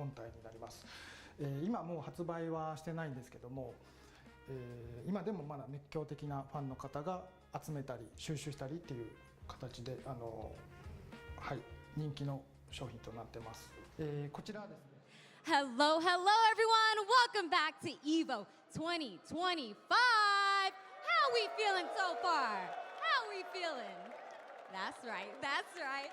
本体になります。今もう発売はしてないんですけども、今でもまだ熱狂的なファンの方が集めたり収集したりっていう形ではい、人気の商品となってます。こちらですね。Hello, hello everyone. Welcome back to EVO 2025. How we feeling so far? How we feeling? That's right. That's right.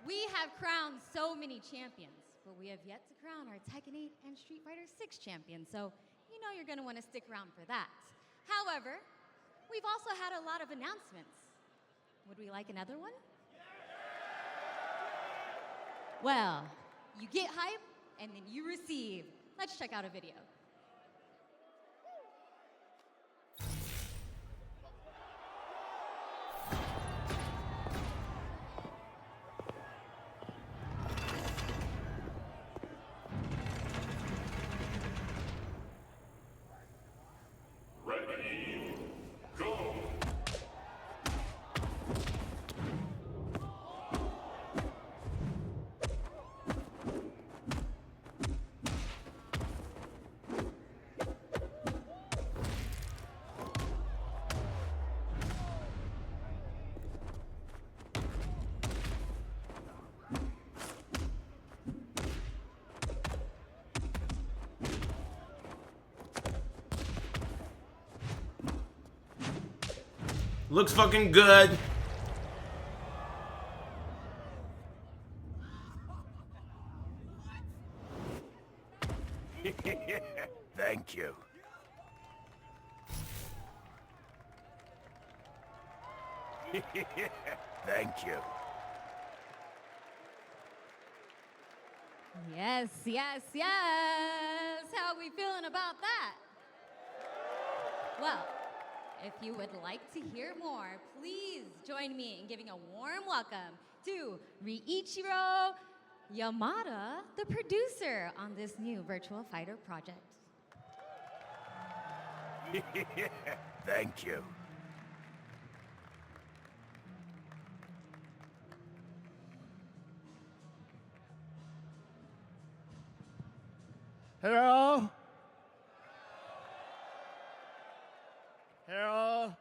We have crowned so many champions, but we have yet to crown our Tekken 8 and Street Fighter 6 champions. So, you know you're going to want to stick around for that. However, we've also had a lot of announcements. Would we like another one? Well, you get hype and then you receive. Let's check out a video. Ready, go! Looks fucking good. Thank you. Thank you. Yes, yes, yes. How are we feeling about that? Well, if you would like to hear more, please join me in giving a warm welcome to Riichiro Yamada, the producer on this new Virtual Fighter project. Thank you. Hello. Hello,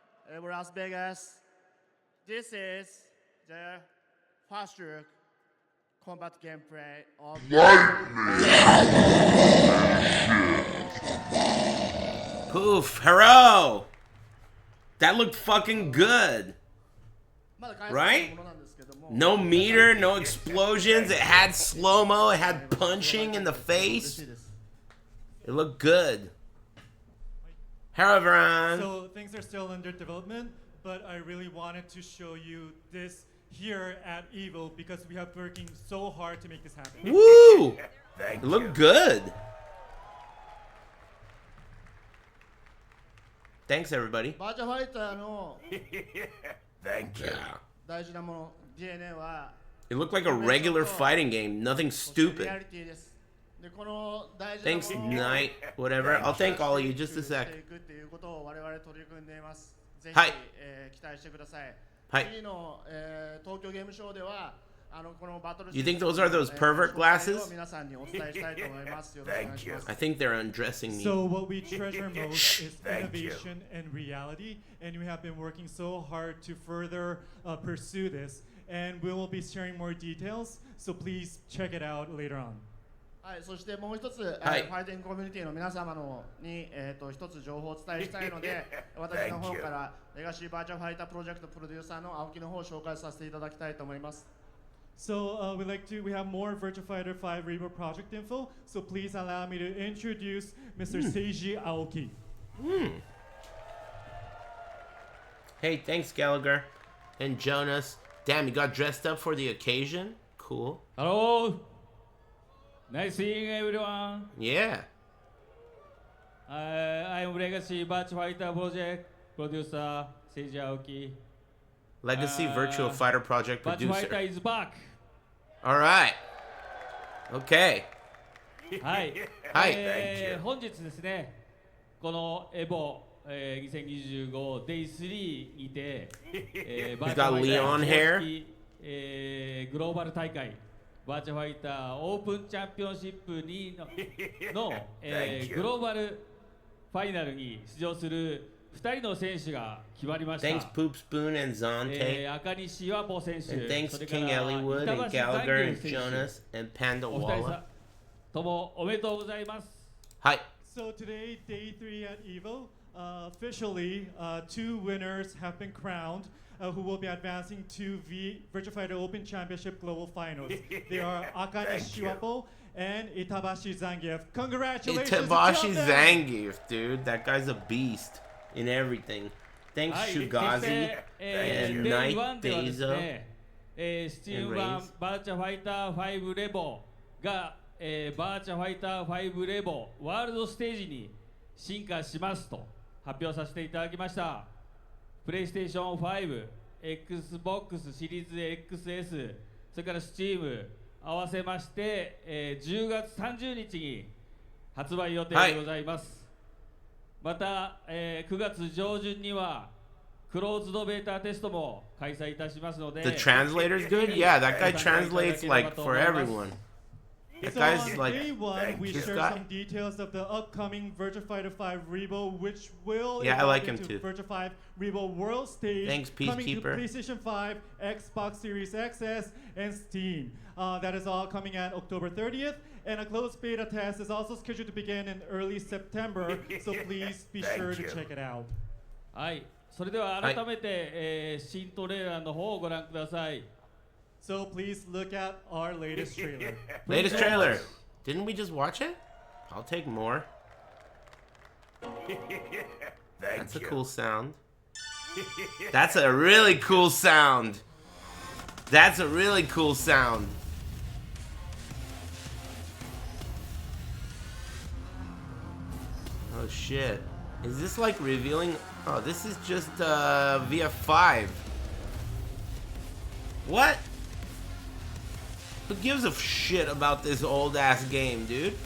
Las Vegas. This is the fast track combat gameplay of Poof, hero! That looked fucking good. Right? No meter, no explosions. It had slow-mo. It had punching in the face. It looked good. Hello, everyone. So things are still under development, but I really wanted to show you this here at EVO because we have working so hard to make this happen. Woo! Thank It looked you. good. Thanks, everybody. バーチャファイターの Thank you. Yeah. 大事なもの DNA は It looked like a regular fighting game. Nothing そして stupid. リアリティです。でこの大事な Thanks, ものを Night. Whatever. I'll thank all of you. Just a して sec. いくっていうことを我々取り組んでいます。ぜひ、はい期待してください。はい次の、東京ゲームショウではこのバトル You think those are those pervert glasses? 皆さんにお伝えしたいと思います。よろしくお願いします。 I think they're undressing me. So what we treasure most is Thank you. innovation and reality, and we have been working so hard to further pursue this, and we will be sharing more details, so please check it out later on. はい、そしてもう一つ、はいファイティングコミュニティの皆様のに、一つ情報をお伝えしたいので私の方からレガシーバーチャルファイタープロジェクトプロデューサーの青木の方を紹介させていただきたいと思います。 So we have more Virtua Fighter 5 Revo project info, so please allow me to introduce Mr. Seiji Aoki. Hey, thanks, Gallagher. And Jonas. Damn, you got dressed up for the occasion? Cool. Hello. Nice seeing everyone. Yeah. I'm Legacy Batch Fighter Project producer Seiji Aoki. Legacy Virtual Fighter Project Batch Fighter producer. is back. All right. Okay. はい。はいThank you. 本日ですね、このエボ、2025 Day 3にて、He's got Leon hair. グローバル大会バーチャファイターオープンチャンピオンシップにの、Thank you. グローバルファイナルに出場する2人の選手が決まりました。 Thanks Poop Spoon and Zonte. 赤西和歩選手、 And thanks それから King Elliowood 板 and 橋残 Gallagher 牛 and 選手 Jonas and Panda お二人 Walla. さともおめでとうございます。 Hi. So today, day 3 at EVO, officially, 2 winners have been crowned who will be advancing to the Virtua Fighter Open Championship Global Finals. They are Akane Thank you. Shiwapo and Itabashi Zangief. Congratulations to Itabashi them! Zangief, dude. That guy's a beast in everything. Thanks はい、 Shugazi. そして、 and デイ Night 1ではですね、スチー and ム版 Reigns バーチャファイター5レボが、バーチャファイター5レボワールドステージに進化しますと発表させていただきました。プレイステーション5、Xbox シリーズ XS、それから Steam 合わせまして、10月30日に発売予定でございます。また、9月上旬にはクローズドベータテストも開催いたしますので The translator's good? Yeah, that guy translates like for everyone. That So guy's on like, day 1, we This share guy. some details of the upcoming Virtua Fighter 5 Revo, which will Yeah, I evolve like him into too. Virtua 5 Revo World Stage, Thanks, coming to Peacekeeper. PlayStation 5, Xbox Series XS, and Steam. That is all coming at October 30th, and a closed beta test is also scheduled to begin in early September, so please be Thank sure to you. check it out. はい、それでは改めて、新トレーラーの方をご覧ください。 So please look at our latest trailer. latest trailer. Didn't we just watch it? I'll take more. That's a you. cool sound. That's a really cool sound. That's a really cool sound. Oh shit. Is this like revealing? Oh, this is just VF5. What? Who gives a shit about this old ass game, dude?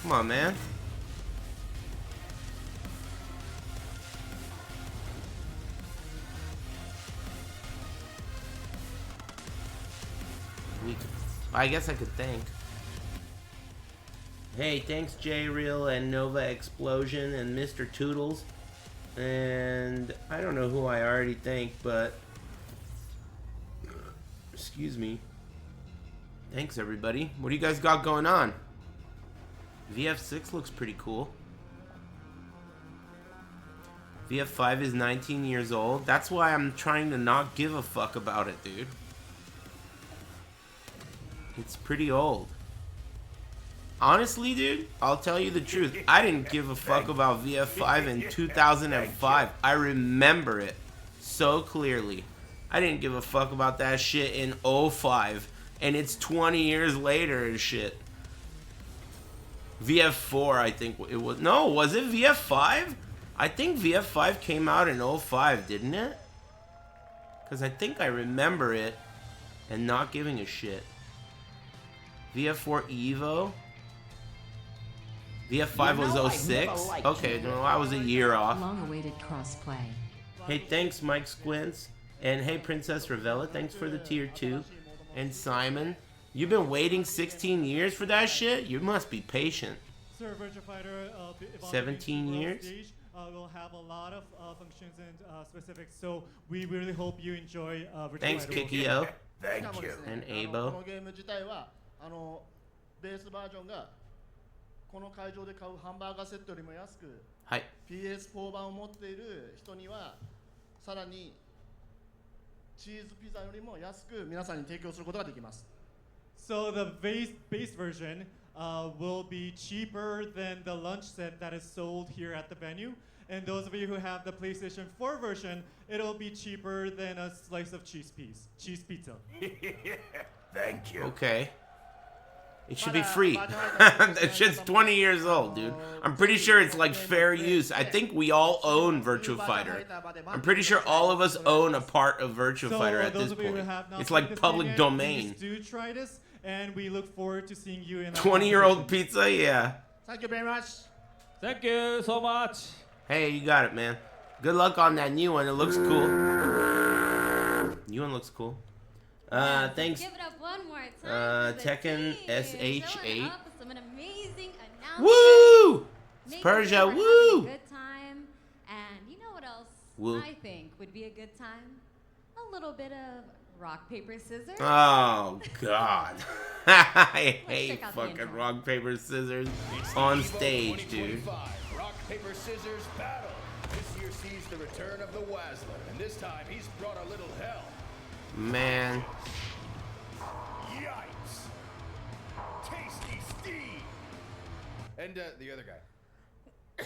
Come on, man. I guess I could think. Hey, thanks J-Real and Nova Explosion and Mr. Toodles. And I don't know who I already thanked, but excuse me. Thanks everybody. What do you guys got going on? VF6 looks pretty cool. VF5 is 19 years old. That's why I'm trying to not give a fuck about it, dude. It's pretty old. Honestly, dude, I'll tell you the truth. I didn't give a fuck about VF5 in 2005. I remember it so clearly. I didn't give a fuck about that shit in 05. And it's 20 years later and shit. VF4, I think it was. No, was it VF5? I think VF5 came out in 05, didn't it? Because I think I remember it and not giving a shit. VF4 Evo? VF5 was 06? Okay, no, I was a year off. Long-awaited crossplay. Hey, thanks, Mike Squints. And hey, Princess Ravella, thanks for the tier 2. And Simon, you've been waiting 16 years for that shit? You must be patient. Sir, Virtua Fighter, 17 years? Stage, will have a lot of functions and specifics, so we really hope you enjoy Virtua Thanks, Fighter. Kikio. し Thank かもで you. すね And こ Abo. のゲーム自体はベースバージョンがこの会場で買うハンバーガーセットよりも安く、はい。 PS4 版を持っている人にはさらにチーズピザよりも安く皆さんに提供することができます。 So the base version will be cheaper than the lunch set that is sold here at the venue. And those of you who have the PlayStation 4 version, it'll be cheaper than a slice of cheese pizza. Thank you. Okay. It should be free. That shit's 20 years old, dude. I'm pretty sure it's like fair use. I think we all own Virtua Fighter. I'm pretty sure all of us own a part of Virtua So Fighter at those this of you who point. have not It's played like this public game yet, domain. please do try this, and we look forward to seeing you in our 20-year-old competition. pizza? Yeah. Thank you very much. Thank you so much. Hey, you got it, man. Good luck on that new one. It looks cool. New one looks cool. Thanks. Give it up one more time. for the Tekken team. SH8. Showing up with some amazing announcements. Woo! Making Persia, sure we're having woo! a good time. And you know what else Woo. I think would be a good time? A little bit of rock, paper, scissors. Oh, God. I hate check out the fucking intro. rock, paper, scissors It's the on Evo stage, dude. 2025 Rock, paper, scissors battle. This year sees the return of the Wazzler, and this time he's brought a little hell. Man. Yikes! Tasty Steve! And the other guy.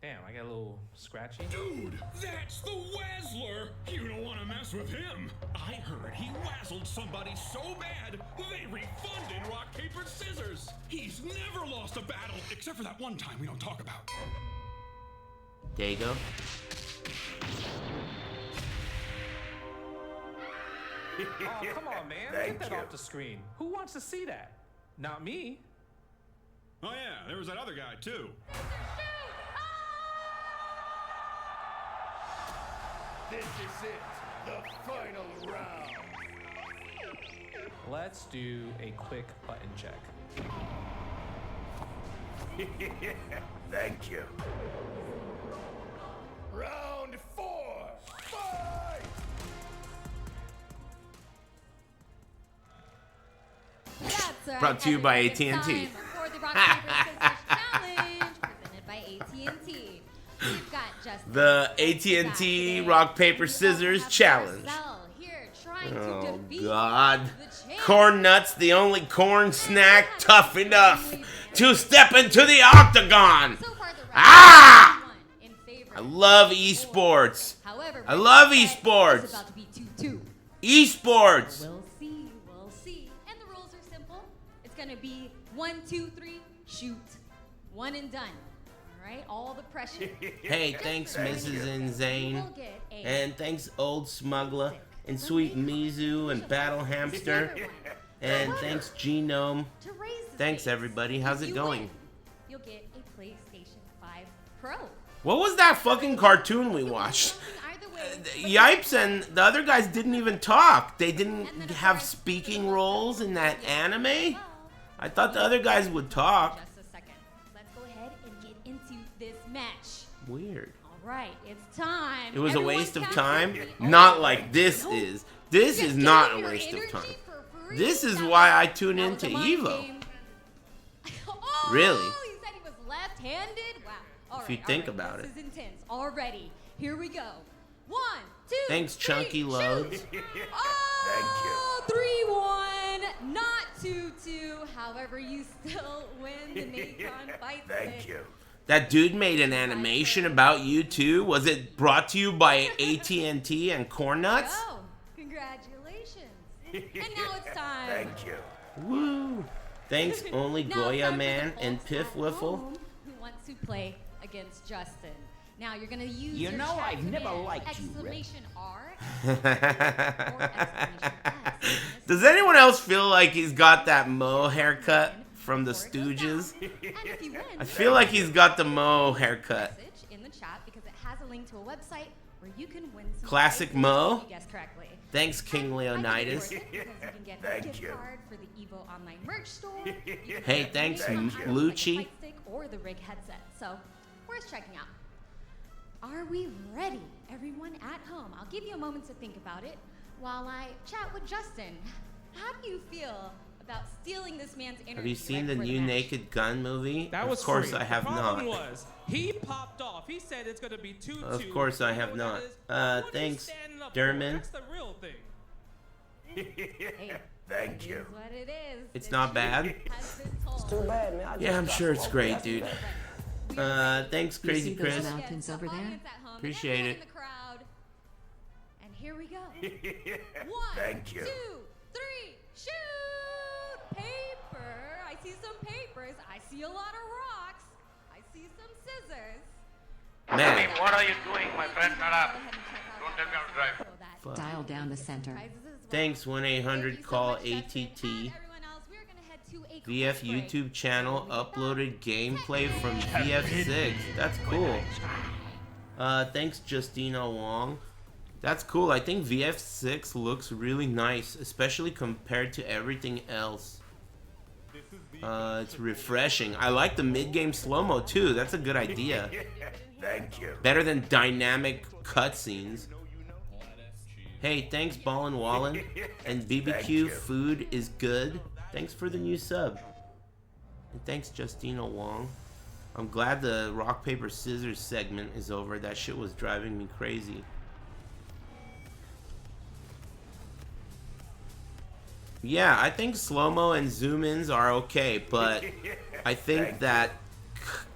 Damn, I got a little scratchy. Dude, that's the Wazzler! You don't want to mess with him. I heard he wazzled somebody so bad, they refunded rock, paper, scissors. He's never lost a battle, except for that one time we don't talk about. There you go. Oh, come on, man. Thank Get that you. off the screen. Who wants to see that? Not me. Oh yeah, there was that other guy too. This is it, the final round. Let's do a quick button check. Thank you. Round 4, fight! That's right. Brought to you by It's AT&T. time for the rock, paper, scissors challenge presented by AT&T. We've got just The AT&T rock, paper, scissors challenge. Oh, God. Corn Nuts, the only corn snack tough enough to step into the octagon. Ah! I love esports. I love esports. It's about to be 2-2. Esports. We'll see, we'll see. And the rules are simple. It's gonna be 1, 2, 3, shoot. One and done. All right, all the pressure. Hey, thanks, Mrs. Insane. We'll get a And thanks, Old Smuggler. And Sweet Mizu and Battle Hamster. And thanks, Genome. to raise the Thanks, stakes. everybody. How's If it you going? win, you'll get a PlayStation 5 Pro. What was that fucking cartoon we watched? Either way, Yipes and the other guys didn't even talk. They didn't have speaking roles in that anime? I thought the other guys would talk. just a second. Let's go ahead and get into this match. Weird. All right, it's time. It was a Everyone waste of count time? with me. Not Oh, like this no. is. This Just is give not me a your waste of energy time. for free. This is That why was- I tune that into was a mind Evo. game. Oh, Really? He said he was left-handed. Wow. All If you right, think all right. about This is intense. Already. Here we go. 1, 2. Thanks, three, Chunky shoot. Loads. Oh, 3-1, not 2-2. However, you still win the Nacon fight. Thank you. That dude made an animation about you too. Was it brought to you by AT&T and Corn Nuts? Oh, congratulations. And now it's time. Thank you. Woo! Thanks, only Now it's Goya time for Man the and folks Piff at Wiffle. home Who wants to play against Justin? Now you're gonna use You your know, chat I've never command, liked you, Rick. exclamation R or exclamation S. Does anyone else feel like he's got that Mo haircut from the Stooges? And if you win, I feel like he's got the Mo haircut. message in the chat because it has a link to a website where you can win some Classic prizes Mo? if you guess correctly. Thanks, King Leonidas. Because you can get a Thank gift you. card for the Evo online merch store. You can Hey, get thanks, Nacon items Lucci. like a fight stick or the rig headset. So, worth checking out. Are we ready, everyone at home? I'll give you a moment to think about it while I chat with Justin. How do you feel about stealing this man's energy? Have you seen right the before new match? Naked Gun movie? That was Of course free. I have the problem not. was he popped off. He said it's gonna be 2-2. Of course I You know have what not. that is? What are you Thanks, standing up Derman. for? That's the real thing. Hey, Thank it you. is what it is. It's The not truth bad? has been told. bad, man. Yeah, I'm sure it's great, dude. Thanks, Crazy see those Chris. mountains? Mountains over there? Audience at home, and Appreciate everyone it. in the crowd. And here we go. 1, Thank you. 2, 3, shoot! Paper. I see some papers. I see a lot of rocks. I see some scissors. Man, What are you doing, my friend? Shut up. Go ahead and check out Don't that tell me how to website drive. so that Fuck. Dial down the center. prizes as well. thanks, Thank 1-800 you so call much, Justin. ATT. And everyone else, we're gonna head to a VF quick break. YouTube channel uploaded gameplay from VF6. That's cool. Thanks, Justina Wong. That's cool. I think VF6 looks really nice, especially compared to everything else. It's refreshing. I like the mid-game slow-mo too. That's a good idea. Thank you. Better than dynamic cutscenes. Hey, thanks Ballin' Wallin. And BBQ food is good. Thanks for the new sub. And thanks Justina Wong. I'm glad the rock, paper, scissors segment is over. That shit was driving me crazy. Yeah, I think slow-mo and zoom-ins are okay, but I think that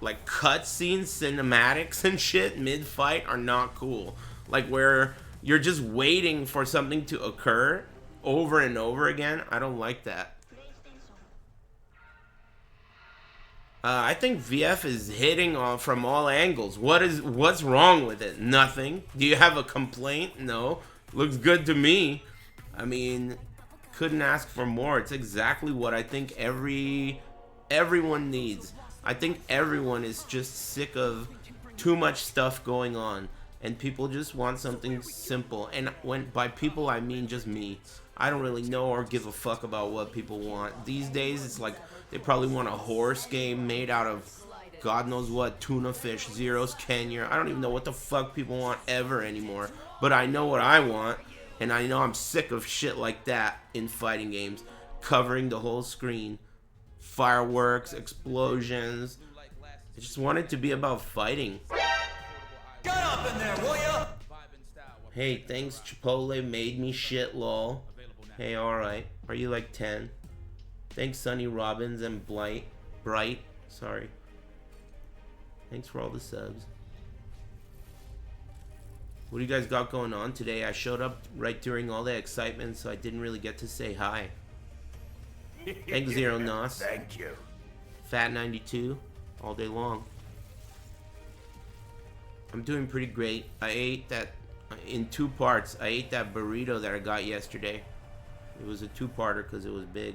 like cutscenes, cinematics and shit mid-fight are not cool. Like where you're just waiting for something to occur over and over again. I don't like that. I think VF is hitting from all angles. What's wrong with it? Nothing. Do you have a complaint? No. Looks good to me. I mean, couldn't ask for more. It's exactly what I think everyone needs. I think everyone is just sick of too much stuff going on, and people just want something simple. And by people I mean just me. I don't really know or give a fuck about what people want. These days it's like they probably want a horse game made out of God knows what, tuna fish, Zero's Kenya. I don't even know what the fuck people want ever anymore. But I know what I want. And I know I'm sick of shit like that in fighting games. Covering the whole screen. Fireworks, explosions. I just want it to be about fighting. Get up in there, will ya? Hey, thanks Chipotle made me shit, lol. Hey, alright. Are you like 10? Thanks Sonny Robbins and Bright. Sorry. Thanks for all the subs. What do you guys got going on today? I showed up right during all the excitement, so I didn't really get to say hi. Thanks, Zero Nos. Thank you. Fat92, all day long. I'm doing pretty great. I ate that in 2 parts. I ate that burrito that I got yesterday. It was a 2-parter because it was big.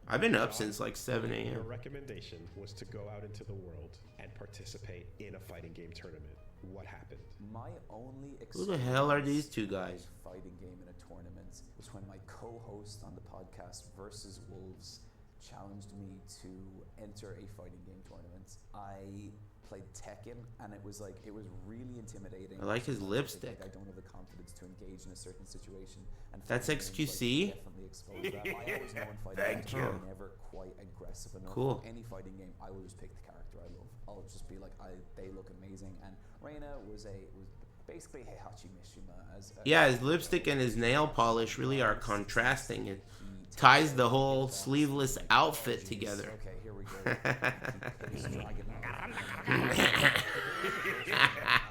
I've been up since like 7 a.m. Your recommendation was to go out into the world and participate in a fighting game tournament. What happened? My only Who the hell are these two guys? fighting game in a tournament was when my co-host on the podcast Versus Wolves challenged me to enter a fighting game tournament. I played Tekken, and it was really intimidating. I like his lipstick. I don't have the confidence to engage in a certain situation. And That's XQC? definitely exposed that. I always know in fighting games I'm never quite aggressive enough. Cool. Any fighting game, I will just pick the character I love. I'll just be like, they look amazing. And Reina was basically Heihachi Mishima. Yeah, his lipstick and his nail polish really are contrasting. It ties the whole sleeveless outfit together. Okay, here we go.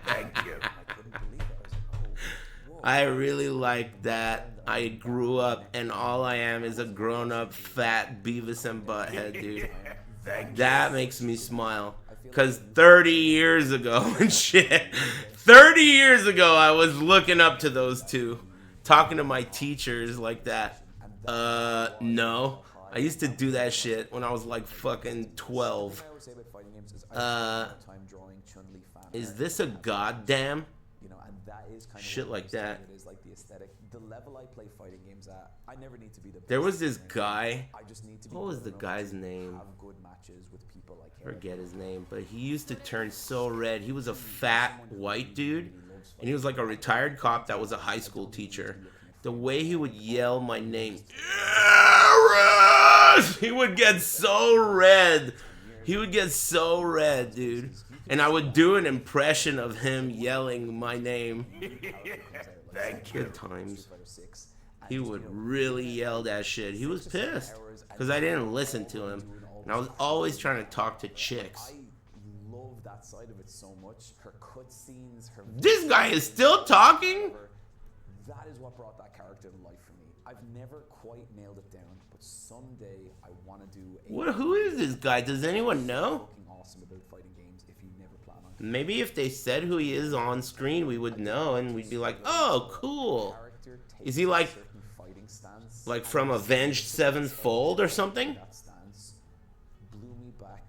Thank you. I really like that. I grew up and all I am is a grown-up fat Beavis and Butthead, dude. That makes me smile. Because 30 years ago and shit, 30 years ago I was looking up to those two. Talking to my teachers like that. No. I used to do that shit when I was like fucking 12. Is this a goddamn? Shit like that. The level I play fighting games at, I never need to be the best. There was this guy. I just need to be What was the guy's name? have good matches with people I care Forget his name, but he used to turn so red. He was a fat white dude, and he was like a retired cop that was a high school teacher. The way he would yell my name, Aris! He would get so red. He would get so red, dude. And I would do an impression of him yelling my name. Thank you. Good times. He would really yell that shit. He was pissed because I didn't listen to him. And I was always trying to talk to chicks. I love that side of it so much. Her cutscenes, her... This guy is still talking? That is what brought that character to life for me. I've never quite nailed it down, but someday I want to do Who is this guy? Does anyone know? awesome about fighting games if you never plan on. Maybe if they said who he is on screen, we would know, and we'd be like, oh, cool. Is he like fighting stance. Like from Avenged Sevenfold or something? That stance blew me back,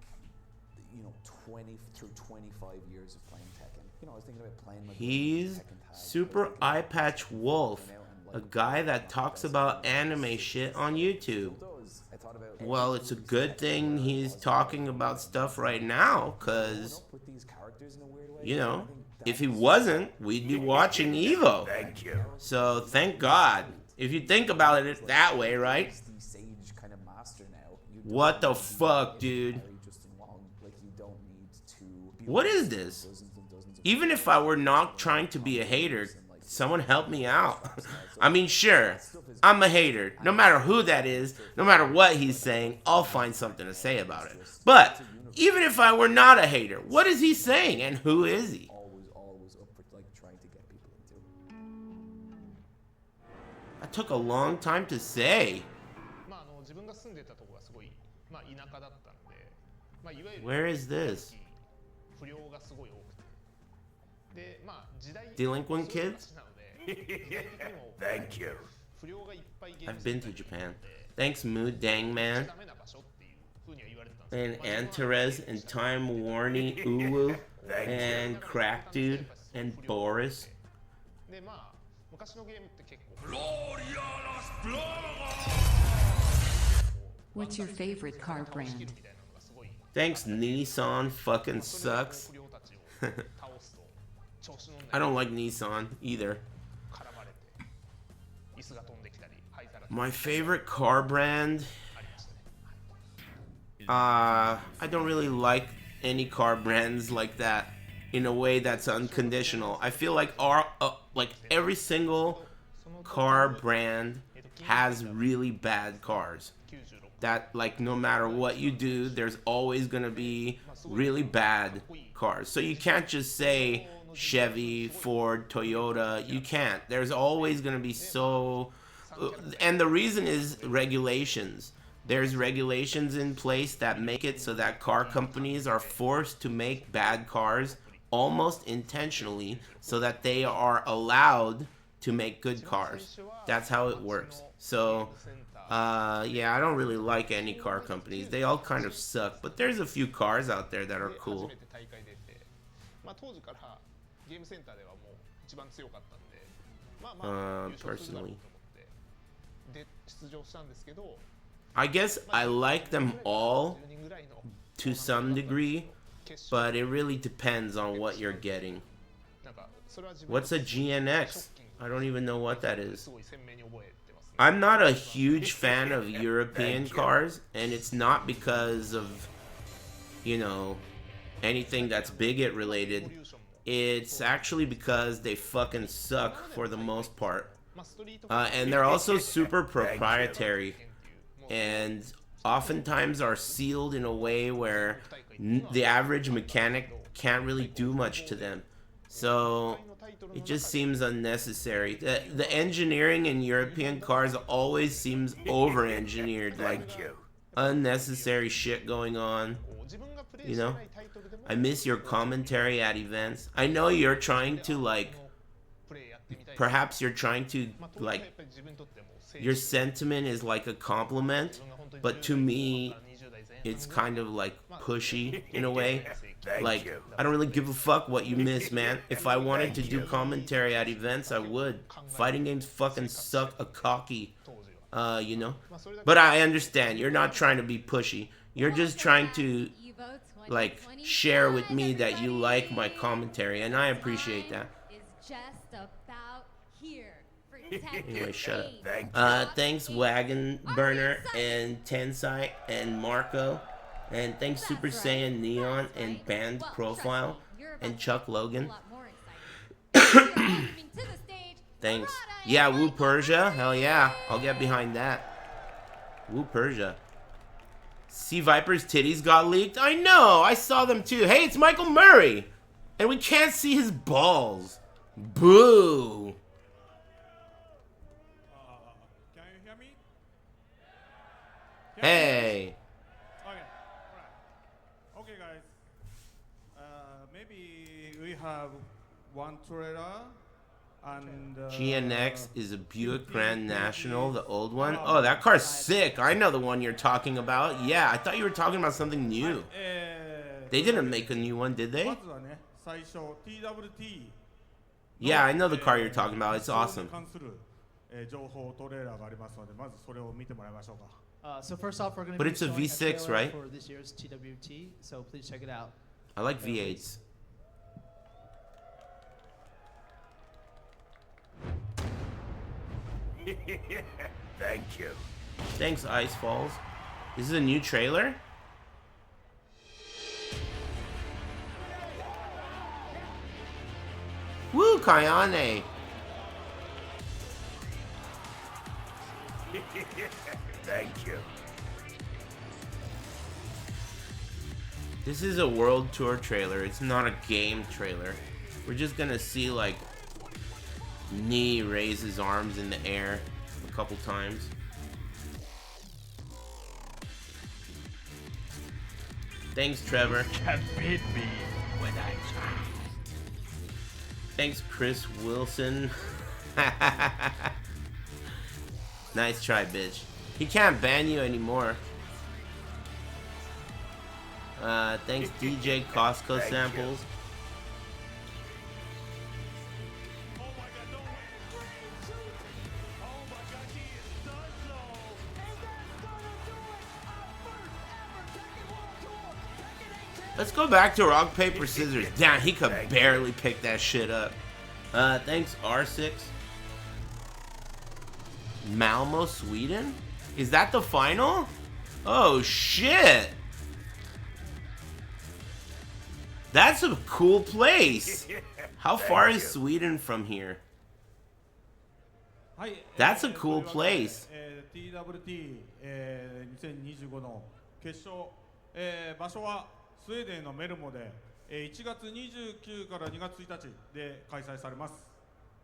25 years of playing Tekken. I was thinking about playing. He's Super Eye Patch Wolf, a guy that talks about anime shit on YouTube. Well, it's a good thing he's talking about stuff right now, because, if he wasn't, we'd be watching Evo. Thank you. So, thank God. If you think about it that way, right? What the fuck, dude? What is this? Even if I were not trying to be a hater, someone help me out. I mean, sure, I'm a hater. No matter who that is, no matter what he's saying, I'll find something to say about it. But even if I were not a hater, what is he saying and who is he? That took a long time to say. Where is this? Delinquent kids? Thank you. I've been to Japan. Thanks, Mood Dang Man. And Antares and Time Warney Uwu and Crack Dude and Boris. What's your favorite car brand? Thanks, Nissan fucking sucks. I don't like Nissan either. My favorite car brand? I don't really like any car brands like that in a way that's unconditional. I feel like every single car brand has really bad cars. That, like, no matter what you do, there's always gonna be really bad cars. So you can't just say Chevy, Ford, Toyota. You can't. There's always gonna be and the reason is regulations. There's regulations in place that make it so that car companies are forced to make bad cars almost intentionally so that they are allowed to make good cars. That's how it works. So yeah, I don't really like any car companies. They all kind of suck, but there's a few cars out there that are cool. Personally, I guess I like them all to some degree, but it really depends on what you're getting. What's a GNX? I don't even know what that is. I'm not a huge fan of European cars, and it's not because of, anything that's bigot related. It's actually because they fucking suck for the most part. And they're also super proprietary, and oftentimes are sealed in a way where the average mechanic can't really do much to them. So it just seems unnecessary. The engineering in European cars always seems over-engineered, like unnecessary shit going on. I miss your commentary at events. I know you're trying to perhaps you're trying to your sentiment is like a compliment, but to me it's kind of like pushy in a way. Like, I don't really give a fuck what you miss, man. If I wanted to do commentary at events, I would. Fighting games fucking suck a cocky, But I understand. You're not trying to be pushy. You're just trying to, share with me that you like my commentary, and I appreciate that. Anyway, shut up. Thanks, Wagon Burner and Tensai and Marco. And thanks Super Saiyan Neon and Band Profile and Chuck Logan. Thanks. Yeah, Woo Persia. Hell yeah. I'll get behind that. Woo Persia. Sea Viper's titties got leaked? I know. I saw them too. Hey, it's Michael Murray. And we can't see his balls. Boo. Can you hear me? Hey. Okay, guys. Maybe we have one trailer And GNX is a Buick Grand National, the old one. Oh, that car's sick. I know the one you're talking about. Yeah, I thought you were talking about something new. They didn't make a new one, did they? まずはね、最初 TWT Yeah, I know the car you're talking about. It's awesome. 関する情報トレーラーがありますので、まずそれを見てもらいましょうか。So first off, we're going to But be it's a showing V6, trailer right? for this year's TWT, so please check it out. I like V8s. Thank you. Thanks, Ice Falls. This is a new trailer? Woo, Kayane! Thank you. This is a world tour trailer. It's not a game trailer. We're just gonna see, like, Knee raise his arms in the air a couple times. Thanks, Trevor. Can't beat me when I try. Thanks, Chris Wilson. Nice try, bitch. He can't ban you anymore. Thanks, DJ Costco Samples. Let's go back to rock, paper, scissors. Damn, he could barely pick that shit up. Thanks, R6. Malmo, Sweden? Is that the final? Oh, shit. That's a cool place. How far is Sweden from here? That's a cool place. TWT 2025の決勝、場所はスウェーデンのメルモで1月29から2月1日で開催されます。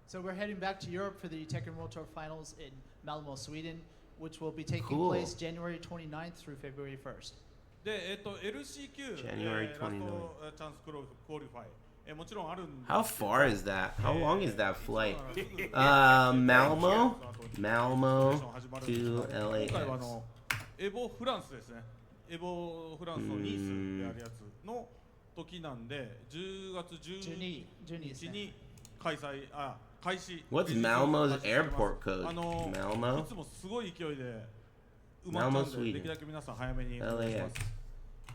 So we're heading back to Europe for the Tekken World Tour Finals in Malmo, Sweden, which will be taking Cool. place January 29th through February 1st. で、LCQ January ラストチャンスクローリファイ、もちろんあるんですけど。 How far is that? How long is that flight? Malmo to 今回は LAX. エボフランスですね。エボフランスのニースであるやつの時なんで、10月12日に開催開始。What's Malmo's airport code? い Malmo? つもすごい勢いで埋まっちゃうんで、できるだけ皆さん早めにお願いします。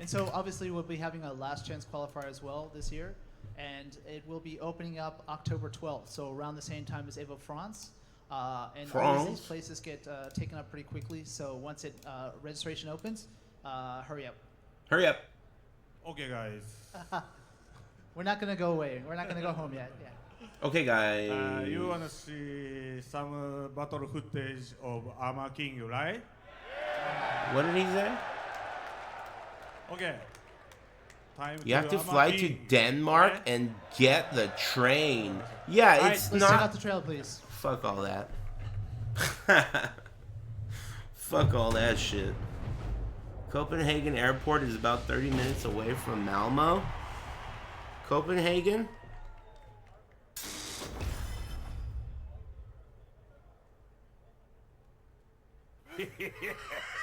And so obviously we'll be having a last chance qualifier as well this year, and it will be opening up October 12th, so around the same time as Evo France. And all of these places get taken up pretty quickly, so once it registration opens, hurry up. Hurry up. Okay, guys. We're not gonna go away. We're not gonna go home yet. Yeah. Okay, guys. You wanna see some battle footage of Armor King, right? What did he say? Okay. Time You have to Armor fly to King. Denmark and get the train. Yeah, All right, it's let's check out not. the trail, please. Fuck all that. Fuck all that shit. Copenhagen Airport is about 30 minutes away from Malmo. Copenhagen?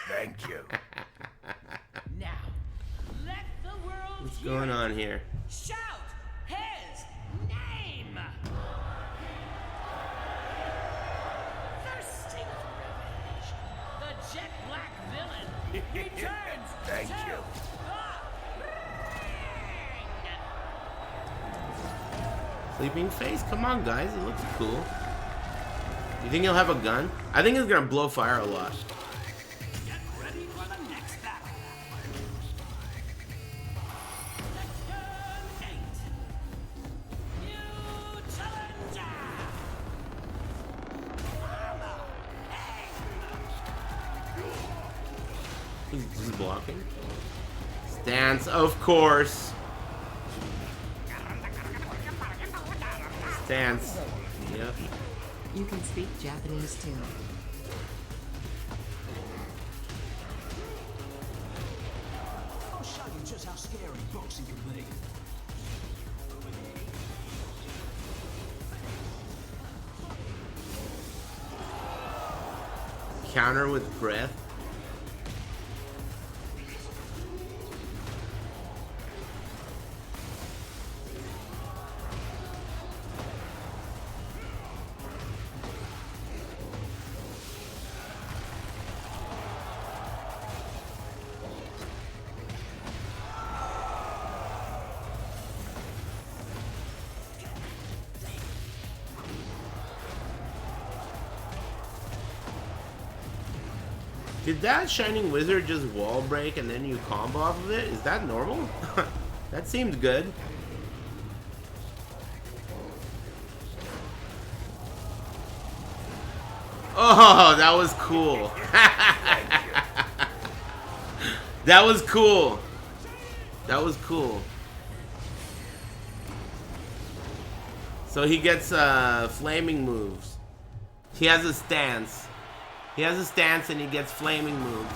Thank you. Now, let the world What's hear going it. on here? Shout his name. Thirsting for revenge, the jet black villain returns Thank to you. Sleeping face? Come on, guys. It looks cool. You think he'll have a gun? I think he's gonna blow fire a lot. Get ready for the next battle. Turn 8. New challenger. He's blocking. Stance, of course. Stance. Yep. You can speak Japanese too. I'll show you just how scary boxing can be. counter with breath. Did that Shining Wizard just wall break and then you combo off of it? Is that normal? That seemed good. Oh, that was cool. That was cool. That was cool. So he gets flaming moves. He has a stance. He has a stance and he gets flaming moves.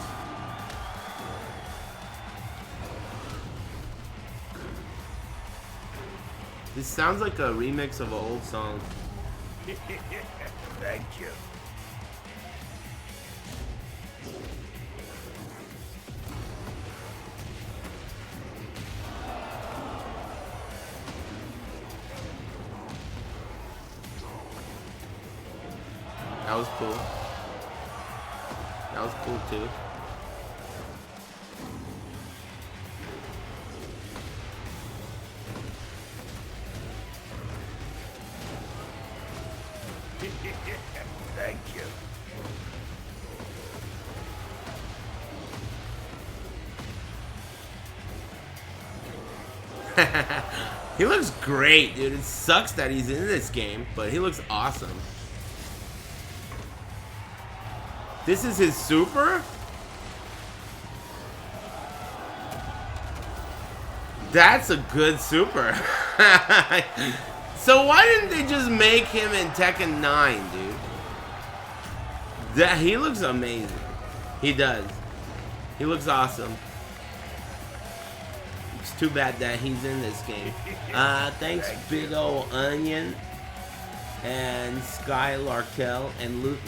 This sounds like a remix of an old song. Thank you. That was cool. That was cool too. Thank you. He looks great, dude. It sucks that he's in this game, but he looks awesome. This is his super? That's a good super. So why didn't they just make him in Tekken 9, dude? He looks amazing. He does. He looks awesome. It's too bad that he's in this game. Thanks Big Ol' Onion and Sky Larkel and Loot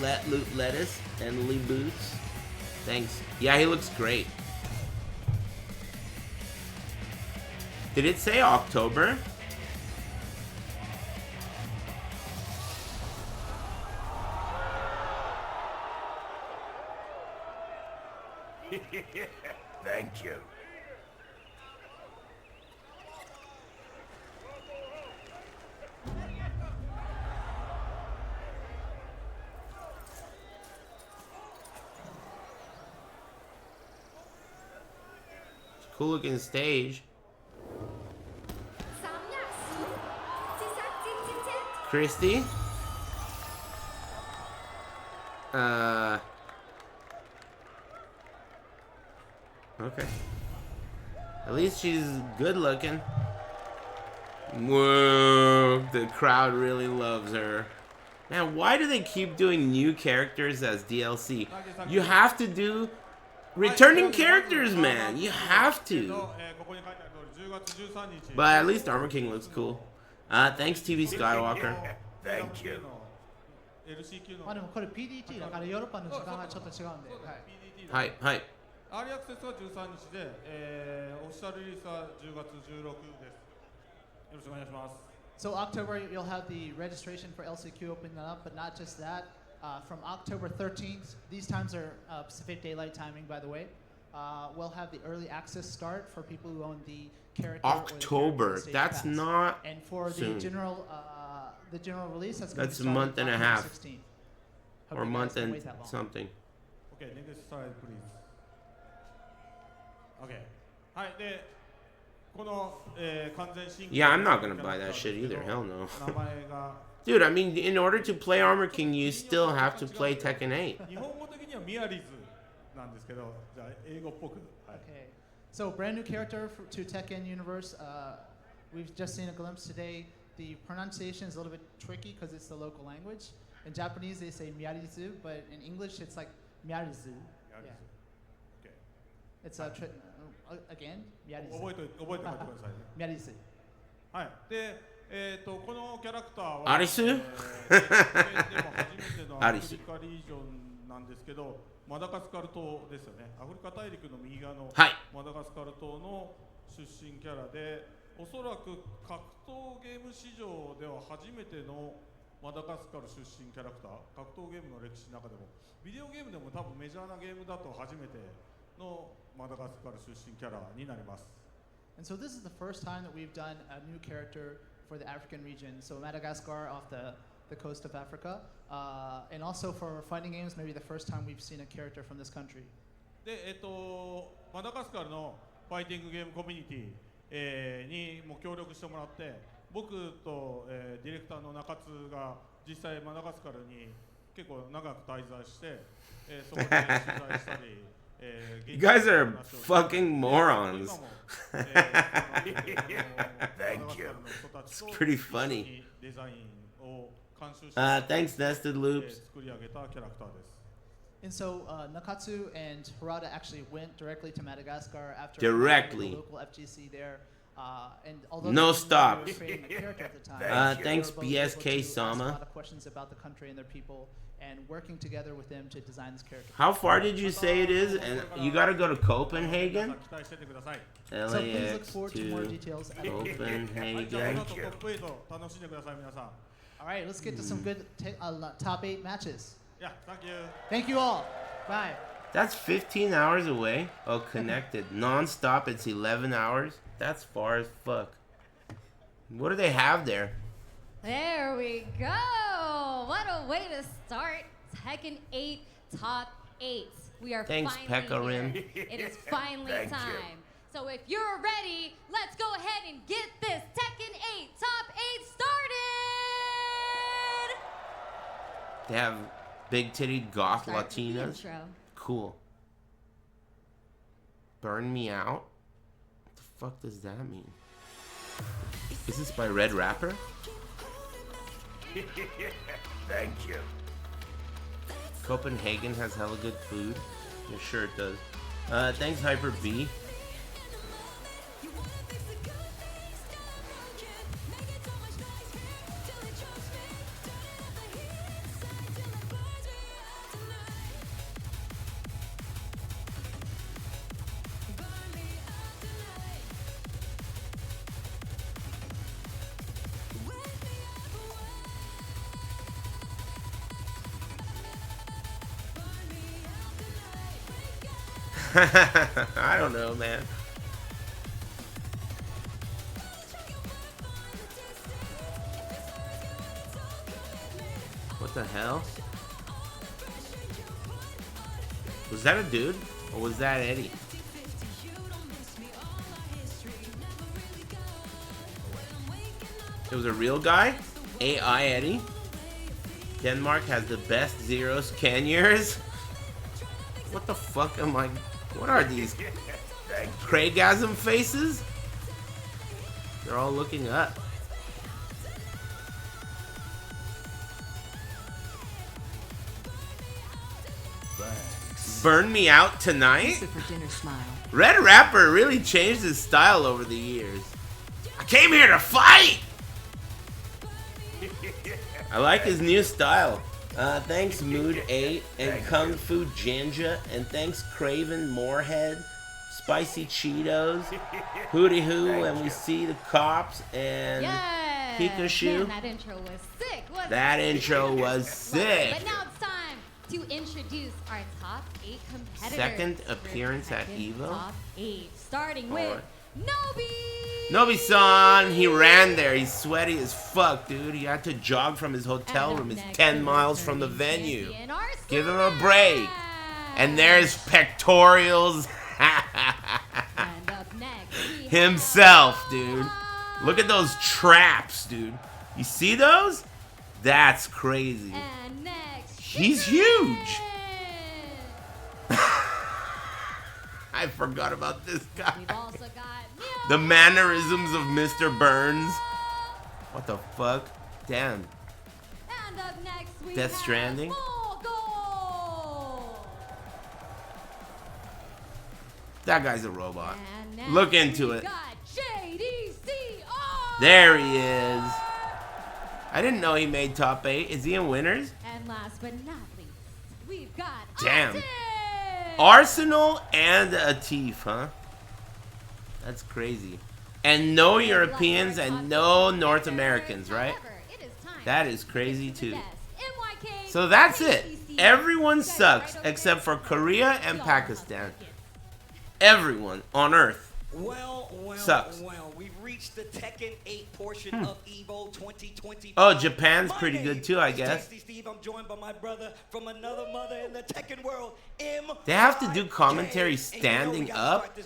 Lettuce and Lee Boots. Thanks. Yeah, he looks great. Did it say October? Thank you. Cool looking stage. Christy? Okay. At least she's good looking. Whoa, the crowd really loves her. Man, why do they keep doing new characters as DLC? You have to do returning characters, man. You have to. But at least Armor King looks cool. Thanks, TV Skywalker. Thank you. まあでもこれ PDT だからヨーロッパの時間がちょっと違うんで。はい。はい。アーリーアクセスは13日で、オフィシャルリリースは10月16です。よろしくお願いします。So October you'll have the registration for LCQ opening up, but not just that. From October 13th, these times are Pacific Daylight Timing, by the way. We'll have the early access start for people who own the character. October. That's not and for soon. The general release, that's a month and a half. Or a month and something. Okay, next slide, please. Okay. はい、で、この、完全新規 Yeah, I'm not gonna buy that shit either. Hell no. Dude, I mean, in order to play Armor King, you still have to play Tekken 8. 日本語的にはミアリズなんですけど、じゃあ英語っぽく。はい。Okay. So brand new character to Tekken universe. We've just seen a glimpse today. The pronunciation is a little bit tricky because it's the local language. In Japanese, they say Miyarizu, but in English, it's like Miyarizu. Yeah. Okay. It's again, Miyarizu. 覚えておいてくださいね。Miyarizu. はい。で、このキャラクターはアリス？でも初めてのアフリカリージョンなんなんですけど、マダガスカル島ですよね。アフリカ大陸の右側のはいマダガスカル島の出身キャラで、おそらく格闘ゲーム史上では初めてのマダガスカル出身キャラクター、格闘ゲームの歴史の中でも、ビデオゲームでも多分メジャーなゲームだと初めてのマダガスカル出身キャラになります。And so this is the first time that we've done a new character for the African region. So Madagascar off the coast of Africa. And also for fighting games, maybe the first time we've seen a character from this country. で、マダガスカルのファイティングゲームコミュニティ、にも協力してもらって、僕と、ディレクターの中津が実際マダガスカルに結構長く滞在して、そこで取材したり。You guys are fucking morons. Thank you. It's pretty funny. Thanks, Nested Loops. And so Nakatsu and Harada actually went directly to Madagascar after Directly. the local FGC there. And although No they were stops. creating a character at the time, Thanks, they were both able BSK to ask Sama. a lot of questions about the country and their people, and working together with them to design this character. How far did you say it is? And you gotta go to Copenhagen? So please look LAX forward to more to details. Copenhagen. All right, let's get to some good top 8 matches. Yeah, thank you. Thank you all. Bye. That's 15 hours away. Oh, connected. Non-stop, it's 11 hours. That's far as fuck. What do they have there? There we go. What a way to start Tekken 8 Top 8. We are Thanks, finally Pekarim. here. It is finally Thank you. time. So if you're ready, let's go ahead and get this Tekken 8 Top 8 started. They have big titted goth Start with the Latinas. intro. Cool. Burn Me Out? What the fuck does that mean? Is this by Red Rapper? Thank you. Copenhagen has hella good food. Yeah, sure it does. Thanks, Hyper B. I don't know, man. What the hell? Was that a dude? Or was that Eddie? It was a real guy? AI Eddie? Denmark has the best zero scan years? What the fuck am I... What are these? Craigasm faces? They're all looking up. Burn Me Out Tonight? For dinner smile. Red Rapper really changed his style over the years. I came here to fight! I like his new style. Thanks Mood 8 and Kung Fu Janja, and thanks Craven Moorhead, Spicy Cheetos, Hootie Hoo, and we see the cops and Yeah. Pikachu. Man, that intro was sick. Wasn't That it? intro was sick. But now it's time to introduce our top 8 competitors. Second for appearance at Tekken Evo? Top 8, starting All with right. Nobi. Nobi-san, he ran there. He's sweaty as fuck, dude. He had to jog from his hotel room. It's 10 miles from the venue. Give him a break. And there's pectorials. Himself, dude. Look at those traps, dude. You see those? That's crazy. And next, He's huge. I forgot about this guy. we've also got The mannerisms of Mr. Burns. What the fuck? Damn. And up next, we Death have Stranding? Mogul. That guy's a robot. And next Look into we it. got JDCR. There he is. I didn't know he made top 8. Is he in winners? And last but not least, we've got Damn. Austin. Arsenal and a Tief, huh? That's crazy. And no Europeans and no North Americans, right? That is crazy too. So that's it. Everyone sucks except for Korea and Pakistan. Everyone on Earth sucks. Well, we've reached the Tekken 8 portion of EVO 2020. Oh, Japan's pretty good too, I guess. Steve, I'm joined by my brother from another mother in the Tekken world, M. They have to do commentary standing up?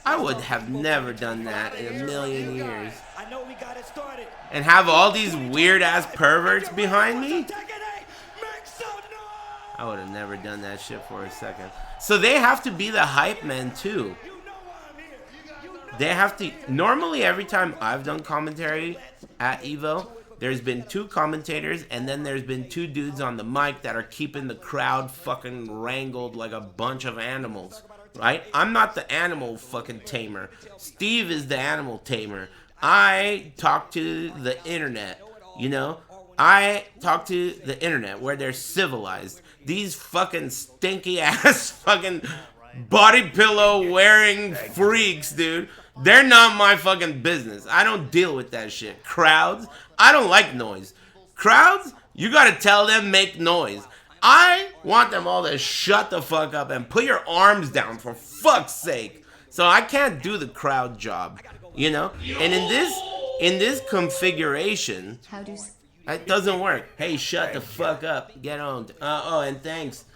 I would have never done that in a million years. I know we got it started. And have all these weird ass perverts behind me? I would have never done that shit for a second. So they have to be the hype men too. They have to. Normally, every time I've done commentary at EVO, there's been 2 commentators, and then there's been 2 dudes on the mic that are keeping the crowd fucking wrangled like a bunch of animals, right? I'm not the animal fucking tamer. Steve is the animal tamer. I talk to the internet, you know? I talk to the internet where they're civilized. These fucking stinky ass fucking body pillow wearing freaks, dude. They're not my fucking business. I don't deal with that shit. Crowds, I don't like noise. Crowds, you gotta tell them make noise. I want them all to shut the fuck up and put your arms down for fuck's sake. So I can't do the crowd job, you know? And in this configuration, it doesn't work. Hey, shut the fuck up. Get on. Oh, and thanks.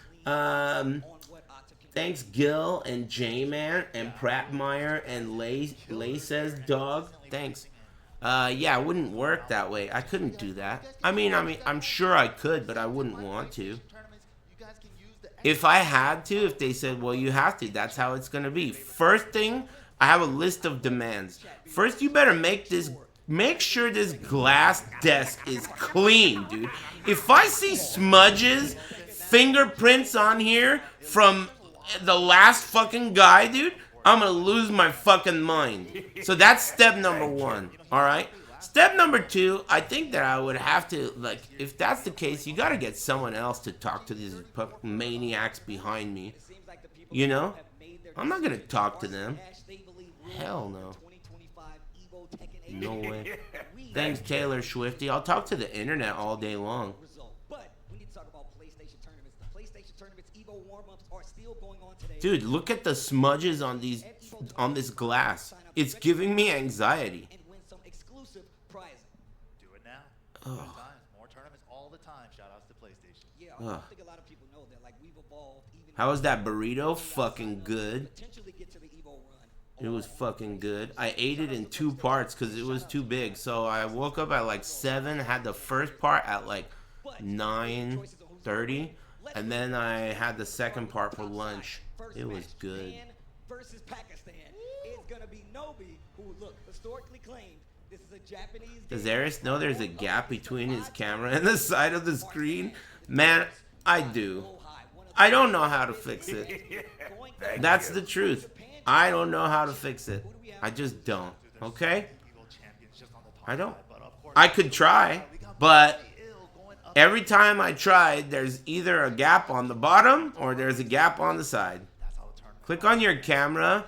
Thanks Gil and J-Man and Prattmeyer and Lay says dog. Thanks. Yeah, it wouldn't work that way. I couldn't do that. I mean, I'm sure I could, but I wouldn't want to. If I had to, if they said, well, you have to, that's how it's gonna be. First thing, I have a list of demands. First, you better make sure this glass desk is clean, dude. If I see smudges, fingerprints on here from the last fucking guy, dude, I'm gonna lose my fucking mind. So that's step number 1, alright? Step number 2, I think that I would have to, like, if that's the case, you gotta get someone else to talk to these maniacs behind me. You know? I'm not gonna talk to them. Hell no. No way. Thanks, Taylor Swifty. I'll talk to the internet all day long. Dude, look at the smudges on this glass. It's giving me anxiety. Do it now. More tournaments all the time. Shout outs to PlayStation. Yeah, I don't think a lot of people know that. Like, we've evolved. How was that burrito? Fucking good. It was fucking good. I ate it in 2 parts because it was too big. So I woke up at like 7, had the first part at like 9:30, and then I had the second part for lunch. It was good. Versus Pakistan is gonna be Nobi, who look historically claimed this is a Japanese. Does Aris know there's a gap between his camera and the side of the screen? Man, I do. I don't know how to fix it. That's the truth. I don't know how to fix it. I just don't. Okay? I don't. I could try, but every time I tried, there's either a gap on the bottom or there's a gap on the side. Click on your camera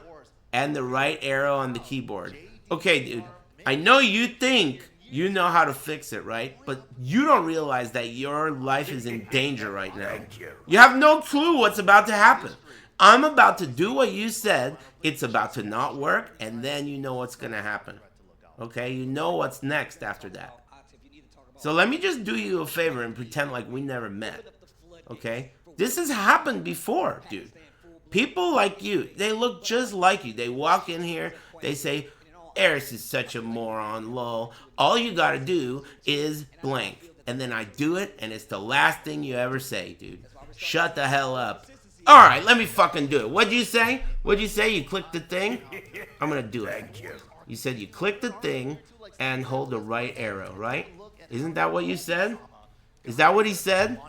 and the right arrow on the keyboard. Okay, dude. I know you think you know how to fix it, right? But you don't realize that your life is in danger right now. You have no clue what's about to happen. I'm about to do what you said. It's about to not work, and then you know what's going to happen. Okay? You know what's next after that. So let me just do you a favor and pretend like we never met. Okay? This has happened before, dude. People like you, they look just like you. They walk in here, they say, Aris is such a moron, lol. All you gotta do is blank. And then I do it, and it's the last thing you ever say, dude. Shut the hell up. Alright, let me fucking do it. What'd you say? What'd you say? You clicked the thing? I'm gonna do it. You said you click the thing and hold the right arrow, right? Isn't that what you said? Is that what he said?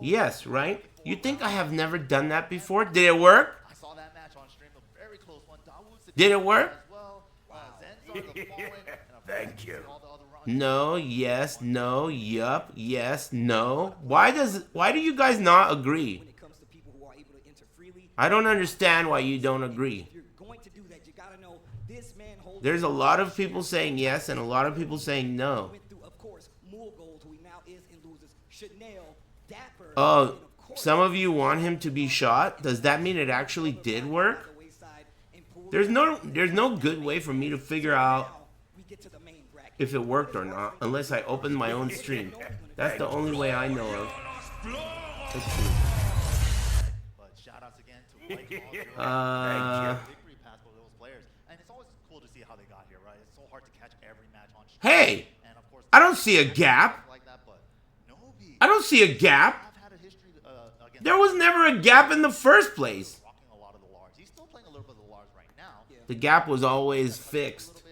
Yes, right? You think I have never done that before? Did it work? Did it work? Thank you. No, yes, no, yup, yes, no. Why do you guys not agree? I don't understand why you don't agree. There's a lot of people saying yes and a lot of people saying no. Oh, some of you want him to be shot? Does that mean it actually did work? There's no good way for me to figure out if it worked or not, unless I open my own stream. That's the only way I know of. Let's see. But shout outs again to Mike victory pass for those players. And it's always cool to see how they got here, right? It's so hard to catch every match on stream. Hey! I don't see a gap. I don't see a gap. There was never a gap in the first place. The gap was always fixed.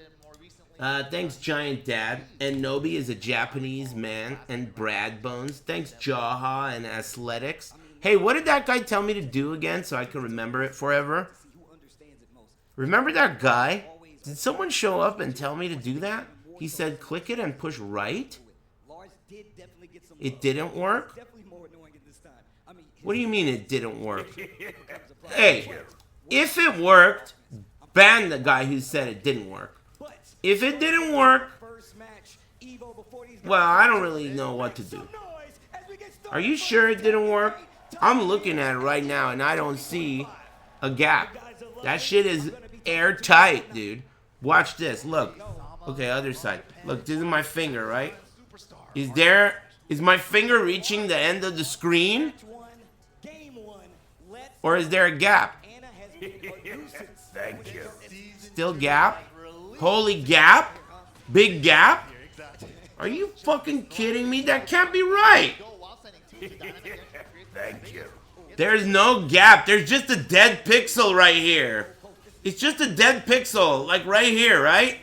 Thanks, Giant Dad. And Nobi is a Japanese man. And Brad Bones. Thanks, Jaha and Athletics. Hey, what did that guy tell me to do again so I can remember it forever? Remember that guy? Did someone show up and tell me to do that? He said click it and push right? It didn't work? What do you mean it didn't work? Hey, if it worked, ban the guy who said it didn't work. If it didn't work, well, I don't really know what to do. Are you sure it didn't work? I'm looking at it right now and I don't see a gap. That shit is airtight, dude. Watch this. Look. Okay, other side. Look, this is my finger, right? Is my finger reaching the end of the screen? Or is there a gap? Thank you. Still gap? Holy gap? Big gap? Are you fucking kidding me? That can't be right. Thank you. There's no gap. There's just a dead pixel right here. It's just a dead pixel, like right here, right?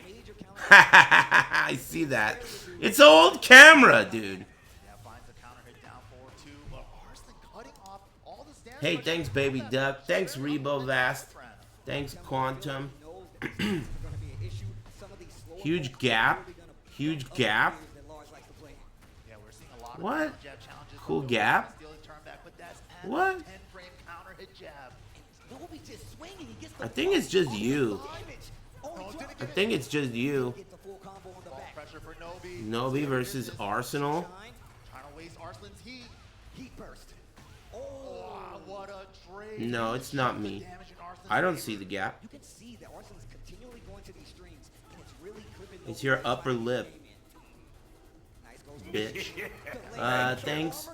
I see that. It's an old camera, dude. Hey, thanks, Baby Duck. Thanks, Rebo Vast. Thanks, Quantum. Huge gap. Huge gap. What? Cool gap? What? I think it's just you. I think it's just you. Nobi versus Arsenal. No, it's not me. I don't see the gap. It's your upper lip, bitch. Thanks,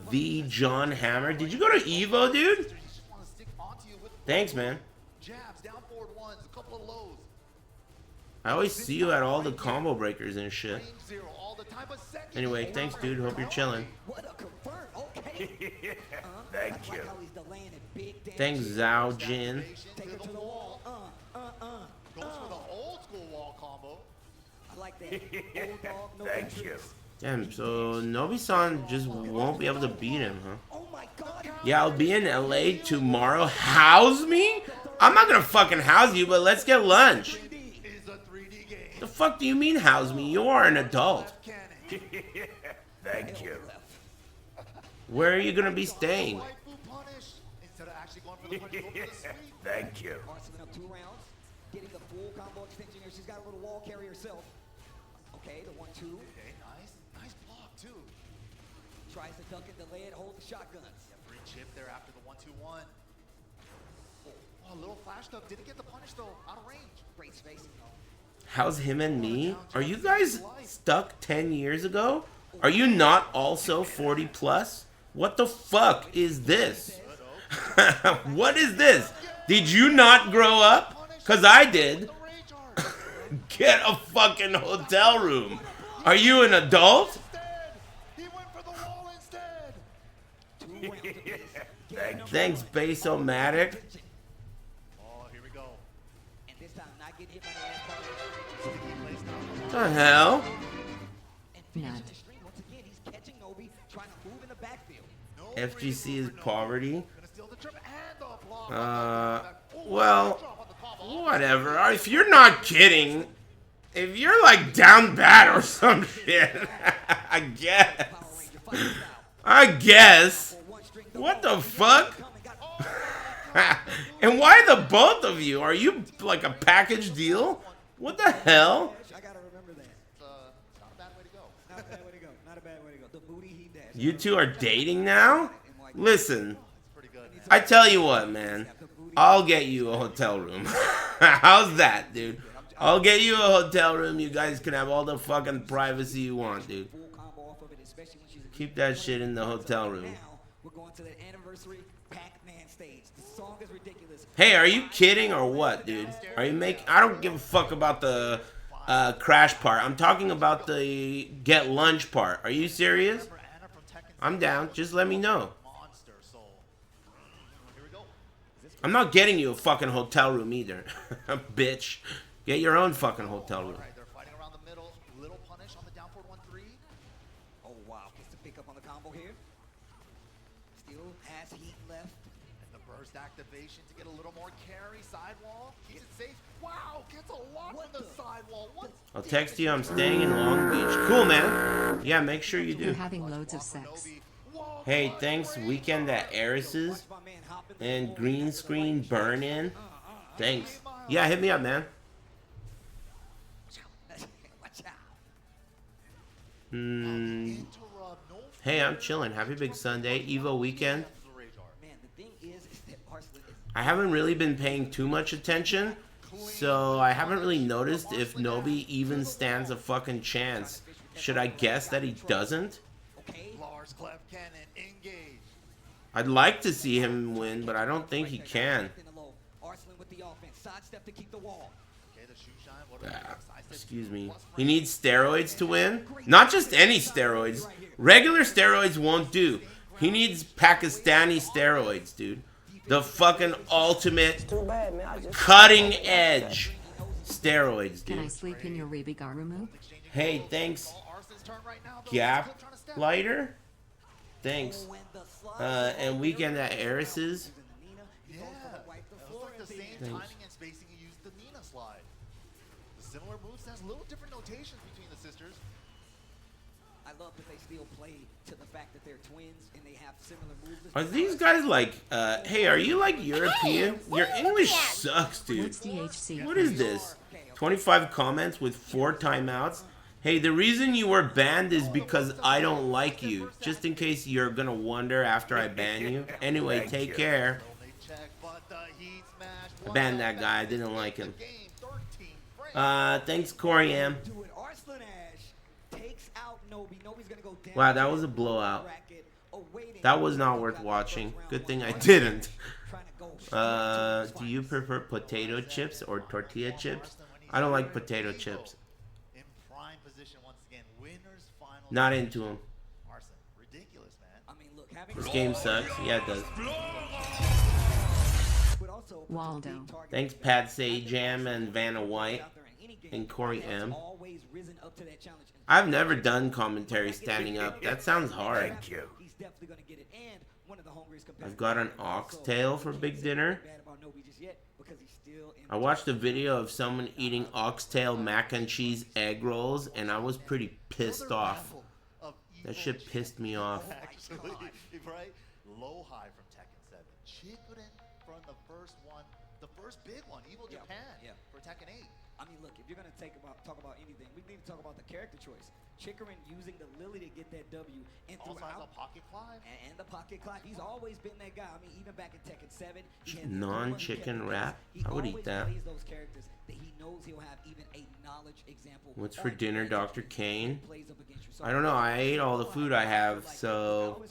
the John Hammer. Did you go to Evo, dude? Thanks, man. I always see you at all the combo breakers and shit. Anyway, thanks, dude. Hope you're chilling. Thank you. Thanks, Zhao Jin. Thank you. Damn, so Nobi-san just won't be able to beat him, huh? Yeah, I'll be in LA tomorrow. House me? I'm not gonna fucking house you, but let's get lunch. The fuck do you mean house me? You are an adult. Thank you. Where are you gonna be staying? Thank you. Getting the full combo extension here. She's got a little wall carry herself. Okay, the 1-2. Okay, nice block too. Tries to duck and delay it, hold the shotguns. Yeah, free chip there after the 1-2-1. Oh, a little flash up. Didn't get the punish though. Out of range. Great spacing though. How's him and me? Are you guys stuck 10 years ago? Are you not also 40 plus? What the fuck is this? What is this? Did you not grow up? Cause I did. Get a fucking hotel room. Are you an adult? Thanks, Bass-O-Matic. Oh, here we go. And this time not getting hit by the last part. What the hell? FGC is poverty. Well, whatever. If you're not kidding, If you're like down bad or some shit, I guess. I guess. What the fuck? And why the both of you? Are you like a package deal? What the hell? I gotta remember that. Not a bad way to go. Not a bad way to go. Not a bad way to go. The booty he dashed. You two are dating now? Listen, I tell you what, man. I'll get you a hotel room. How's that, dude? I'll get you a hotel room. You guys can have all the fucking privacy you want, dude. Keep that shit in the hotel room. We're going to the anniversary Pac-Man stage. The song is ridiculous. Hey, are you kidding or what, dude? Are you making... I don't give a fuck about the crash part. I'm talking about the get lunch part. Are you serious? I'm down. Just let me know. I'm not getting you a fucking hotel room either. Bitch. Get your own fucking hotel room. They're fighting around the middle. Little punish on the down forward 1-3. Oh wow, gets the pick up on the combo here. Still has heat left. And the burst activation to get a little more carry. Sidewall. Keeps it safe. Wow, gets a lot from the sidewall. What? I'll text you. I'm staying in Long Beach. Cool, man. Yeah, make sure you You're do. having loads of sex. Hey, thanks. Weekend at Aris's and green screen burn in. Thanks. Yeah, hit me up, man. Hey, I'm chilling. Happy Big Sunday. Evo weekend. I haven't really been paying too much attention, so I haven't really noticed if Nobi even stands a fucking chance. Should I guess that he doesn't? I'd like to see him win, but I don't think he can. Excuse me. He needs steroids to win? Not just any steroids. Regular steroids won't do. He needs Pakistani steroids, dude. The fucking ultimate cutting edge steroids, dude. Can I sleep in your Ribigaru move? Hey, thanks. Gap lighter? Thanks. And weekend at Aris's. Yeah. It was like the same timing and spacing you used the Nina slide. The similar moves has little different notations between the sisters. I love that they still play to the fact that they're twins and they have similar moves. Are these guys like, hey, are you like European? Your English sucks, dude. What is this? 25 comments with 4 timeouts. Hey, the reason you were banned is because I don't like you. Just in case you're gonna wonder after I ban you. Anyway, take care. I banned that guy. I didn't like him. Thanks, Corey M. Wow, that was a blowout. That was not worth watching. Good thing I didn't. Do you prefer potato chips or tortilla chips? I don't like potato chips. Not into them. This game sucks. Yeah, it does. Waldo. Thanks, Pat Sajam and Vanna White and Corey M. I've never done commentary standing up. That sounds hard. Thank you. I've got an oxtail for big dinner. I watched a video of someone eating oxtail mac and cheese egg rolls, and I was pretty pissed off. That shit pissed me off. Actually, right? Low high from Tekken 7. Chikurin from the first one, the first big one, Evil Japan for Tekken 8. I mean, look, if you're gonna talk about anything, we need to talk about the character choice. Chikurin using the Lily to get that W, and also has a pocket Clive. And the pocket Clive. He's always been that guy. I mean, even back in Tekken 7, Non-chicken wrap? I would eat that. Those characters that he knows he'll have even a knowledge example. What's for dinner, Dr. Kane? I don't know. I ate all the food I have, so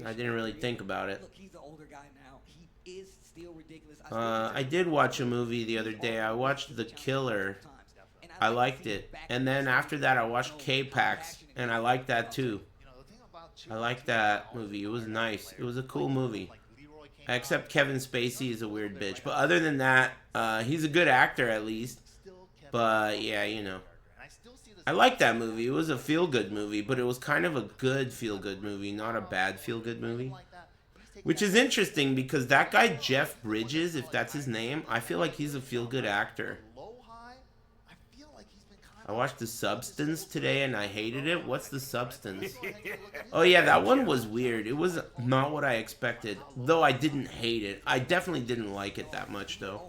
I didn't really think about it. Look, he's an older guy now. He is still ridiculous. I did watch a movie the other day. I watched The Killer. I liked it. And then after that, I watched K-Pax, and I liked that too. I liked that movie. It was nice. It was a cool movie. Except Kevin Spacey is a weird bitch. But other than that, he's a good actor at least. But yeah, you know. I liked that movie. It was a feel-good movie, but it was kind of a good feel-good movie, not a bad feel-good movie. Which is interesting because that guy, Jeff Bridges, if that's his name, I feel like he's a feel-good actor. I watched The Substance today and I hated it. What's The Substance? Oh yeah, that one was weird. It was not what I expected. Though I didn't hate it. I definitely didn't like it that much though.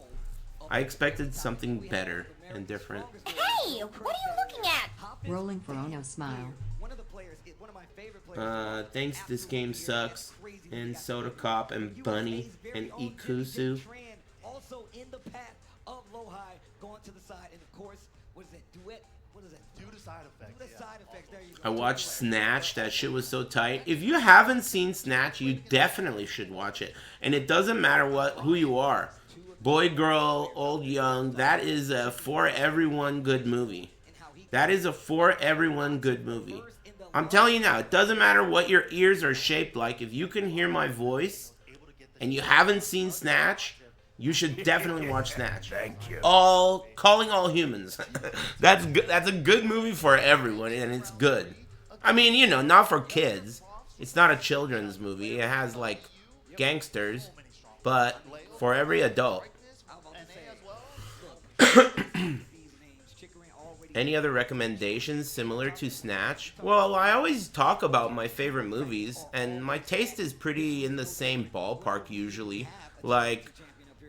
I expected something better and different. Hey, what are you looking at? Rolling for Ono smile. Thanks, this game sucks. And Soda Cop and Bunny and Ikusu. Also in the path of Lohai, going to the side, and of course, what is that? Duet? What is that? Do the side effects. Do the side effects. There you go. I watched Snatch. That shit was so tight. If you haven't seen Snatch, you definitely should watch it. And it doesn't matter who you are. Boy, girl, old, young. That is a for everyone good movie. That is a for everyone good movie. I'm telling you now, it doesn't matter what your ears are shaped like. If you can hear my voice and you haven't seen Snatch, you should definitely watch Snatch. Thank you. Calling all humans. That's good. That's a good movie for everyone, and it's good. I mean, you know, not for kids. It's not a children's movie. It has like gangsters, but for every adult. Any other recommendations similar to Snatch? Well, I always talk about my favorite movies, and my taste is pretty in the same ballpark usually. Like,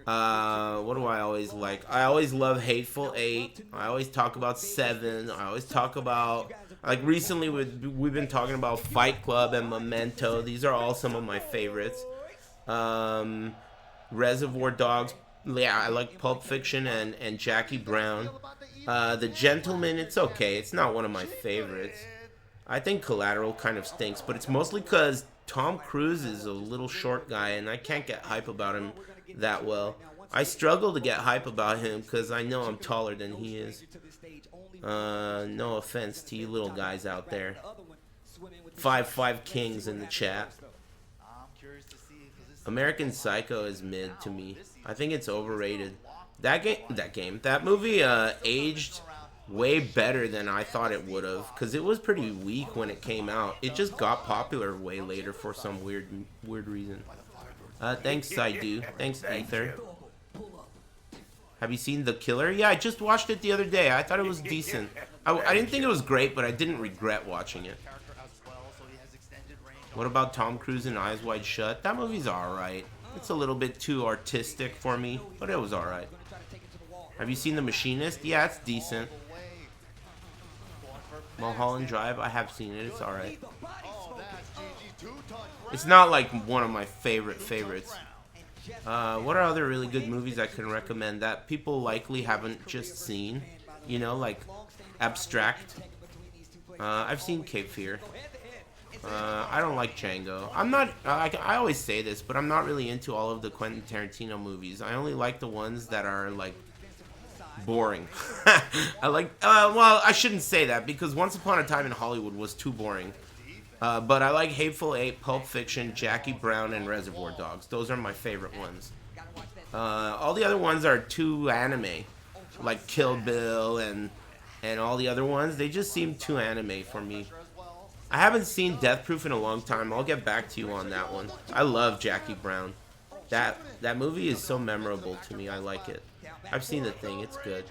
what do I always like? I always love Hateful Eight. I always talk about Seven. I always talk about, like, recently we've been talking about Fight Club and Memento. These are all some of my favorites. Reservoir Dogs. Yeah, I like Pulp Fiction and Jackie Brown. The Gentleman, it's okay. It's not one of my favorites. I think Collateral kind of stinks, but it's mostly because Tom Cruise is a little short guy, and I can't get hype about him that well. I struggle to get hype about him because I know I'm taller than he is. No offense to you little guys out there. 5'5" Kings in the chat. American Psycho is mid to me. I think it's overrated. That movie aged way better than I thought it would have, because it was pretty weak when it came out. It just got popular way later for some weird reason. Thanks, Saidu. Thanks, Ether. Have you seen The Killer? Yeah, I just watched it the other day. I thought it was decent. I didn't think it was great, but I didn't regret watching it. What about Tom Cruise in Eyes Wide Shut? That movie's alright. It's a little bit too artistic for me, but it was alright. Have you seen The Machinist? Yeah, it's decent. Mulholland Drive? I have seen it. It's alright. It's not like one of my favorites. What are other really good movies I can recommend that people likely haven't just seen? You know, like Abstract. I've seen Cape Fear. I don't like Django. I always say this, but I'm not really into all of the Quentin Tarantino movies. I only like the ones that are, like, boring. Well, I shouldn't say that, because Once Upon a Time in Hollywood was too boring. But I like Hateful Eight, Pulp Fiction, Jackie Brown, and Reservoir Dogs. Those are my favorite ones. All the other ones are too anime. Like Kill Bill and all the other ones. They just seem too anime for me. I haven't seen Death Proof in a long time. I'll get back to you on that one. I love Jackie Brown. That movie is so memorable to me. I like it. I've seen The Thing. It's good.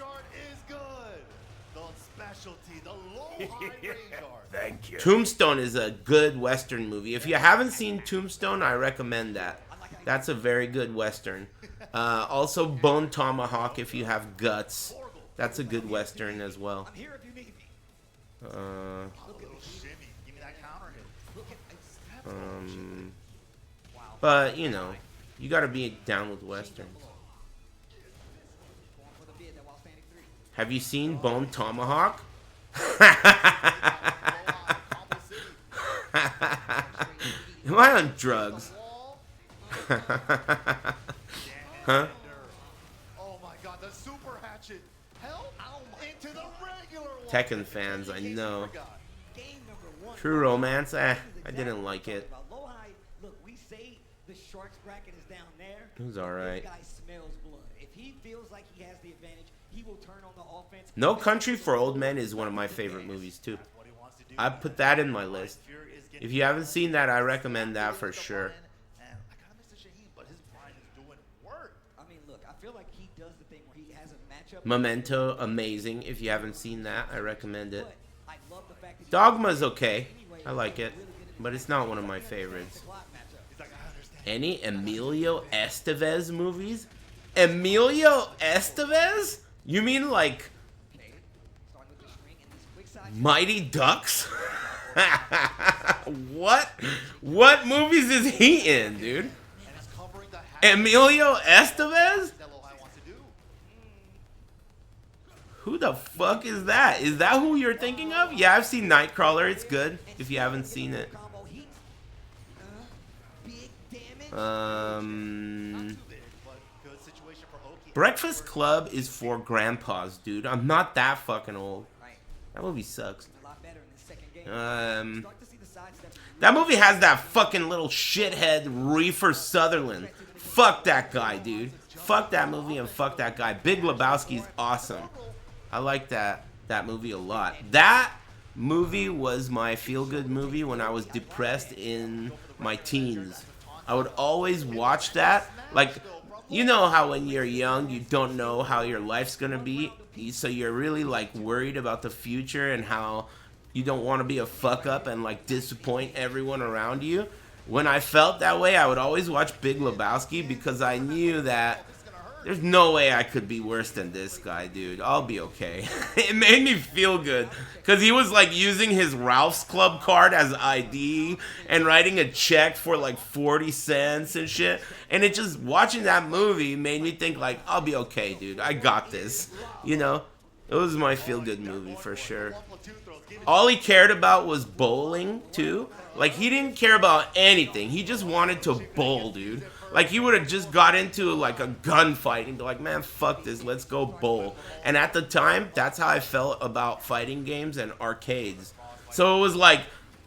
Thank you. Tombstone is a good Western movie. If you haven't seen Tombstone, I recommend that. That's a very good Western. Also, Bone Tomahawk if you have guts. That's a good Western as well. But, you know, you gotta be down with Westerns. Have you seen Bone Tomahawk? Am I on drugs? Huh? Oh my god, the super hatchet. Help into the regular one. Tekken fans, I know. True Romance, I didn't like it. Look, we say the Sharks bracket is down there. It was alright. This guy smells blood. If he feels like he has the advantage, he will turn on the offense. No Country for Old Men is one of my favorite movies too. I put that in my list. If you haven't seen that, I recommend that for sure. I mean, look, I feel like he does the thing where he has a match Memento, amazing. If you haven't seen that, I recommend it. Dogma's okay. I like it, but it's not one of my favorites. Any Emilio Estevez movies? Emilio Estevez? You mean like Mighty Ducks? What movies is he in, dude? Emilio Estevez? Who the fuck is that? Is that who you're thinking of? Yeah, I've seen Nightcrawler. It's good if you haven't seen it. Breakfast Club is for grandpas, dude. I'm not that fucking old. That movie sucks. That movie has that fucking little shithead Reefer Sutherland. Fuck that guy, dude. Fuck that movie and fuck that guy. Big Lebowski's awesome. I like that movie a lot. That movie was my feel-good movie when I was depressed in my teens. I would always watch that. Like, you know how when you're young, you don't know how your life's gonna be, so you're really like worried about the future and how you don't want to be a fuck up and like disappoint everyone around you. When I felt that way, I would always watch Big Lebowski because I knew that there's no way I could be worse than this guy, dude. I'll be okay. It made me feel good because he was like using his Ralph's Club card as ID and writing a check for like 40 cents and shit. And it just, watching that movie made me think like, I'll be okay, dude. I got this. You know? It was my feel-good movie for sure. All he cared about was bowling, too. Like, he didn't care about anything. He just wanted to bowl, dude. Like, he would have just got into, like, a gunfight and be like, man, fuck this, let's go bowl. And at the time, that's how I felt about fighting games and arcades. So it was like,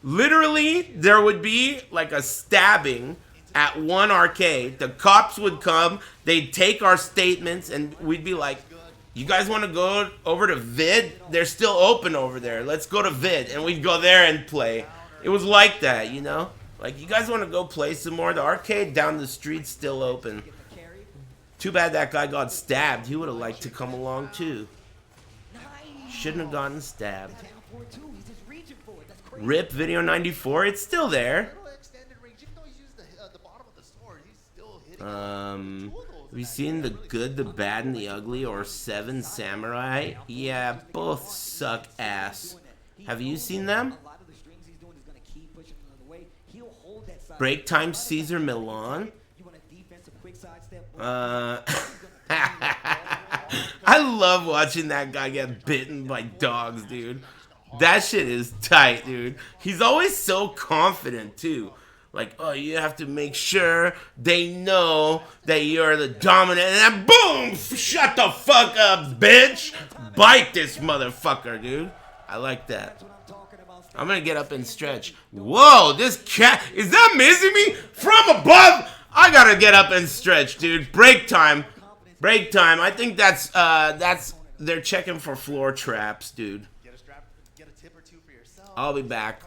literally, there would be, like, a stabbing at one arcade. The cops would come, they'd take our statements, and we'd be like, you guys want to go over to Vid? They're still open over there. Let's go to Vid. And we'd go there and play. It was like that, you know? Like, you guys want to go play some more? The arcade down the street's still open. Too bad that guy got stabbed. He would have liked to come along, too. Shouldn't have gotten stabbed. RIP Video 94. It's still there. Have you seen The Good, the Bad, and the Ugly or Seven Samurai? Yeah, both suck ass. Have you seen them? Break Time Caesar Milan? I love watching that guy get bitten by dogs, dude. That shit is tight, dude. He's always so confident, too. Like, oh, you have to make sure they know that you're the dominant. And then boom! Shut the fuck up, bitch! Bite this motherfucker, dude. I like that. I'm gonna get up and stretch. Whoa, this cat, is that missing me? From above! I gotta get up and stretch, dude. Break time. Break time. I think that's, they're checking for floor traps, dude. I'll be back.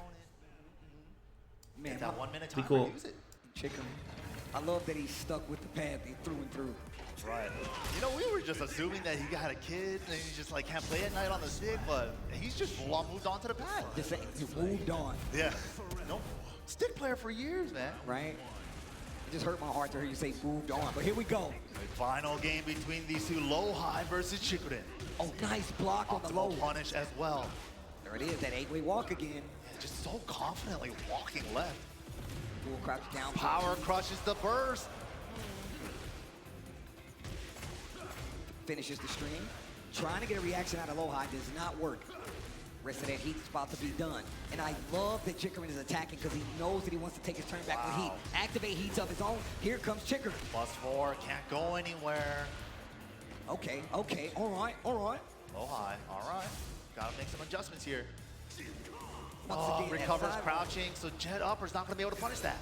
Man, that 1 minute Be time cool. to use it. Chicken. I love that he's stuck with the pad through and through. Right. You know, we were just assuming that he got a kid and he just like can't play at night on the stick, but he's just full on moved on to the pad. Just saying, he moved on. Yeah. No. Stick player for years, man. Right? It just hurt my heart to hear you say moved on. But here we go. The final game between these two, low high versus Chikurin. Oh, nice block on the low. Punish as well. There it is, that 8-way walk again. Just so confidently walking left. Full crouch down. Power crushes the burst. Finishes the stream. Trying to get a reaction out of low high does not work. Rest of that heat's about to be done. And I love that Chickerin is attacking because he knows that he wants to take his turn back with heat. Activate heats of his own. Here comes Chickerin. +4, can't go anywhere. Okay, okay, all right. Low high, all right. Gotta make some adjustments here. Once again, recovers that crouching, so jet upper's not gonna be able to punish that.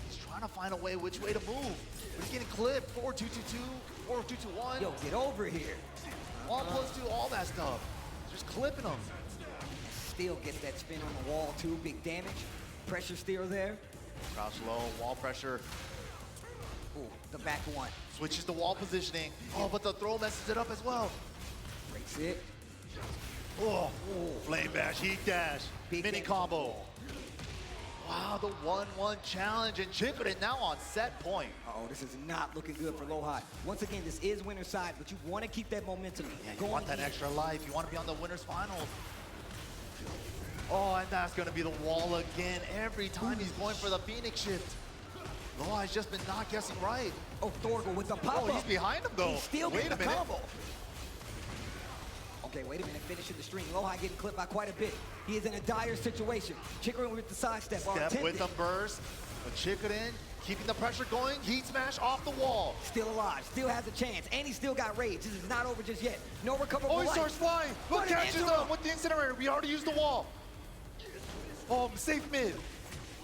He's trying to find a way which way to move. But he's getting clipped. 4-2-2-2, 4-2-2-1. Yo, get over here. 1+2, all that stuff. Just clipping him. Still gets that spin on the wall too. Big damage. Pressure still there. Crouch low, wall pressure. Ooh, the back one. Switches the wall positioning. Oh, but the throw messes it up as well. Breaks it. Oh, flame bash, heat dash, mini combo. Wow, the 1-1 challenge, and Chikurin now on set point. Oh, this is not looking good for Lowhigh. Once again, this is winner's side, but you want to keep that momentum Yeah, you want that extra life. You want to be on the winner's finals. Oh, and that's going to be the wall again. Every time he's going for the Phoenix shift. Lohigh's just been not guessing right. Oh, Thorgal with the pop-up. Oh, he's behind him, though. He's still Wait getting a minute. combo. Okay, wait a minute, finishing the string. Lowhigh getting clipped by quite a bit. He is in a dire situation. Chikurin with the sidestep. Step with the burst, but Chikurin keeping the pressure going. Heat smash off the wall. Still alive, still has a chance, and he still got rage. This is not over just yet. No recoverable Oh, he life. starts flying. Look, catches him with the incinerator. We already used the wall. Oh, safe mid.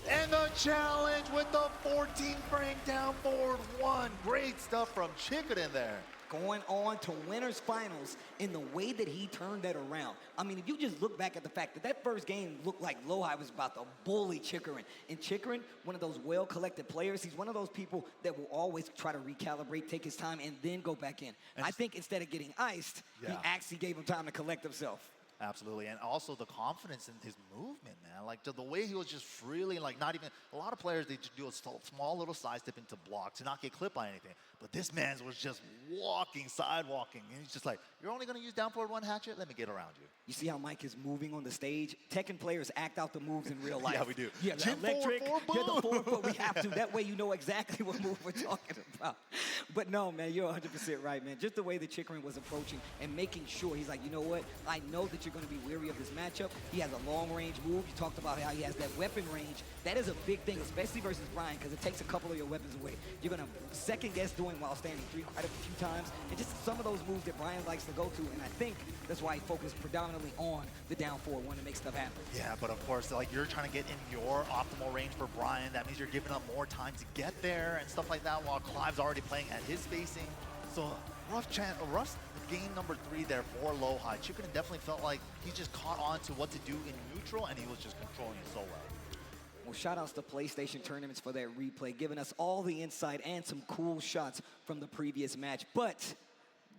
And the challenge with the 14 frame down forward 1. Great stuff from Chikurin there. Going on to winners finals in the way that he turned that around. I mean, if you just look back at the fact that that first game looked like Lowhigh was about to bully Chikurin. And Chikurin, one of those well-collected players, he's one of those people that will always try to recalibrate, take his time, and then go back in. And I think instead of getting iced, he actually gave him time to collect himself. Absolutely, and also the confidence in his movement, man. Like the way he was just freely, like not even, a lot of players, they just do a small little side step into block to not get clipped by anything. But this man was just walking, sidewalking, and he's just like, you're only gonna use down forward 1 hatchet? Let me get around you. You see how Mike is moving on the stage? Tekken players act out the moves in real life. Yeah, we do. Yeah, the electric, the forward, but we have to. That way you know exactly what move we're talking about. But no, man, you're 100% right, man. Just the way that Chikurin was approaching and making sure, he's like, you know what? I know that you're going to be weary of this matchup. He has a long-range move. You talked about how he has that weapon range. That is a big thing, especially versus Brian, because it takes a couple of your weapons away. You're going to second-guess doing while standing 3 quite a few times, and just some of those moves that Brian likes to go to, and I think that's why he focused predominantly on the down forward one to make stuff happen. Yeah, but of course, like you're trying to get in your optimal range for Brian. That means you're giving up more time to get there and stuff like that, while Clive's already playing at his spacing. So rough game number 3 there for Lowhigh. Chikurin definitely felt like he just caught on to what to do in neutral, and he was just controlling it so well. Well, shout outs to PlayStation Tournaments for that replay, giving us all the insight and some cool shots from the previous match. But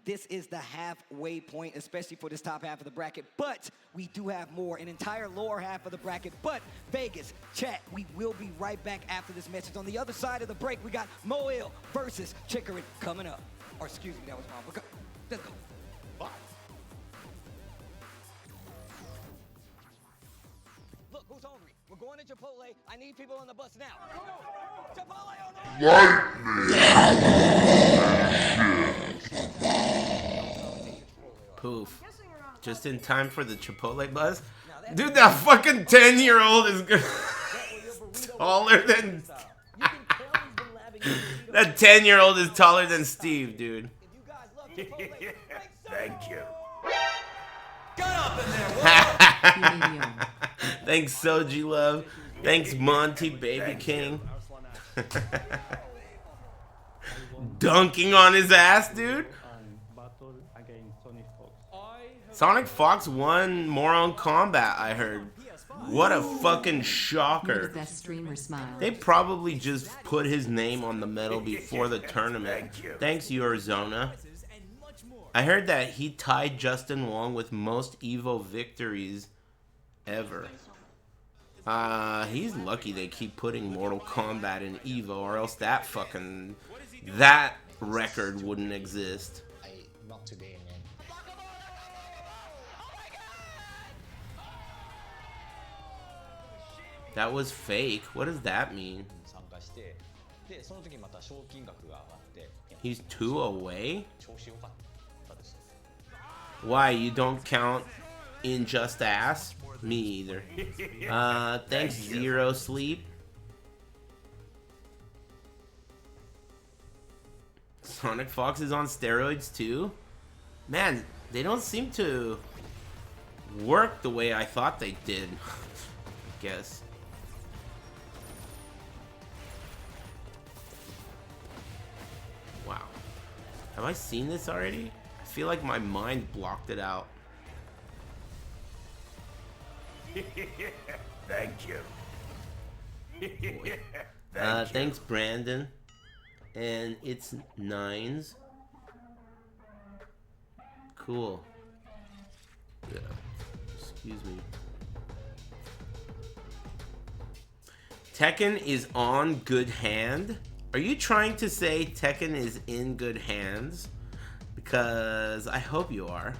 this is the halfway point, especially for this top half of the bracket. But we do have more, an entire lower half of the bracket. But Vegas, chat, we will be right back after this message. On the other side of the break, we got Moil versus Chikurin coming up. Or excuse me, that was wrong. Let's go. Bye. Look, who's hungry? We're going to Chipotle. I need people on the bus now. Chipotle on the Poof. Just in time for the Chipotle buzz. Dude, that fucking 10-year-old is good. Taller than... That 10-year-old is taller than Steve, dude. Thank you. Thanks, Soji Love. Thanks, Monty Baby King. Dunking on his ass, dude. Sonic Fox won Moron Combat, I heard. What a fucking shocker. They probably just put his name on the medal before the tournament. Thanks, Yorzona. I heard that he tied Justin Wong with most EVO victories ever. He's lucky they keep putting Mortal Kombat in EVO, or else that record wouldn't exist. Not today, man. That was fake. What does that mean? He's 2 away? Why, you don't count in just ass? Me either. Thanks, Zero Sleep. Sonic Fox is on steroids too? Man, they don't seem to work the way I thought they did. I guess. Wow. Have I seen this already? I feel like my mind blocked it out. Thank you. Thanks, Brandon. And it's 9s. Cool. Yeah. Excuse me. Tekken is on good hand? Are you trying to say Tekken is in good hands? Because I hope you are.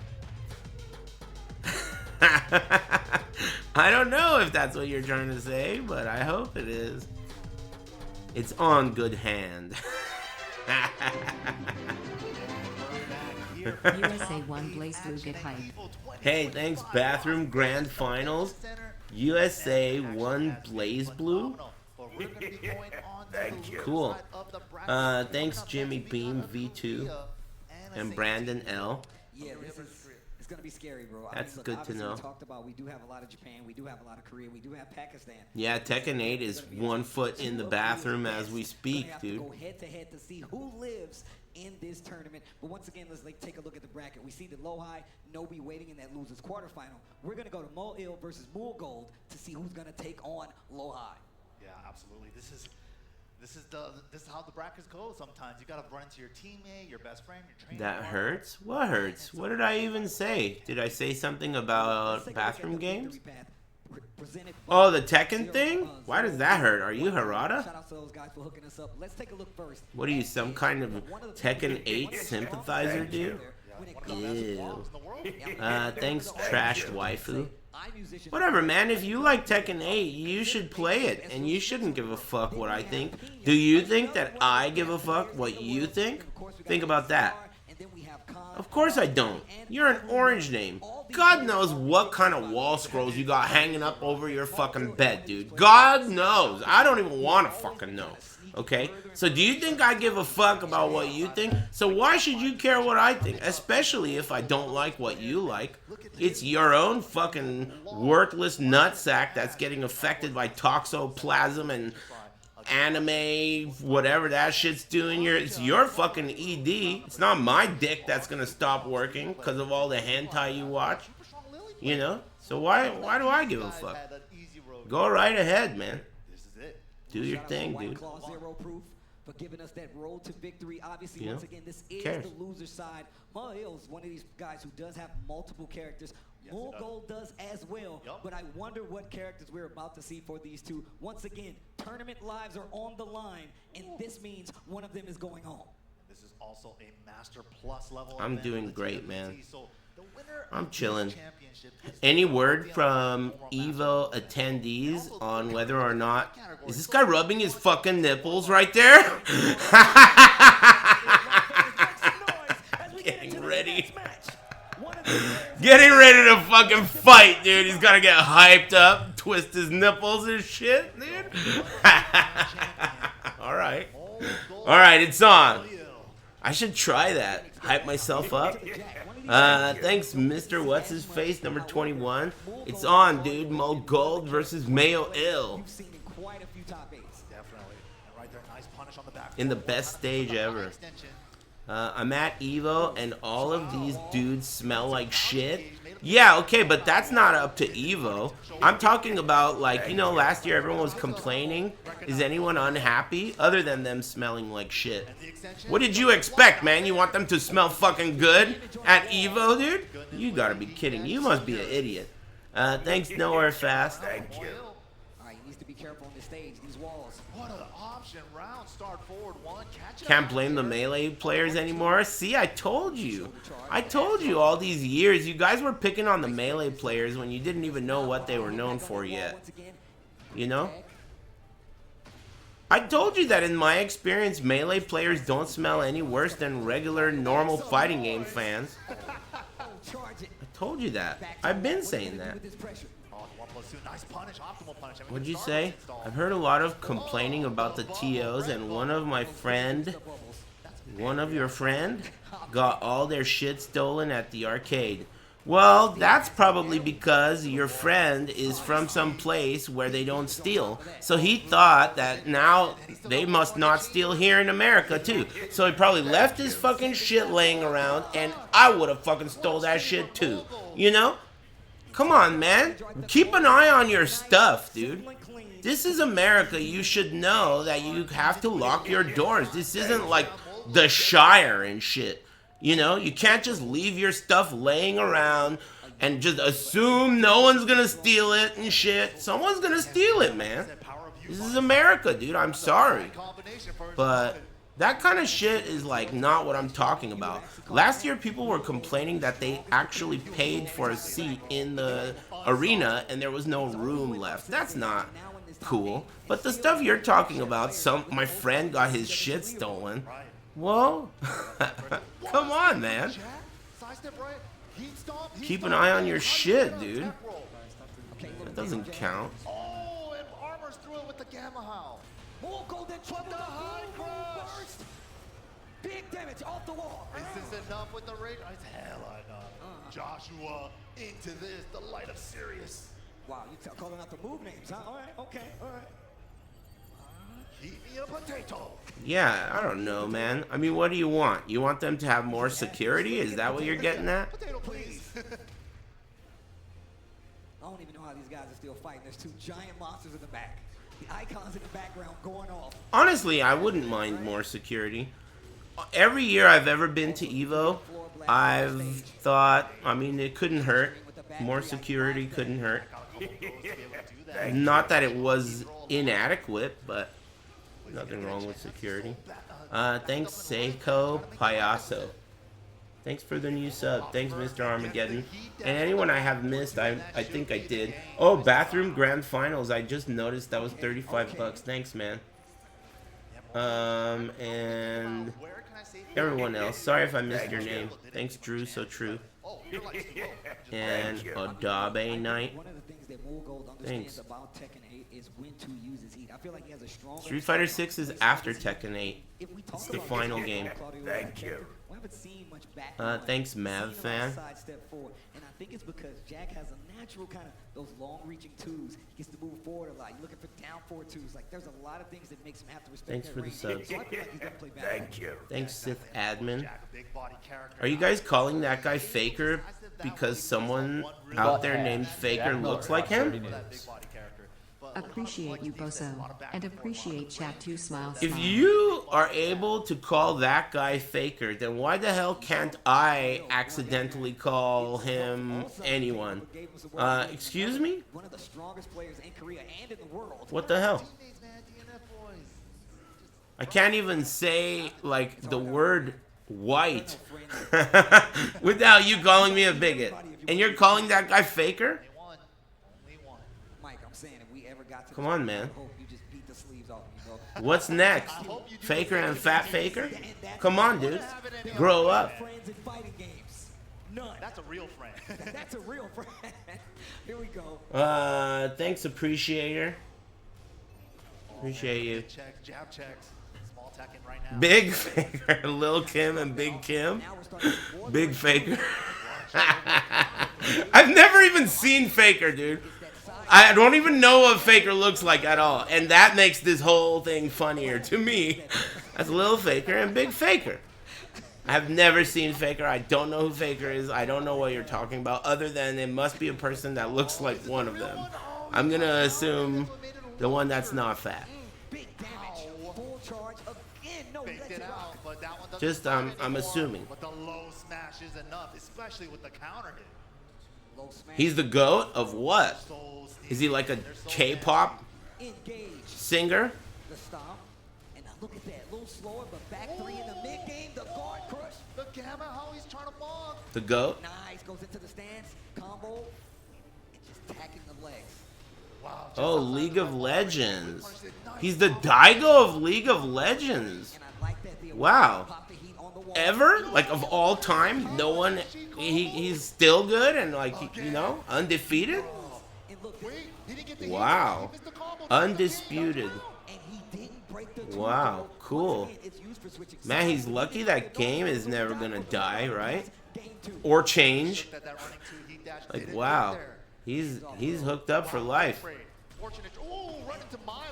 I don't know if that's what you're trying to say, but I hope it is. It's on good hand. USA 1 Blaze Blue get hype. Hey, thanks, Bathroom Grand Finals. USA 1 Blaze Blue. Thank you. Cool. Thanks, Jimmy Beam V2 and Brandon L. Yeah, it's gonna be scary, bro. That's good to know. We talked about we do have a lot of Japan, we do have a lot of Korea, we do have Pakistan. Yeah, Tekken 8 is 1 foot in the bathroom as we speak, dude. Go head to head to see who lives in this tournament. But once again, let's take a look at the bracket. We see the Lohai, Nobi waiting in that losers quarterfinal. We're gonna go to Mo-Il versus Mool-Gold to see who's gonna take on Lohai. Yeah, absolutely. This is how the brackets go sometimes. You gotta run into your teammate, your best friend, your trainer. That hurts? What hurts? What did I even say? Did I say something about bathroom games? Oh, the Tekken thing? Why does that hurt? Are you Harada? Shout out to those guys for hooking us up. Let's take a look first. What are you, some kind of Tekken 8 sympathizer, dude? Ew. Thanks, Trash Waifu. Whatever, man. If you like Tekken 8, you should play it, and you shouldn't give a fuck what I think. Do you think that I give a fuck what you think? Think about that. Of course I don't. You're an orange name. God knows what kind of wall scrolls you got hanging up over your fucking bed, dude. God knows. I don't even want to fucking know. Okay? So do you think I give a fuck about what you think? So why should you care what I think? Especially if I don't like what you like. It's your own fucking worthless nutsack that's getting affected by toxoplasm and anime, whatever that shit's doing. It's your fucking ED. It's not my dick that's gonna stop working because of all the hentai you watch. You know? So why do I give a fuck? Go right ahead, man. Do your thing, dude. For giving us that road to victory. Obviously, You once know, again, this is cares? the loser side. Mo-Il's one of these guys who does have multiple characters. Mool-Gold does as well, but I wonder what characters we're about to see for these two. Once again, tournament lives are on the line, and this means one of them is going home. This is also a Master Plus level. I'm event doing for the great, TWC, man. so the winner I'm of this chilling. championship is Any going to word be from Evo attendees on whether or not... Is this guy rubbing his fucking nipples right there? Getting ready. Getting ready to fucking fight, dude. He's gotta get hyped up, twist his nipples and shit, dude. Alright. Alright, it's on. I should try that. Hype myself up. Thanks, Mr. What's His Face, number 21. It's on, dude. Mo-Gold versus Mo-Il. Quite a few top eights. Definitely. And right there, nice punish on the back. In the best stage ever. I'm at Evo, and all of these dudes smell like shit. Yeah, okay, but that's not up to Evo. I'm talking about, like, you know, last year everyone was complaining. Is anyone unhappy? Other than them smelling like shit. What did you expect, man? You want them to smell fucking good at Evo, dude? You gotta be kidding. You must be an idiot. Thanks, Nowhere Fast. Thank you. All right, he needs to be careful on the stage, these walls. What an option. Round start forward one. Catch it. Can't blame the Melee players anymore. See, I told you. I told you all these years. You guys were picking on the Melee players when you didn't even know what they were known for yet. You know? I told you that in my experience, Melee players don't smell any worse than regular, normal fighting game fans. I told you that. I've been saying that. What'd you say? I've heard a lot of complaining about the TOs, and one of your friend got all their shit stolen at the arcade. Well, that's probably because your friend is from some place where they don't steal. So he thought that now they must not steal here in America too. So he probably left his fucking shit laying around, and I would have fucking stole that shit too. You know? Come on, man. Keep an eye on your stuff, dude. This is America. You should know that you have to lock your doors. This isn't like the Shire and shit. You know, you can't just leave your stuff laying around and just assume no one's gonna steal it and shit. Someone's gonna steal it, man. This is America, dude. I'm sorry. But that kind of shit is like not what I'm talking about. Last year, people were complaining that they actually paid for a seat in the arena and there was no room left. That's not cool. But the stuff you're talking about, my friend got his shit stolen. Well, come on, man. Keep an eye on your shit, dude. That doesn't count. Oh, and Armor's through it with the Gamma Howl. More golden trump the high burst. Big damage off the wall. Is this enough with the rage? Hell, I know. Joshua into this, the light of Sirius. Wow, you calling out the move names, huh? All right, okay, all right. Keep me a potato. Yeah, I don't know, man. I mean, what do you want? You want them to have more security? Is that what you're getting at? Potato, please. I don't even know how these guys are still fighting. There's two giant monsters in the back. The icons in the background going off. Honestly, I wouldn't mind more security. Every year I've ever been to EVO, I've thought, I mean, it couldn't hurt. More security couldn't hurt. Not that it was inadequate, but nothing wrong with security. Thanks, Seiko Payaso. Thanks for the new sub. Thanks, Mr. Armageddon. And anyone I have missed, I think I did. Oh, Bathroom Grand Finals. I just noticed that was 35 bucks. Thanks, man. And everyone else. Sorry if I missed your name. Thanks, Drew. So true. And Adabe Knight. Thanks. Street Fighter 6 is after Tekken 8. It's the final game. Thank you. Thanks, Mav fan. And I think it's because Jack has a natural kind of those long-reaching twos. He gets to move forward a lot. You're looking for down forward twos. Like there's a lot of things that makes him have to respect. Thanks for the subs. So I feel like he's gonna play back. Thank you. Thanks, Sith Admin. Are you guys calling that guy Faker because someone out there named Faker looks like him? Appreciate you, Boso, and appreciate chat 2 smiles. If you are able to call that guy Faker, then why the hell can't I accidentally call him anyone? Excuse me? One of the strongest players in Korea and in the world. What the hell? I can't even say, like, the word white without you calling me a bigot. And you're calling that guy Faker? Come on, man. What's next? Faker and Fat Faker? Come on, dude. Grow up. That's a real friend. That's a real friend. Here we go. Thanks, Appreciator. Appreciate you. Checks, jab checks. Small attacking right now. Big Faker. Lil Kim and Big Kim. Big Faker. I've never even seen Faker, dude. I don't even know what Faker looks like at all. And that makes this whole thing funnier to me. That's Lil Faker and Big Faker. I have never seen Faker. I don't know who Faker is. I don't know what you're talking about, other than it must be a person that looks like one of them. I'm going to assume the one that's not fat. Just, I'm assuming. But the low smash is enough, especially with the counter hit. He's the GOAT of what? Is he like a K-pop singer? The stomp. And now look at that. A little slower, but back three in the mid-game. The guard crush. The Gamma, how he's trying to block. The GOAT? Nice. Goes into the stance. Combo. And just tacking the legs. Wow. Oh, League of Legends. He's the Daigo of League of Legends. Wow. Ever? Like, of all time? No one... He's still good and, like, you know, undefeated? Wow. Undisputed. Wow. Cool. Man, he's lucky that game is never gonna die, right? Or change. Like, wow. He's hooked up for life.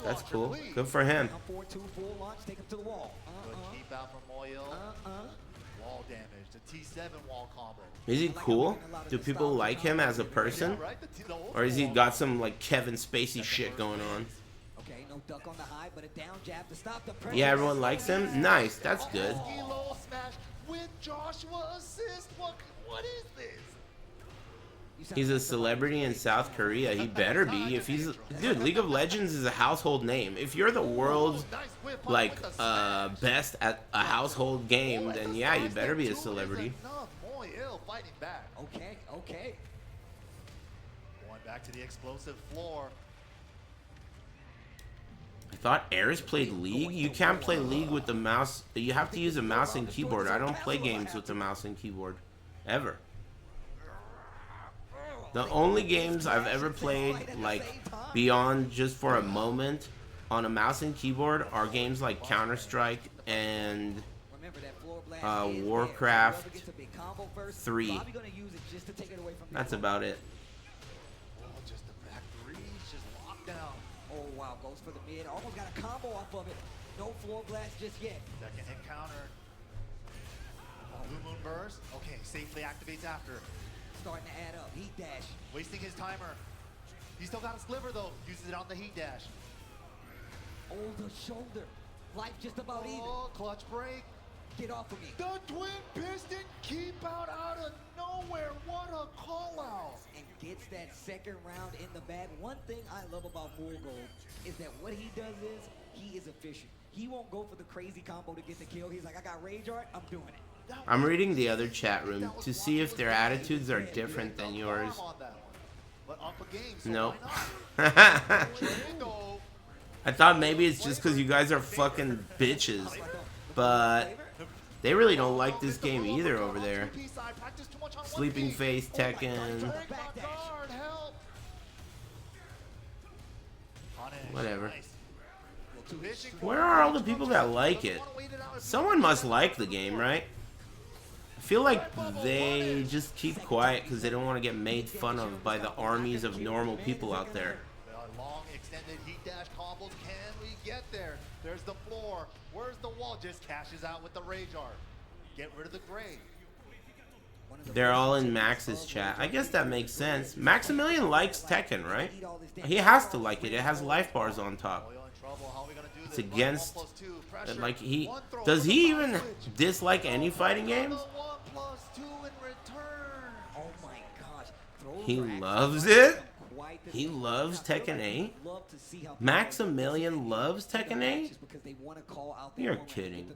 That's cool. Good for him. Good keep out from Moyo. Wall damage. The T7 wall combo. Is he cool? Do people like him as a person? Or has he got some like Kevin Spacey shit going on? Okay, no duck on the high, but a down jab to stop the pressure. Yeah, everyone likes him? Nice, that's good. Elo smash with Joshua assist. What is this? He's a celebrity in South Korea. He better be. If he's dude, League of Legends is a household name. If you're the world's like best at a household game, then yeah, you better be a celebrity. Fighting back. Okay. Going back to the explosive floor. I thought Aris played League. You can't play League with the mouse. You have to use a mouse and keyboard. I don't play games with the mouse and keyboard ever. The only games I've ever played, like, beyond just for a moment on a mouse and keyboard are games like Counter-Strike and Warcraft 3. That's about it. Just the back three, just locked down. Oh wow, goes for the mid. Almost got a combo off of it. No floor blast just yet. Second hit counter. Blue Moon Burst. Okay, safely activates after. Starting to add up. Heat dash. Wasting his timer. He's still got a sliver though. Uses it on the heat dash. Oh, the shoulder. Life just about even. Oh, clutch break. Get off of me. The twin piston keep out of nowhere. What a call out. And gets that second round in the bag. One thing I love about Mulgold is that what he does is he is efficient. He won't go for the crazy combo to get the kill. He's like, I got rage art, I'm doing it. I'm reading the other chat room to see if their attitudes are different than yours. Nope. I thought maybe it's just because you guys are fucking bitches. But they really don't like this game either over there. Sleeping Face, Tekken. Whatever. Where are all the people that like it? Someone must like the game, right? I feel like they just keep quiet because they don't want to get made fun of by the armies of normal people out there. Long extended heat dash combos. Can we get there? There's the floor. Where's the wall? Just cashes out with the rage art. Get rid of the gray. They're all in Max's chat. I guess that makes sense. Maximilian likes Tekken, right? He has to like it. It has life bars on top. It's against, like, does he even dislike any fighting games? He loves it. He loves Tekken 8. Maximilian loves Tekken 8. You're kidding.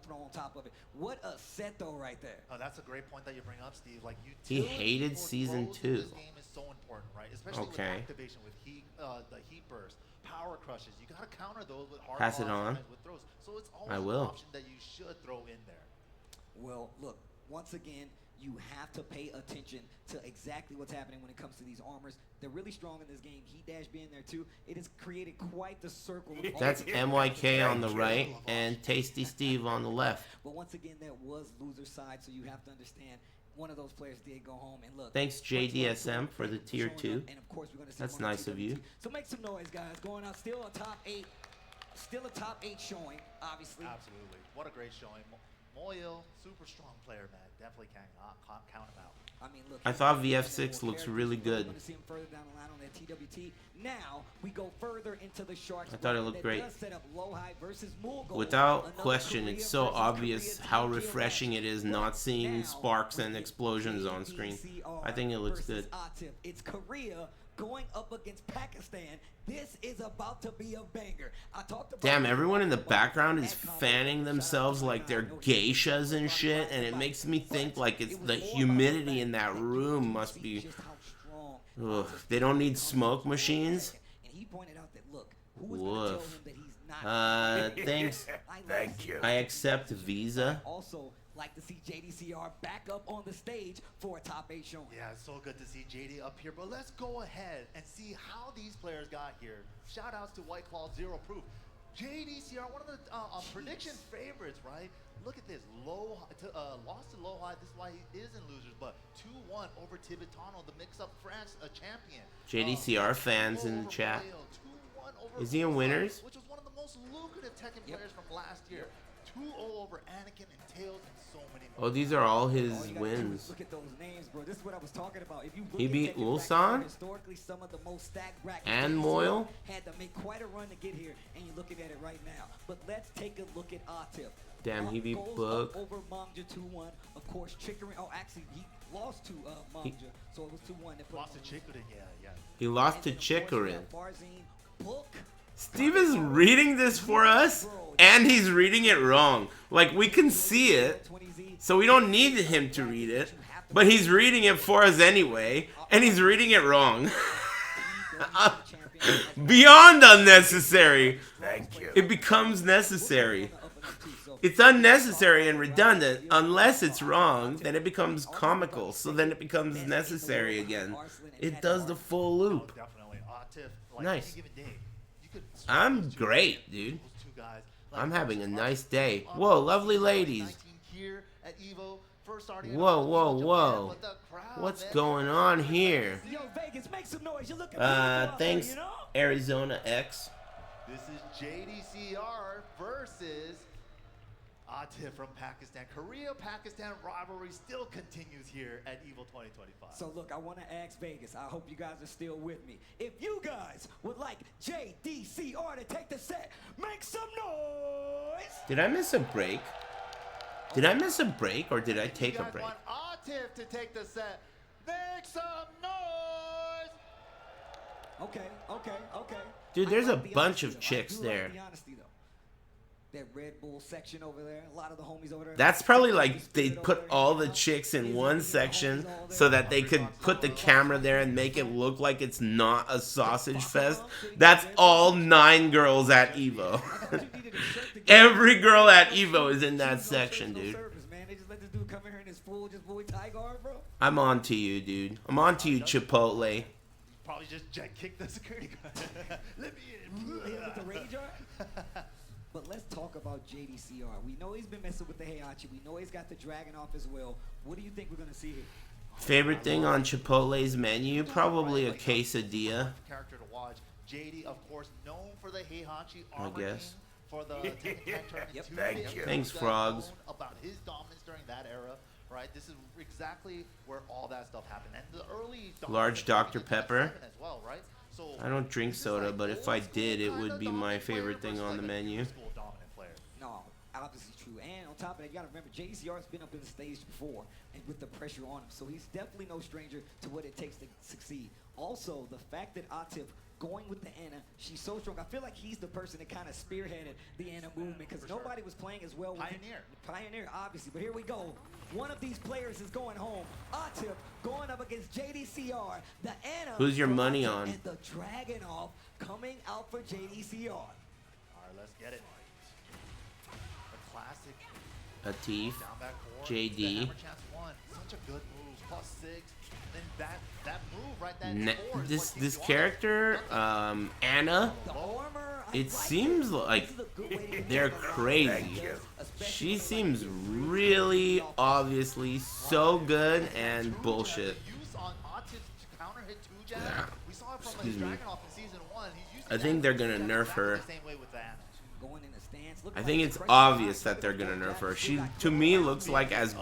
What a set though, right there. Oh, that's a great point that you bring up, Steve. Like he hated season 2. This game is so important, right? Especially with activation, with heat, the heat burst, power crushes. You gotta counter those with hard pass it on. With throws. So it's always I an will. option that you should throw in there. Well, look, once again, you have to pay attention to exactly what's happening when it comes to these armors. They're really strong in this game. Heat dash being there too. It has created quite the circle. That's MYK on the right and Tasty Steve on the left. But once again, that was loser side, so you have to understand one of those players did go home. And look, thanks JDSM for the tier 2. And of course, we're gonna see that's nice of you. So make some noise, guys. Going out, still a top 8. Still a top 8 showing, obviously. Absolutely. What a great showing. Moyle, super strong player, man. Definitely can't count him out. I mean, look, I thought VF6 looks really good. See him further down the line on that TWT. Now we go further into the Sharks. I thought it looked great. Versus Mulgold. Without question, it's so obvious how refreshing it is not seeing sparks and explosions on screen. I think it looks good. It's Korea going up against Pakistan. This is about to be a banger. I talked about damn, everyone in the background is fanning themselves like they're geishas and shit, and it makes me think like it's the humidity in that room must be. Ugh, they don't need smoke machines. And he pointed out that look, woof. Thanks. Thank you. I accept Visa. Also, like to see JDCR back up on the stage for a top 8 showing. Yeah, it's so good to see JD up here, but let's go ahead and see how these players got here. Shout outs to White Claw Zero Proof. JDCR, one of the prediction favorites, right? Look at this, lost to Low High. This is why he is in losers, but 2-1 over Tibetano, the mix-up France champion. JDCR fans in the chat. Is he in winners? Which was one of the most lucrative Tekken players from last year. 2-0 over Anakin and Tails and so many more. Oh, these are all his All you gotta do is wins. Look at those names, bro. This is what I was talking about. If you look He at beat Tekken brackets, Ulsan historically some of the most stacked brackets and in the Moyle. world had to make quite a run to get here, and you're looking at it right now. But let's take a look at Atif. Damn, he beat Goes up Book. over Mangja 2-1. Of course, Chicory. Oh, actually, he lost to Mangja, so it was 2-1. Lost to Chicory, yeah. He lost to And then, of course, we Chikurin. have Farzin, Book. Steve is reading this for us, and he's reading it wrong. Like, we can see it, so we don't need him to read it, but he's reading it for us anyway, and he's reading it wrong. Beyond unnecessary. Thank you. It becomes necessary. It's unnecessary and redundant. Unless it's wrong, then it becomes comical, so then it becomes necessary again. It does the full loop. Definitely. Atif, like Nice. any given day, you could switch I'm those two great, dude. those two guys. Like, I'm having a Atif nice day. Whoa, lovely ladies. 19 here at Evo, first starting in Whoa, Japan, whoa. but the crowd, What's man, going on here? Yo, Vegas, make some noise. You're looking beautiful out there, Thanks, you know? Arizona X. This is JDCR versus Atif from Pakistan. Korea-Pakistan rivalry still continues here at Evo 2025. So look, I want to ask Vegas. I hope you guys are still with me. If you guys would like JDCR to take the set, make some noise. Did I miss a break? Did I miss a break, or did I take you a guys break? want Atif to take the set, make some noise. Okay. Dude, there's I a like the bunch honesty, of though. chicks I do there. Like the honesty, though. That Red Bull section over there, a lot of the homies over there. That's probably like they put all the chicks in one section so that they could put the camera there and make it look like it's not a sausage fest. That's all 9 girls at Evo. Every girl at Evo is in that section, dude. Man, they just let this dude come in here in his full just boy tie guard, bro. I'm on to you, dude. I'm on to you, Chipotle. Probably just jet kick the security guard. Let me in. With the rage art. But let's talk about JDCR. We know he's been messing with the Heihachi. We know he's got the Dragon off as well. What do you think we're gonna see here? Favorite thing on Chipotle's menu? Probably a quesadilla. Character to watch. JD, of course, known for the Heihachi I armor guess. king for the Tekken tournament. Thank you. Thanks, Frogs. Known about his dominance during that era, right? This is exactly where all that stuff happened. And the early Large Dr. Pepper. as well, right? So I don't drink soda, but if I did, it would be my favorite thing on the menu. No, obviously true. And on top of that, you gotta remember, JDCR's been up in the stage before, and with the pressure on him, so he's definitely no stranger to what it takes to succeed. Also, the fact that Atif going with the Anna, she's so strong. I feel like he's the person that kind of spearheaded the Anna movement because nobody was playing as well with Pioneer, obviously. But here we go. One of these players is going home. Atif going up against JDCR. The Anna. Who's your from money Atif on? And the Dragon off coming out for JDCR. All right, let's get it. The classic Atif, down back four. JD. The hammer chance one. Such a good move. +6. Then that move right there. This character, Anna, it seems like they're crazy. She seems really obviously so good and bullshit. Yeah. Excuse me. I think they're gonna nerf her. I think it's obvious that they're gonna nerf her. She, to me, looks like as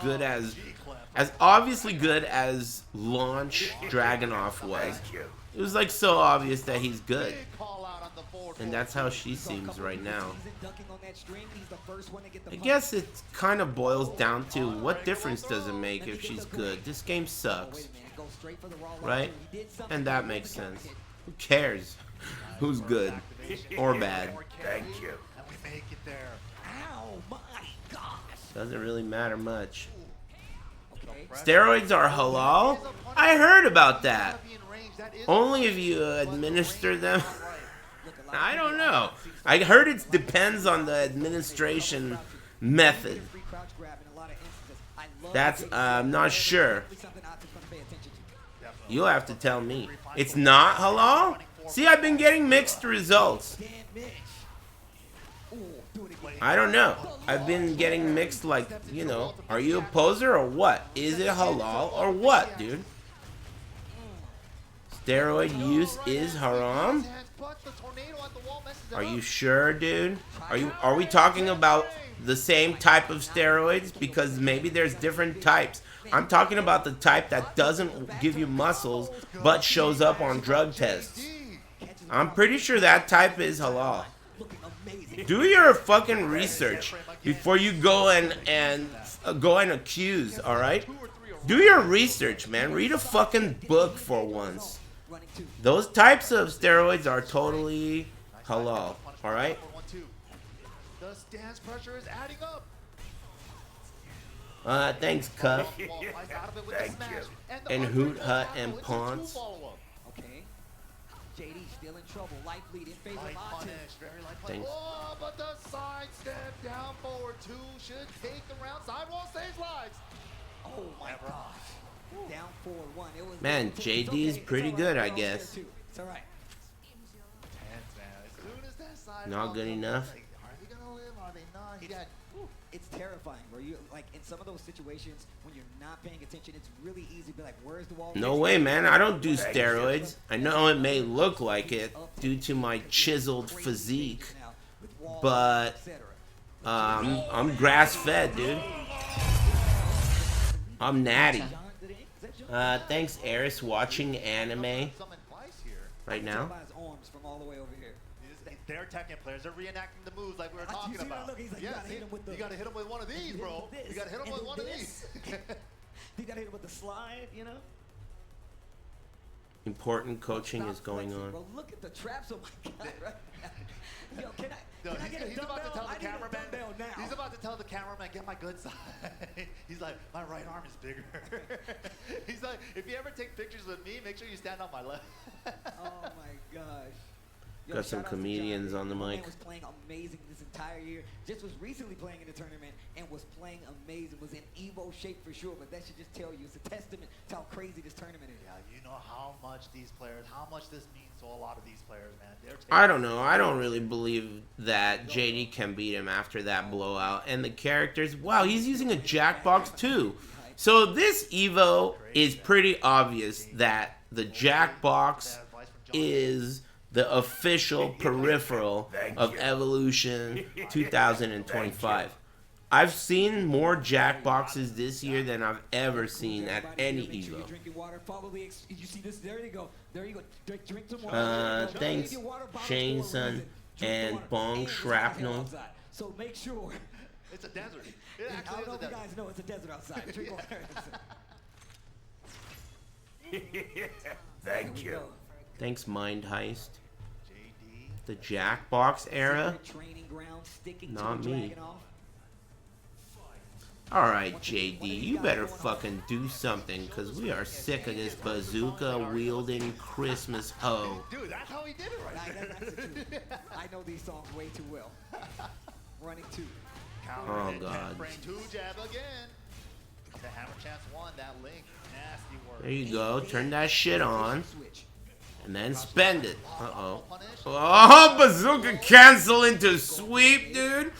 obviously good as launch Dragunov was. It was like so obvious that he's good. And that's how she seems right now. I guess it kind of boils down to what difference does it make if she's good? This game sucks. Right? And that makes sense. Who cares who's good or bad? Thank you. Make it there. Ow, my gosh. Doesn't really matter much. Steroids are halal? I heard about that. Only if you administer them. I don't know. I heard it depends on the administration method. That's, I'm not sure. You'll have to tell me. It's not halal? See, I've been getting mixed results. I don't know. I've been getting mixed, like, you know, are you a poser or what? Is it halal or what, dude? Steroid use is haram? Are you sure, dude? Are we talking about the same type of steroids because maybe there's different types. I'm talking about the type that doesn't give you muscles but shows up on drug tests. I'm pretty sure that type is halal. Do your fucking research before you go and accuse, all right? Do your research, man. Read a fucking book for once. Those types of steroids are totally halal, all right? The stance pressure is adding up. Thanks, Cuff. Thank you. And Hoot Hut and Ponce. Okay. JD still in trouble. Life lead in favor of Monte. Thanks. Oh, but the side step down forward two should take the round. Sidewall stage lives. Oh my gosh. Down 4-1. It was Man, JD's pretty good, I guess. It's all right. As soon as that side Not good enough. are they gonna live? Are they not? It's terrifying, bro. You like in some of those situations when you're not paying attention, it's really easy to be like, "Where's the wall?" No way, man. I don't do steroids. I know it may look like it due to my chiseled physique, but I'm grass-fed, dude. I'm natty. Thanks, Aris, watching anime right now. They're Tekken players. They're reenacting the moves like we were talking about. Look, he's like, Yes, you gotta hit him with one of these, bro. You gotta hit him with one of these. You gotta hit him with the slide, you know. Important coaching is going on. Bro, look at the traps. Oh my god, right now. Yo, can I get a He's dumbbell? about to tell I the need a cameraman. dumbbell now. He's about to tell the cameraman, get my good side. He's like, my right arm is bigger. He's like, if you ever take pictures with me, make sure you stand on my left. Oh my gosh. Got some comedians on the mic. Man was playing amazing this entire year. Just was recently playing in the tournament and was playing amazing. Was in Evo shape for sure, but that should just tell you it's a testament to how crazy this tournament is. Yeah, you know how much these players, how much this means to a lot of these players, man. I don't know. I don't really believe that JD can beat him after that blowout. And the characters, wow, he's using a Jackbox too. So this Evo is pretty obvious that the Jackbox is the official peripheral of Evolution 2025. I've seen more Jackboxes this year than I've ever seen at any Evo. Thanks, Shane Sun and Bong Shrapnel. So make sure. It's a desert. It actually is a desert. You guys know it's a desert outside. Drink water. Thank you. Thanks, Mind Heist. The Jackbox era? Not me. Alright, JD, you better fucking do something, because we are sick of this bazooka-wielding Christmas hoe. Dude, that's how he did it right there. I know these songs way too well. Running two. Oh, God. Frame two, jab again. The Hammer Chance won that link. Nasty work. There you go. Turn that shit on. And then spend it. Uh-oh. Oh, bazooka cancel into sweep, dude.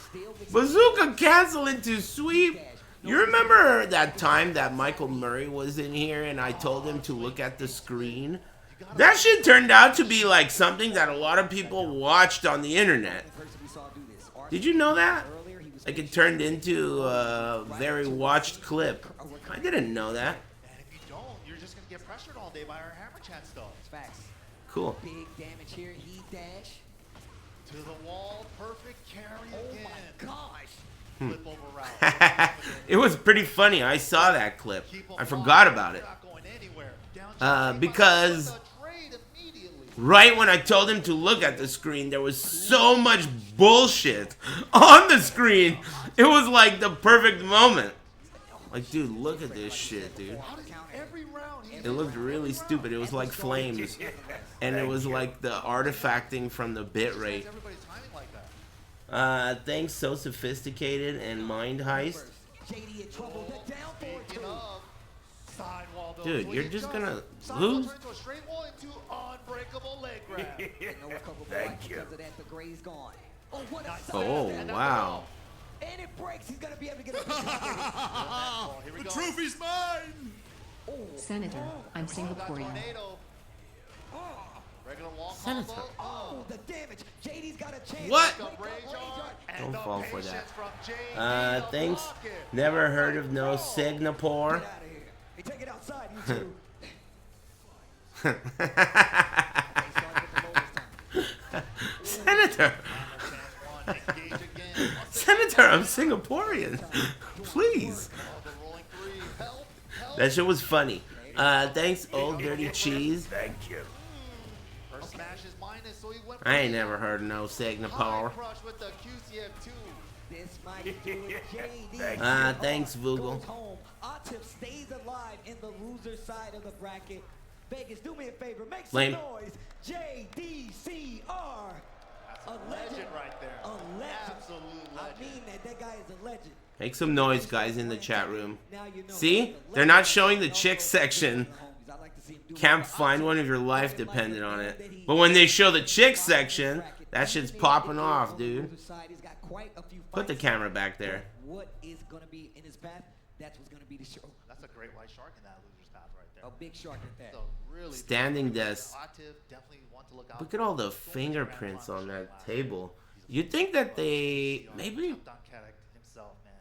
Bazooka cancel into sweep. You remember that time that Michael Murray was in here and I told him to look at the screen? That shit turned out to be like something that a lot of people watched on the internet. Did you know that? Like it turned into a very watched clip. I didn't know that. And if you don't, you're just going to get pressured all day by our Hammer Chance stuff. Facts. Cool. Big damage here. Heat dash. To the wall. Perfect carry again. Oh my gosh. Flip over route. It was pretty funny. I saw that clip. I forgot about it. Because right when I told him to look at the screen, there was so much bullshit on the screen. It was like the perfect moment. Like, dude, look at this shit, dude. It looked really stupid. It was like flames. And it was like the artifacting from the bitrate. Thanks, So Sophisticated and Mind Heist. Dude, you're just gonna lose? Thank you. Oh, wow. And it breaks. He's gonna be able to get it. The trophy's mine! Senator, I'm Singaporean. Regular wall Senator. combo. Oh, the damage. JD's got a chance. What? And Don't fall for that. from JD. Thanks. Never heard of no Singapore. Hey, take it outside, you two. Senator. Senator, I'm Singaporean. Please. That shit was funny. Thanks, old dirty cheese. Thank you. First smash is minus, so he went I ain't never heard of no Singapore. crush with the QCF2. This might do it. JD. Thanks, Voogle. Goes home. Atif stays alive in the loser side of the bracket. Vegas, do me a favor. Make some Lame. noise. JDCR. That's a legend right there. A legend. Absolute legend. I mean that guy is a legend. Make some noise, guys, in the chat room. See? They're not showing the chick section. Can't find one if your life depended on it. But when they show the chick section, that shit's popping off, dude. Put the camera back there. What is going to be in his path? That's what's going to be the show. That's a great white shark in that loser's path right there. A big shark at that. So really Standing desk. Atif definitely want to look out. Look at all the fingerprints on that table. You'd think that they maybe,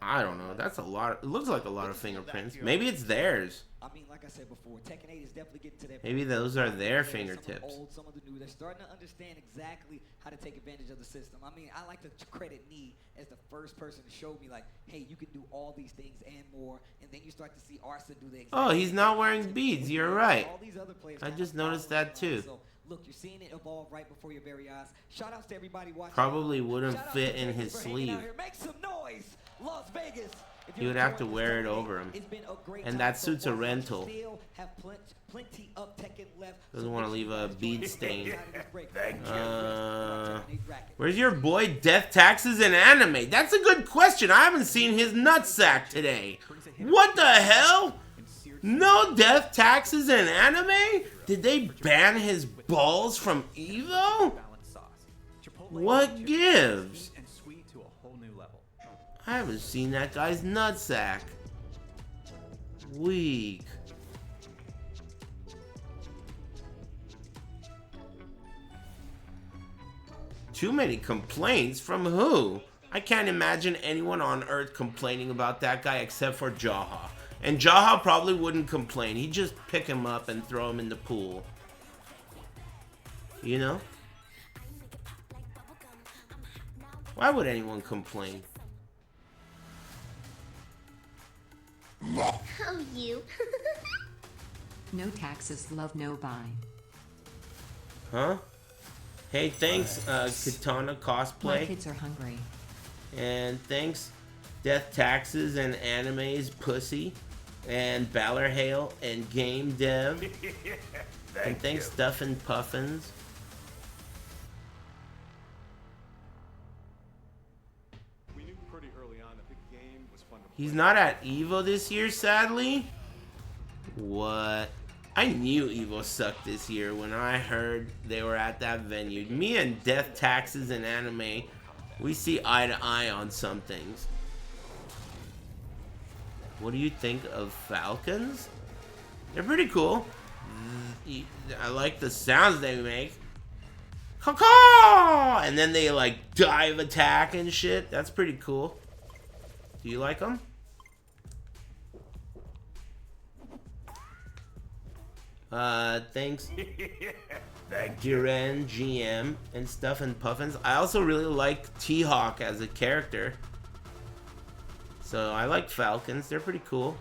I don't know. That's a lot. It looks like a lot of fingerprints. Maybe it's theirs. I mean, like I said before, Tekken 8 is definitely getting to that. Maybe those are their fingertips. Some of the old, some of the new. They're starting to understand exactly how to take advantage of the system. I mean, I like to credit Nee as the first person to show me, like, hey, you can do all these things and more. And then you start to see Arsa do the exact Oh, he's same not thing. wearing beads. You're right. All these other players I kinda just follow noticed that along. too. So, look, you're seeing it evolve right before your very eyes. Shout outs to everybody watching. Probably wouldn't Shout outs fit to in Vegas his for hanging out sleeve. here. Make some noise, Las Vegas. If He you're would have to enjoying wear this it Tekken over him. 8, it's been a great And time that so suit's a far. rental. Still have plenty of Tekken left. Doesn't want to leave a bead stain. Thank Where's your boy Death Taxes and Anime? That's a good question. I haven't seen his nutsack today. What the hell? No Death Taxes and Anime? Did they ban his balls from Evo? What gives? I haven't seen that guy's nutsack. Weak. Too many complaints? From who? I can't imagine anyone on Earth complaining about that guy except for Jaha. And Jaha probably wouldn't complain. He'd just pick him up and throw him in the pool. You know? Why would anyone complain? Oh, you. No taxes, love no buy. Huh? Hey, thanks, Katana My Cosplay. kids are hungry. And thanks, Death Taxes and Anime's Pussy. And Balor Hale and Game Dev. And thanks, Stuffin' Puffins. We knew pretty early on that the game was fun to He's not at Evo this year, sadly. What? I knew Evo sucked this year when I heard they were at that venue. Me and Death Taxes and Anime, we see eye to eye on some things. What do you think of Falcons? They're pretty cool. I like the sounds they make. Caw-caw! And then they like dive attack and shit. That's pretty cool. Do you like them? Thanks. Duran, GM, and stuff and Puffins. I also really like T-Hawk as a character. So I like Falcons. They're pretty cool.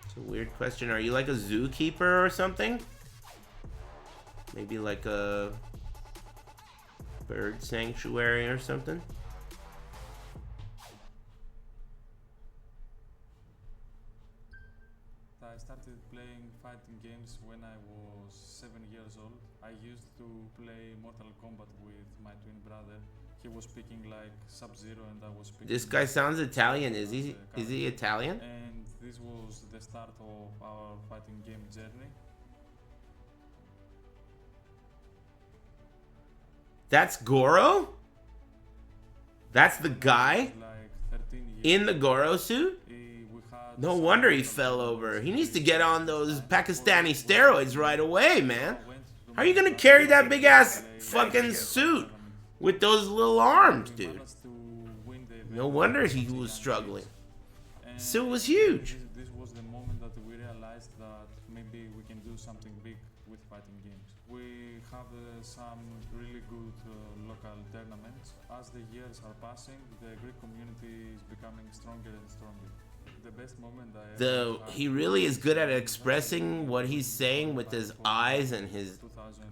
It's a weird question. Are you like a zookeeper or something? Maybe like a bird sanctuary or something? I started playing fighting games when I was 7 years old. I used to play Mortal Kombat with my twin brother. He was speaking like Sub-Zero and I was speaking... This guy sounds Italian. Is he Italian? And this was the start of our fighting game journey. That's Goro? That's the guy? In the Goro suit? No wonder he fell over. He needs to get on those Pakistani steroids right away, man. How are you gonna carry that big ass fucking suit with those little arms, dude? No wonder he was struggling. Suit was huge. This was the moment that we realized that maybe we can do something big with fighting games. We have some really good local tournaments. As the years are passing, the Greek community is becoming stronger and stronger. The best moment I ever had He really is good at expressing what he's saying with his eyes and his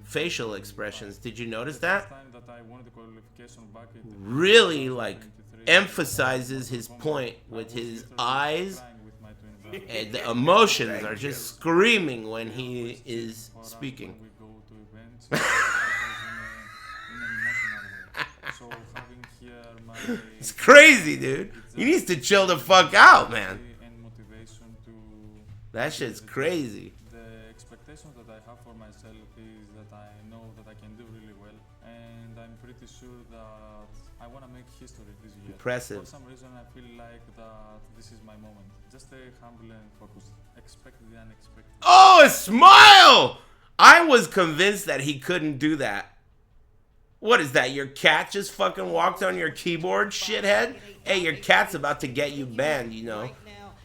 facial expressions. Did you notice that? time that I won the qualification back in Really, like, emphasizes his point with his eyes. And the emotions are just screaming when he is speaking. It's crazy, dude. He needs to chill the fuck out, man. That shit's crazy. The expectation that I have for myself is that I know that I can do really well, and I'm pretty sure that I want to make history this year. Impressive. For some reason, I feel like that this is my moment. Just stay humble and focused. Expect the unexpected. Oh, a smile! I was convinced that he couldn't do that. What is that? Your cat just fucking walked on your keyboard, shithead? Hey, your cat's about to get you banned, you know.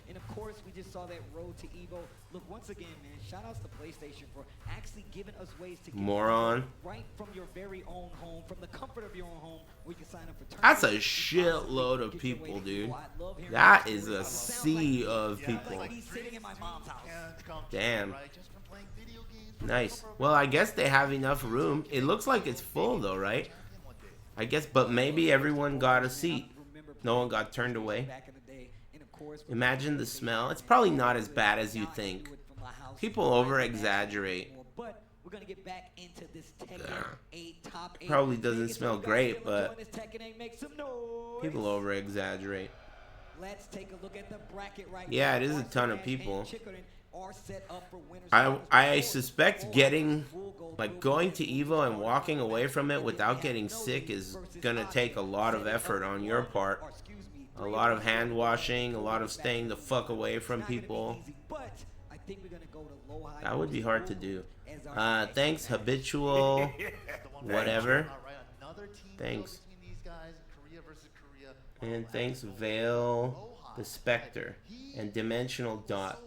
And of course, we just saw that road to Evo. Look, once again, man, shout outs to PlayStation for actually giving us ways to get Moron. right from your very own home, from the comfort of your own home, where you can sign up for That's a shitload of people, dude. That is a sea of people. Damn. Nice. Well, I guess they have enough room. It looks like it's full, though, right? I guess, but maybe everyone got a seat. No one got turned away. Imagine the smell. It's probably not as bad as you think. People over-exaggerate. Probably doesn't smell great, but people over-exaggerate. Yeah, it is a ton of people. I suspect going to Evo and walking away from it without getting sick is gonna take a lot of effort on your part. A lot of hand washing, a lot of staying the fuck away from people. That would be hard to do. Thanks, habitual, whatever. Thanks. And thanks, Veil, the Spectre, and Dimensional Dot.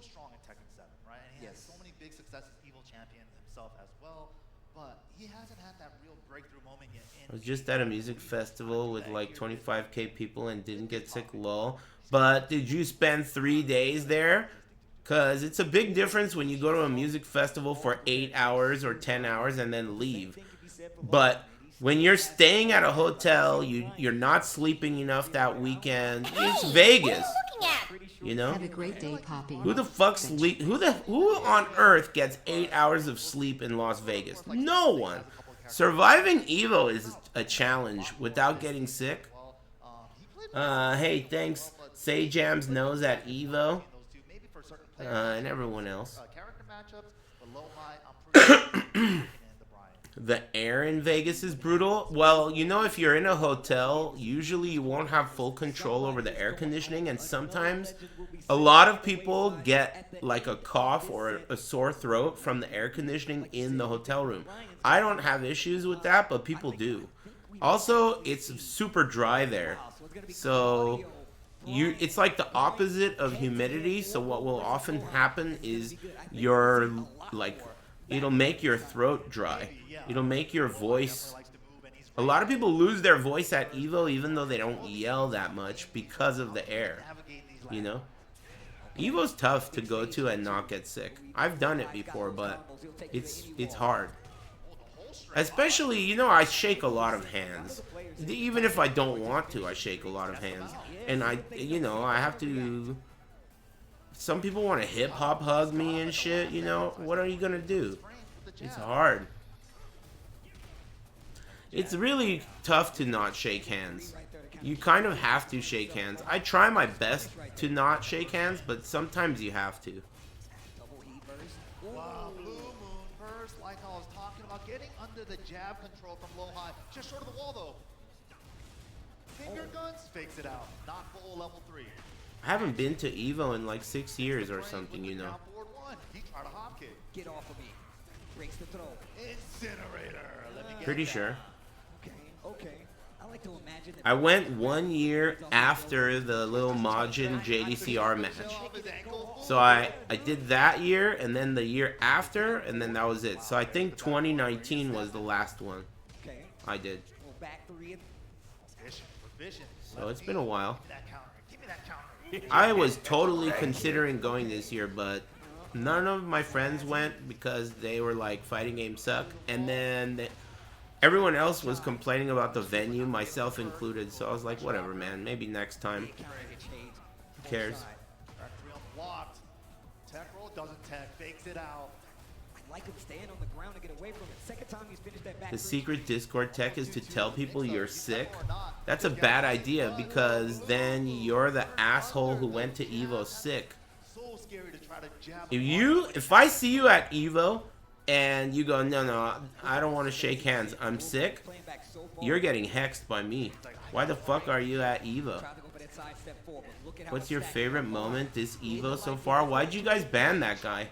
I was just at a music festival with like 25k people and didn't get sick, lol. But did you spend 3 days there? Cause it's a big difference when you go to a music festival for 8 hours or 10 hours and then leave. But when you're staying at a hotel, you're not sleeping enough that weekend. It's Vegas. You know? Have a great day, Poppy. Who the fuck sleep? Who on earth gets 8 hours of sleep in Las Vegas? No one. Surviving Evo is a challenge without getting sick. Hey, thanks, Sajam's nose at Evo. And everyone else. The air in Vegas is brutal. Well, you know, if you're in a hotel, usually you won't have full control over the air conditioning, and sometimes a lot of people get like a cough or a sore throat from the air conditioning in the hotel room. I don't have issues with that, but people do. Also, it's super dry there. So it's like the opposite of humidity. So what will often happen is it'll make your throat dry. It'll make your voice. A lot of people lose their voice at Evo even though they don't yell that much because of the air. You know? Evo's tough to go to and not get sick. I've done it before, but it's hard. Especially, you know, I shake a lot of hands. Even if I don't want to, I shake a lot of hands. And I have to... Some people want to hip-hop hug me and shit, you know? What are you gonna do? It's hard. It's really tough to not shake hands. You kind of have to shake hands. I try my best to not shake hands, but sometimes you have to. Wow, Blue Moon burst, like I was talking about, getting under the jab control from low high. Just short of the wall though. Finger guns, fakes it out. Not full level 3. I haven't been to Evo in like 6 years or something, you know. He tried a hop kick. Get off of me. Breaks the throw. Incinerator. Let me get Pretty that. sure. Okay. I like to imagine that. I went 1 year after the little Majin JDCR match. So I did that year, and then the year after, and then that was it. So I think 2019 was the last one I did. So it's been a while. I was totally considering going this year, but none of my friends went because they were like, fighting games suck. And then everyone else was complaining about the venue, myself included. So I was like, whatever, man. Maybe next time. Who cares? Blocked. Tech roll doesn't tech. Fakes it out. I like him staying on the ground to get away from it. Second time he's finished that back. The secret Discord tech is to tell people you're sick. That's a bad idea because then you're the asshole who went to Evo sick. If I see you at Evo and you go, no, I don't want to shake hands, I'm sick, you're getting hexed by me. Why the fuck are you at Evo? What's your favorite moment this Evo so far? Why'd you guys ban that guy?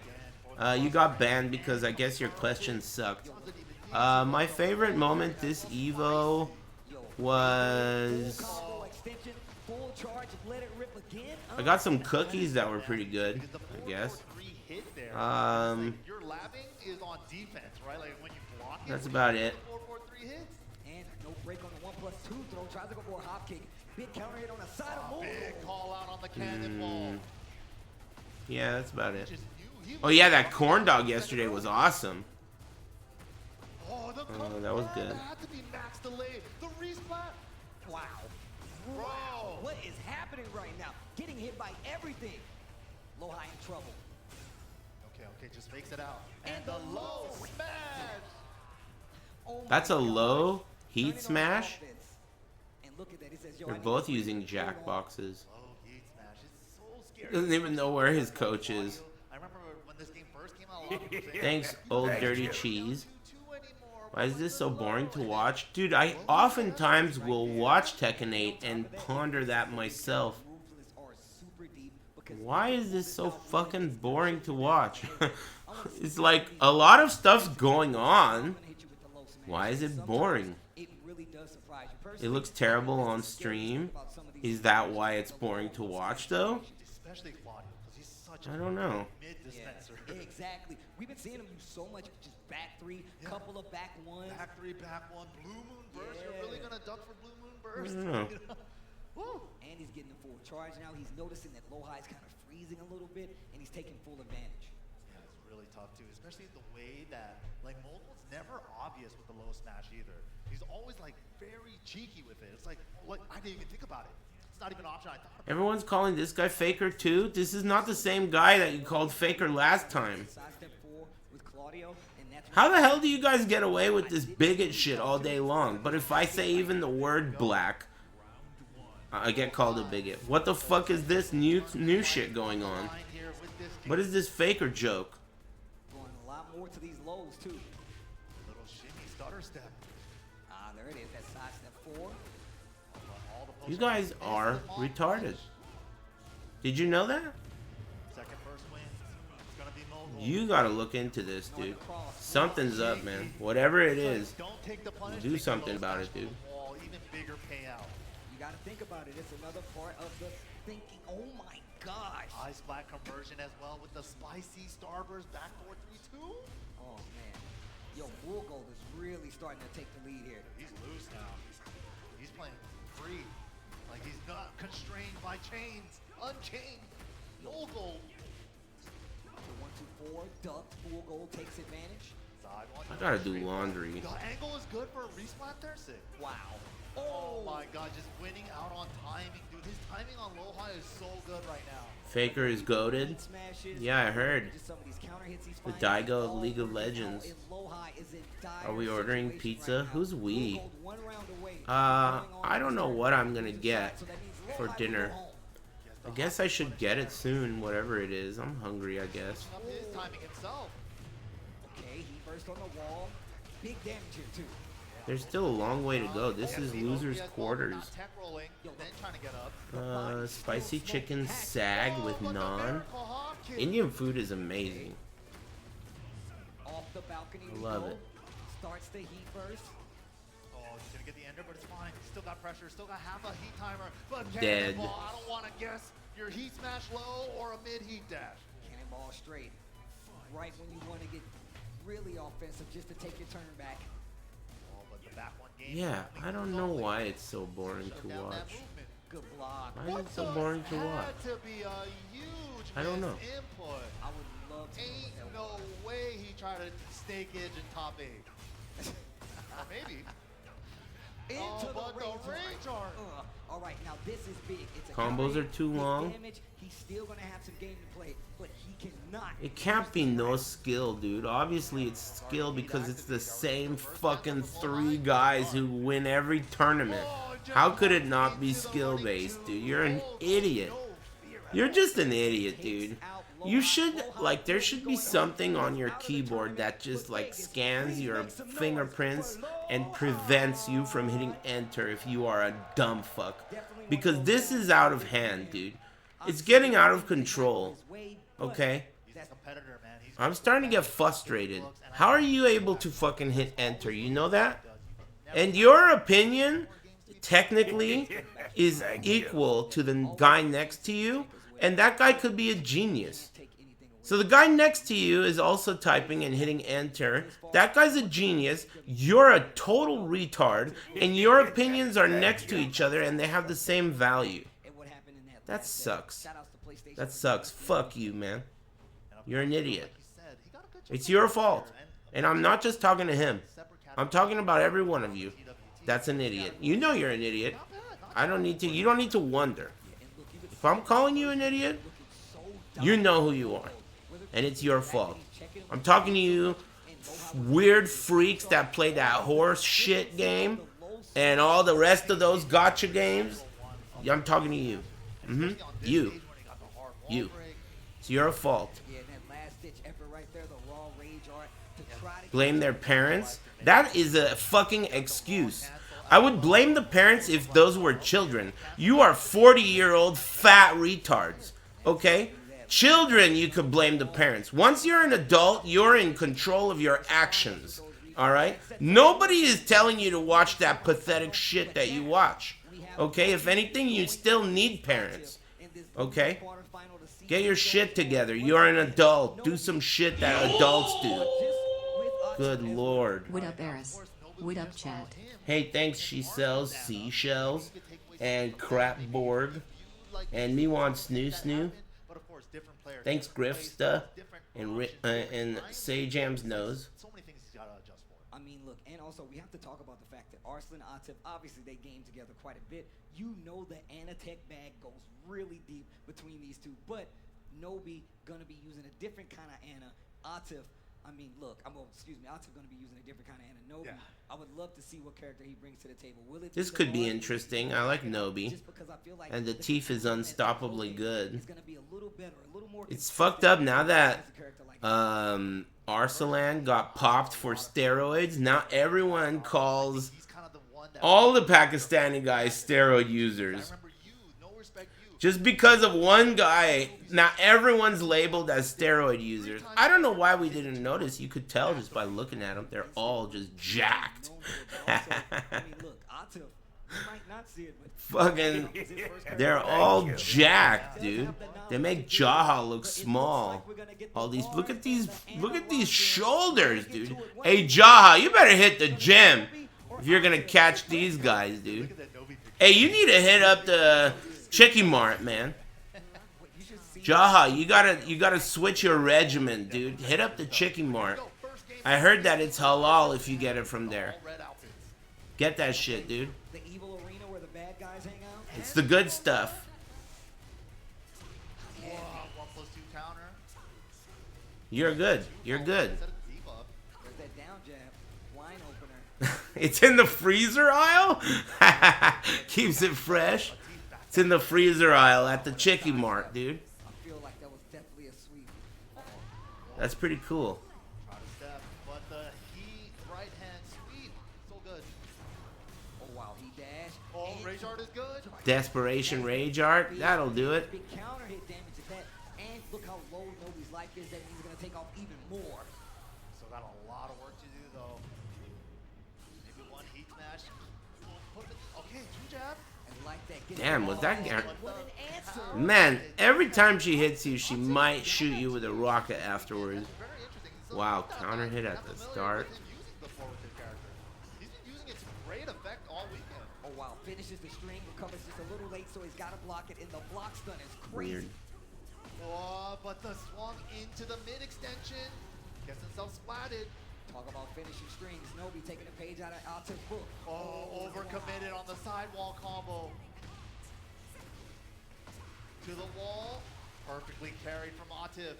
You got banned because I guess your questions sucked. My favorite moment this Evo was... I got some cookies that were pretty good, I guess. That's about it. And no break on the 1+2 throw. Tries to go for a hop kick. Big counter hit on the side of move. Big call out on the cannonball. Yeah, that's about it. Oh yeah, that corn dog yesterday was awesome. Oh, that was good. Had to be max delayed. The resplat. Wow. Bro. What is happening right now? Getting hit by everything. Low high in trouble. Okay, just fakes it out. And the low smash. That's a low heat smash. And look at that. He says, They're both using jack boxes. Low heat smash. It's so scary. Doesn't even know where his coach is. I remember when this game first came out. A lot of people saying, Thanks, old dirty cheese. Why is this so boring to watch? Dude, I oftentimes will watch Tekken 8 and ponder that myself. Why is this so fucking boring to watch? It's like a lot of stuff's going on. Why is it boring? It looks terrible on stream. Is that why it's boring to watch though? I don't know. Yeah, exactly. We've been seeing him do so much, just back three, couple of back ones. Back three, back one, blue moon burst. You're really gonna duck for blue moon burst? I don't know. Woo. And he's getting the full charge now. He's noticing that low high is kind of freezing a little bit, and he's taking full advantage. Yeah, it's really tough too, especially the way that like Mogul's never obvious with the low smash either. He's always like very cheeky with it. It's like I didn't even think about it. It's not even an option I thought about. Everyone's calling this guy Faker too? This is not the same guy that you called Faker last time. How the hell do you guys get away with this bigot shit all day long? But if I say even the word black, I get called a bigot. What the fuck is this new shit going on? What is this Faker joke? Going a lot more to these lows too. Little shimmy stutter step. Ah, there it is. That side step 4. You guys are retarded. Did you know that? Second first win. It's gonna be Mogul. You gotta look into this, dude. Something's up, man. Whatever it is, do something about it, dude. Even bigger payout. You gotta think about it. It's another part of the thinking. Oh my gosh. Ice black conversion as well with the spicy starburst back 4-3-2. Oh man. Yo, Bullgold is really starting to take the lead here. He's loose now. He's playing free. Like he's not constrained by chains. Unchained. Bullgold. 1-2-4. Ducked. Bullgold takes advantage. Side one. I gotta do laundry. The angle is good for a resplat there, sick. Wow. Oh my god, just winning out on timing, dude. His timing on low high is so good right now. Faker is goated. Yeah, I heard. The Daigo of League of Legends. Are we ordering pizza? Who's we? I don't know what I'm gonna get for dinner. I guess I should get it soon, whatever it is. I'm hungry, I guess. His timing himself. Okay, he burst on the wall. Big damage here too. There's still a long way to go. This is loser's quarters. Spicy chicken sag with naan. Indian food is amazing. Off the balcony. I love it. Starts the heat burst. Oh, he's gonna get the ender, but it's fine. Still got pressure, still got half a heat timer. But Dead. Cannonball, I don't want to guess your heat smash low or a mid heat dash. Cannonball straight. Right when you want to get really offensive just to take your turn back. Oh, but the back one game. Yeah, I don't know why it's so boring to watch. Good block. Why is it so boring to watch? Had to be a huge I don't know. input. I would love to. Ain't no way he tried to stake edge in top 8. Or maybe. Into but the range art. All right, now this is big. It's a Combos are too long. Damage. He's still gonna have some game to play, but he cannot. It can't be no skill, dude. Obviously, it's skill because it's the same fucking 3 guys who win every tournament. How could it not be skill-based, dude? You're an idiot. You're just an idiot, dude. You should, like, there should be something on your keyboard that just, like, scans your fingerprints and prevents you from hitting enter if you are a dumb fuck. Because this is out of hand, dude. It's getting out of control. Okay? I'm starting to get frustrated. How are you able to fucking hit enter? You know that? And your opinion, technically, is equal to the guy next to you. And that guy could be a genius. So the guy next to you is also typing and hitting enter. That guy's a genius. You're a total retard. And your opinions are next to each other and they have the same value. That sucks. That sucks. Fuck you, man. You're an idiot. It's your fault. And I'm not just talking to him. I'm talking about every one of you. That's an idiot. You know you're an idiot. I don't need to. You don't need to wonder. If I'm calling you an idiot, you know who you are. And it's your fault. I'm talking to you weird freaks that play that horse shit game and all the rest of those gotcha games. I'm talking to you. You. You. It's your fault. Blame their parents? That is a fucking excuse. I would blame the parents if those were children. You are 40-year-old fat retards. Okay? Children, you could blame the parents. Once you're an adult, you're in control of your actions. Alright? Nobody is telling you to watch that pathetic shit that you watch. Okay? If anything, you still need parents. Okay? Get your shit together. You're an adult. Do some shit that adults do. Good lord. What up, Aris? What up, chat? Hey, thanks, she sells seashells and crapborg. And me want snoo snoo. Thanks, Grifsta and Sajam's nose. I mean, look, and also we have to talk about the fact that Arslan, Atif, obviously they game together quite a bit. You know the Anatech bag goes really deep between these two, but Nobi gonna be using a different kind of Ana. Atif, I mean, look, Atif gonna be using a different kind of Ana. Nobi, yeah. I would love to see what character he brings to the table. Will it this could be interesting. I like Nobi. Like and the Tief is unstoppably good. It's fucked up now that Arsalan got popped for steroids. Now everyone calls all the Pakistani guys steroid users. Just because of one guy, now everyone's labeled as steroid users. I don't know why we didn't notice. You could tell just by looking at them. They're all just jacked. Fucking, they're all jacked, dude. They make Jaha look small. All these, look at these shoulders, dude. Hey, Jaha, you better hit the gym if you're gonna catch these guys, dude. Hey, you need to hit up the Chicky Mart, man. Jaha, you gotta switch your regimen, dude. Hit up the Chicky Mart. I heard that it's halal if you get it from there. Get that shit, dude. It's the good stuff. You're good. You're good. It's in the freezer aisle? Keeps it fresh. It's in the freezer aisle at the Chicky Mart, dude. That's pretty cool. Desperation Rage Art, that'll do it. Counter hit damage at that, and look how low Nobi's life is. That means he's gonna take off even more. So got a lot of work to do though. Maybe one heat smash. Okay, two jab. Damn, was that man? Every time she hits you, she might shoot you with a rocket afterwards. Wow, counter hit at the start. He's been using it to great effect all weekend. Oh wow, finishes the string, recovers just a little late, so he's got to block it, and the block stun is crazy. Weird. Oh, but the swung into the mid extension. Gets himself splatted. Talk about finishing strings. Nobi taking a page out of Atif's book. Oh, overcommitted on the sidewall combo. To the wall. Perfectly carried from Atif.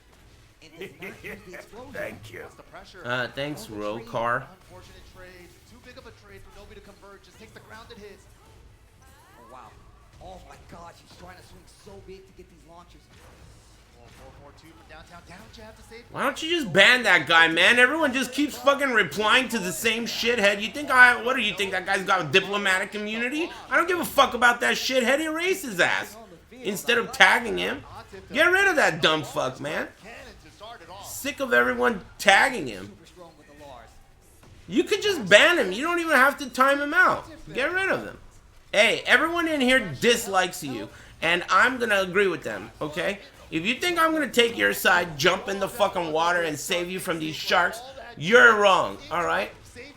Thank you. That's the pressure. Thanks, Rokar. Unfortunate trade. Too big of a trade for Nobi to convert. Just takes the grounded hit. Oh wow. Oh my god, she's trying to swing so big to get these launchers. 4-4-2 from downtown. Down jab to save. Why don't you just ban that guy, man? Everyone just keeps fucking replying to the same shithead. You think what do you think, that guy's got diplomatic immunity? I don't give a fuck about that shithead. Erase his ass instead of tagging him. Get rid of that dumb fuck, man. Sick of everyone tagging him. You could just ban him. You don't even have to time him out. Get rid of him. Hey, everyone in here dislikes you, and I'm gonna agree with them, okay? If you think I'm gonna take your side, jump in the fucking water and save you from these sharks, you're wrong, alright?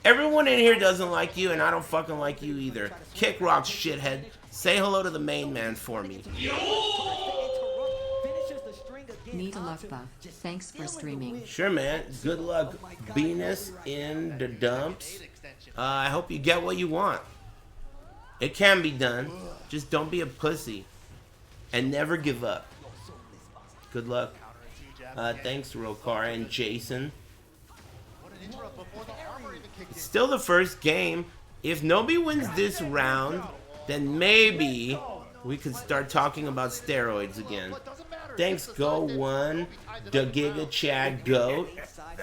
Everyone in here doesn't like you, and I don't fucking like you either. Kick rocks, shithead. Say hello to the main man for me. Need a luck buff. Thanks for streaming. Sure, man. Good luck, Venus in the dumps. I hope you get what you want. It can be done. Just don't be a pussy. And never give up. Good luck. Thanks, Rokar and Jason. It's still the first game. If Nobi wins this round, then maybe we could start talking about steroids again. Thanks, Go1, the Giga Chad Goat,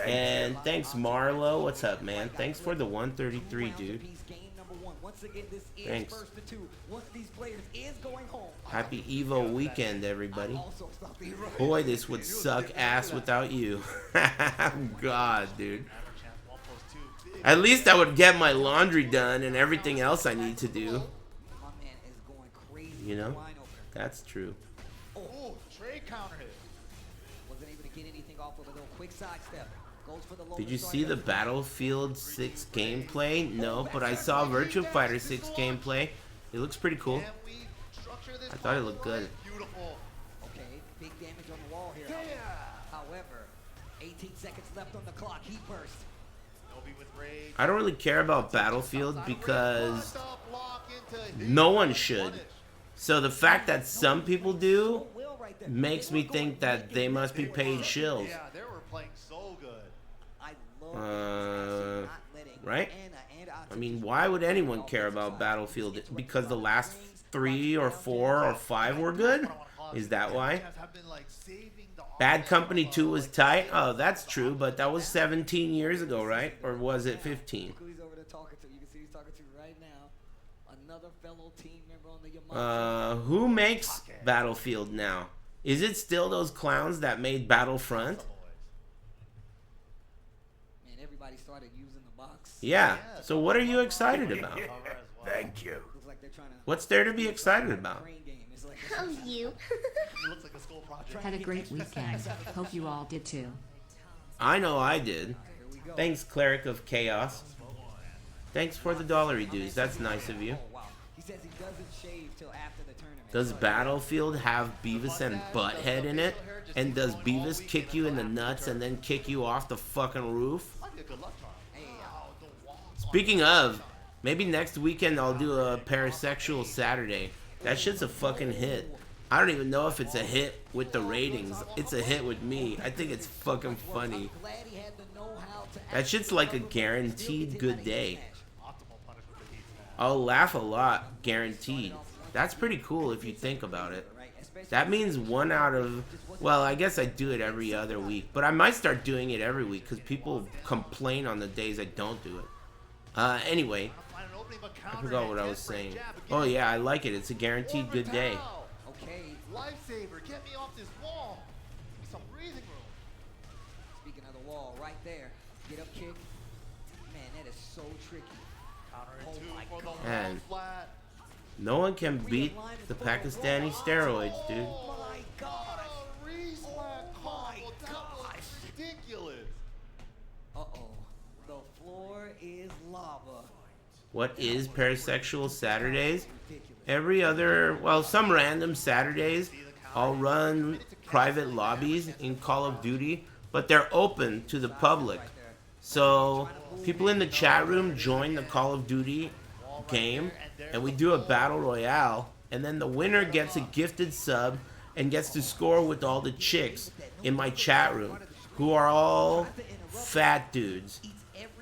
and thanks, Marlo. What's up, man? Thanks for the 133, dude. Thanks. Happy Evo weekend, everybody. Boy, this would suck ass without you. God, dude. At least I would get my laundry done and everything else I need to do. You know? That's true. Oh, trade counter hit. Wasn't able to get anything off of a little quick sidestep. Goes for the low. Did you see the Battlefield 6 gameplay? No, but I saw Virtua Fighter 6 gameplay. It looks pretty cool. I thought it looked good. Okay, big damage on the wall here. However, 18 seconds left on the clock. Heat burst. I don't really care about Battlefield because no one should. So the fact that some people do makes me think that they must be paid shills. Yeah, they were playing so good. Right? I mean, why would anyone care about Battlefield? Because the last 3 or 4 or 5 were good? Is that why? Bad Company 2 was tight? Oh, that's true, but that was 17 years ago, right? Or was it 15? Who's over there talking to? You can see he's talking to right now. Another fellow team member on the Yamaha. Who makes Battlefield now? Is it still those clowns that made Battlefront? Man, everybody started using the box. Yeah. So what are you excited about? Thank you. What's there to be excited about? How's you? Had a great weekend. Hope you all did too. I know I did. Thanks, Cleric of Chaos. Thanks for the dollary dues. That's nice of you. He says he doesn't shave till after the tournament. Does Battlefield have Beavis and Butthead in it? And does Beavis kick you in the nuts and then kick you off the fucking roof? Speaking of, maybe next weekend I'll do a Parasexual Saturday. That shit's a fucking hit. I don't even know if it's a hit with the ratings. It's a hit with me. I think it's fucking funny. That shit's like a guaranteed good day. I'll laugh a lot, guaranteed. That's pretty cool if you think about it. That means 1 out of... Well, I guess I do it every other week. But I might start doing it every week because people complain on the days I don't do it. Anyway, I forgot what I was saying. Oh yeah, I like it. It's a guaranteed good day. Okay. Lifesaver, get me off this wall. Give me some breathing room. Speaking of the wall, right there. Get up kick. Man, that is so tricky. Oh my God. And no one can beat the Pakistani steroids, dude. Oh my God. Ridiculous. Uh-oh. The floor is lava. What is Parisexual Saturdays? Every other, well, some random Saturdays, I'll run private lobbies in Call of Duty, but they're open to the public. So people in the chat room join the Call of Duty game, and we do a battle royale, and then the winner gets a gifted sub and gets to score with all the chicks in my chat room, who are all fat dudes.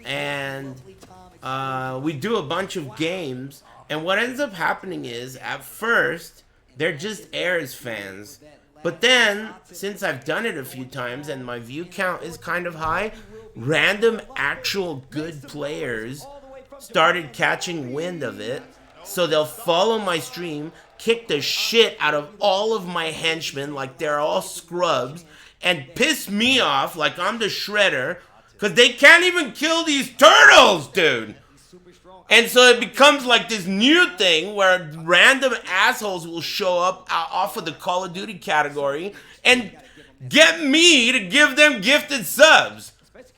And we do a bunch of games, and what ends up happening is, at first, they're just Aris fans. But then, since I've done it a few times and my view count is kind of high, random actual good players started catching wind of it. So they'll follow my stream, kick the shit out of all of my henchmen like they're all scrubs, and piss me off like I'm the shredder, because they can't even kill these turtles, dude. And so it becomes like this new thing where random assholes will show up off of the Call of Duty category and get me to give them gifted subs,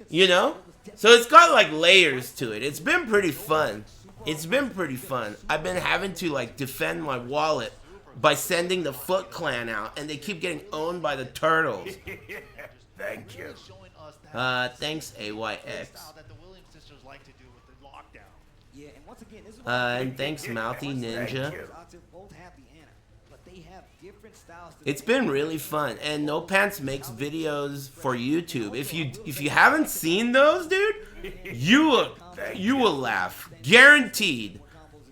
you know? So it's got like layers to it. It's been pretty fun. It's been pretty fun. I've been having to like defend my wallet by sending the Foot Clan out, and they keep getting owned by the turtles. Thank you. Thanks, AYX. And thanks, Mouthy Ninja. It's been really fun, and No Pants makes videos for YouTube. If you haven't seen those, dude, you will laugh, guaranteed.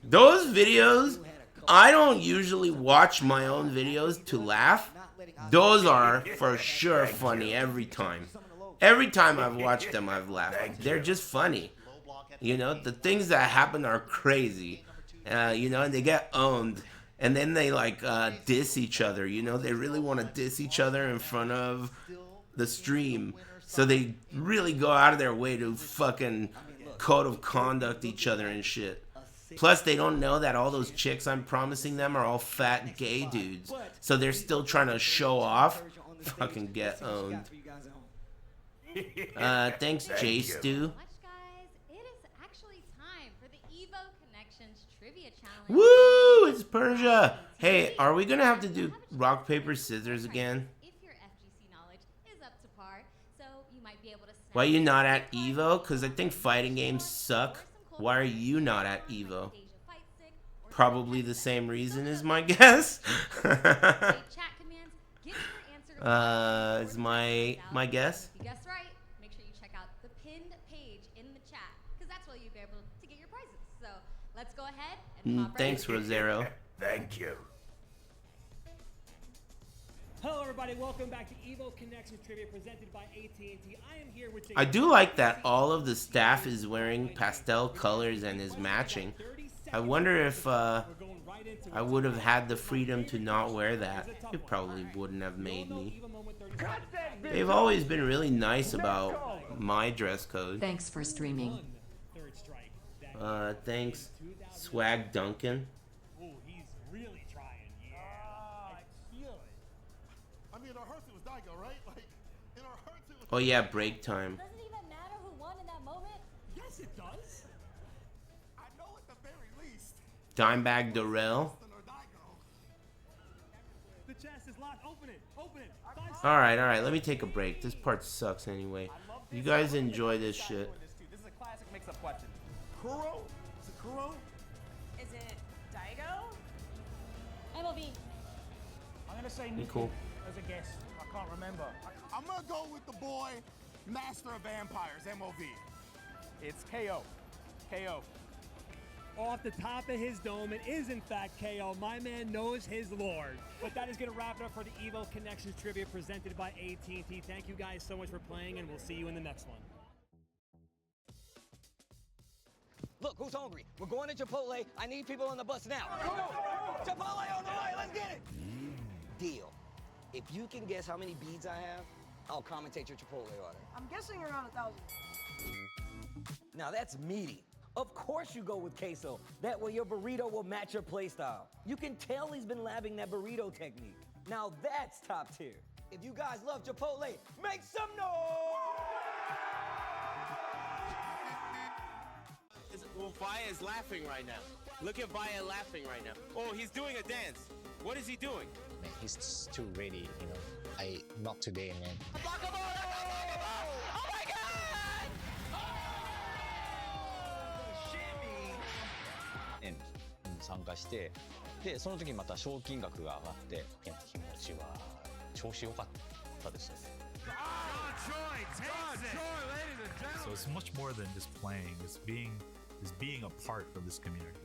Those videos, I don't usually watch my own videos to laugh. Those are for sure funny every time. Every time I've watched them, I've laughed. They're just funny. You know, the things that happen are crazy. You know, and they get owned. And then they, like, diss each other. You know, they really want to diss each other in front of the stream. So they really go out of their way to fucking code of conduct each other and shit. Plus, they don't know that all those chicks I'm promising them are all fat gay dudes. So they're still trying to show off. Fucking get owned. Thanks, J Stu. Woo! It's Persia. Hey, are we gonna have to do rock, paper, scissors again? Why are you not at Evo? Because I think fighting games suck. Why are you not at Evo? Probably the same reason is my guess. Is my guess? If you guess right, make sure you check out the pinned page in the chat, because that's where you'll be able to get your prizes. So let's go ahead and hop right Thanks, in. Rosero. Thank you. Hello, everybody. Welcome back to Evo Connections Trivia presented by AT&T. I am here with. I do like that all of the staff is wearing pastel colors and is matching. I wonder if I would have had the freedom to not wear that. It probably wouldn't have made me. They've always been really nice about my dress code. Thanks for streaming. Thanks, Swag Duncan. Oh, he's really trying. Yeah, I feel it. I mean, in our hearts it was Daigo, right? Like, in our hearts it was. Oh yeah, break time. Doesn't it even matter who won in that moment? Yes, it does. I know at the very least. Dimebag Dorel. The chest is locked. Open it. Open it. All right. Let me take a break. This part sucks anyway. You guys enjoy this shit. This is a classic mix-up question. Kuro? Is it Kuro? Is it Daigo? MLB. I'm gonna say Be Nikki cool. as a guess. I can't remember. I'm gonna go with the boy, Master of Vampires, MOV. It's KO. KO. Off the top of his dome, it is in fact KO. My man knows his lord. But that is going to wrap it up for the Evo Connections Trivia presented by AT&T. Thank you guys so much for playing, and we'll see you in the next one. Look, who's hungry? We're going to Chipotle. I need people on the bus now. Chipotle on the way. Let's get it. Deal. If you can guess how many beads I have, I'll commentate your Chipotle order. I'm guessing around 1,000. Now that's meaty. Of course you go with queso. That way your burrito will match your playstyle. You can tell he's been labbing that burrito technique. Now that's top tier. If you guys love Chipotle, make some noise! Well, Vaya is laughing right now. Look at Vaya laughing right now. Oh, he's doing a dance. What is he doing? Man, he's too ready, you know. Not today, man. Oh my God! 円参加して、でその時にまた賞金額が上がって、いや気持ちは調子良かったですね。So it's much more than just playing. It's being a part of this community.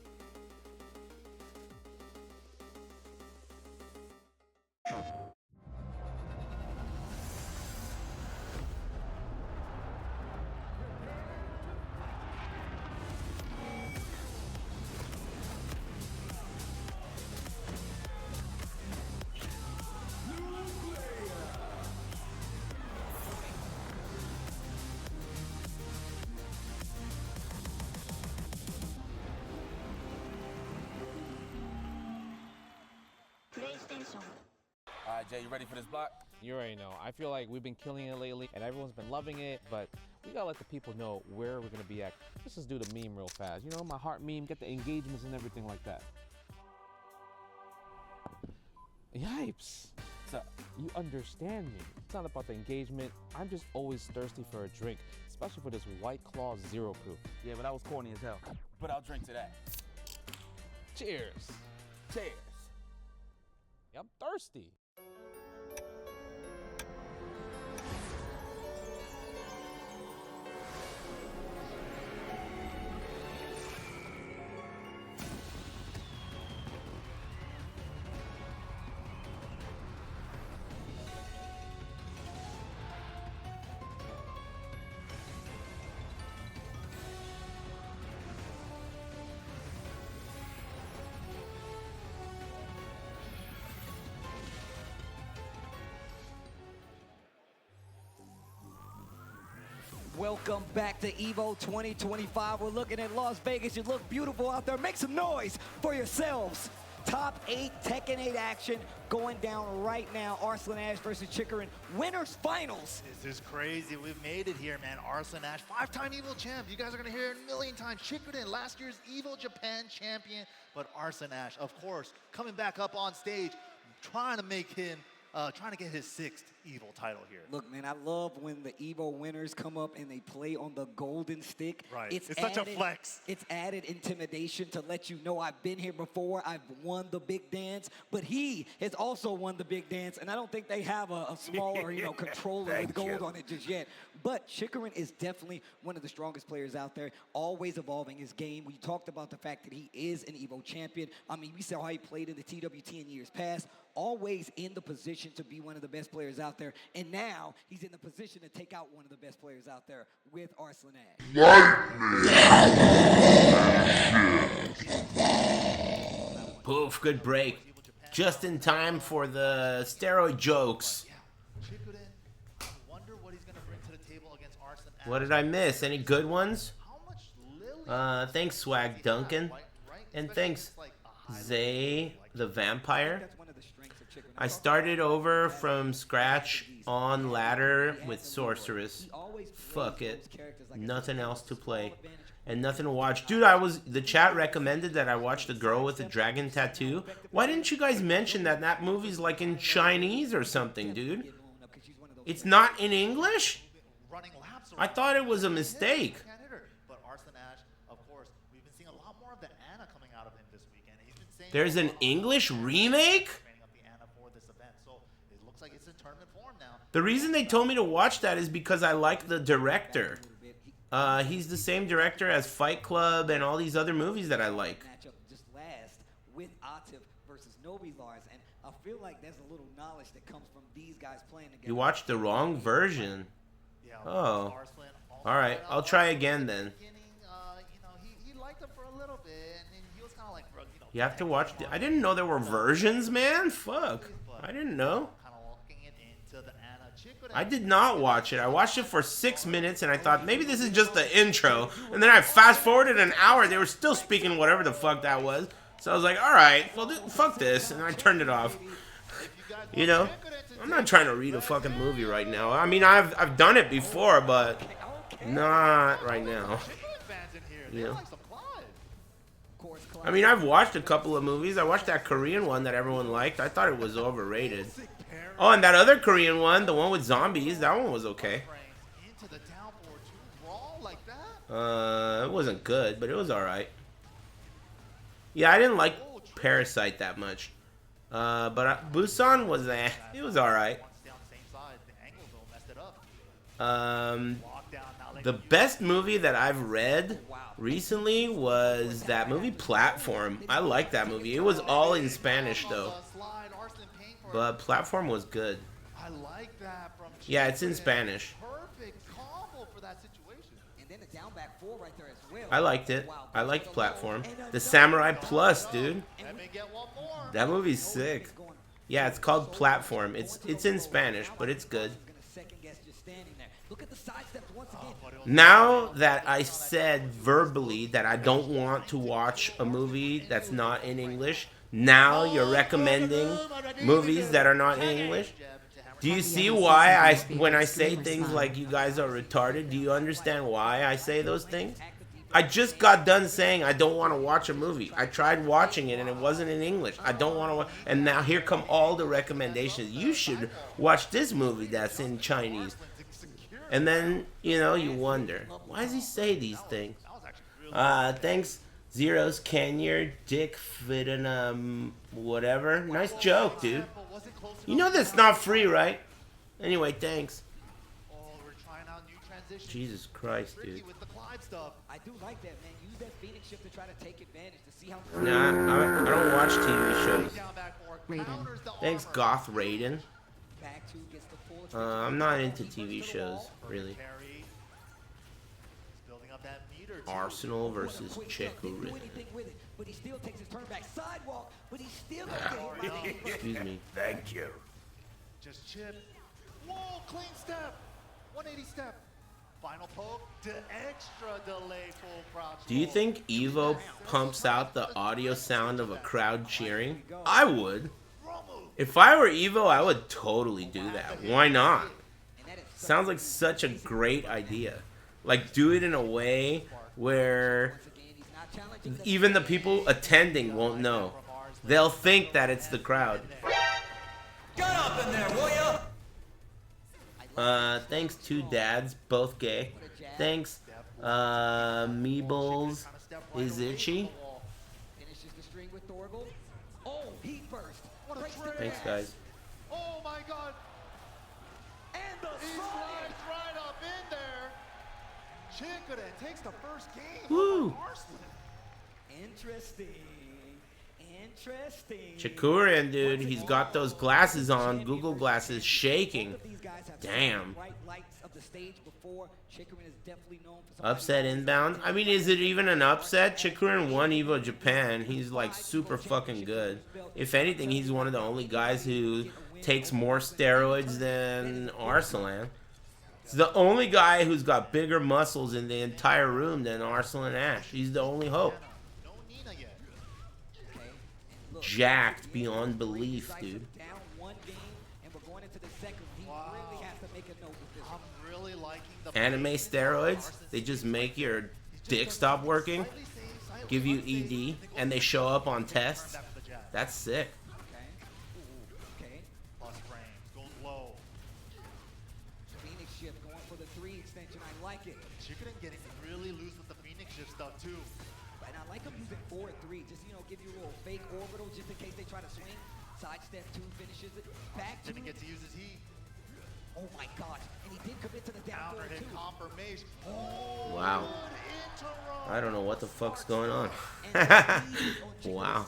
All right, Jay, you ready for this block? You already know. I feel like we've been killing it lately, and everyone's been loving it, but we gotta let the people know where we're gonna be at. Let's just do the meme real fast. You know, my heart meme, get the engagements and everything like that. Yipes. What's up? You understand me. It's not about the engagement. I'm just always thirsty for a drink, especially for this White Claw Zero Proof. Yeah, but that was corny as hell. But I'll drink to that. Cheers. Cheers. Yeah, I'm thirsty. Welcome back to EVO 2025. We're looking at Las Vegas. You look beautiful out there. Make some noise for yourselves. Top 8 Tekken 8 action going down right now. Arslan Ash versus Chikarin. Winners finals. This is crazy. We've made it here, man. Arslan Ash, 5-time EVO champ. You guys are going to hear it a million times. Chikarin, last year's EVO Japan champion. But Arslan Ash, of course, coming back up on stage, trying to make him trying to get his 6th EVO title here. Look, man, I love when the EVO winners come up and they play on the golden stick. Right. It's such a flex. It's added intimidation to let you know I've been here before. I've won the big dance. But he has also won the big dance, and I don't think they have a smaller, controller with gold on it just yet. But Chikarin is definitely one of the strongest players out there, always evolving his game. We talked about the fact that he is an EVO champion. I mean, we saw how he played in the TWT in years past, always in the position to be one of the best players out there. And now he's in the position to take out one of the best players out there with Arslan Ash. Poof, good break. Just in time for the steroid jokes. What did I miss? Any good ones? Thanks, Swag Duncan. And thanks, Zay the Vampire. I started over from scratch on ladder with Sorceress. Fuck it. Nothing else to play. And nothing to watch. Dude, the chat recommended that I watch The Girl with the Dragon Tattoo. Why didn't you guys mention that that movie's like in Chinese or something, dude? It's not in English? I thought it was a mistake. But Arslan Ash, of course, we've been seeing a lot more of the Ana coming out of him this weekend. He's been saying There's an English remake? The reason they told me to watch that is because I like the director. He's the same director as Fight Club and all these other movies that I like. Matchup just last with Atif versus Nobilars, and I feel like there's a little knowledge that comes from these guys playing together. You watched the wrong version. Oh. Alright, I'll try again then. He liked him for a little bit, and he was kind of like, You have to watch. I didn't know there were versions, man. Fuck. I didn't know. Kind of walking it into the Ana I did not watch it. I watched it for 6 minutes and I thought maybe this is just the intro. And then I fast forwarded an hour. They were still speaking whatever the fuck that was. So I was like, all right, well, fuck this. And I turned it off. You know, I'm not trying to read a fucking movie right now. I mean, I've done it before, but not right now. You know? I mean, I've watched a couple of movies. I watched that Korean one that everyone liked. I thought it was overrated. Oh, and that other Korean one, the one with zombies, that one was okay. It wasn't good, but it was alright. Yeah, I didn't like Parasite that much. But Busan was it was alright. The best movie that I've read recently was that movie Platform. I like that movie. It was all in Spanish though. But Platform was good. I like that from Yeah, it's in Spanish. Perfect combo for that situation. And then the down back four right there as well. I liked it. I liked Platform. The Samurai Plus, dude. That movie's sick. Yeah, it's called Platform. It's in Spanish, but it's good. Now that I said verbally that I don't want to watch a movie that's not in English, now you're recommending movies that are not in English? Do you see why when I say things like you guys are retarded, do you understand why I say those things? I just got done saying I don't want to watch a movie. I tried watching it and it wasn't in English. I don't want to watch, and now here come all the recommendations. You should watch this movie that's in Chinese. And then, you know, you wonder, why does he say these things? Thanks, Zeros, Kenya, Dick, Fittin, whatever. Nice joke, dude. You know that's not free, right? Anyway, thanks. Jesus Christ, dude. I do like that, man. Use that Phoenix shift to try to take advantage to see how. Nah, I don't watch TV shows. Raiden. Thanks, Goth Raiden. I'm not into TV shows, really. Arsenal versus Chikurin. Excuse me. Thank you. Just chip. Whoa, clean step. 180 step. Final poke to extra delay full crouch. Do you think Evo pumps out the audio sound of a crowd cheering? I would. If I were Evo, I would totally do that. Why not? Sounds like such a great idea. Like, do it in a way where even the people attending won't know. They'll think that it's the crowd. Get up in there, will ya? Thanks, two dads, both gay. Thanks, Meebles is itchy. Thanks, guys. Oh my God! And the slides right up in there. Chikurin takes the first game. Woo! Interesting. Interesting. Chikurin, dude, he's got those glasses on, Google glasses, shaking. Damn. Upset inbound? I mean, is it even an upset? Chikurin won Evo Japan. He's like super fucking good. If anything, he's one of the only guys who takes more steroids than Arslan. He's the only guy who's got bigger muscles in the entire room than Arslan Ash. He's the only hope. Jacked beyond belief, dude. Anime steroids, they just make your dick stop working, give you ED, and they show up on tests. That's sick. Phoenix shift going for the 3 extension. I like it. Chikurin getting really loose with the Phoenix shift stuff too. And I like him using 4 and 3, just give you a little fake orbital just in case they try to swing. Sidestep 2 finishes it. Back 2. Didn't get to use his heat. Oh my God! And he did commit to the down hit confirmation. Oh, wow. I don't know what the fuck's going on. Wow.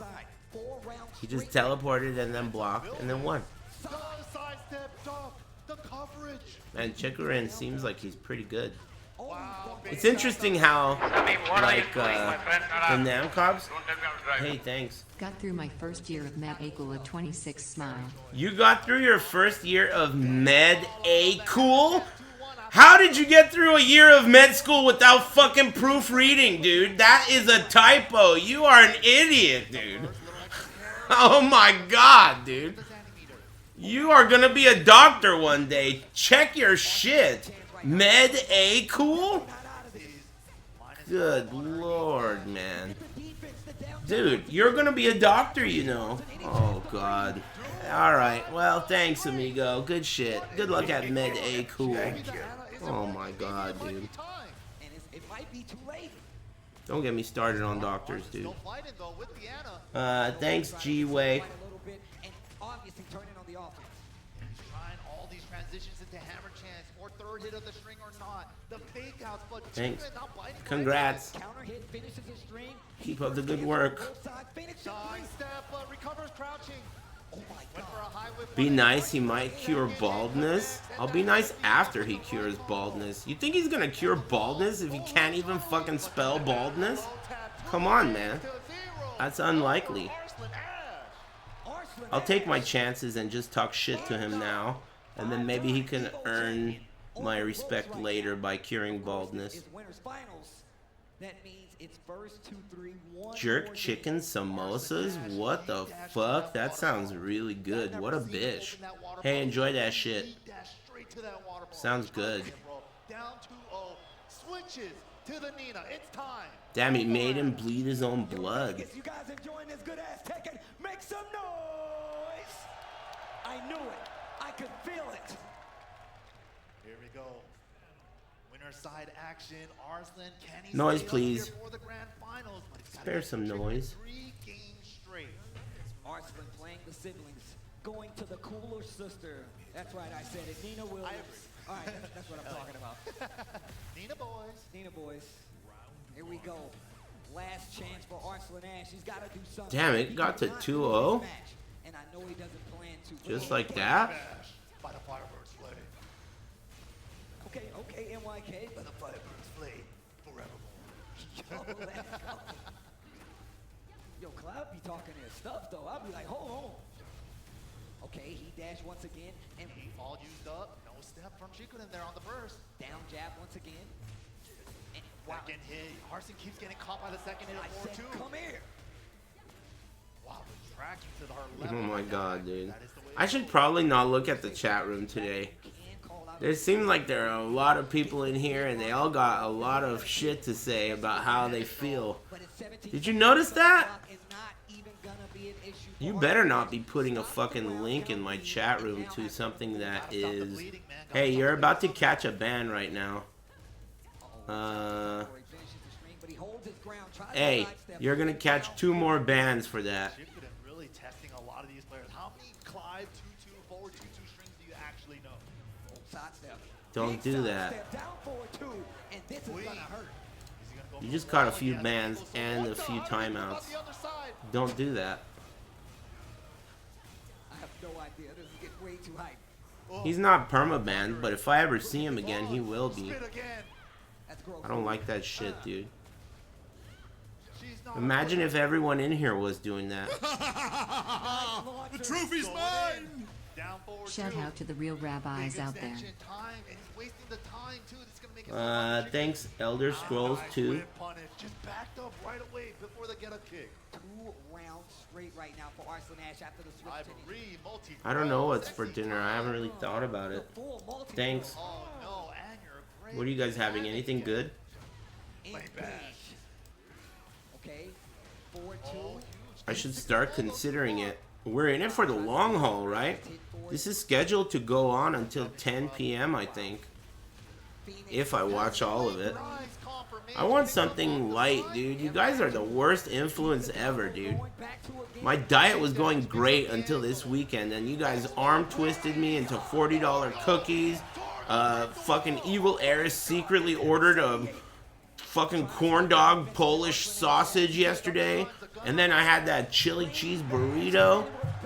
He just teleported and then blocked and then won. Sidestep, the coverage. And Chikurin seems like he's pretty good. Wow. It's interesting how, like, the Namcobs. Hey, thanks. Got through my first year of Med Cool at 26 smile. You got through your first year of Med Cool? How did you get through a year of med school without fucking proofreading, dude? That is a typo. You are an idiot, dude. Oh my god, dude. You are gonna be a doctor one day. Check your shit. Med Cool? Good lord, man. Dude, you're gonna be a doctor, you know. Oh god. Alright, well, thanks, amigo. Good shit. Good luck at Med Cool. Oh my god, dude. Don't get me started on doctors, dude. Thanks, G-Way. Thanks. Congrats. Keep up the good work. Be nice, he might cure baldness. I'll be nice after he cures baldness. You think he's gonna cure baldness if he can't even fucking spell baldness? Come on, man. That's unlikely. I'll take my chances and just talk shit to him now. And then maybe he can earn my respect later by curing baldness. Jerk chicken samosas? What the fuck? That sounds really good. What a bitch. Hey, enjoy that shit. Sounds good. Damn, he made him bleed his own blood. You guys enjoying this good ass Tekken? Make some noise! I knew it. I could feel it. Here we go. Winner side action. Arslan, can he Noise, stay please. up here for the grand finals? But he's gotta Spare get some the noise. 3 games straight. Arslan playing the siblings, going to the cooler sister. That's right, I said it. Nina Williams. All right, that's what I'm talking about. Nina boys. Nina boys. Here we go. Last chance for Arslan Ash. He's got to do something. Damn, it got to 2-0. And I know he doesn't plan to. Just like that? By the Firebirds flay. Okay, NYK. By the Firebirds flay forevermore. Yo, let's go. Yo, Cloud be talking his stuff though. I'll be like, hold on. Okay, he dashed once again, and he all used up. No step from Shikuden there on the burst. Down jab once again. And second hit. Arslan keeps getting caught by the second hit of 4-2. Come here. Wow, tracking to her level. Oh my god, dude. I should probably not look at the chat room today. There seems like there are a lot of people in here and they all got a lot of shit to say about how they feel. Did you notice that? You better not be putting a fucking link in my chat room to something that is... Hey, you're about to catch a ban right now. Hey, you're gonna catch 2 more bans for that. Really testing a lot of these players. How many Clive 2-2 forward 2-2 strings do you actually know? Don't do that. You just caught a few bans and a few timeouts. Don't do that. I have no idea. This is getting way too hype. He's not perma-banned, but if I ever see him again, he will be. I don't like that shit, dude. Imagine if everyone in here was doing that. The trophy's mine! Shout out to the real rabbis out there. Thanks, Elder Scrolls 2. Just backed up right away before they get a kick. 2 rounds straight right now for Arslan Ash after the switch. I don't know what's for dinner. I haven't really thought about it. Thanks. What are you guys having? Anything good? Okay, 4-2. I should start considering it. We're in it for the long haul, right? This is scheduled to go on until 10 p.m., I think. If I watch all of it. I want something light, dude. You guys are the worst influence ever, dude. My diet was going great until this weekend, and you guys arm-twisted me into $40 cookies. Fucking evil aris secretly ordered a fucking corn dog Polish sausage yesterday, and then I had that chili cheese burrito.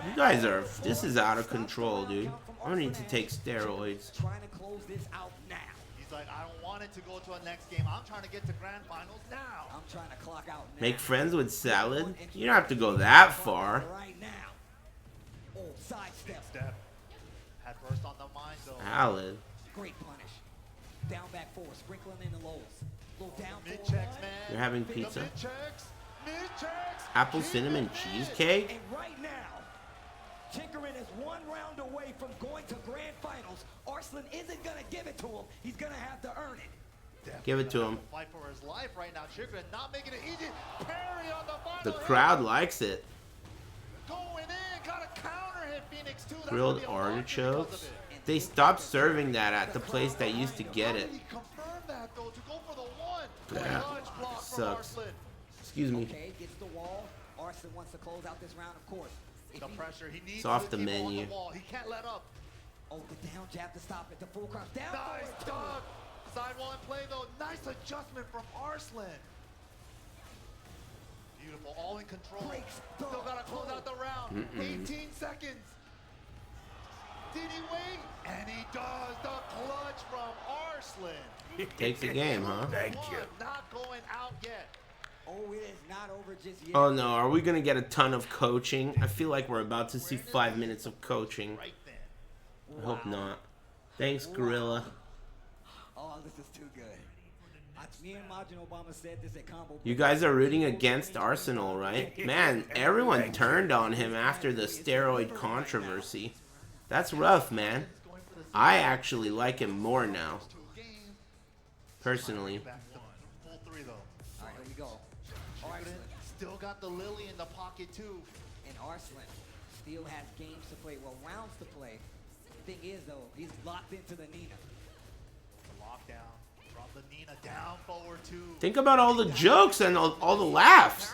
You guys are... This is out of control, dude. I need to take steroids. Trying to close this out now. He's like, like, I don't want it to go to a next game. I'm trying to get to grand finals now. I'm trying to clock out now. Make friends with salad? You don't have to go that far. Right now. Oh, sidestep. Step. Head first on the mind, though. Salad. Great punish. Down back four, sprinkling in the lows. Little down mid checks, man. You're having pizza. Mid checks. Mid checks. Apple cinnamon cheesecake? And right now, Tinkerin is one round away from going to grand finals. Arslan isn't going to give it to him. He's going to have to earn it. Definitely Give it to him. Fight for his life right now. Tinkerin not making it easy. Parry on the final The hit. crowd likes it. Going in. Got a counter hit, Phoenix too. That's Grilled gonna be a lot artichokes? because of it. They stopped serving that at the place that used to get it. He confirmed that though to go for the one. Yeah. Clutch block from Sucks. Arslan. Excuse me. Okay, gets the wall. Arslan wants to close out this round, of course. The pressure. He needs It's off to the keep on menu. the wall. He can't let up. Oh, the down jab to stop it. The full cross down. Nice forward, dog. Side one play though. Nice adjustment from Arslan. Beautiful. All in control. Still gotta close out the round. 18 seconds. Did he wait? And he does. The clutch from Arslan. Takes the game, huh? Thank you. Not going out yet. Oh, it is not over just yet. Oh no, are we gonna get a ton of coaching? I feel like we're about to see 5 minutes of coaching. I hope not. Thanks, Gorilla. Oh, this is too good. Me and Majin Obama said this at Combo. You guys are rooting against Arsenal, right? Man, everyone turned on him after the steroid controversy. That's rough, man. I actually like him more now. Personally. Full three though. All right, here we go. Arslan. Still got the Lily in the pocket too. And Arslan still has games to play, well, rounds to play. The thing is, though, he's locked into the Nina. The lockdown. From the Nina down forward too. Think about all the jokes and all the laughs.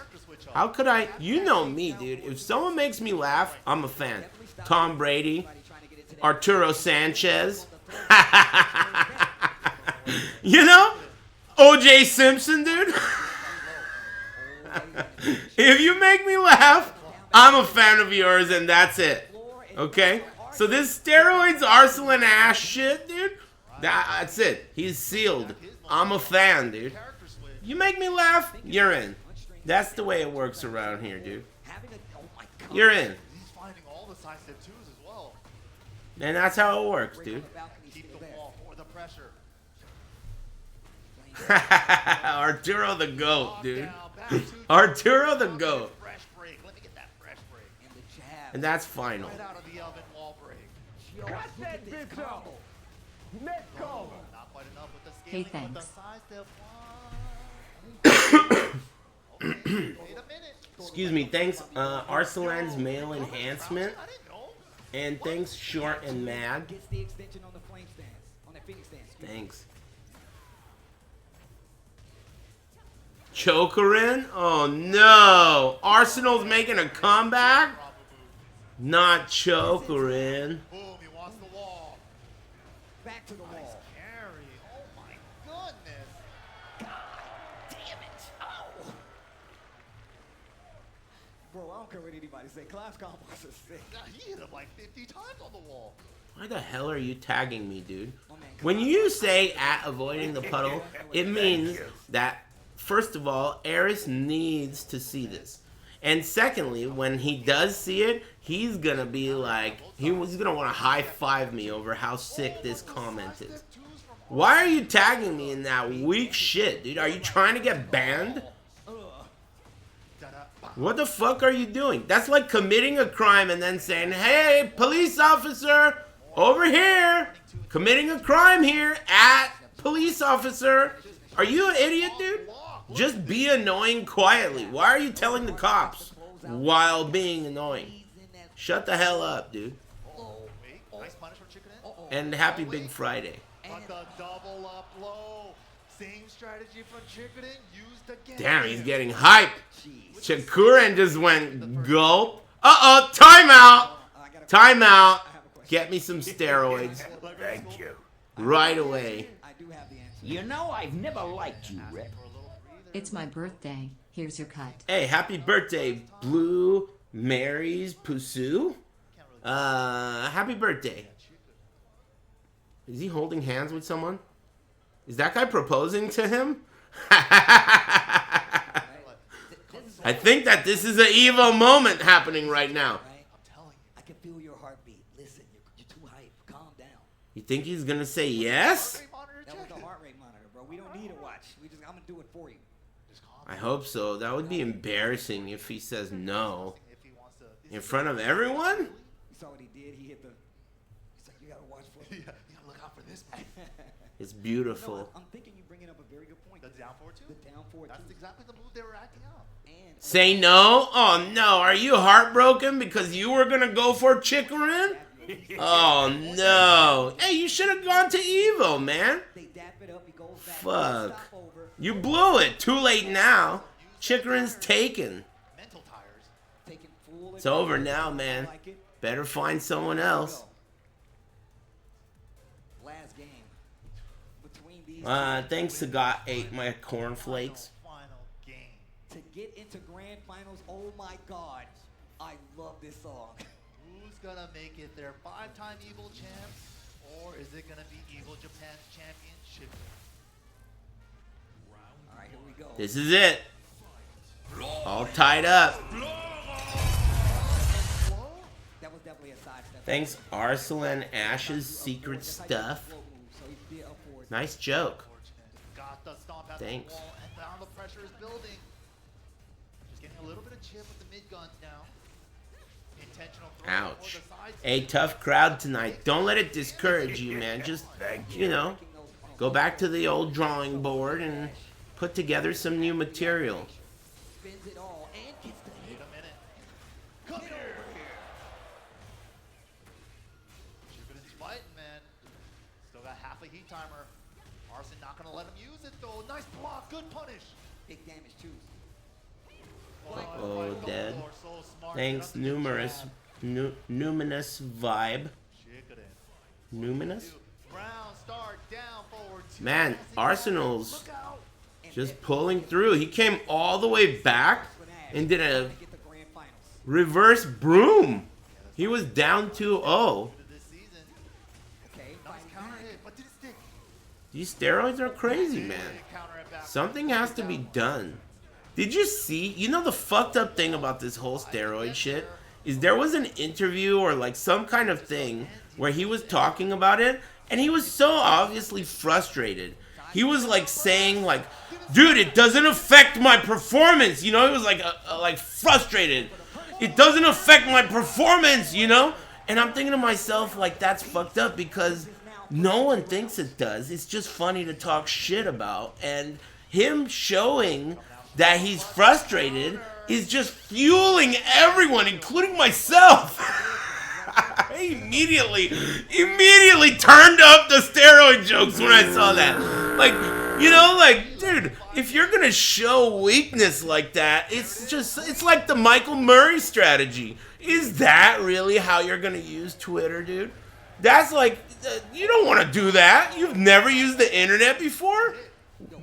How could I? You know me, dude. If someone makes me laugh, I'm a fan. Tom Brady, Arturo Sanchez. You know? OJ Simpson, dude. If you make me laugh, I'm a fan of yours, and that's it. Okay? So this steroids Arslan ass shit, dude, that's it. He's sealed. I'm a fan, dude. You make me laugh, you're in. That's the way it works around here, dude. You're in. He's finding all the side step twos as well. And that's how it works, dude. Keep the wall for the pressure. Arturo the GOAT, dude. Arturo the GOAT. Fresh break. Let me get that fresh break. And the jab. And that's final. Right out of the oven wall break. Cut that bitch out. Let's go. Not quite enough with the Hey, scaling, but the thanks. side step one. Okay, wait a minute. Excuse me, thanks Arslan's male enhancement. And thanks Short and Mad. Gets the extension on the flame stance, on the Phoenix stance. Thanks. Chokerin? Oh no! Arsenal's making a comeback? Not Chokerin. Boom, he wants the wall. Back to the wall. Carry. Oh my goodness. God damn it. Oh. Bro, I don't care what anybody say. Class combos are sick. He hit him like 50 times on the wall. Why the hell are you tagging me, dude? When you say at avoiding the puddle, it means that, first of all, Aris needs to see this. And secondly, when he does see it, he's gonna be like, he's gonna want to high-five me over how sick this comment is. Why are you tagging me in that weak shit, dude? Are you trying to get banned? What the fuck are you doing? That's like committing a crime and then saying, hey, police officer, over here, committing a crime here at police officer. Are you an idiot, dude? Just be annoying quietly. Why are you telling the cops while being annoying? Shut the hell up, dude. Nice punish from Chicken In. And happy Big Friday. But the double up low. Same strategy from Chicken In used again. Damn, he's getting hyped. Shakuran just went gulp. Uh-oh, timeout. Timeout. Get me some steroids. Thank you. Right away. You know I've never liked you, Rip. It's my birthday. Here's your cut. Hey, happy birthday, Blue Mary's Pusu. Happy birthday. Is he holding hands with someone? Is that guy proposing to him? I think that this is an Evo moment happening right now. I can feel your heartbeat. Listen, you're too hype. Calm down. You think he's gonna say yes? That was the heart rate monitor, bro. We don't need a watch. I'm gonna do it for you. I hope so. That would be embarrassing if he says no. In front of everyone? You saw what he did? He hit the... He's like, you gotta watch for it. You gotta look out for this, man. It's beautiful. You know, I'm thinking you're bringing up a very good point. The down forward two? The down forward That's exactly the move they were acting out. Say no? Oh no, are you heartbroken because you were gonna go for Chikarin? Oh no. Hey, you should have gone to Evo, man. Fuck. You blew it. Too late now. Chikarin's taken. It's over now, man. Better find someone else. Thanks to God ate my cornflakes. To get into grand finals, oh my God, I love this song. Who's gonna make it their 5-time Evo champs, or is it gonna be Evo Japan's championship? All right, here we go. This is it. All tied up. That was definitely a sidestep. Thanks, Arsalan Ash's secret stuff. Nice joke. Got the stomp at Thanks. the wall, and now the pressure is building. Just getting a little bit of chip with the mid guns now. Intentional throw Ouch. for the side. Hey, tough crowd tonight. Don't let it discourage you, man. Just, you know, go back to the old drawing board and put together some new material. Spins it all and gets the hit. Wait a minute. Come here. Chikarin's fighting, man. Still got half a heat timer. Arson not gonna let him use it though. Nice block, good punish. Big damage too. Oh, dead. Thanks, numerous, numinous vibe. Numinous? Man, Arsenal's just pulling through. He came all the way back and did a reverse broom. He was down 2-0. These steroids are crazy, man. Something has to be done. Did you see? You know the fucked up thing about this whole steroid shit? Is there was an interview or like some kind of thing where he was talking about it and he was so obviously frustrated. He was like saying like, dude, it doesn't affect my performance. You know, he was like frustrated. It doesn't affect my performance, you know? And I'm thinking to myself like that's fucked up because no one thinks it does. It's just funny to talk shit about. And him showing that he's frustrated is just fueling everyone, including myself. I immediately turned up the steroid jokes when I saw that. Like, you know, like, dude, if you're gonna show weakness like that, it's like the Michael Murray strategy. Is that really how you're gonna use Twitter, dude? That's like, you don't want to do that. You've never used the internet before?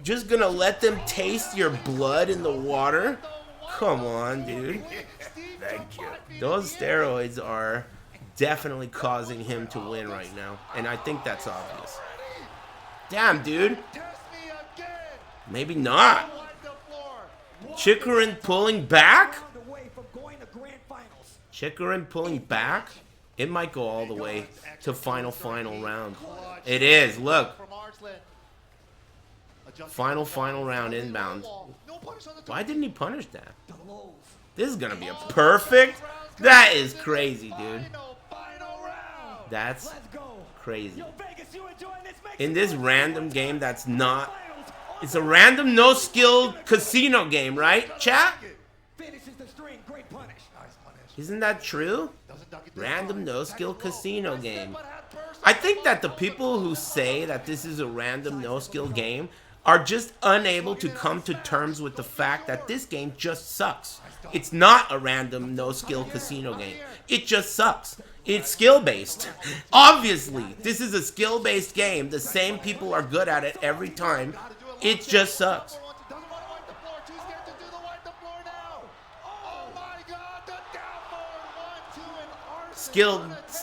Just gonna let them taste your blood in the water? Come on, dude. Thank you. Those steroids are definitely causing him to win right now. And I think that's obvious. Damn, dude. Maybe not. Chikarin pulling back? Chikarin pulling back? It might go all the way to final round. It is, look. Final round inbound. Why didn't he punish that? This is gonna be a perfect. That is crazy, dude. That's crazy. In this random game that's not... It's a random no-skill casino game, right, chat? Isn't that true? Random no-skill casino game. I think that the people who say that this is a random no-skill game are just unable to come to terms with the fact that this game just sucks. It's not a random no-skill casino game. It just sucks. It's skill-based. Obviously, this is a skill-based game. The same people are good at it every time. It just sucks.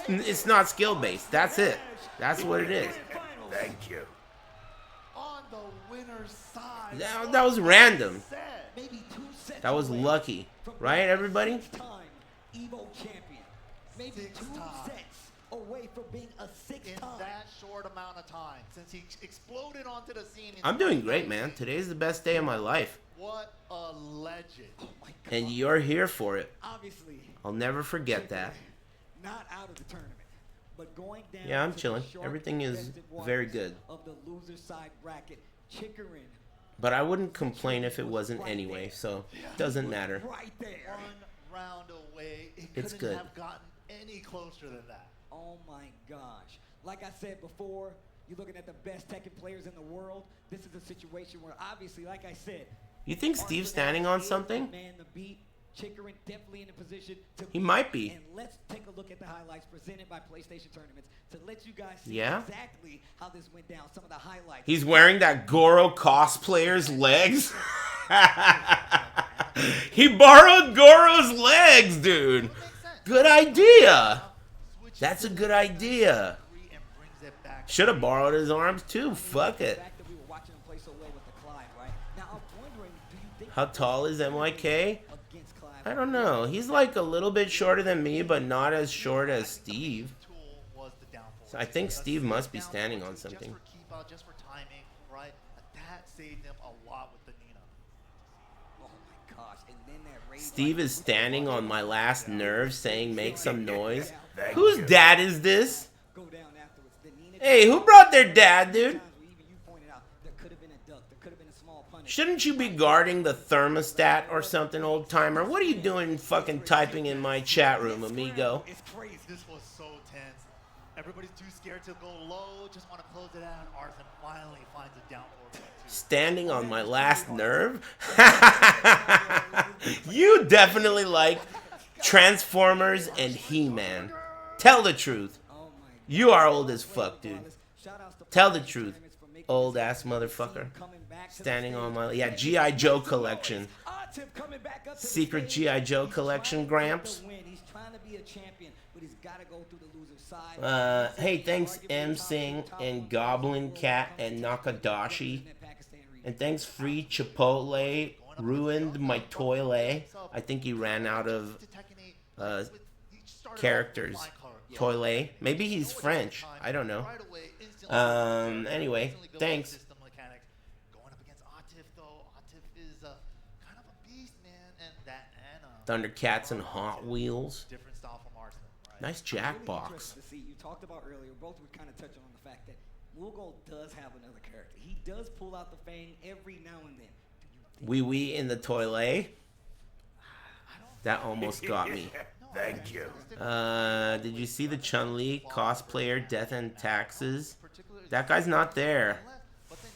It's not skill-based. That's it. That's what it is. Thank you. That was random. Maybe 2 sets That was away lucky, from right, being a everybody? 6-time Evo champion. Maybe 2 sets away from being a 6-time. In that short amount of time, since he exploded onto the scene. I'm doing great, man. Today's the best day of my life. What a legend. Oh my God. And you're here for it. Obviously. I'll never forget that. Not out of the tournament, but going down. Yeah, I'm to chilling. the short Everything is contested very waters good. Of the loser side bracket, Chicorin. But I wouldn't complain if it wasn't anyway, so doesn't matter. Right there. 1 round away. It It's couldn't good. have gotten any closer than that. Oh my gosh. Like I said before, you're looking at the best Tekken players in the world. This is a situation where obviously, like I said, You think Steve's standing on something? man the beat. Chicorin definitely in a position to He might be. And let's take a look at the highlights presented by PlayStation Tournaments to let you guys see Yeah? exactly how this went down. Some of the highlights. He's wearing that Goro cosplayer's legs. He borrowed Goro's legs, dude. Good idea. That's a good idea. Should have borrowed his arms too. Fuck it. How tall is MYK? I don't know. He's like a little bit shorter than me, but not as short as Steve. So I think Steve must be standing on something. Just for timing, right? That saved him a lot with the Nina. Oh my gosh. And then that Steve is standing on my last nerve saying make some noise. Whose dad is this? Hey, who brought their dad, dude? Shouldn't you be guarding the thermostat or something, old timer? What are you doing fucking typing in my chat room, amigo? It's crazy. This was so tense. Everybody's too scared to go low, just want to close it out, and Arthur finally finds a down forward. Standing on my last nerve? You definitely like Transformers and He-Man. Tell the truth. You are old as fuck, dude. Tell the truth, old ass motherfucker. Standing on my... Yeah, G.I. Joe collection. Secret G.I. Joe collection, Gramps. Hey, thanks M Sing and Goblin Cat and Nakadashi. And thanks Free Chipotle. Ruined my toilet. I think he ran out of characters. Toilet. Maybe he's French. I don't know. Anyway, thanks. Thundercats and Hot Wheels. Nice Jackbox. You talked about earlier, both were kind of touching on the fact that Mughal does have another character. He does pull out the fang every now and then. Wee wee in the toilet. That almost got me. Thank you. Did you see the Chun-Li cosplayer Death and Taxes? That guy's not there.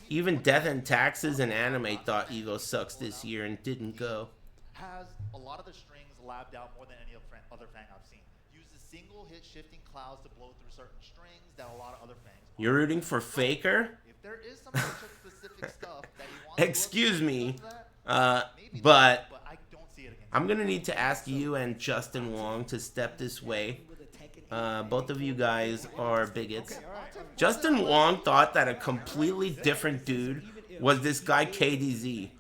Even Death and Taxes and Anime thought Evo sucks this year and didn't go. Has a lot of the strings labbed out more than any other Fang I've seen. Uses single hit shifting clouds to blow through certain strings that a lot of other Fangs. You're rooting for Faker? If there is some specific stuff that he wants Excuse me, but I'm gonna need to ask you and Justin Wong to step this way. Both of you guys are bigots. Justin Wong thought that a completely different dude was this guy KDZ.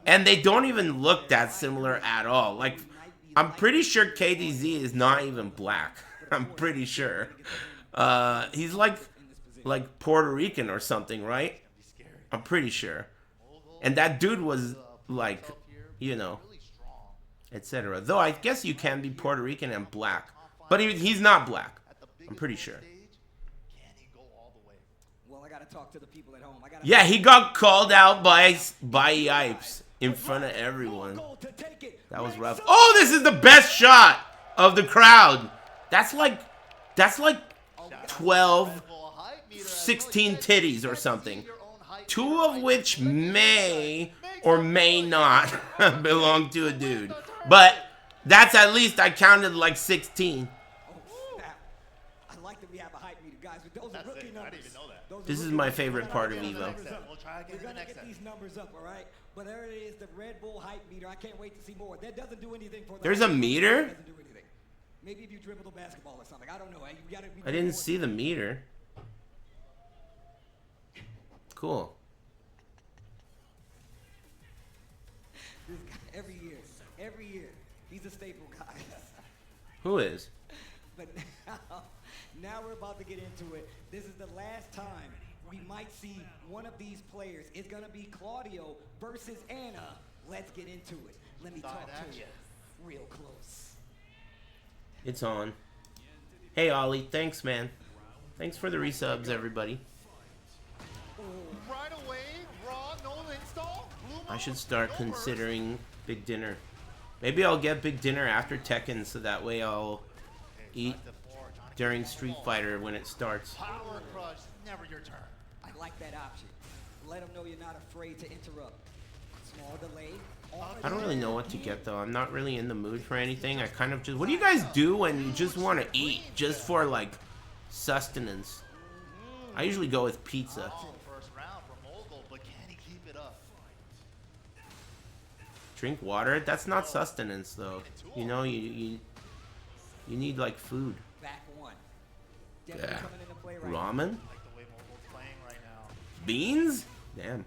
And they don't even look that similar at all. Like, I'm pretty sure KDZ is not even black. I'm pretty sure. He's like Puerto Rican or something, right? I'm pretty sure. And that dude was like, you know, etc. Though I guess you can be Puerto Rican and black. But he's not black. I'm pretty sure. Well, I gotta talk to the people at home. Yeah, he got called out by Yipes in front of everyone. That was rough. Oh, this is the best shot of the crowd. That's like 12, 16 titties or something. 2 of which may or may not belong to a dude. But that's at least, I counted like 16. I like that we have a hype meter, guys, but those are rookie numbers. I didn't even know that. This is my favorite part of Evo. We're gonna get these numbers up, all right? But there it is, the Red Bull hype meter. I can't wait to see more. That doesn't do anything for the There's a meter? Doesn't do anything. Maybe if you dribble the basketball or something. I don't know. You gotta be I didn't see the meter. Cool. Every year. He's a staple, guys. Who is? But now we're about to get into it. This is the last time we might see one of these players. It's going to be Claudio versus Anna. Let's get into it. Let me talk to you real close. It's on. Hey, Ollie. Thanks, man. Thanks for the resubs, everybody. Right away, raw, no install. I should start considering Big Dinner. Maybe I'll get Big Dinner after Tekken, so that way I'll eat during Street Fighter when it starts. Power crush, never your turn. I like that option. Let them know you're not afraid to interrupt. Small delay. I don't really know what to get, though. I'm not really in the mood for anything. I kind of just... What do you guys do when you just want to eat, just for, like, sustenance? I usually go with pizza. First round for Mogul, but can he keep it up? Drink water? That's not sustenance, though. You know, you need, like, food. Back one. Yeah. Ramen? Playing right now. Beans? Damn.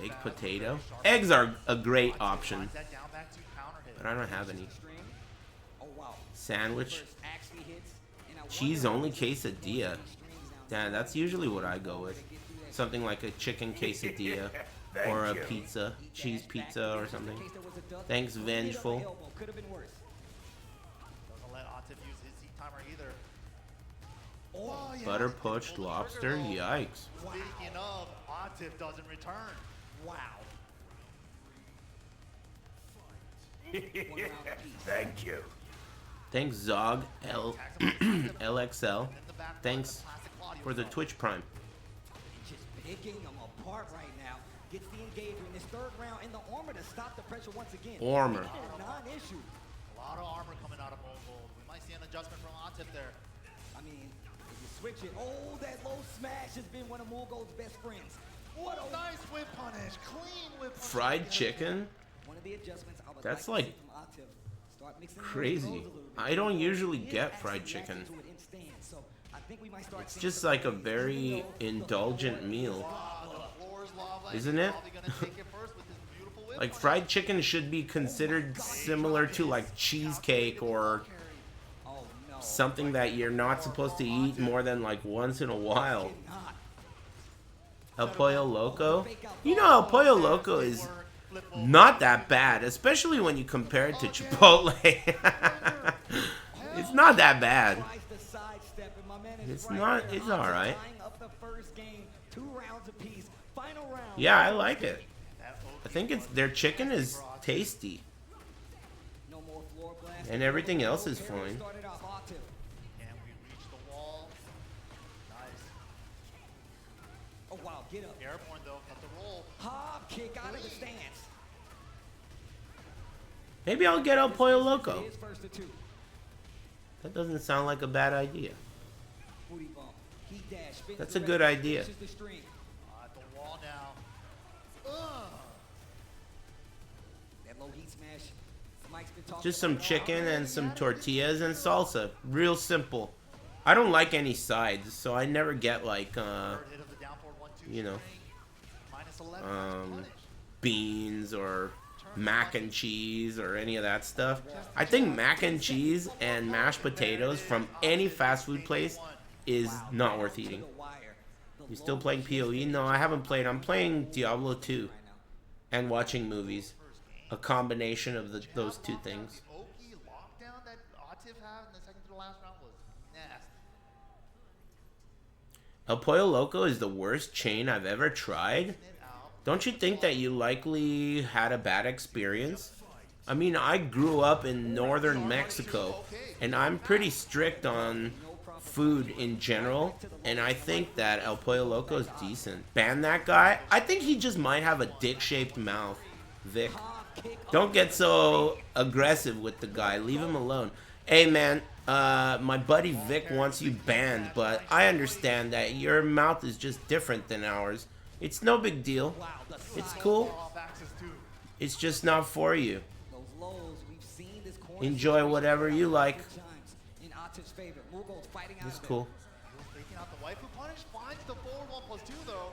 Baked potato? Eggs are a great option. But I don't have any. Sandwich? Cheese only quesadilla. Damn, that's usually what I go with. Something like a chicken quesadilla. Or a pizza. Cheese pizza or something. Thanks, Vengeful. Doesn't let Atif use his heat timer either. Oh, yeah. Butter poached lobster? Yikes. Speaking of, Atif doesn't return. Wow. Thank you. Thanks, Zog LXL. Thanks for the Twitch Prime. Just picking them apart right now. Gets the engager in this third round in the armor to stop the pressure once again. Armor. Non-issue. A lot of armor coming out of Mogul. We might see an adjustment from Atif there. I mean, if you switch it, oh, that low smash has been one of Mogul's best friends. What a nice whip punish. Clean whip punish. Fried chicken? One of the adjustments I would That's like like to see from Atif. Start mixing crazy. I don't usually get fried chicken. So I think we might start It's just like a very indulgent meal. Isn't it? Like fried chicken should be considered similar to like cheesecake or something that you're not supposed to eat more than like once in a while. El Pollo Loco? You know, El Pollo Loco is not that bad, especially when you compare it to Chipotle. It's not that bad. It's not, it's alright. Yeah, I like it. I think it's, their chicken is tasty. And everything else is fine. Oh wow, get up. Airborne though, cut the roll. Hop kick out of the stance. Maybe I'll get El Pollo Loco. That doesn't sound like a bad idea. That's a good idea. At the wall now. That low heat smash. Mike's been talking Just some about chicken and some tortillas and salsa. Real simple. I don't like any sides, so I never get like, you know, beans or mac and cheese or any of that stuff. I think mac and cheese and mashed potatoes from any fast food place is not worth eating. You still playing PoE? No, I haven't played. I'm playing Diablo 2 and watching movies. A combination of those two things. Lockdown that Atif had in the second to the last round was nasty. El Pollo Loco is the worst chain I've ever tried. Don't you think that you likely had a bad experience? I mean, I grew up in northern Mexico, and I'm pretty strict on food in general, and I think that El Pollo Loco is decent. Ban that guy? I think he just might have a dick-shaped mouth, Vic. Don't get so aggressive with the guy. Leave him alone. Hey, man, my buddy Vic wants you banned, but I understand that your mouth is just different than ours. It's no big deal. It's cool. It's just not for you. Enjoy whatever you like. It's cool. Taking out the waifu punish, finds the forward 1+2 though.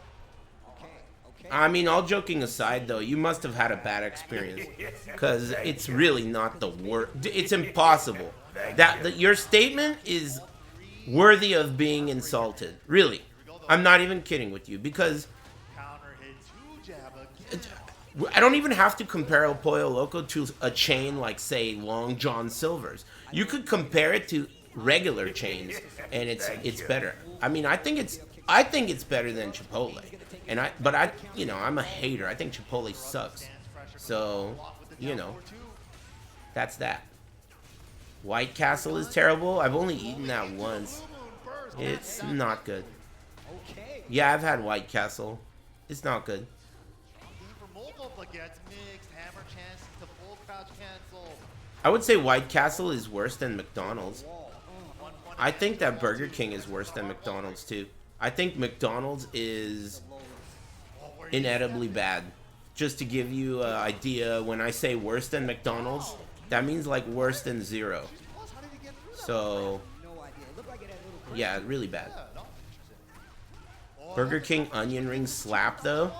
I mean, all joking aside, though, you must have had a bad experience, because it's really not the worst. It's impossible. Your statement is worthy of being insulted. Really, I'm not even kidding with you, because I don't even have to compare El Pollo Loco to a chain like, say, Long John Silver's. You could compare it to regular chains, and it's better. I mean, I think it's better than Chipotle. But I'm a hater. I think Chipotle sucks. So, that's that. White Castle is terrible. I've only eaten that once. It's not good. Yeah, I've had White Castle. It's not good. I would say White Castle is worse than McDonald's. I think that Burger King is worse than McDonald's too. I think McDonald's is inedibly bad. Just to give you an idea, when I say worse than McDonald's, that means like worse than 0. So, yeah, really bad. Burger King onion rings slap though.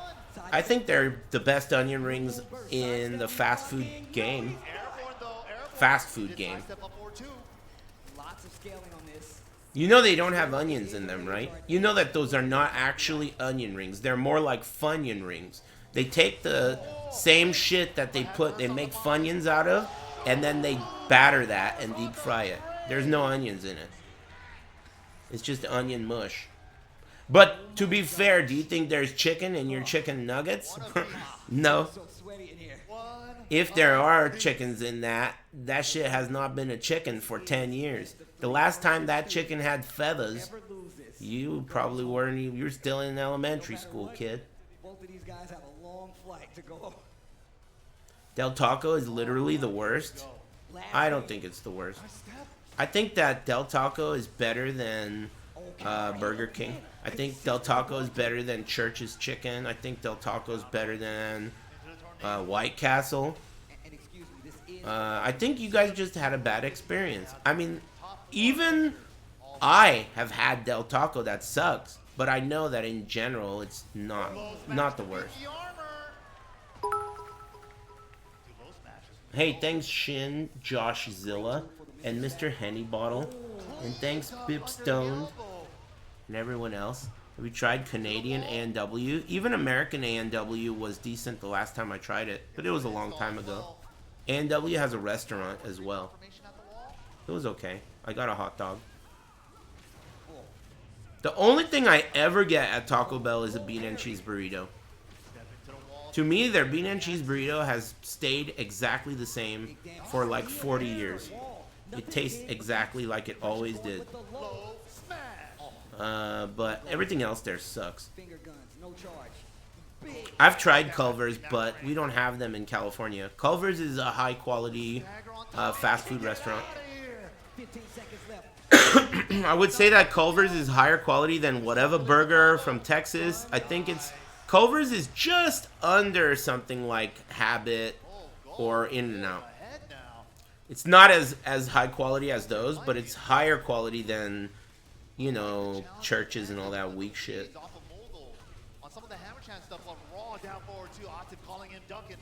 I think they're the best onion rings in the fast food game. You know they don't have onions in them, right? You know that those are not actually onion rings. They're more like Funyun rings. They take the same shit that they make Funyuns out of, and then they batter that and deep fry it. There's no onions in it. It's just onion mush. But to be fair, do you think there's chicken in your chicken nuggets? No. If there are chickens in that shit has not been a chicken for 10 years. The last time that chicken had feathers, you probably weren't even, you're still in elementary school, kid. Both of these guys have a long flight to go. Del Taco is literally the worst. I don't think it's the worst. I think that Del Taco is better than Burger King. I think Del Taco is better than Church's Chicken. I think Del Taco is better than White Castle. I think you guys just had a bad experience. I mean, even I have had Del Taco that sucks, but I know that in general it's not the worst. Hey, thanks Shin, Josh Zilla, and Mr. Henny Bottle, and thanks Bip Stoned and everyone else. Have you tried Canadian A&W? Even American A&W was decent the last time I tried it, but it was a long time ago. A&W has a restaurant as well. It was okay. I got a hot dog. The only thing I ever get at Taco Bell is a bean and cheese burrito. To me, their bean and cheese burrito has stayed exactly the same for like 40 years. It tastes exactly like it always did. But everything else there sucks. I've tried Culver's, but we don't have them in California. Culver's is a high quality fast food restaurant. I would say that Culver's is higher quality than whatever burger from Texas. I think Culver's is just under something like Habit or In-N-Out. It's not as high quality as those, but it's higher quality than, you know, Churches and all that weak shit. On some of the Hammer Chan stuff on Raw, down forward to Atif calling him Duncan.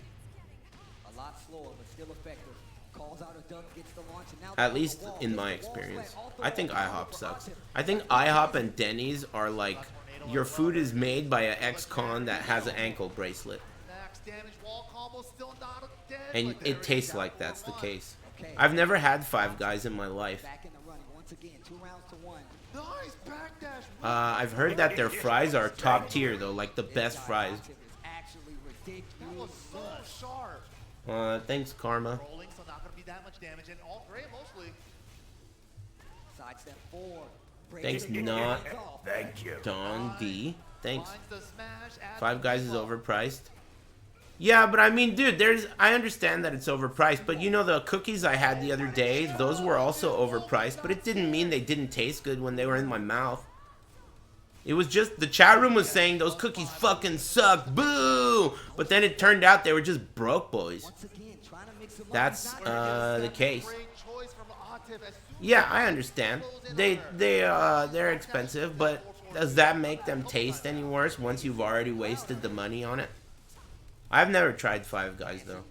A lot slower, but still effective. Calls out a dunk, gets the launch, and now At least in my experience. I think IHOP sucks. I think IHOP and Denny's are like, your food is made by an ex-con that has an ankle bracelet. And it tastes like that's the case. I've never had Five Guys in my life. I've heard that their fries are top tier though, like the best fries. Thanks, Karma. Thanks, not Don D. Thanks. Five Guys is overpriced. Yeah, but I mean, dude, I understand that it's overpriced, but you know the cookies I had the other day, those were also overpriced, but it didn't mean they didn't taste good when they were in my mouth. It was just, the chat room was saying those cookies fucking suck, boo! But then it turned out they were just broke boys. That's the case. Yeah, I understand. They're expensive, but does that make them taste any worse once you've already wasted the money on it? I've never tried Five Guys though.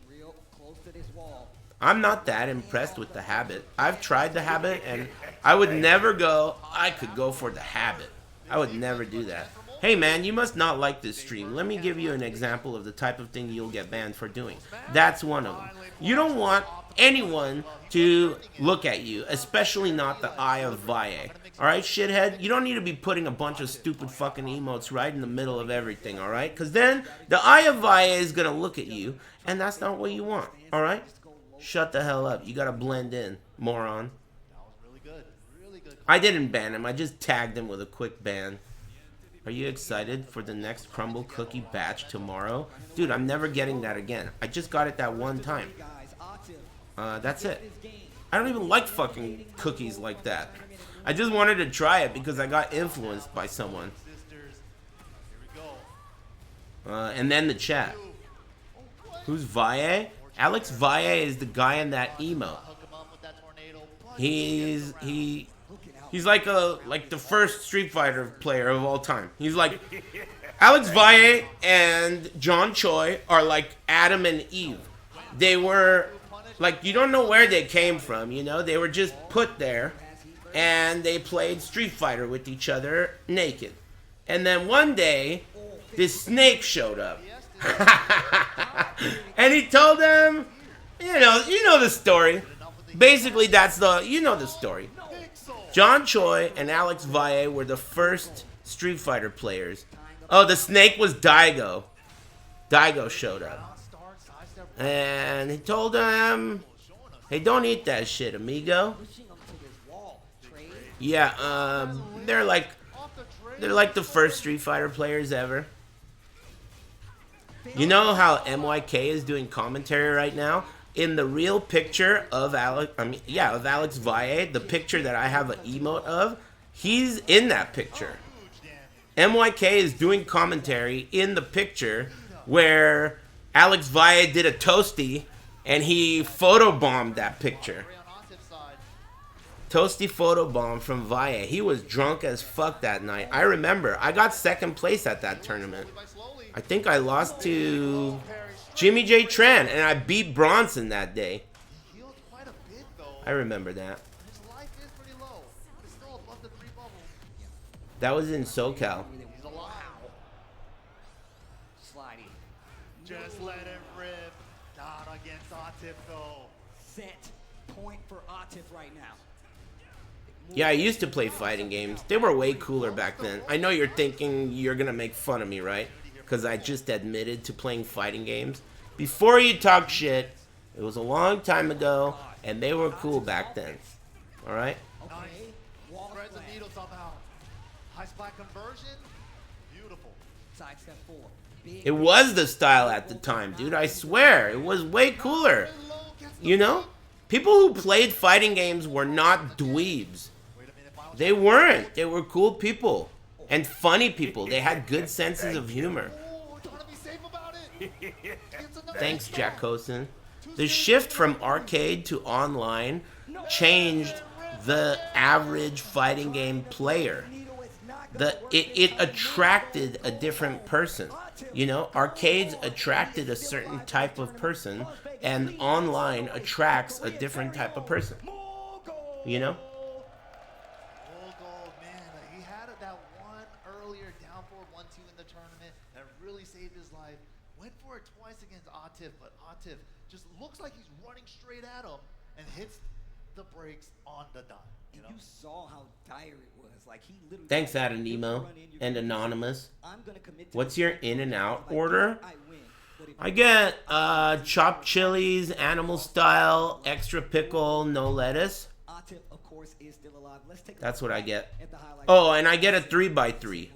I'm not that impressed with the habit. I've tried the habit and I would never go, I could go for the habit. I would never do that. Hey man, you must not like this stream. Let me give you an example of the type of thing you'll get banned for doing. That's one of them. You don't want anyone to look at you, especially not the Eye of Valle. Alright, shithead? You don't need to be putting a bunch of stupid fucking emotes right in the middle of everything, alright? Because then the Eye of Valle is going to look at you, and that's not what you want, alright? Shut the hell up. You got to blend in, moron. I didn't ban him. I just tagged him with a quick ban. Are you excited for the next crumble cookie batch tomorrow? Dude, I'm never getting that again. I just got it that one time. That's it. I don't even like fucking cookies like that. I just wanted to try it because I got influenced by someone. And then the chat. Who's Valle? Alex Valle is the guy in that emote. He's like the first Street Fighter player of all time. He's like Alex Valle and John Choi are like Adam and Eve. They were like, you don't know where they came from, you know? They were just put there and they played Street Fighter with each other naked. And then one day this snake showed up. And he told them, you know the story. Basically that's the story. John Choi and Alex Valle were the first Street Fighter players. Oh, the snake was Daigo. Daigo showed up. And he told them, hey, don't eat that shit, amigo. Yeah, they're like the first Street Fighter players ever. You know how MYK is doing commentary right now? In the real picture of Alex Valle, the picture that I have an emote of, he's in that picture. MYK is doing commentary in the picture where Alex Valle did a toasty and he photobombed that picture. Toasty photobomb from Valle. He was drunk as fuck that night. I remember. I got second place at that tournament. I think I lost to Jimmy J. Tran, and I beat Bronson that day. I remember that. That was in SoCal. Just let it rip. Not against Atif though. Set point for Atif right now. Yeah, I used to play fighting games. They were way cooler back then. I know you're thinking you're gonna make fun of me, right? Because I just admitted to playing fighting games. Before you talk shit, it was a long time ago, and they were cool back then. Alright? Threads the needle somehow. High splat conversion. Beautiful. Side step 4. It was the style at the time, dude. I swear. It was way cooler. You know? People who played fighting games were not dweebs. They weren't. They were cool people. And funny people. They had good senses of humor. Thanks, Jack Cosin. The shift from arcade to online changed the average fighting game player. It attracted a different person. You know, arcades attracted a certain type of person, and online attracts a different type of person. You know? He had that one earlier down for 1-2 in the tournament that really saved his life. Went for it twice against Atif, but Atif just looks like he's running straight at him and hits the brakes on the dime. You saw how dire it was. Like he literally. Thanks, Adanemo and Anonymous. What's your in and out order? I get chopped chilies, animal style, extra pickle, no lettuce. That's what I get. Oh, and I get a 3x3.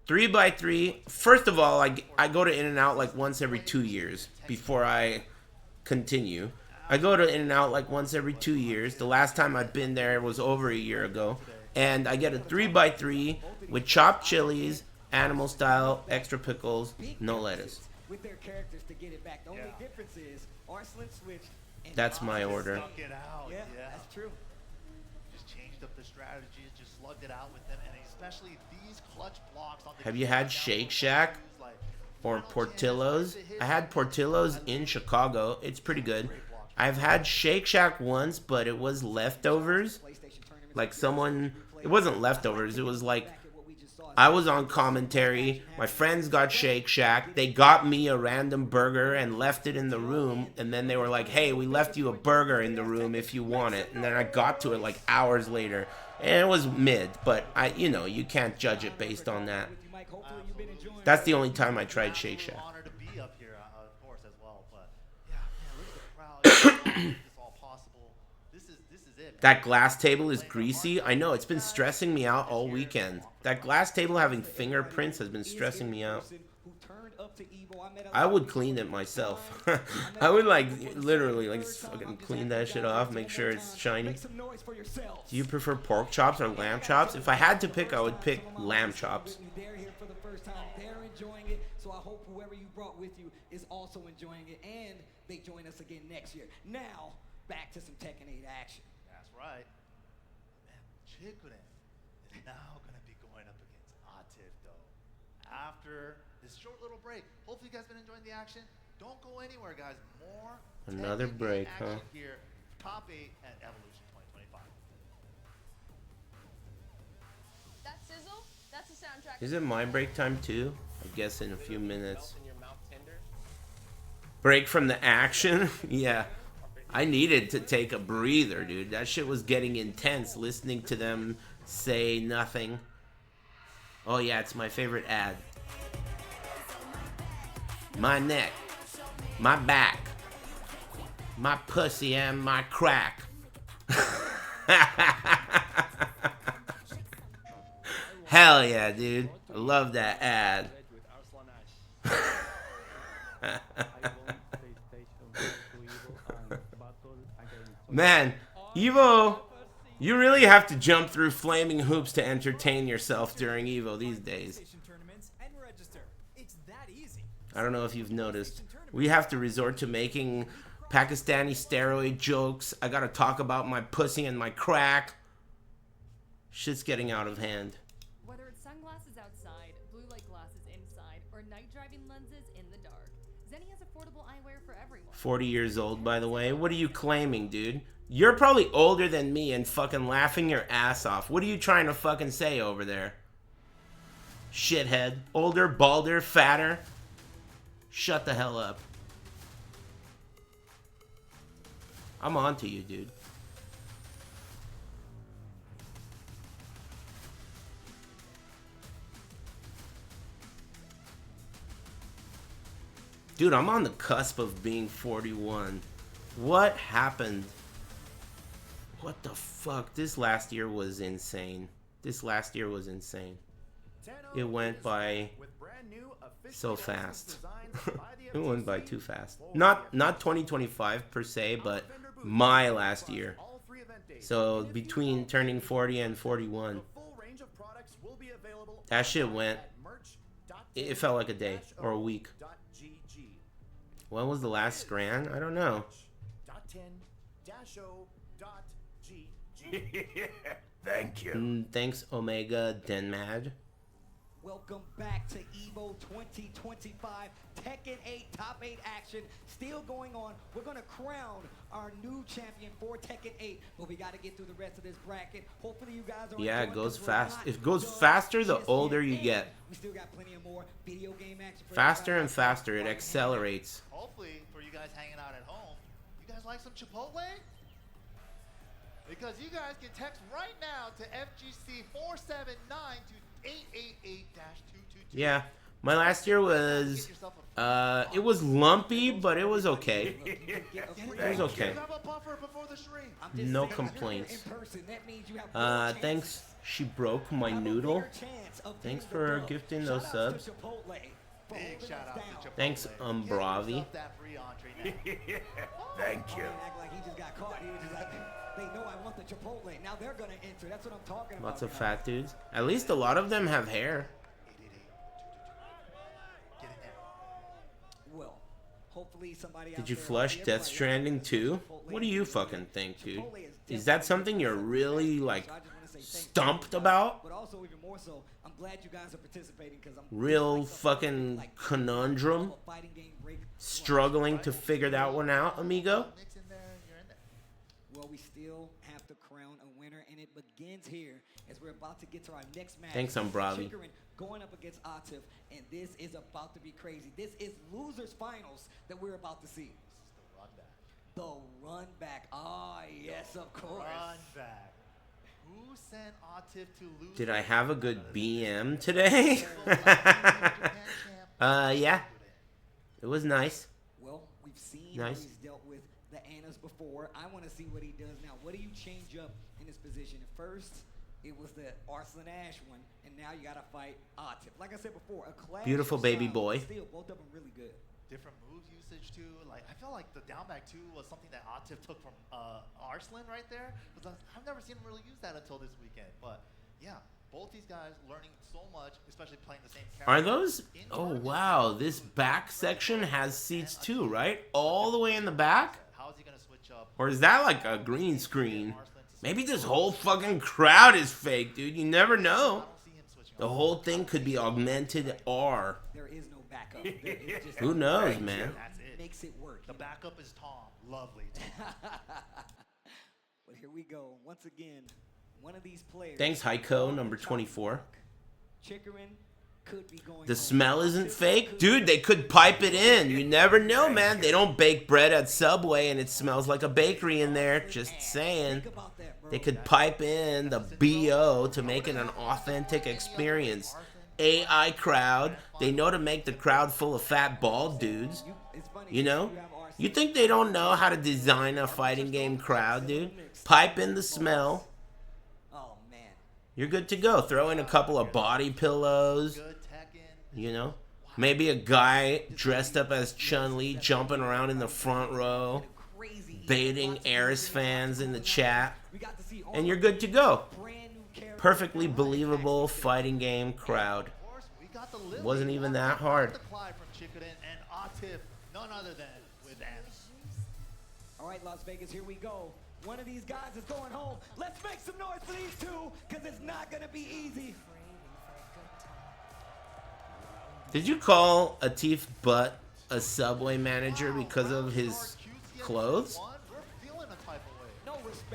3x3. First of all, I go to In and Out like once every 2 years before I continue. I go to In and Out like once every 2 years. The last time I've been there was over a year ago. And I get a 3x3 with chopped chilies, animal style, extra pickles, no lettuce. With their characters to get it back. The only difference is Arslan switched. That's my order. Yeah, that's true. He's changed up the strategies, just slugged it out with him, and especially these clutch blocks on the Have you had Shake Shack or Portillo's? I had Portillo's in Chicago. It's pretty good. I've had Shake Shack once, but it was leftovers. Like someone, it wasn't leftovers. It was like I was on commentary. My friends got Shake Shack. They got me a random burger and left it in the room. And then they were like, hey, we left you a burger in the room if you want it. And then I got to it like hours later. And it was mid, but you can't judge it based on that. That's the only time I tried Shake Shack. Honor to be up here, of course, as well. But yeah, man, look at the crowd. It's all possible. This is it. That glass table is greasy. I know, it's been stressing me out all weekend. That glass table having fingerprints has been stressing me out. I would clean it myself. I would literally fucking clean that shit off, make sure it's shiny. Do you prefer pork chops or lamb chops? If I had to pick, I would pick lamb chops. They're here for the first time. They're enjoying it, so I hope whoever you brought with you is also enjoying it, and they join us again next year. Now, back to some Tekken 8 action. That's right. Man, Chikurin is now going to be going up against Atif, though. After this short little break. Hopefully you guys been enjoying the action. Don't go anywhere, guys. More another Tekken break, action huh? Here, top 8 at Evolution 2025. That sizzle, that's the soundtrack. Is it my break time too? I guess in a few minutes. Break from the action? Yeah. I needed to take a breather, dude. That shit was getting intense listening to them say nothing. Oh yeah, it's my favorite ad. My neck, my back, my pussy and my crack. Hell yeah, dude. I love that ad. Man, Evo, you really have to jump through flaming hoops to entertain yourself during Evo these days. I don't know if you've noticed. We have to resort to making Pakistani steroid jokes. I gotta talk about my pussy and my crack. Shit's getting out of hand. Whether it's sunglasses outside, blue light glasses inside, or night driving lenses in the dark, Zenny has affordable eyewear for everyone. 40 years old, by the way. What are you claiming, dude? You're probably older than me and fucking laughing your ass off. What are you trying to fucking say over there? Shithead. Older, balder, fatter. Shut the hell up. I'm on to you, dude. Dude, I'm on the cusp of being 41. What happened? What the fuck? This last year was insane. This last year was insane. It went by so fast. It went by too fast. Not 2025 per se, but my last year. So between turning 40 and 41, that shit went. It felt like a day or a week. When was the last Scran? I don't know. Thank you. Thanks, Omega Denmad. Welcome back to EVO 2025. Tekken 8 Top 8 action still going on. We're going to crown our new champion for Tekken 8, but we got to get through the rest of this bracket. Hopefully you guys are Yeah, it enjoying goes this. fast. It goes faster the older you get. We still got plenty of more video game action for Faster and faster, it accelerates. Hopefully, for you guys hanging out at home, you guys like some Chipotle? Because you guys can text right now to FGC 479 to 888-222. Yeah, my last year was, it was lumpy, but it was okay. It was okay. No complaints. Thanks, she broke my noodle. Thanks for gifting those subs. Big shout out to Chipotle. Thanks, Bravi. Thank you. Act like he just got caught. He was just like, they know I want the Chipotle. Now they're going to enter. That's what I'm talking about. Lots of fat dudes. At least a lot of them have hair. Well, Hopefully somebody Did out you there flush will be Death able to- Stranding too? What do you fucking think, dude? Is that something you're really like stumped about? But also even more so, I'm glad you guys are participating because I'm Real fucking conundrum? Struggling to figure that one out, amigo? Well, we still have to crown a winner, and it begins here as we're about to get to our next match. Thanks, Umbravi. Chikarin going up against Atif, and this is about to be crazy. This is losers finals that we're about to see. The run back. Ah, yes, of course. Run back. Who sent Atif to lose? Did I have a good BM today? Yeah. It was nice. Well, we've seen how he's dealt with the Annas before. I want to see what he does now. What do you change up in this position? At first, it was the Arslan Ash one, and now you got to fight Atif. Like I said before, a clash. Beautiful baby boy. Still, both of them really good. Different move usage too. Like I feel like the down back two was something that Atif took from Arslan right there. Because I've never seen him really use that until this weekend. But yeah, both these guys learning so much, especially playing the same character. Are those? Oh, wow. This back section has seats too, right? All the way in the back? How is he going to switch up? Or is that like a green screen? Maybe this whole fucking crowd is fake, dude. You never know. The whole thing could be augmented R. There is no backup. There is just Who knows, man? That's it. Makes it work. The backup is Tom. Lovely. But here we go. Once again, one of these players. Thanks, Heiko, number 24. Chikarin could be going The smell isn't fake? Dude, they could pipe it in. You never know, man. They don't bake bread at Subway and it smells like a bakery in there. Just saying. They could pipe in the BO to make it an authentic experience. AI crowd. They know to make the crowd full of fat bald dudes. You know? You think they don't know how to design a fighting game crowd, dude? Pipe in the smell. Oh, man. You're good to go. Throw in a couple of body pillows. You know? Maybe a guy dressed up as Chun-Li jumping around in the front row. Baiting Aris fans in the chat. And you're good to go. Perfectly believable fighting game crowd. Wasn't even that hard. None other than with Annas. All right, Las Vegas, here we go. One of these guys is going home. Let's make some noise for these two, because it's not going to be easy. Did you call Atif Butt a Subway manager because of his clothes?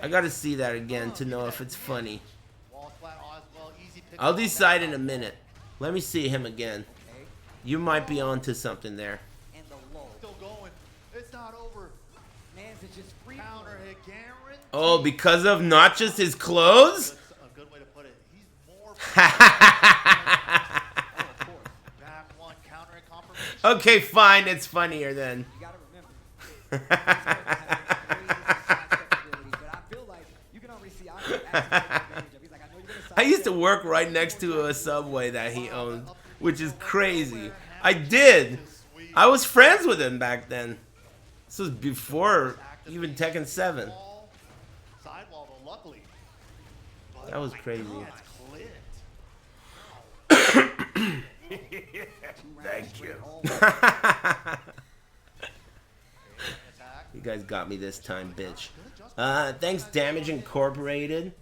I gotta see that again to know if it's funny. I'll decide in a minute. Let me see him again. You might be onto something there. Still going. It's not over. Man's just free. Counter hit guaranteed. Oh, because of not just his clothes? A good way to put it. He's more. Back one counter hit confirmation. Okay, fine. It's funnier then. You gotta remember. I used to work right next to a Subway that he owned, which is crazy. I did. I was friends with him back then. This was before even Tekken 7. That was crazy. Thank you. You guys got me this time, bitch. Thanks, Damage Incorporated.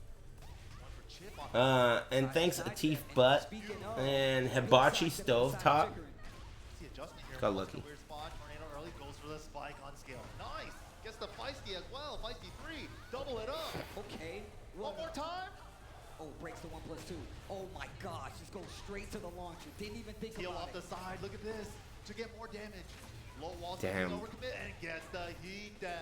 And thanks, Atif Butt. And Hibachi Stovetop. Got lucky. Goes for the spike on scale. Nice. Gets the feisty as well. Feisty 3. Double it up. Okay. One more time. Oh, breaks the 1+2. Oh my gosh. Just goes straight to the launcher. Didn't even think Heel about off the side. Look at this. To get more damage. Low wall. Damn. Overcommit and gets the heat dab.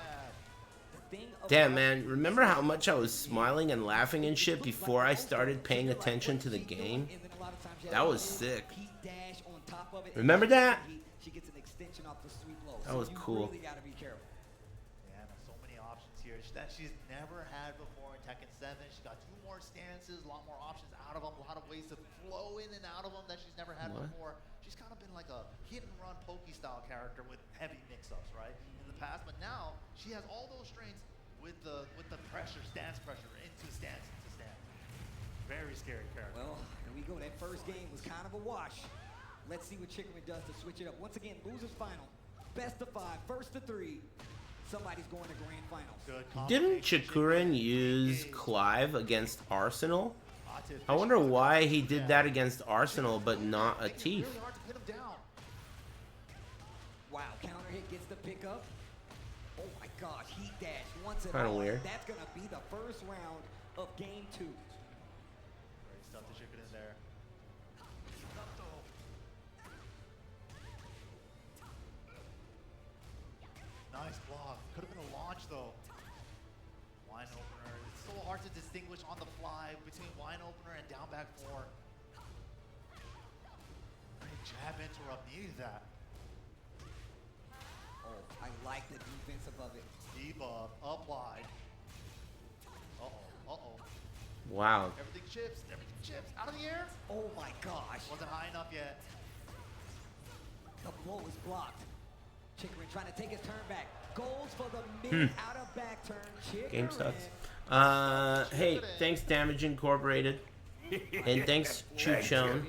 Damn, man. Remember how much I was smiling and laughing and shit before I started paying attention to the game? That was sick. Remember that? That was cool. Yeah, so many options here that she's never had before in Tekken 7. She's got 2 more stances, a lot more options out of them, a lot of ways to flow in and out of them that she's never had before. She's kind of been like a hit-and-run pokey-style character with heavy mix-ups, right, in the past. But now she has all those strengths with the pressure, stance pressure, into stance, into stance. Very scary character. Well, here we go. That first game was kind of a wash. Let's see what Chikarin does to switch it up. Once again, losers final. Best of 5, first to 3. Somebody's going to grand finals. Good. Didn't Chikurin use Clive against Arsenal? I wonder why he did that against Arsenal, but not Atif. Wow, counter hit gets the pickup. Oh my gosh, heat dash once and Kinda all. weird. That's gonna be the first round of game 2. Great stuff to chicken in there. Nice block. Could have been a launch though. Wine opener. It's so hard to distinguish on the fly between wine opener and down back 4. Great jab interrupt. Needed that. Oh, I like the defense above it. Debuff applied. Uh-oh. Wow. Everything chips. Out of the air. Oh my gosh. Wasn't high enough yet. The blow is blocked. Chikurin trying to take his turn back. Goes for the mid out of back turn. Game Chikurin. sucks. Hey, thanks Damage Incorporated. And thanks Chuchone.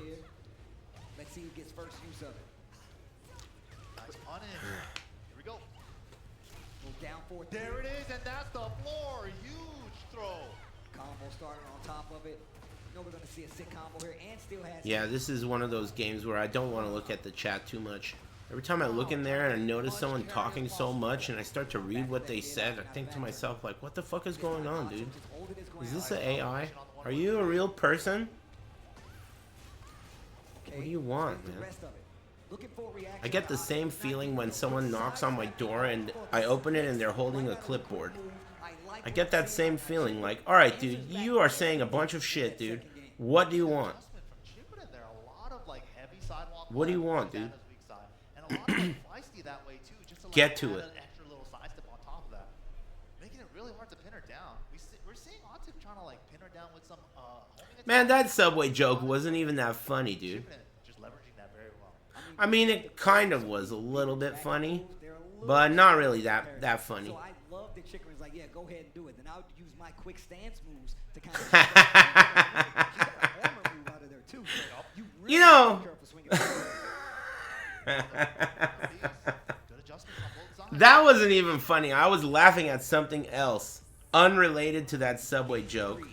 Let's see who gets first use of it. Nice punish. Here we go. Go down 4. There it is, and that's the floor. Huge throw. Combo starter on top of it. You know we're going to see a sick combo here and still has... Yeah, this is one of those games where I don't want to look at the chat too much. Every time I look in there and I notice someone talking so much and I start to read what they said, I think to myself, like, what the fuck is going on, dude? Is this an AI? Are you a real person? What do you want, man? I get the same feeling when someone knocks on my door and I open it and they're holding a clipboard. I get that same feeling, like, alright, dude, you are saying a bunch of shit, dude. What do you want? What do you want, dude? Get to it. Making it really hard to pin her down. We're seeing Atif trying to like pin her down with some Man, that Subway joke wasn't even that funny, dude. just leveraging that very well. I mean, it kind of was a little bit funny, but not really that funny. So I love that Chikurin's like, yeah, go ahead and do it. Then I'll use my quick stance moves to kind of You know, that wasn't even funny. I was laughing at something else unrelated to that Subway joke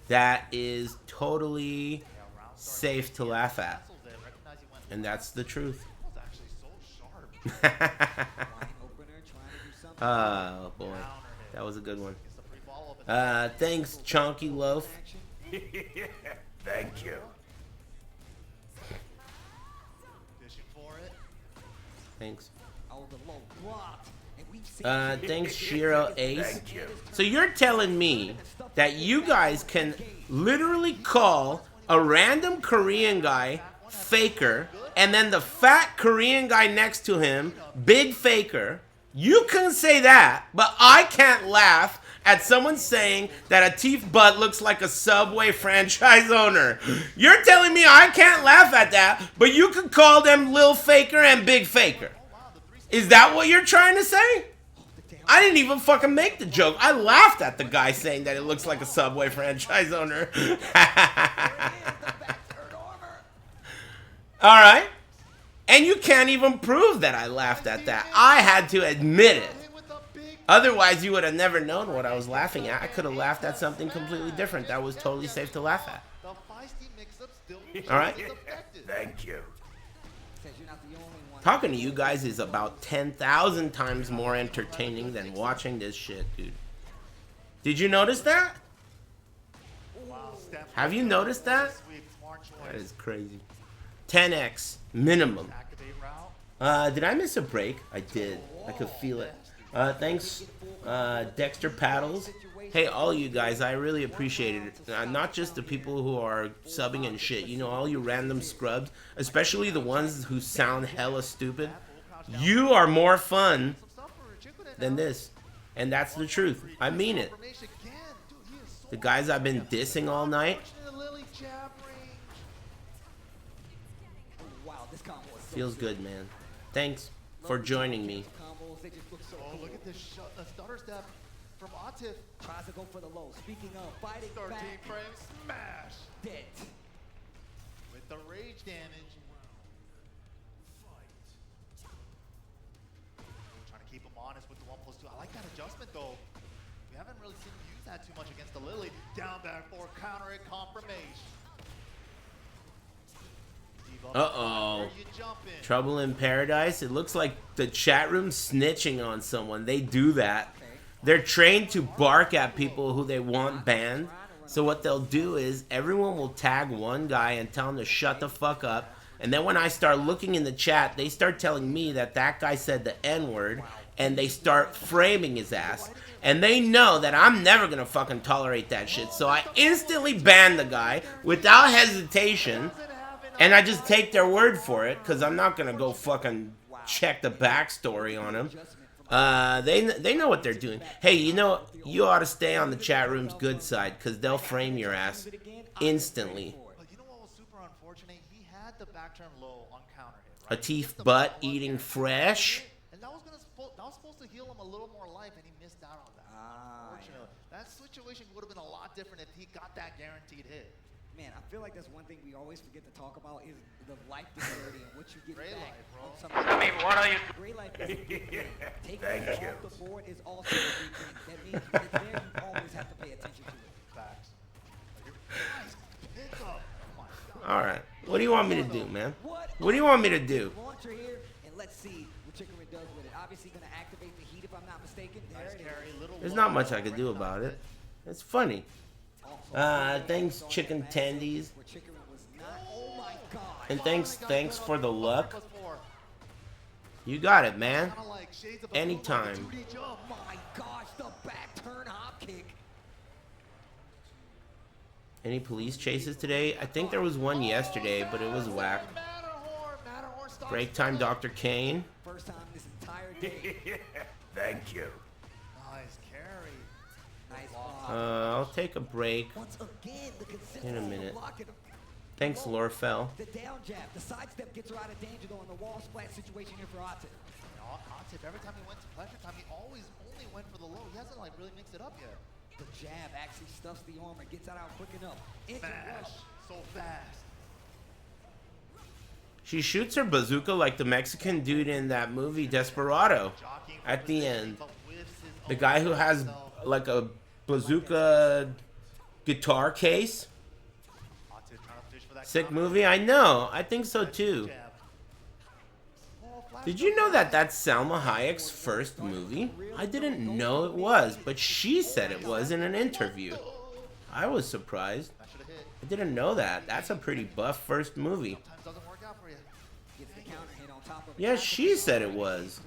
that is totally safe to laugh at. And that's the truth. Oh boy, that was a good one. Thanks, Chonky Loaf. Thank you. Thanks. Thanks, Thanks, Shiro Ace. So you're telling me that you guys can literally call a random Korean guy Faker, and then the fat Korean guy next to him, Big Faker. You can say that, but I can't laugh at someone saying that Atif Butt looks like a Subway franchise owner. You're telling me I can't laugh at that, but you can call them Lil Faker and Big Faker. Is that what you're trying to say? I didn't even fucking make the joke. I laughed at the guy saying that it looks like a Subway franchise owner. Alright. And you can't even prove that I laughed at that. I had to admit it. Otherwise, you would have never known what I was laughing at. I could have laughed at something completely different that was totally safe to laugh at. Alright? Thank you. Talking to you guys is about 10,000 times more entertaining than watching this shit, dude. Did you notice that? Have you noticed that? That is crazy. 10x minimum. Did I miss a break? I did. I could feel it. Thanks, Dexter Paddles. Hey, all you guys, I really appreciate it. Not just the people who are subbing and shit. You know, all you random scrubs, especially the ones who sound hella stupid. You are more fun than this. And that's the truth. I mean it. The guys I've been dissing all night. Feels good, man. Thanks for joining me. Oh, look at this stutter step from Atif. Tries to go for the low. Speaking of fighting 13 back. frames, smash. Dead. With the rage damage. honest with the 1+2. I like that adjustment though. We haven't really seen him use that too much against the Lily. Down back for counter it, confirmation. Uh-oh. Trouble in Paradise. It looks like the chat room snitching on someone. They do that. They're trained to bark at people who they want banned. So what they'll do is everyone will tag one guy and tell him to shut the fuck up. And then when I start looking in the chat, they start telling me that that guy said the N-word. And they start framing his ass. And they know that I'm never going to fucking tolerate that shit. So I instantly ban the guy without hesitation. And I just take their word for it, because I'm not going to go fucking check the backstory on them. They know what they're doing. Hey, you know, you ought to stay on the chat room's good side, because they'll frame your ass instantly. But you know what was super unfortunate? He had the back turn low on counter hit. Right? Atif butt eating fresh. And that was supposed to heal him a little more life, and he missed out on that. Unfortunately. That situation would have been a lot different if he got that guaranteed hit. Man, I feel like that's one thing we always forget to talk about is the life disparity and what you get Gray back. life, bro. I mean, what are you? Gray life is a big thing. Taking Thank it you. off the board is also a big thing. That means it's there, you always have to pay attention to it. Facts. Nice pick up. Oh my God. Alright. What do you want me to do, man? What do you want me to do? Launcher here, and let's see what Chicory does with it. Obviously going to activate the heat if I'm not mistaken. There it is. There's not much I could do about it. It's funny. Thanks, Chicken Tendies. And thanks for the luck. You got it, man. Anytime. Oh my gosh, the back turn hop kick. Any police chases today? I think there was one yesterday, but it was whack. Break time, Dr. Kane. First time this entire day. Thank you. Nice carry. Nice block. I'll take a break Once again, the in a minute. blocking him. Thanks, Lorfell. The down jab, the sidestep gets her out of danger though in the wall splat situation here for Atif. Atif, every time he went to pleasure time, he always only went for the low. He hasn't like really mixed it up yet. The jab actually stuffs the armor, gets that out quick enough. Smash, so fast. She shoots her bazooka like the Mexican dude in that movie Desperado at the end. The guy who has like a bazooka guitar case. Sick movie? I know. I think so too. Did you know that that's Salma Hayek's first movie? I didn't know it was, but she said it was in an interview. I was surprised. I didn't know that. That's a pretty buff first movie. Yeah, she said it was.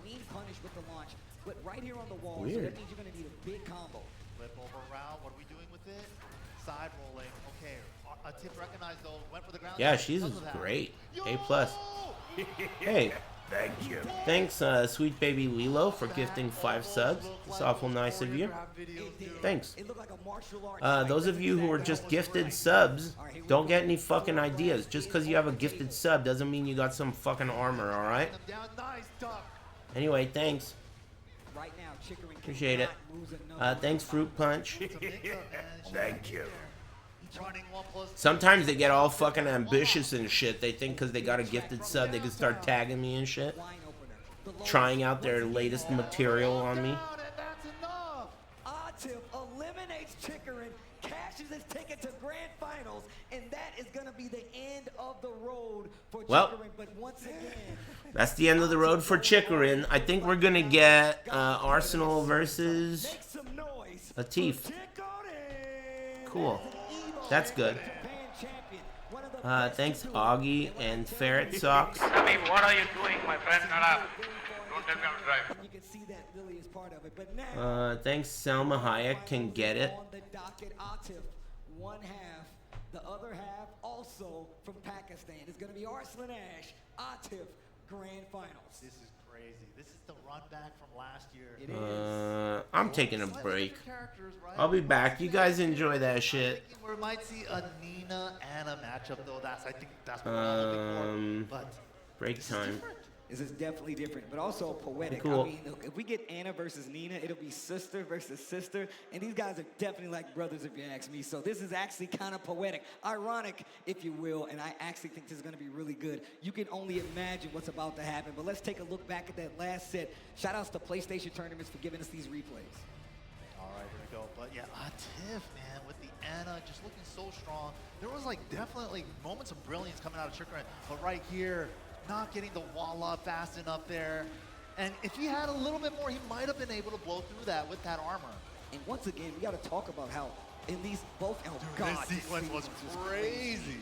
Weird. Big combo. Flip over round. What are we doing with it? Side rolling. Okay. Atif recognized though. Went for the ground. Yeah, she's great. A+. Hey. Thank you. Thanks, sweet baby Lilo, for gifting 5 subs. It's awful nice of you. Thanks. Those of you who are just gifted subs, don't get any fucking ideas. Just because you have a gifted sub doesn't mean you got some fucking armor, alright? Anyway, thanks. Appreciate it. Thanks, Fruit Punch. Thank you. Sometimes they get all fucking ambitious and shit. They think because they got a gifted sub, they can start tagging me and shit. Trying out their latest material on me. Atif eliminates Chicorin, cashes his ticket to Grand Finals, and that is going to be the end of the road for Chicorin. But once again, that's the end of the road for Chicorin. I think we're going to get Arsenal versus Atif. Cool. That's good. Thanks, Augie and Ferret Socks. I mean, what are you doing, my friend? Shut up. Don't tell me how to drive. you can see that Lily is part of it. But now, thanks, Salma Hayek can get it. on the docket, Atif, one half. The other half, also from Pakistan, is going to be Arslan Ash, Atif, Grand Finals. This is crazy. This is the run back from last year. It is. I'm taking a break. I'll be back. You guys enjoy that shit. We might see a Nina Anna matchup though. I think that's what we're all looking for. But break time. This is definitely different, but also poetic. Cool. I mean, look, if we get Anna versus Nina, it'll be sister versus sister, and these guys are definitely like brothers, if you ask me. So this is actually kind of poetic, ironic, if you will, and I actually think this is going to be really good. You can only imagine what's about to happen, but let's take a look back at that last set. Shout outs to PlayStation Tournaments for giving us these replays. All right, here we go. But yeah, Atif, man, with the Anna just looking so strong. There was like definitely moments of brilliance coming out of Chicorin, but right here, not getting the wall up fast enough there. And if he had a little bit more, he might have been able to blow through that with that armor. And once again, we got to talk about how in these both, oh God, this sequence was crazy.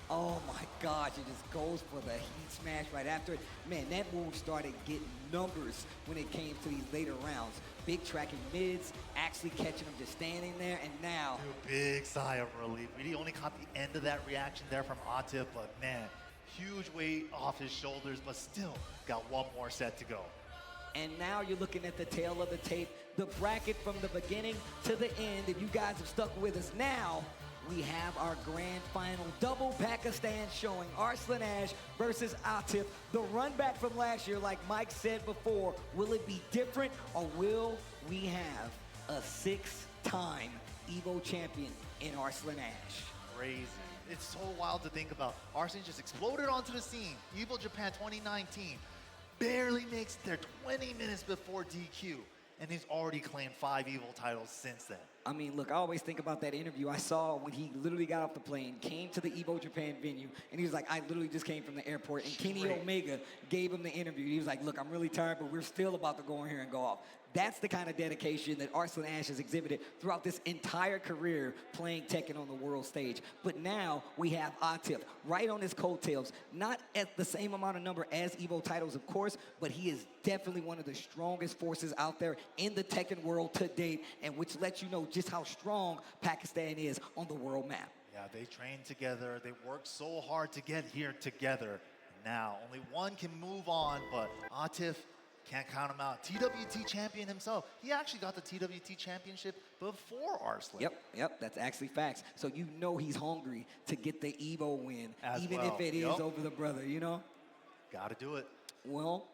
Oh my gosh, it just goes for the heat smash right after it. Man, that move started getting numbers when it came to these later rounds. Big tracking mids, actually catching them just standing there, and now. Dude, big sigh of relief. We only caught the end of that reaction there from Atif, but man, huge weight off his shoulders, but still got one more set to go. And now you're looking at the tail of the tape, the bracket from the beginning to the end. If you guys have stuck with us now, we have our grand final double Pakistan showing. Arslan Ash versus Atif. The run back from last year, like Mike said before, will it be different or will we have a 6-time EVO champion in Arslan Ash? Crazy. It's so wild to think about. Arslan just exploded onto the scene. EVO Japan 2019 barely makes it there 20 minutes before DQ, and he's already claimed 5 EVO titles since then. I mean, look, I always think about that interview I saw when he literally got off the plane, came to the EVO Japan venue, and he was like, I literally just came from the airport, and Kenny Omega gave him the interview. He was like, look, I'm really tired, but we're still about to go in here and go off. That's the kind of dedication that Arslan Ash has exhibited throughout this entire career playing Tekken on the world stage. But now we have Atif right on his coattails, not at the same amount of number as EVO titles, of course, but he is definitely one of the strongest forces out there in the Tekken world to date, and which lets you know just how strong Pakistan is on the world map. Yeah, they trained together. They worked so hard to get here together. Now, only one can move on, but Atif, can't count him out. TWT champion himself. He actually got the TWT championship before Arslan. Yep, that's actually facts. So you know he's hungry to get the EVO win, even if it is over the brother, you know? Gotta do it. Well,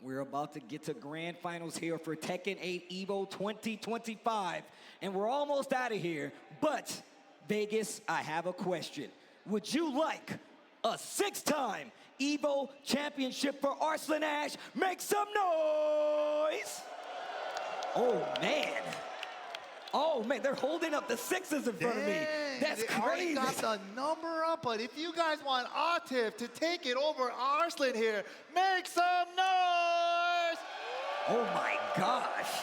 we're about to get to grand finals here for Tekken 8 EVO 2025. And we're almost out of here, but Vegas, I have a question. Would you like a 6-time EVO championship for Arslan Ash? Make some noise! Oh man, they're holding up the 6s in front of me. That's they already crazy. got the number up, but if you guys want Atif to take it over Arslan here, make some noise! Oh my gosh.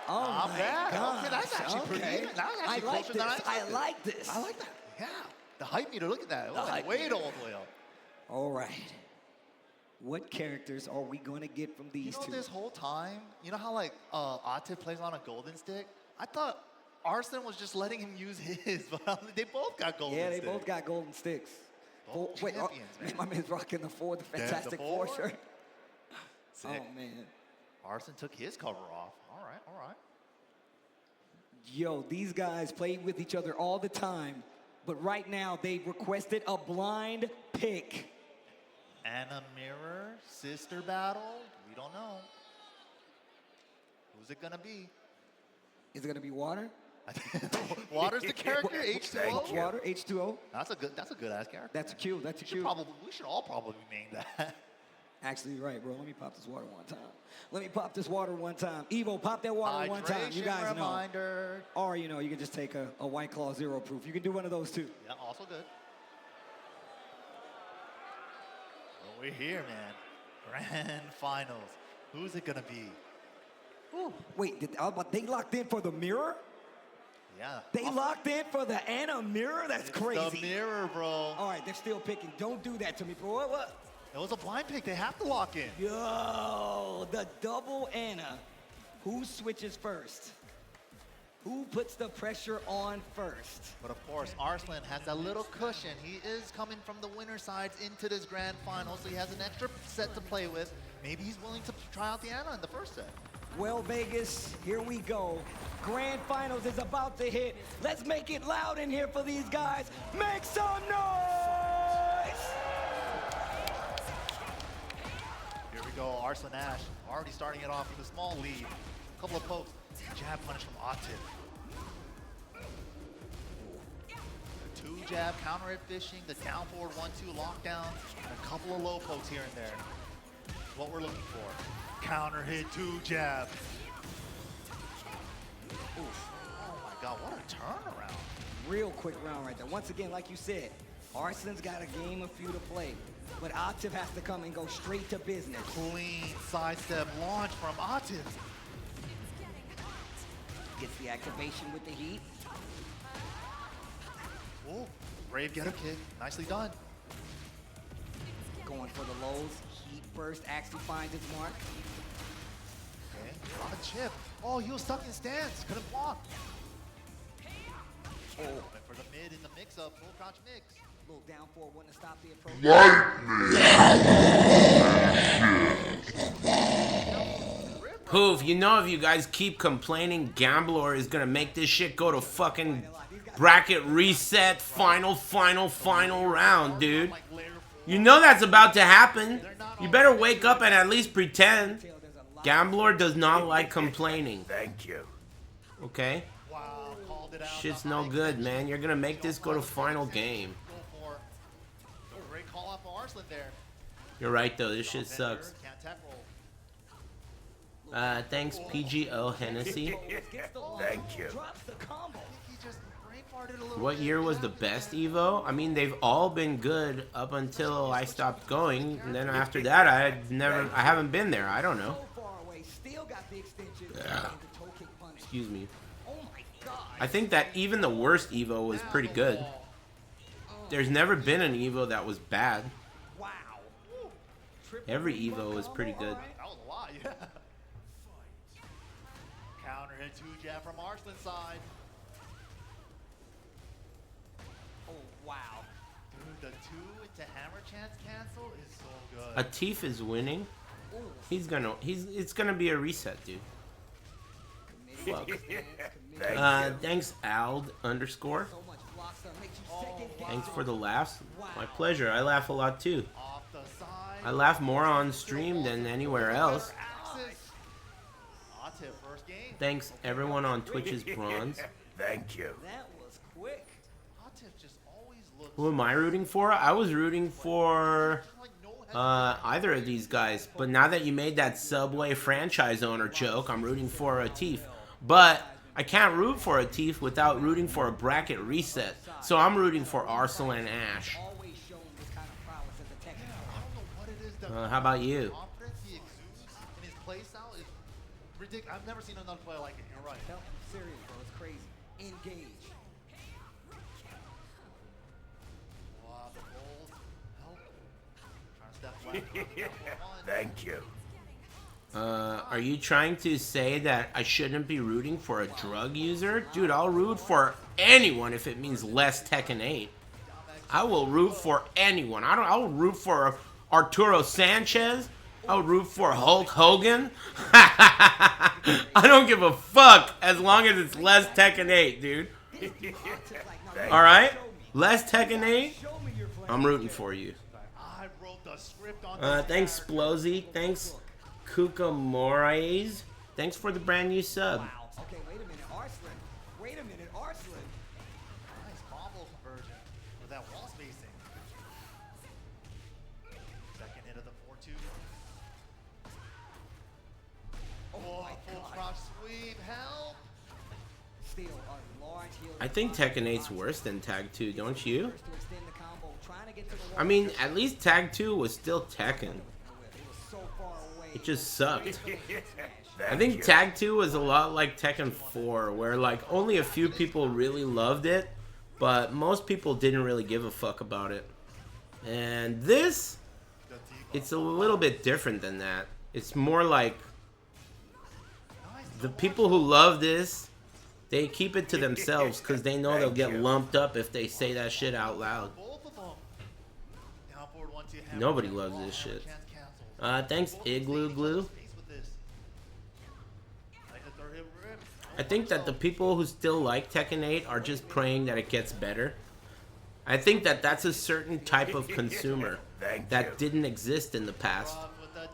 Oh Not my bad. gosh. Okay, that's actually pretty even. That was actually closer than I expected. I like this. I like that. Yeah. The hype meter, look at that. It was like way all the way up. All right. What characters are we going to get from these two? This whole time, you know how like Atif plays on a golden stick? I thought Arslan was just letting him use his, but they both got golden sticks. Yeah, they both got golden sticks. Both champions, man. My man's rocking the Fantastic Four shirt. Sick. Oh, man. Arslan took his cover off. All right. Yo, these guys play with each other all the time, but right now they've requested a blind pick. And a mirror, sister battle, we don't know. Who's it gonna be? Is it gonna be Water? Water's the character, H2O? Water, H2O. That's a good ass character. That's cute, that's cute. We should all probably name that. Actually, you're right, bro. Let me pop this water one time. Evo, pop that water one time. You guys reminder. Know. Or, you can just take a White Claw Zero Proof. You can do one of those, too. Yeah, also good. Well, we're here, man. Grand finals. Who's it going to be? Ooh. Wait, they locked in for the mirror? Yeah. They locked in for the Anna mirror? That's crazy. The mirror, bro. All right, they're still picking. Don't do that to me, bro. What? It was a blind pick. They have to lock in. Yo, the double Anna. Who switches first? Who puts the pressure on first? But of course, Arslan has a little cushion. He is coming from the winner sides into this grand final, so he has an extra set to play with. Maybe he's willing to try out the Anna in the first set. Well, Vegas, here we go. Grand finals is about to hit. Let's make it loud in here for these guys. Make some noise! Arslan Ash already starting it off with a small lead. A couple of pokes. Jab punish from Atif. The 2-jab, counter hit fishing, the down forward 1-2 lockdown, and a couple of low pokes here and there. What we're looking for. Counter hit, 2-jab. Oof. Oh my god, what a turnaround. Real quick round right there. Once again, like you said, Arslan's got a game of few to play. But Atif has to come and go straight to business. Clean sidestep launch from Atif. Gets the activation with the heat. Oh, brave get up kick. Nicely done. Going for the lows. Heat burst actually finds its mark. Okay, on a chip. Oh, he was stuck in stance. Couldn't block. Oh, and for the mid in the mix-up, full crouch mix. Little down forward, wouldn't stop the approach. Poof, you know if you guys keep complaining, Gambler is gonna make this shit go to fucking bracket reset, final round, dude. You know that's about to happen. You better wake up and at least pretend. Gambler does not like complaining. Thank you. Okay? Wow, called it out. Shit's no good, man. You're gonna make this go to final game. Great call out for Arslan there. You're right though, this shit sucks. Thanks PGO Hennessy. Thank you. What year was the best Evo? I mean, they've all been good up until I stopped going, and then after that, I haven't been there. I don't know. Excuse me. I think that even the worst Evo was pretty good. There's never been an Evo that was bad. Every Evo was pretty good. That was a lot, yeah. Counter hit 2-jab from Arslan's side. Oh, wow. Dude, the 2 into hammer chance cancel is so good. Atif is winning. It's gonna be a reset, dude. Fuck. Thanks Ald _. Thanks for the laughs. My pleasure. I laugh a lot too. I laugh more on stream than anywhere else. Thanks everyone on Twitch's bronze. Thank you. That was quick. Just always looks. Who am I rooting for? I was rooting for either of these guys. But now that you made that Subway franchise owner joke, I'm rooting for Atif. But I can't root for Atif without rooting for a bracket reset. So I'm rooting for Arslan Ash. How about you? I've never seen another player like it. You're right. I'm serious, bro. It's crazy. Engage. Wow, the goals. Help. Trying to step back. Thank you. Are you trying to say that I shouldn't be rooting for a drug user? Dude, I'll root for anyone if it means less Tekken 8. I will root for anyone. I'll root for Arturo Sanchez. I'll root for Hulk Hogan. I don't give a fuck as long as it's less Tekken 8, dude. Alright? Less Tekken 8? I'm rooting for you. Thanks, Splosy. Thanks, Kuka Moraes. Thanks for the brand new sub. Okay, wait a minute, Arslan. Wait a minute, Arslan. Nice combo conversion with that wall spacing. Second hit of the 4-2. Oh, full crouch sweep, help! Still a large heal. I think Tekken 8's worse than Tag 2, don't you? I mean, at least Tag 2 was still Tekken. It just sucked. I think Tag 2 was a lot like Tekken 4, where like only a few people really loved it, but most people didn't really give a fuck about it. And this, it's a little bit different than that. It's more like the people who love this, they keep it to themselves because they know they'll get lumped up if they say that shit out loud. Nobody loves this shit. Thanks, Igloo Glue. I think that the people who still like Tekken 8 are just praying that it gets better. I think that that's a certain type of consumer that didn't exist in the past.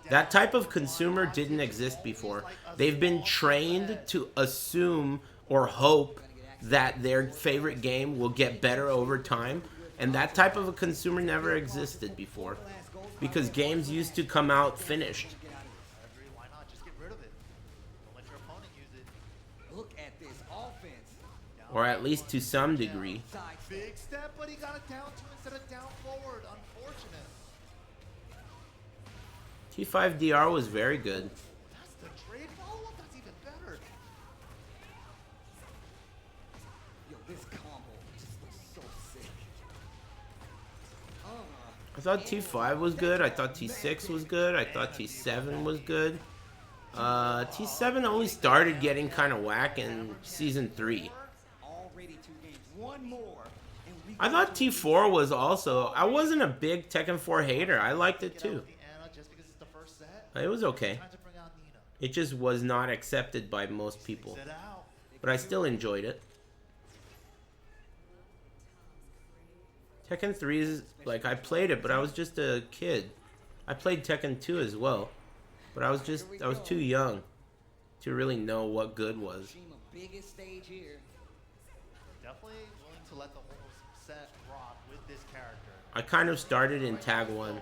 That type of consumer didn't exist before. They've been trained to assume or hope that their favorite game will get better over time, and that type of a consumer never existed before, because games used to come out finished. Why not just get rid of it? Don't let your opponent use it. Look at this offense. Or at least to some degree. Big step, but he got it down two instead of down forward. Unfortunate. T5DR was very good. That's the trade follow-up. That's even better. Yo, this combo just looks so sick. I thought T5 was good. I thought T6 was good. I thought T7 was good. T7 only started getting kind of whack in Season 3. Already 2 games. One more. I thought T4 was also... I wasn't a big Tekken 4 hater. I liked it too. It was okay. It just was not accepted by most people. But I still enjoyed it. Tekken 3 is... Like, I played it, but I was just a kid. I played Tekken 2 as well. But I was too young to really know what good was. Biggest stage here. Definitely willing to let the whole set rock with this character. I kind of started in Tag 1.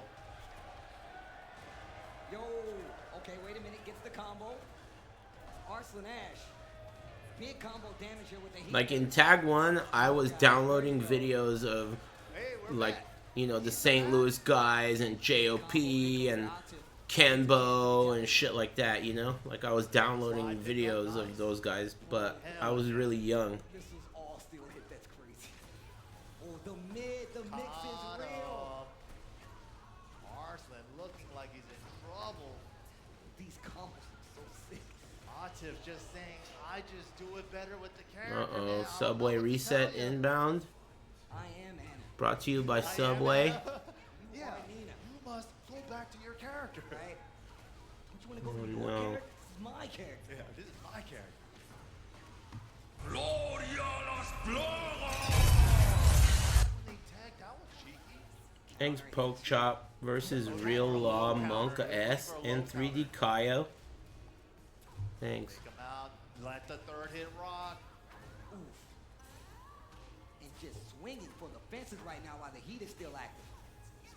Yo, okay, wait a minute. Gets the combo. Arslan Ash. Big combo damage here with the heat. Like in Tag 1, I was downloading videos of, like, you know, the St. Louis guys and JOP and Kenbo and shit like that, you know? Like, I was downloading videos of those guys, but I was really young. This is all still hit. That's crazy. Oh, the mix is real. Arslan looking like he's in trouble. These combos are so sick. Atif just saying, I just do it better with the character. Uh-oh, Subway reset inbound. I am Anna. Brought to you by Subway. Yeah, you must go back to your character. Right? Don't you want to go to your character? This is my character. Yeah, this is my character. Gloria las Plagas! Eggs Poke Chop versus Real Law Monka S and 3D Kaio. Thanks. Come out, let the third hit rock. Oof. And just swinging for the fences right now while the heat is still active.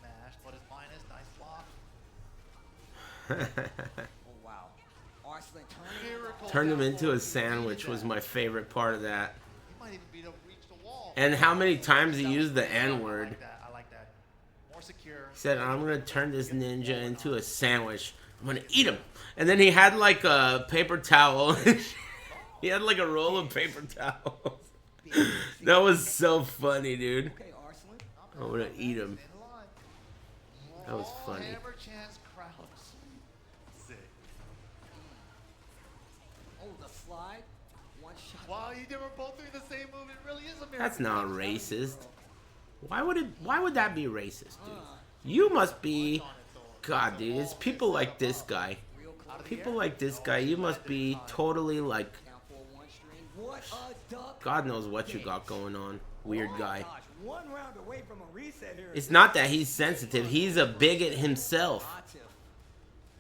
Smash, but it's minus. Nice block. Oh, wow. Arslan Turned him into a sandwich was my favorite part of that. He might even beat up, reach the wall. And how many times he used the N-word. I like that. More secure. He said, I'm going to turn this ninja into a sandwich. I'm going to eat him. And then he had like a paper towel. He had like a roll of paper towels. That was so funny, dude. I'm going to eat him. That was funny. Hammer chance crowd. Sick. Oh, the slide. One shot. Wow, you were both doing the same move. It really is a miracle. That's not racist. Why would that be racist, dude? You must be... God, dude, it's people like this guy. People like this guy, you must be totally like... God knows what you got going on. Weird guy. One round away from a reset here. It's not that he's sensitive. He's a bigot himself.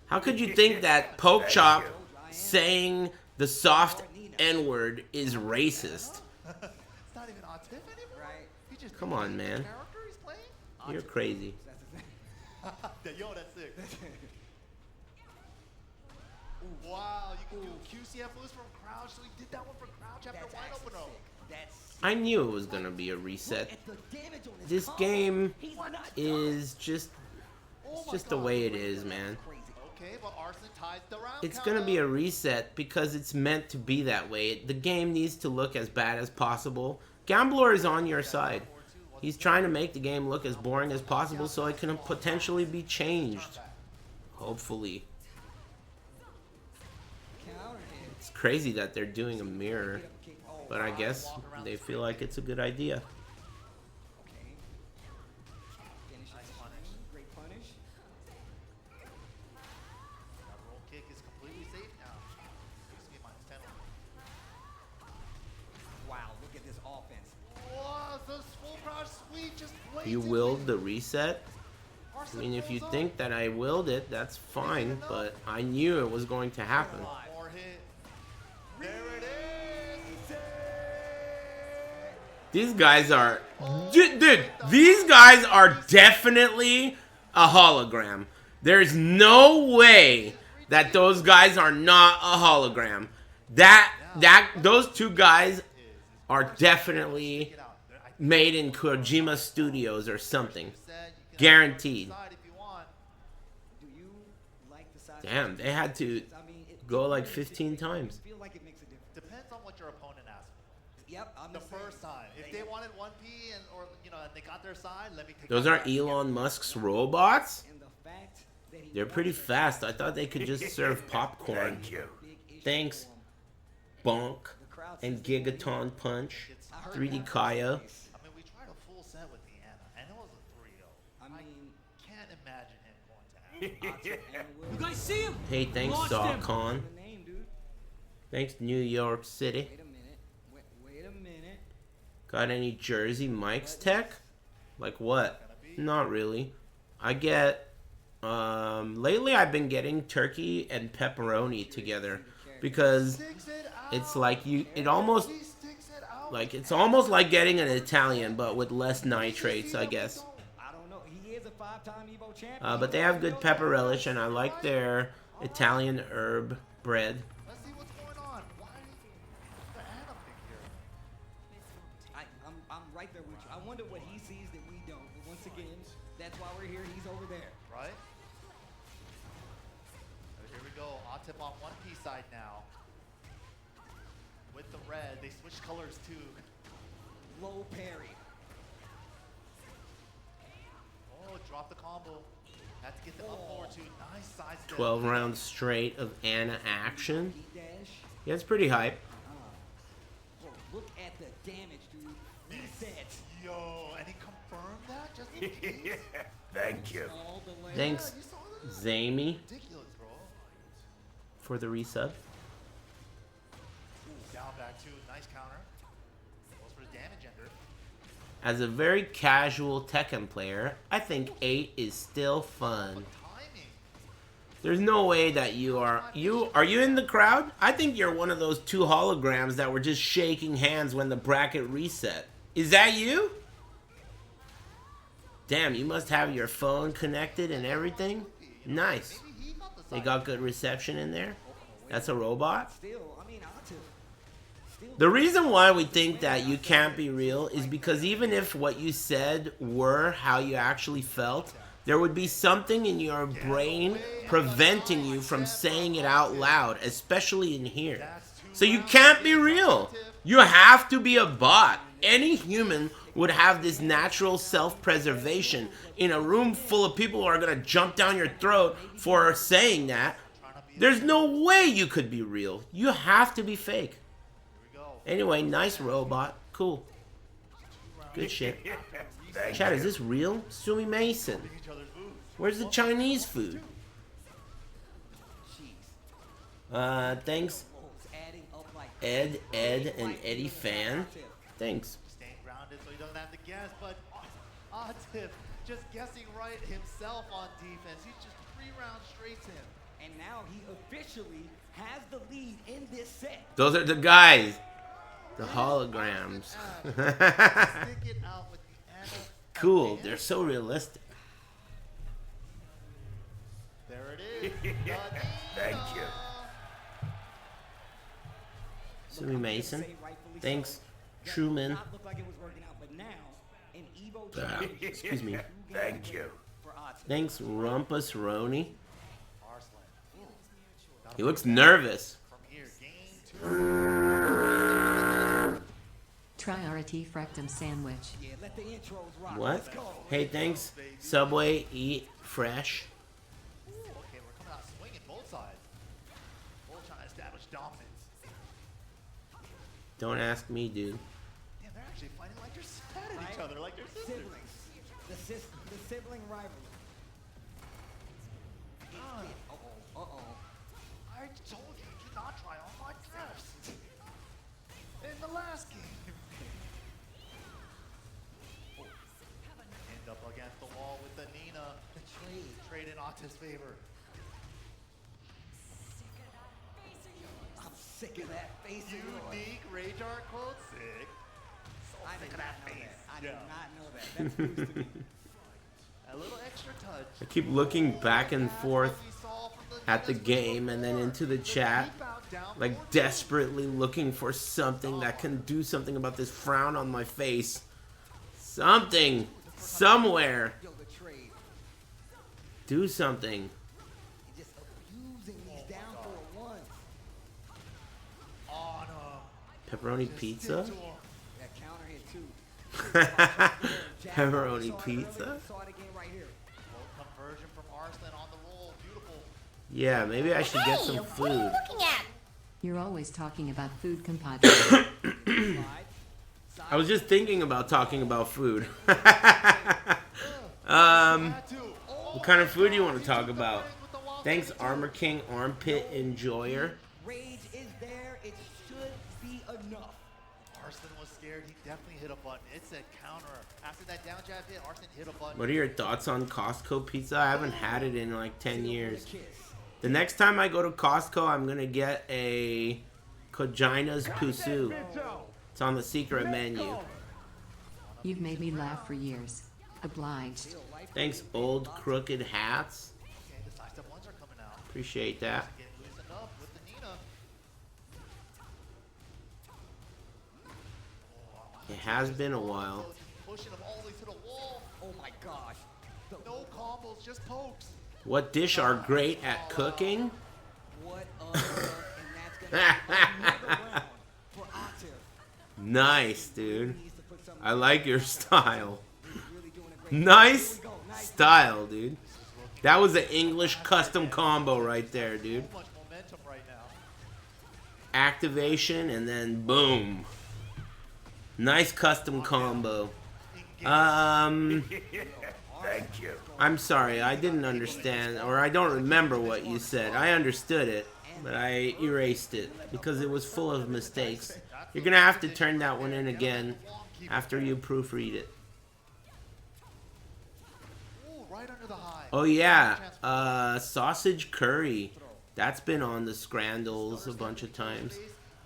How could you think that Poke Chop saying the soft N-word is racist? It's not even Atif anymore. Right. He just Come on, man. character he's playing? You're crazy. Yo, that's sick. Wow, you can do QCF moves from crouch, so he did that one for crouch after wide open up. I knew it was gonna be a reset. This game is just... It's just the way it is, man. Okay, but Arslan ties the round. It's gonna be a reset because it's meant to be that way. The game needs to look as bad as possible. Gambler is on your side. He's trying to make the game look as boring as possible so it can potentially be changed. Hopefully. It's crazy that they're doing a mirror, but I guess they feel like it's a good idea. Great punish. That roll kick is completely safe now. QCF minus 10. Wow, look at this offense. Wow, this full crouch sweep just waiting. You willed the reset? I mean, if you think that I willed it, that's fine, but I knew it was going to happen. More hit. There it is. These guys are... Dude, these guys are definitely a hologram. There's no way that those guys are not a hologram. Those two guys are definitely made in Kojima Studios or something. Guaranteed. Damn, they had to go like 15 times. Depends on what your opponent asked for. Yep, the first time. If they wanted 1P and or and they got their side, let me take Those aren't Elon Musk's robots? They're pretty fast. I thought they could just serve popcorn. Thank you. Thanks. Bonk and Gigaton Punch. 3D Kaya. I mean, we tried a full set with the Anna, and it was a 3-0. I mean, can't imagine him going to have. You guys see him? Hey, thanks, Sawcon. Thanks, New York City. Wait a minute. Got any Jersey Mike's tech? Like what? Not really. I get... lately I've been getting turkey and pepperoni together. Because it's like it's almost like getting an Italian, but with less nitrates, I guess. I don't know. He is a 5-time Evo champion. But they have good pepper relish, and I like their Italian herb bread. Let's see what's going on. Why the Anna pick here? I'm right there with you. I wonder what he sees that we don't. But once again, that's why we're here. He's over there. Right? Here we go. Tip on 1P side now. With the red, they switched colors too. Low parry. Oh, drop the combo. Had to get them up forward too. Nice side step. 12 rounds straight of Anna action. Yeah, it's pretty hype. Bro, look at the damage, dude. Reset. Yo, and he confirmed that just in case. Thank you. Thanks, Zamey, Ridiculous, bro. for the resub. Down back two. Nice counter. Goes for the damage ender. As a very casual Tekken player, I think 8 is still fun. There's no way that are you in the crowd? I think you're one of those 2 holograms that were just shaking hands when the bracket reset. Is that you? Damn, you must have your phone connected and everything. Nice. They got good reception in there. That's a robot. The reason why we think that you can't be real is because even if what you said were how you actually felt, there would be something in your brain preventing you from saying it out loud, especially in here. So you can't be real. You have to be a bot. Any human would have this natural self-preservation. In a room full of people who are going to jump down your throat for saying that, there's no way you could be real. You have to be fake. Anyway, nice robot. Cool. Good shit. Chat, is this real? Sumi Mason. Where's the Chinese food? Thanks. Ed, and Eddie Fan. Thanks. Staying grounded so he doesn't have to guess, but Atif just guessing right himself on defense. He's just 3 rounds straight to him. And now he officially has the lead in this set. Those are the guys. The holograms. Cool. They're so realistic. There it is. Thank you. Sumi Mason. Thanks, Truman. Excuse me. Thank you. Thanks, Rumpus Roni. He looks nervous. Priority Frectum sandwich. What? Hey, thanks, Subway. Eat fresh. Okay, we're coming out swinging both sides. Both trying to establish dominance. Don't ask me, dude. Damn, they're actually fighting like they're sad at each other, like they're sisters. Siblings. The sibling rivalry. I told you to not try on my dress. In the last game. End up against the wall with the Nina. Trade in Octa's favor. I'm sick of that face of yours. Unique Rage Art quote. Sick. So I sick did of not that know face. that. I did not know that. That's news to me. A little extra touch. I keep looking back and forth at the game and then into the chat, like desperately looking for something that can do something about this frown on my face. Something. Somewhere. Do something. Just abusing these down for one. On Pepperoni pizza? That counter hit too. Pepperoni pizza? Saw it again right here. Conversion from Arslan on the roll. Beautiful. Yeah, maybe I should get some food. What are you looking at? You're always talking about food, compadre. I was just thinking about talking about food. What kind of food do you want to talk about? Thanks, Armor King Armpit Enjoyer. Rage is there. It should be enough. Arslan was scared. He definitely hit a button. It's a counter. After that down jab hit, Arslan hit a button. What are your thoughts on Costco pizza? I haven't had it in like 10 years. The next time I go to Costco, I'm going to get a Kojina's Pusu. It's on the secret menu. You've made me laugh for years. Obliged. Thanks, Old Crooked Hats. Okay, the side step ones are coming out. Appreciate that. Getting loosened up with the Nina. It has been a while. Pushing him all the way to the wall. Oh my gosh. No combos, just pokes. What dish are great at cooking? What and that's gonna be another round for Octave. Nice, dude. I like your style. Nice style, dude. That was an English custom combo right there, dude. Activation and then boom. Nice custom combo. Thank you. I'm sorry, I didn't understand, or I don't remember what you said. I understood it, but I erased it because it was full of mistakes. You're gonna have to turn that one in again after you proofread it. Right under the high. Oh yeah, sausage curry. That's been on the Scrandles a bunch of times.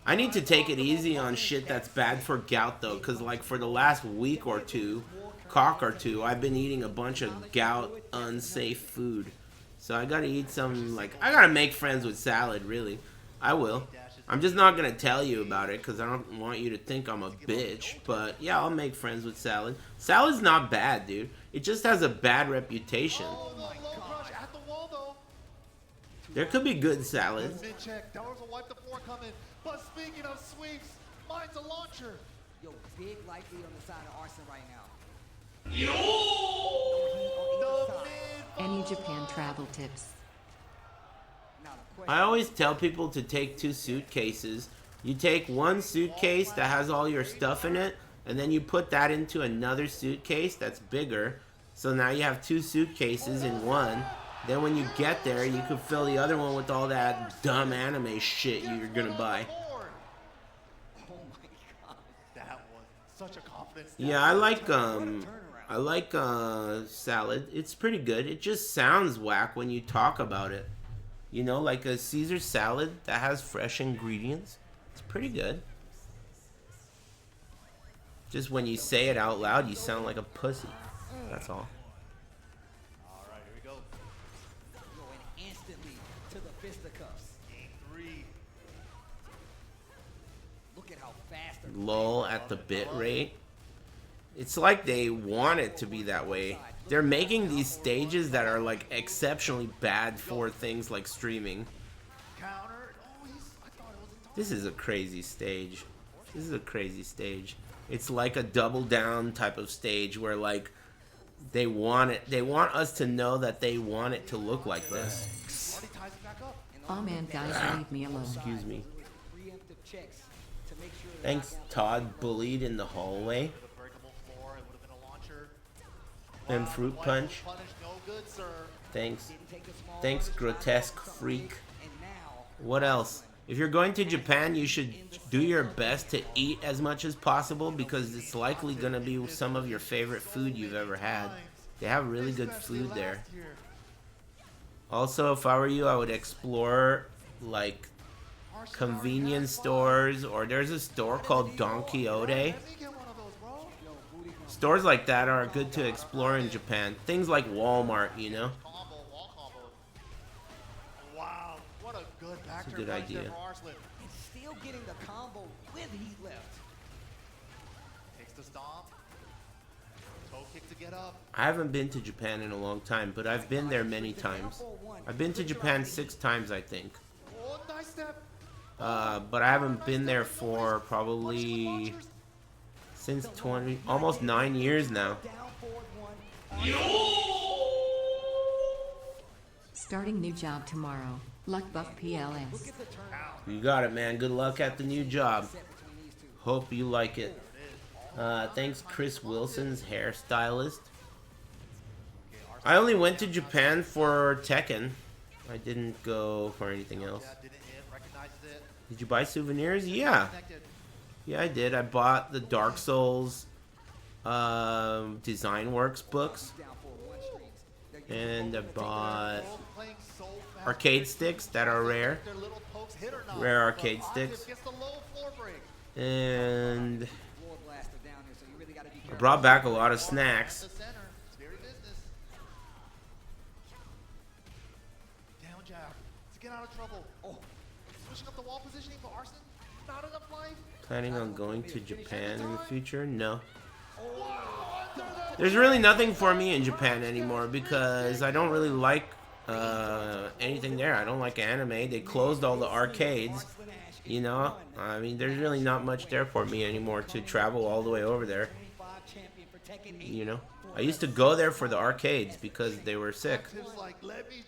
I need to take it easy on shit that's bad for gout though, cause like for the last week or two, I've been eating a bunch of gout unsafe food. So I gotta eat some, like, I gotta make friends with salad, really. I will. I'm just not gonna tell you about it, cause I don't want you to think I'm a bitch. But yeah, I'll make friends with salad. Salad's not bad, dude. It just has a bad reputation. There could be good salads. Mid check. That was a wipe the floor coming. But speaking of sweeps, mine's a launcher. Yo, big likely on the side of Arslan right now. Any Japan travel tips? I always tell people to take 2 suitcases. You take one suitcase that has all your stuff in it, and then you put that into another suitcase that's bigger. So now you have 2 suitcases in one. Then when you get there, you can fill the other one with all that dumb anime shit you're gonna buy. Oh my god. That was such a confidence. Yeah, I like salad. It's pretty good. It just sounds whack when you talk about it. You know, like a Caesar salad that has fresh ingredients. It's pretty good. Just when you say it out loud, you sound like a pussy. That's all. Alright, here we go. Going instantly to the fisticuffs. Game 3. Look at how fast they're Lull at the bit rate. It's like they want it to be that way. They're making these stages that are like exceptionally bad for things like streaming. This is a crazy stage. This is a crazy stage. It's like a double down type of stage where like they want it. They want us to know that they want it to look like this. Oh man, guys, leave me alone. Excuse me. Thanks, Todd. Bullied in the hallway. And fruit punch. Thanks. Thanks, grotesque freak. What else? If you're going to Japan, you should do your best to eat as much as possible because it's likely going to be some of your favorite food you've ever had. They have really good food there. Also, if I were you, I would explore like convenience stores, or there's a store called Don Quixote. Stores like that are good to explore in Japan. Things like Walmart, you know. Wow, what a good back It's a good idea. And still getting the combo with heat left. Takes the stomp. Toe kick to get up. I haven't been to Japan in a long time, but I've been there many times. I've been to Japan 6 times, I think. Oh, nice step. But I haven't been there for probably since almost 9 years now. Starting new job tomorrow. Luck buff PLS. You got it, man. Good luck at the new job. Hope you like it. Thanks, Chris Wilson's hairstylist. I only went to Japan for Tekken. I didn't go for anything else. Did you buy souvenirs? Yeah. Yeah, I did. I bought the Dark Souls Design Works books. And I bought arcade sticks that are rare. Rare arcade sticks. And I brought back a lot of snacks. Down jab to get out of trouble. Oh, switching up the wall positioning for Arsene. Not enough life. Planning on going to Japan in the future? No. There's really nothing for me in Japan anymore because I don't really like anything there. I don't like anime. They closed all the arcades. You know, I mean, there's really not much there for me anymore to travel all the way over there. You know, I used to go there for the arcades because they were sick.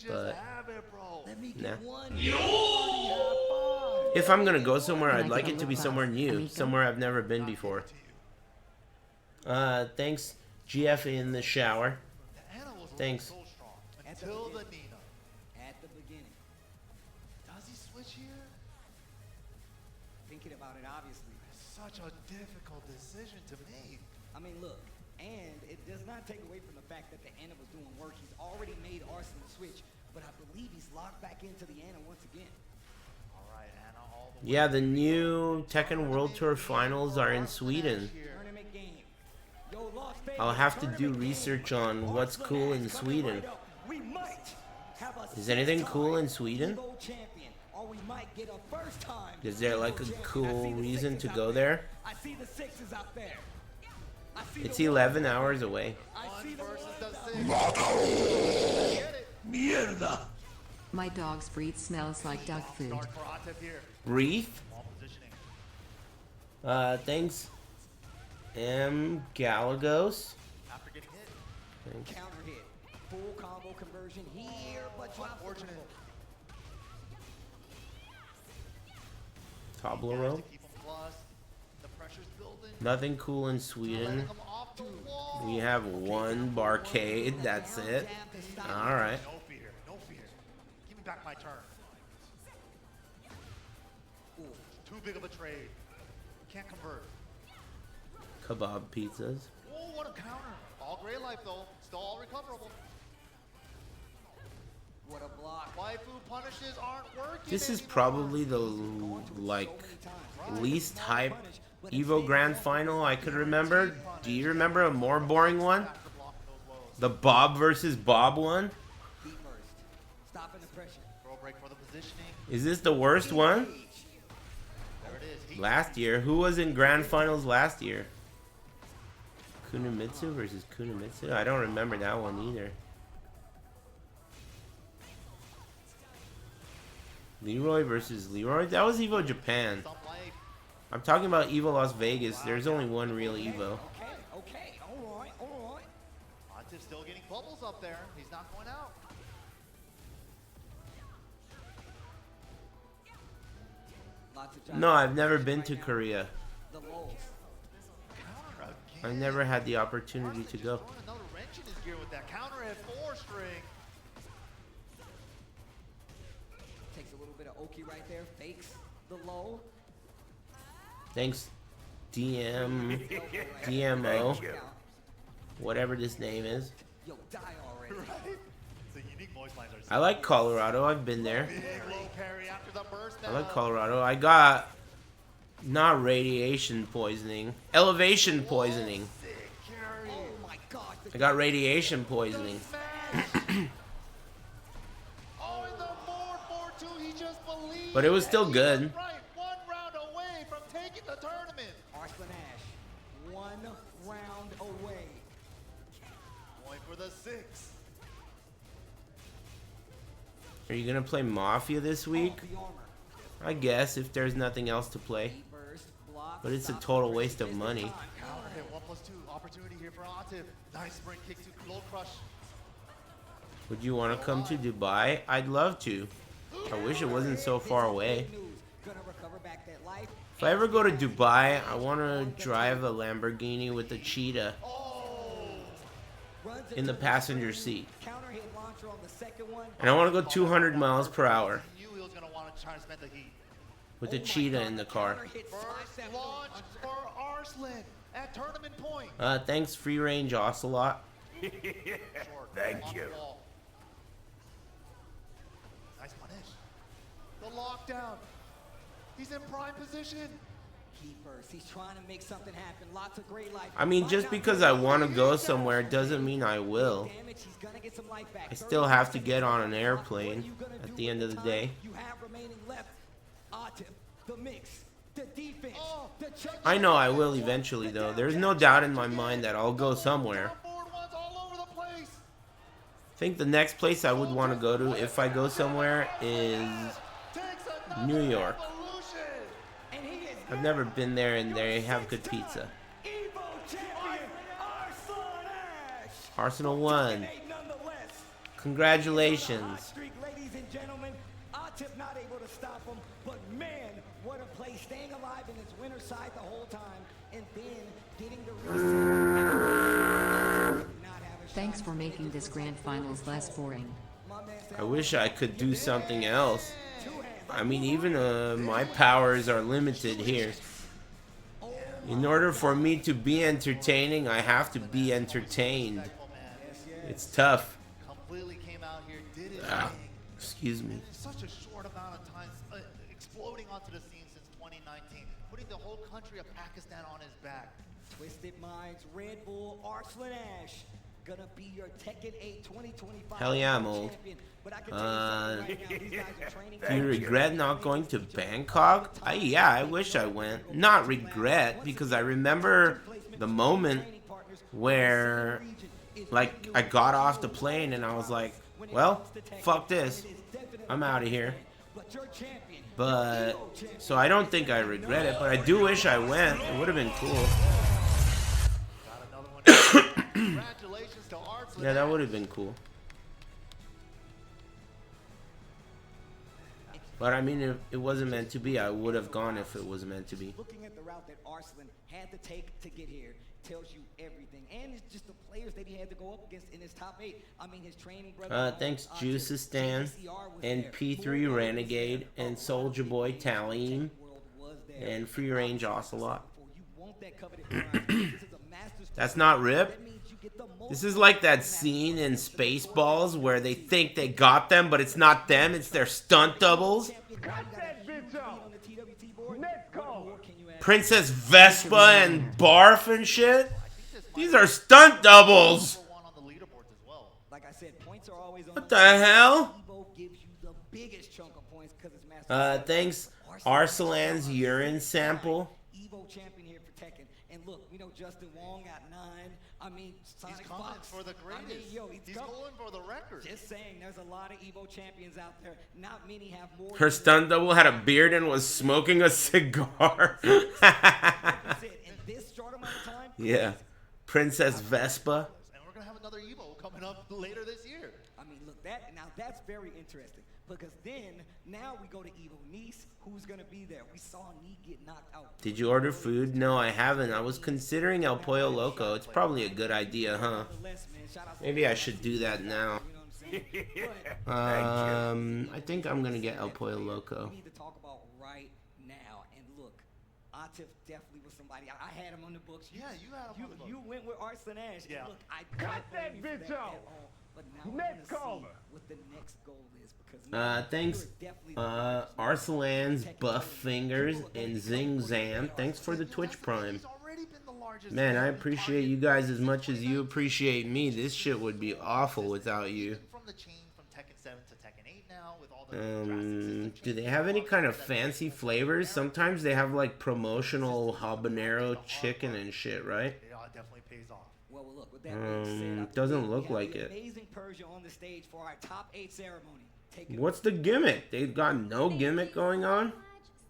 But nah. If I'm gonna go somewhere, I'd like it to be somewhere new, somewhere I've never been before. Thanks, GF in the shower. Thanks. Until the Nina. At the beginning. Does he switch here? Thinking about it, obviously. Such a difficult decision to make. I mean, look, and it does not take away from the fact that the Anna was doing work. He's already made Arsene switch, but I believe he's locked back into the Anna once again. All right, Anna, all the Yeah, the new Tekken World Tour Finals are in Sweden. I'll have to do research on what's cool in Sweden. Is anything cool in Sweden? Is there like a cool reason to go there? It's 11 hours away. My dog's breath smells like dog food. Breath? Thanks. M. Galagos. Thanks. Counter hit. Full combo conversion here, but unfortunate. Toblerone. Nothing cool in Sweden. We have one barcade, that's it. Alright. No fear, no fear. Give me back my turn. Ooh, too big of a trade. Can't convert. Kebab pizzas. Oh, what a counter. All gray life though. Still all recoverable. What a block. Waifu punishes aren't working. This is probably the least hype Evo Grand Final I could remember. Do you remember a more boring one? The Bob versus Bob one? Stopping the pressure. Throw break for the positioning. Is this the worst one? There it is. Last year. Who was in Grand Finals last year? Kunimitsu versus Kunimitsu? I don't remember that one either. Leroy versus Leroy? That was Evo Japan. I'm talking about Evo Las Vegas. There's only one real Evo. Okay, all right. Montiv's still getting bubbles up there. He's not going out. No, I've never been to Korea. I never had the opportunity to go. Another wrench in his gear with that counter at 4-string. Takes a little bit of Oki right there. Fakes the low. Thanks, DMO. Whatever this name is. Yo, die already. Right? It's a unique I like Colorado. I've been there. Big low parry after the burst. I like Colorado. I got not radiation poisoning, elevation poisoning. I got radiation poisoning. But it was still good. Right, 1 round away from taking the tournament. Arslan Ash, 1 round away. Going for the 6. Are you gonna play Mafia this week? I guess if there's nothing else to play. But it's a total waste of money. Counter hit 1+2. Opportunity here for Atif. Nice sprint kick to low crush. Would you want to come to Dubai? I'd love to. I wish it wasn't so far away. If I ever go to Dubai, I want to drive a Lamborghini with a cheetah in the passenger seat. And I want to go 200 miles per hour with a cheetah in the car. First launch for Arslan at tournament point. Thanks, Free Range Ocelot. Thank you. Nice punish. The lockdown. He's in prime position. Keepers. He's trying to make something happen. Lots of great life. I mean, just because I want to go somewhere doesn't mean I will. I still have to get on an airplane at the end of the day. You have remaining left. Atif, the mix, the defense, the I know I will eventually, though. There's no doubt in my mind that I'll go somewhere. I think the next place I would want to go to if I go somewhere is New York. I've never been there and they have good pizza. Arsenal won. Congratulations. Ladies and gentlemen, Atif not able to stop him, but man, what a play, staying alive in his winner's side the whole time, and then getting the reset. Thanks for making this grand finals less boring. I wish I could do something else. I mean, even my powers are limited here. In order for me to be entertaining, I have to be entertained. It's tough. Completely came out here, did it. Excuse me. In such a short amount of time, exploding onto the scene since 2019, putting the whole country of Pakistan on his back. Twisted Minds, Red Bull, Arslan Ash, gonna be your Tekken 8 2025 Hell yeah, I'm old. Do you regret not going to Bangkok? Yeah, I wish I went. Not regret, because I remember the moment where, like, I got off the plane and I was like, well, fuck this. I'm out of here. But, so I don't think I regret it, but I do wish I went. It would have been cool. Yeah, that would have been cool. But I mean, if it wasn't meant to be, I would have gone if it was meant to be. Looking at the route that Arslan had to take to get here tells you everything. And it's just the players that he had to go up against in his top 8. I mean, his training brother. Thanks, Juicestan, and P3 Renegade, and Soulja Boy Talim, and Free Range Ocelot. That's not Rip. This is like that scene in Spaceballs where they think they got them, but it's not them, it's their stunt doubles. Princess Vespa and Barf and shit. These are stunt doubles. What the hell? Thanks, Arsalan's urine sample. Evo champion here for Tekken. And look, we know Justin Wong got 9. I mean, Sonic he's coming Fox. for the greatest. I mean, yo, he's going for the record. Just saying, there's a lot of Evo champions out there. Not many have more. Her stunt double had a beard and was smoking a cigar. Yeah, Princess Vespa. And we're gonna have another Evo coming up later this year. I mean, look, that's very interesting because then now we go to Evo Nice. Who's gonna be there? We saw Nee get knocked out. Did you order food? No, I haven't. I was considering El Pollo Loco. It's probably a good idea, huh? Maybe I should do that now. I think I'm gonna get El Pollo Loco. We need to talk about right now. And look, Atif definitely was somebody. I had him on the books. Yeah, you had him on the books. You went with Arslan Ash. Yeah. Look, I cut that bitch out. But now I want to see what the next goal is because Thanks, Arsalan's Buff Fingers and Zing Zam. Thanks for the Twitch Prime. Man, I appreciate you guys as much as you appreciate me. This shit would be awful without you. Do they have any kind of fancy flavors? Sometimes they have like promotional habanero chicken and shit, right? Yeah, it definitely pays off. Well, look, with that being said, Doesn't look like the it. amazing Persia on the stage for our top 8 ceremony. Take it What's the gimmick? They've got no gimmick going on?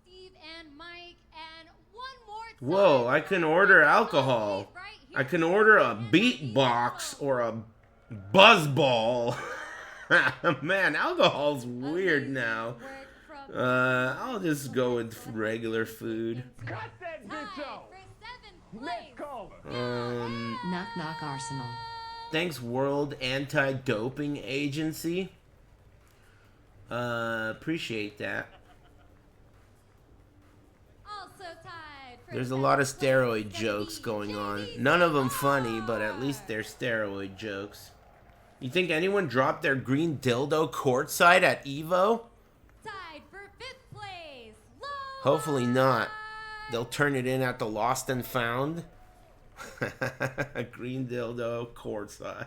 Steve and Mike, and one more time. Whoa, I can order alcohol. I can order a beatbox or a buzzball. Man, alcohol's weird now. I'll just go with regular food. Knock knock Arsenal. Thanks, World Anti-Doping Agency. Appreciate that. Also tied for There's a lot of steroid jokes going on. None of them funny, but at least they're steroid jokes. You think anyone dropped their green dildo courtside at Evo? tied for 5th place. Hopefully not. They'll turn it in at the Lost and Found. Green dildo courtside.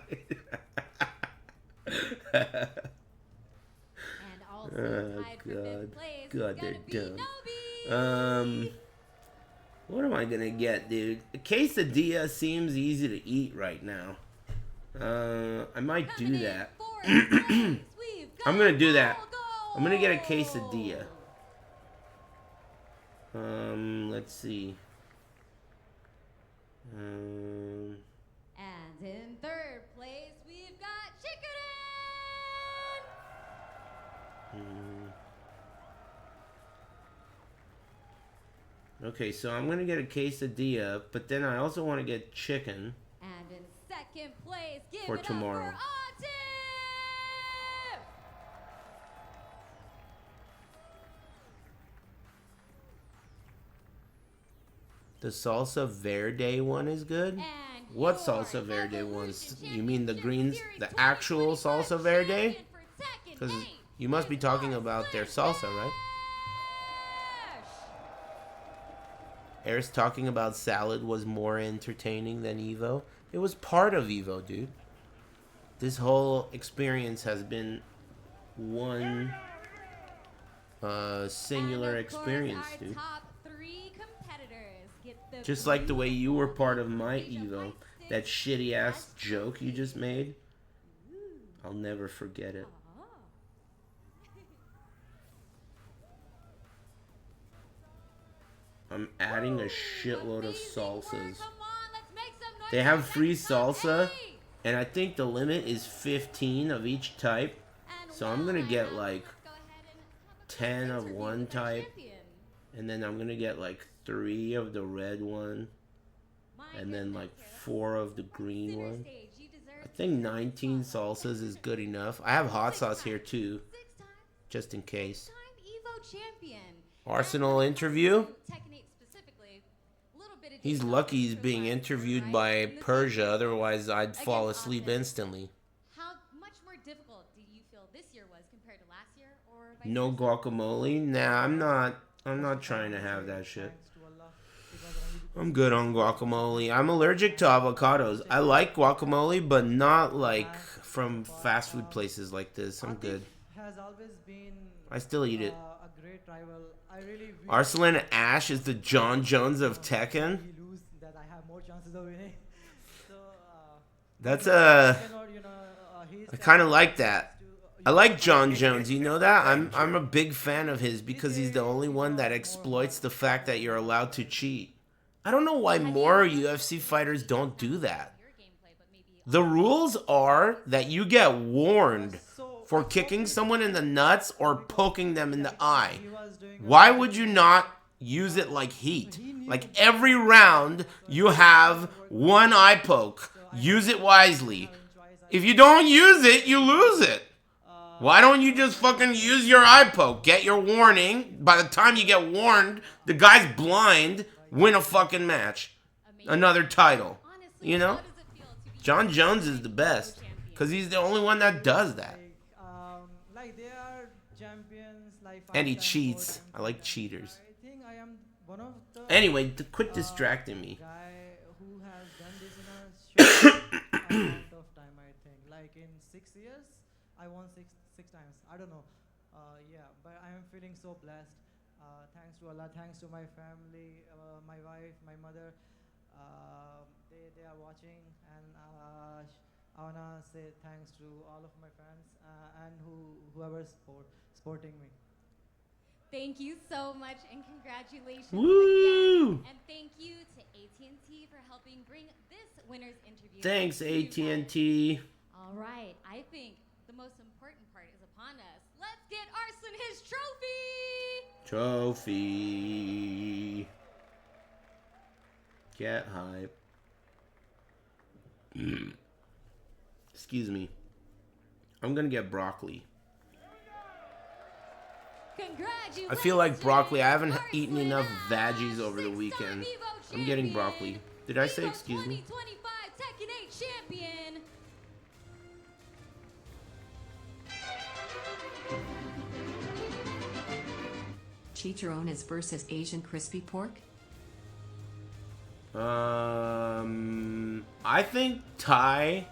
And also tied for 5th place. God, they're dumb. What am I gonna get, dude? A quesadilla seems easy to eat right now. I might do that. I'm gonna do that. I'm gonna get a quesadilla. Let's see. And in 3rd place, we've got Chicken. Okay, so I'm gonna get a quesadilla, but then I also want to get chicken. And in 2nd place, give For it tomorrow. up for Atif! The salsa verde one is good? What salsa verde ones? You mean the greens, the actual salsa verde? Because you must be talking about their salsa, right? Aris talking about salad was more entertaining than Evo. It was part of Evo, dude. This whole experience has been one singular experience, dude. Just like the way you were part of my Evo. That shitty ass joke you just made. I'll never forget it. I'm adding a shitload of salsas. They have free salsa, and I think the limit is 15 of each type. So I'm gonna get like 10 of one type, and then I'm gonna get like 3 of the red one, and then like 4 of the green one. I think 19 salsas is good enough. I have hot sauce here too, just in case. Arsenal interview? He's lucky he's being interviewed by Persia, otherwise I'd fall asleep instantly. How much more difficult do you feel this year was compared to last year? Or No guacamole? Nah, I'm not trying to have that shit. I'm good on guacamole. I'm allergic to avocados. I like guacamole, but not like from fast food places like this. I'm good. I still eat it. Arslan Ash is the John Jones of Tekken. That's I kind of like that. I like John Jones. You know that? I'm a big fan of his because he's the only one that exploits the fact that you're allowed to cheat. I don't know why more UFC fighters don't do that. The rules are that you get warned for kicking someone in the nuts or poking them in the eye. Why would you not use it like heat? Like every round, you have one eye poke. Use it wisely. If you don't use it, you lose it. Why don't you just fucking use your eye poke? Get your warning. By the time you get warned, the guy's blind. Win a fucking match. Another title. You know? John Jones is the best. Because he's the only one that does that. Like they are champions. Like And he cheats. I like cheaters. I think I am one of the. Anyway, quit distracting me. Guy who has done this in a short amount of time. I think like in 6 years, I won six times. I don't know. Yeah, but I am feeling so blessed. Thanks to Allah. Thanks to my family, my wife, my mother. They are watching, and I wanna say thanks to all of my fans and whoever's supporting me. Thank you so much, and congratulations Woo! again. And thank you to AT&T for helping bring this winner's interview. Thanks, to you guys. AT&T. All right, I think the most important part is upon us. Let's get Arslan his trophy. Trophy. Get hype. Excuse me. I'm gonna get broccoli. Congratulations. I feel like broccoli. I haven't eaten enough veggies over the weekend. I'm getting broccoli. Did I say excuse me? 2025 Tekken 8 champion. Chicharrones versus Asian crispy pork? I think Thai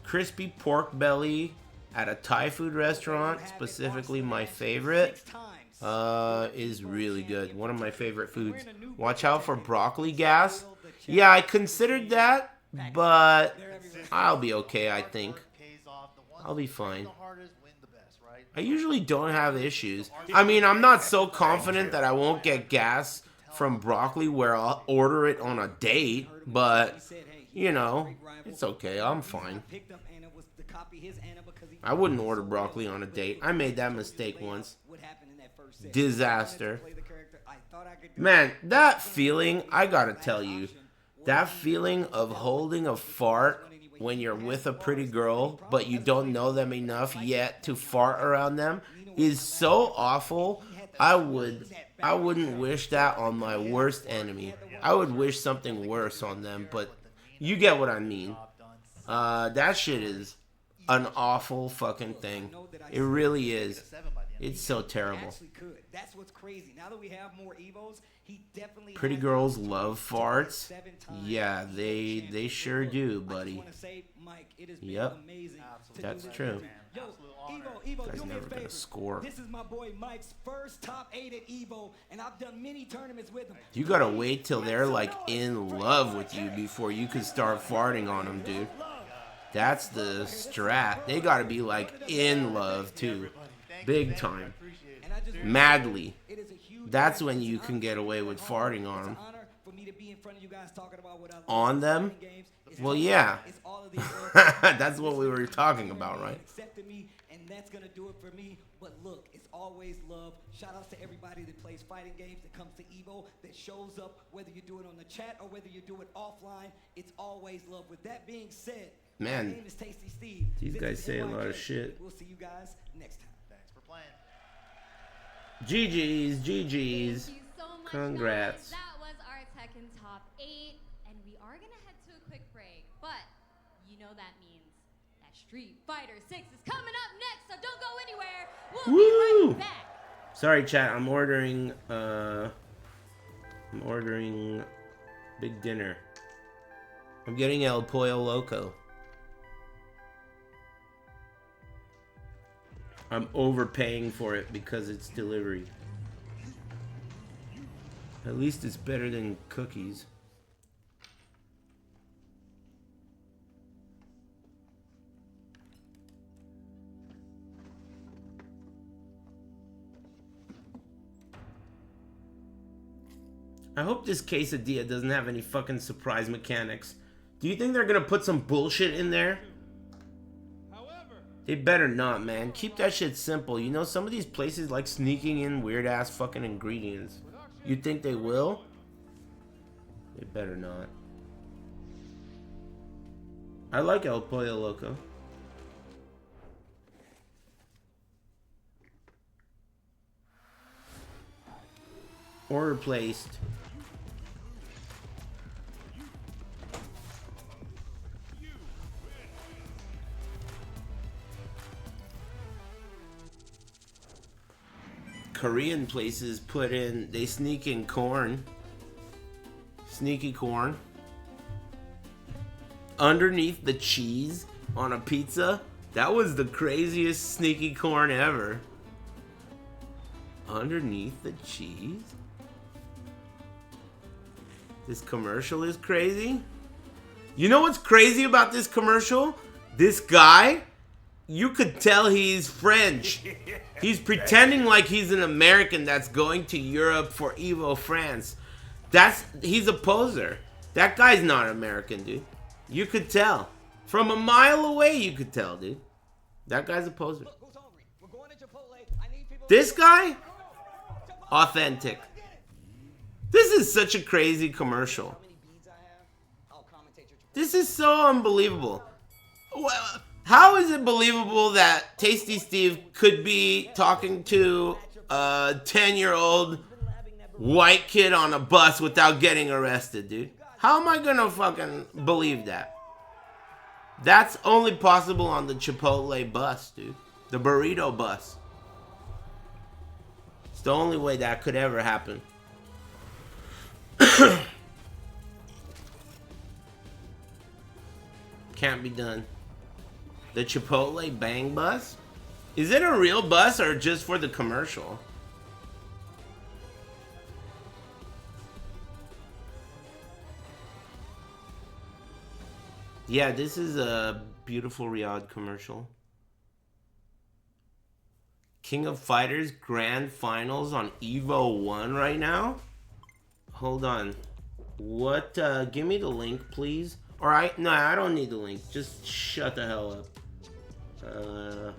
crispy pork belly at a Thai food restaurant, specifically my favorite, is really good. One of my favorite foods. Watch out for broccoli gas. Yeah, I considered that, but I'll be okay, I think. I'll be fine. I usually don't have issues. I mean, I'm not so confident that I won't get gas from broccoli where I'll order it on a date, but, you know, it's okay. I'm fine. I wouldn't order broccoli on a date. I made that mistake once. Disaster. Man, that feeling, I gotta tell you, that feeling of holding a fart when you're with a pretty girl, but you don't know them enough yet to fart around them is so awful. I wouldn't wish that on my worst enemy. I would wish something worse on them, but you get what I mean. That shit is an awful fucking thing. It really is. It's so terrible. That's what's crazy. Now that we have more Evos, he definitely Pretty girls love farts. Yeah, they sure do, buddy. Yep, that's true. Evo, Guy's do me a never gonna favor. score. This is my boy Mike's first top 8 at Evo, and I've done many tournaments with him. You gotta wait till they're like in love with you before you can start farting on them, dude. That's the strat. They gotta be like in love too. Big time. Madly. That's when you can get away with farting on them. On them? Well, yeah. That's what we were talking about, right? And that's gonna do it for me. But look, it's always love. Shout outs to everybody that plays fighting games, that comes to Evo, that shows up, whether you do it on the chat or whether you do it offline. It's always love. With that being said, man, my name is Tasty Steve. These This guys is say a NYJ. lot of shit. We'll see you guys next time. Thanks for playing. GG's, GG's. Thank you so much, Congrats. guys. That was our Tekken Top 8, and we are gonna head to a quick break, but you know that means that Street Fighter 6 is coming up next, so don't go anywhere. We'll be Woo! right back. Sorry, chat. I'm ordering big dinner. I'm getting El Pollo Loco. I'm overpaying for it because it's delivery. At least it's better than cookies. I hope this quesadilla doesn't have any fucking surprise mechanics. Do you think they're gonna put some bullshit in there? They better not, man. Keep that shit simple. You know, some of these places like sneaking in weird ass fucking ingredients. You think they will? They better not. I like El Pollo Loco. Order placed. Korean places put in, they sneak in corn. Sneaky corn. Underneath the cheese on a pizza. That was the craziest sneaky corn ever. Underneath the cheese? This commercial is crazy. You know what's crazy about this commercial? This guy, you could tell he's French. He's pretending like he's an American that's going to Europe for Evo France. He's a poser. That guy's not American, dude. You could tell. From a mile away, you could tell, dude. That guy's a poser. This guy, authentic. This is such a crazy commercial. This is so unbelievable. Well, how is it believable that Tasty Steve could be talking to a 10-year-old white kid on a bus without getting arrested, dude? How am I gonna fucking believe that? That's only possible on the Chipotle bus, dude. The burrito bus. It's the only way that could ever happen. Can't be done. The Chipotle Bang Bus? Is it a real bus or just for the commercial? Yeah, this is a beautiful Riyadh commercial. King of Fighters Grand Finals on Evo 1 right now? Hold on. What, give me the link, please. Or no, I don't need the link. Just shut the hell up. Hold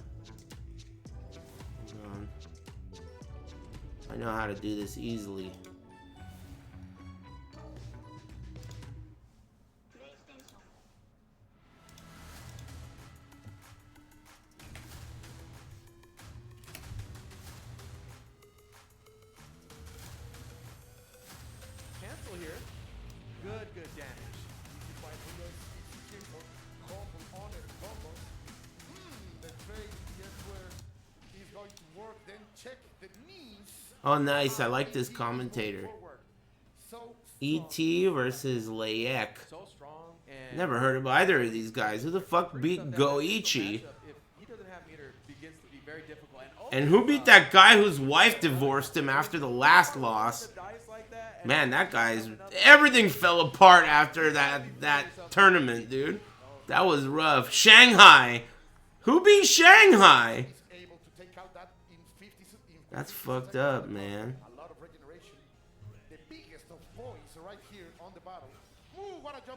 on. I know how to do this easily. Cancel here. Good damage. Oh, nice. I like this commentator. E.T. versus Layek. Never heard of either of these guys. Who the fuck beat Goichi? And who beat that guy whose wife divorced him after the last loss? Man, that guy's... Everything fell apart after that tournament, dude. That was rough. Shanghai. Who beat Shanghai? That's fucked up, man.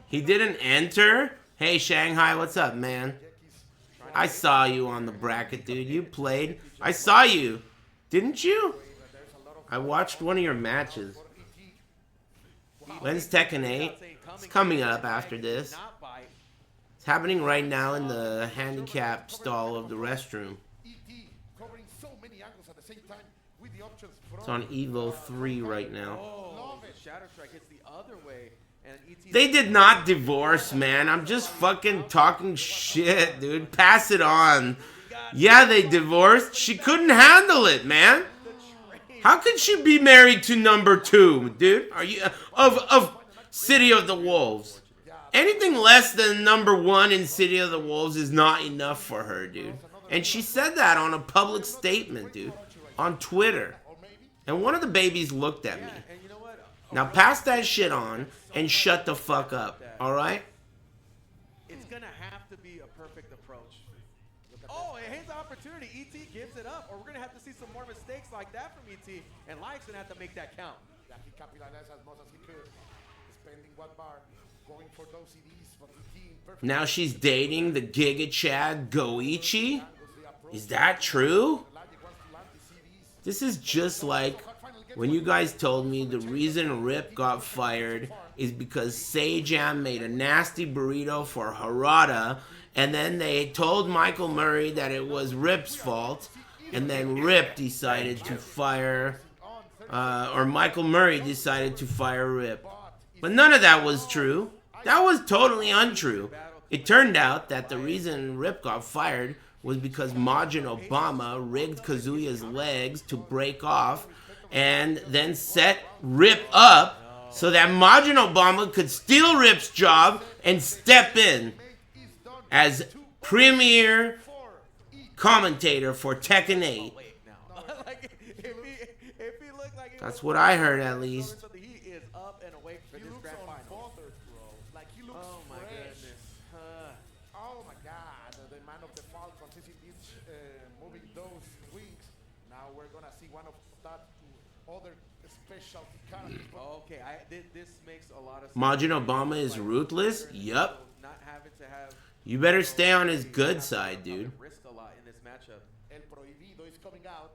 He didn't enter? Hey, Shanghai, what's up, man? I saw you on the bracket, dude. You played. I saw you. Didn't you? I watched one of your matches. When's Tekken 8? It's coming up after this. It's happening right now in the handicap stall of the restroom. It's on Evo 3 right now. They did not divorce, man. I'm just fucking talking shit, dude. Pass it on. Yeah, they divorced. She couldn't handle it, man. How could she be married to number 2, dude? Are you of City of the Wolves? Anything less than number 1 in City of the Wolves is not enough for her, dude. And she said that on a public statement, dude. On Twitter. And one of the babies looked at me. Now pass that shit on and shut the fuck up, alright? It's gonna have to be a perfect approach. Oh, and here's the opportunity. E.T. gives it up, or we're gonna have to see some more mistakes like that from E.T. And Like's gonna have to make that count. He capitalized as much as he could, spending one bar, going for those CDs, but E.T. Now she's dating the Giga Chad Goichi? Is that true? This is just like when you guys told me the reason Rip got fired is because Sejam made a nasty burrito for Harada, and then they told Michael Murray that it was Rip's fault, and then Rip decided to fire, or Michael Murray decided to fire Rip. But none of that was true. That was totally untrue. It turned out that the reason Rip got fired was because Majin Obama rigged Kazuya's legs to break off and then set Rip up so that Majin Obama could steal Rip's job and step in as premier commentator for Tekken 8. That's what I heard, at least. He is up and awake for this grand final. Like he looks Oh my fresh. goodness. Oh my God, the man of the Falcons is moving those wings. Now we're gonna see one of that other specialty characters. Okay, this makes a lot of sense. Majin Obama is ruthless? Yup. Not having to have You better stay on his good side, dude. risk a lot in this matchup. El Prohibido is coming out.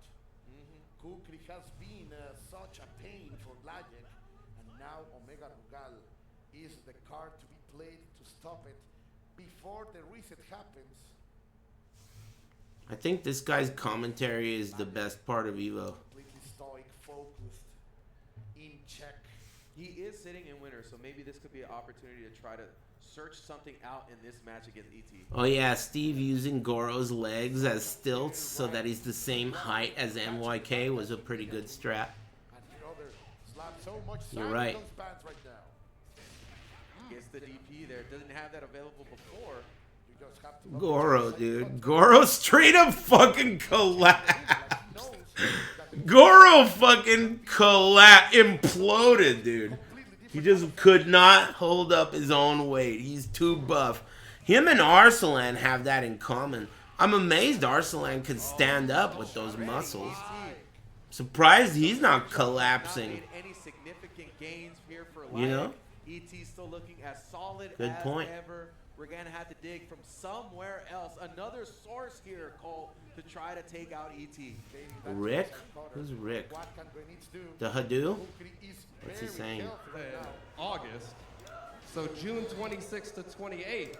Kukri has been such a pain for Blagic, and now Omega Rugal is the card to be played to stop it before the reset happens. I think this guy's commentary is the best part of Evo. Completely stoic, focused, in check. He is sitting in winner, so maybe this could be an opportunity to try to search something out in this match against ET. Oh yeah, Steve using Goro's legs as stilts so that he's the same height as MYK was a pretty good strat. You're right. Gets the DP there. Doesn't have that available before. Goro, dude. Goro straight up fucking collapsed. Goro fucking imploded, dude. He just could not hold up his own weight. He's too buff. Him and Arslan have that in common. I'm amazed Arslan could stand up with those muscles. Surprised he's not collapsing. Any significant gains here for You know? ET still looking as solid Good as point. ever. We're gonna have to dig from somewhere else. Another source here, Cole, to try to take out ET. Rick? Who's Rick? The Hadou? What's he saying? August. So June 26th to 28th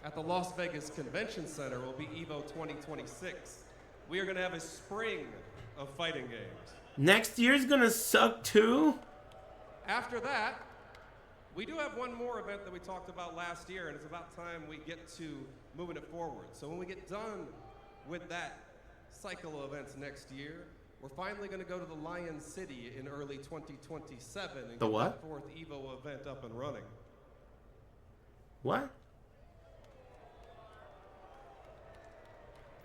at the Las Vegas Convention Center will be EVO 2026. We are going to have a spring of fighting games. Next year's gonna suck too? After that, we do have one more event that we talked about last year, and it's about time we get to moving it forward. So when we get done with that cycle of events next year, we're finally going to go to the Lion City in early 2027 and The get what? that fourth EVO event up and running. What?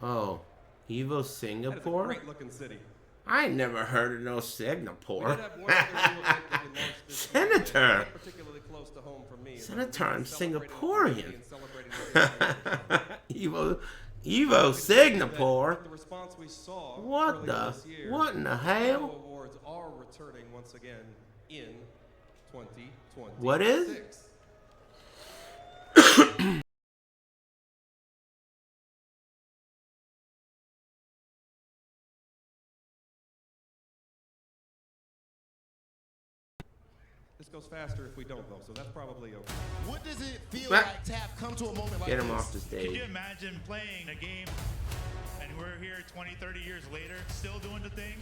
Oh, Evo Singapore? Great looking city. I ain't never heard of no Singapore. We did have one other new event that we launched this week, Senator. not particularly close to home for me. Senator, I'm Singaporean. Evo Evo Singapore. The response we saw What earlier the? this year, What in the Evo hell? Awards are returning once again in 2026. What is? This goes faster if we don't, though, so that's probably okay. What does it feel What? like to have come to a moment like Get him this? off the stage. Can you imagine playing a game and we're here 20, 30 years later still doing the thing?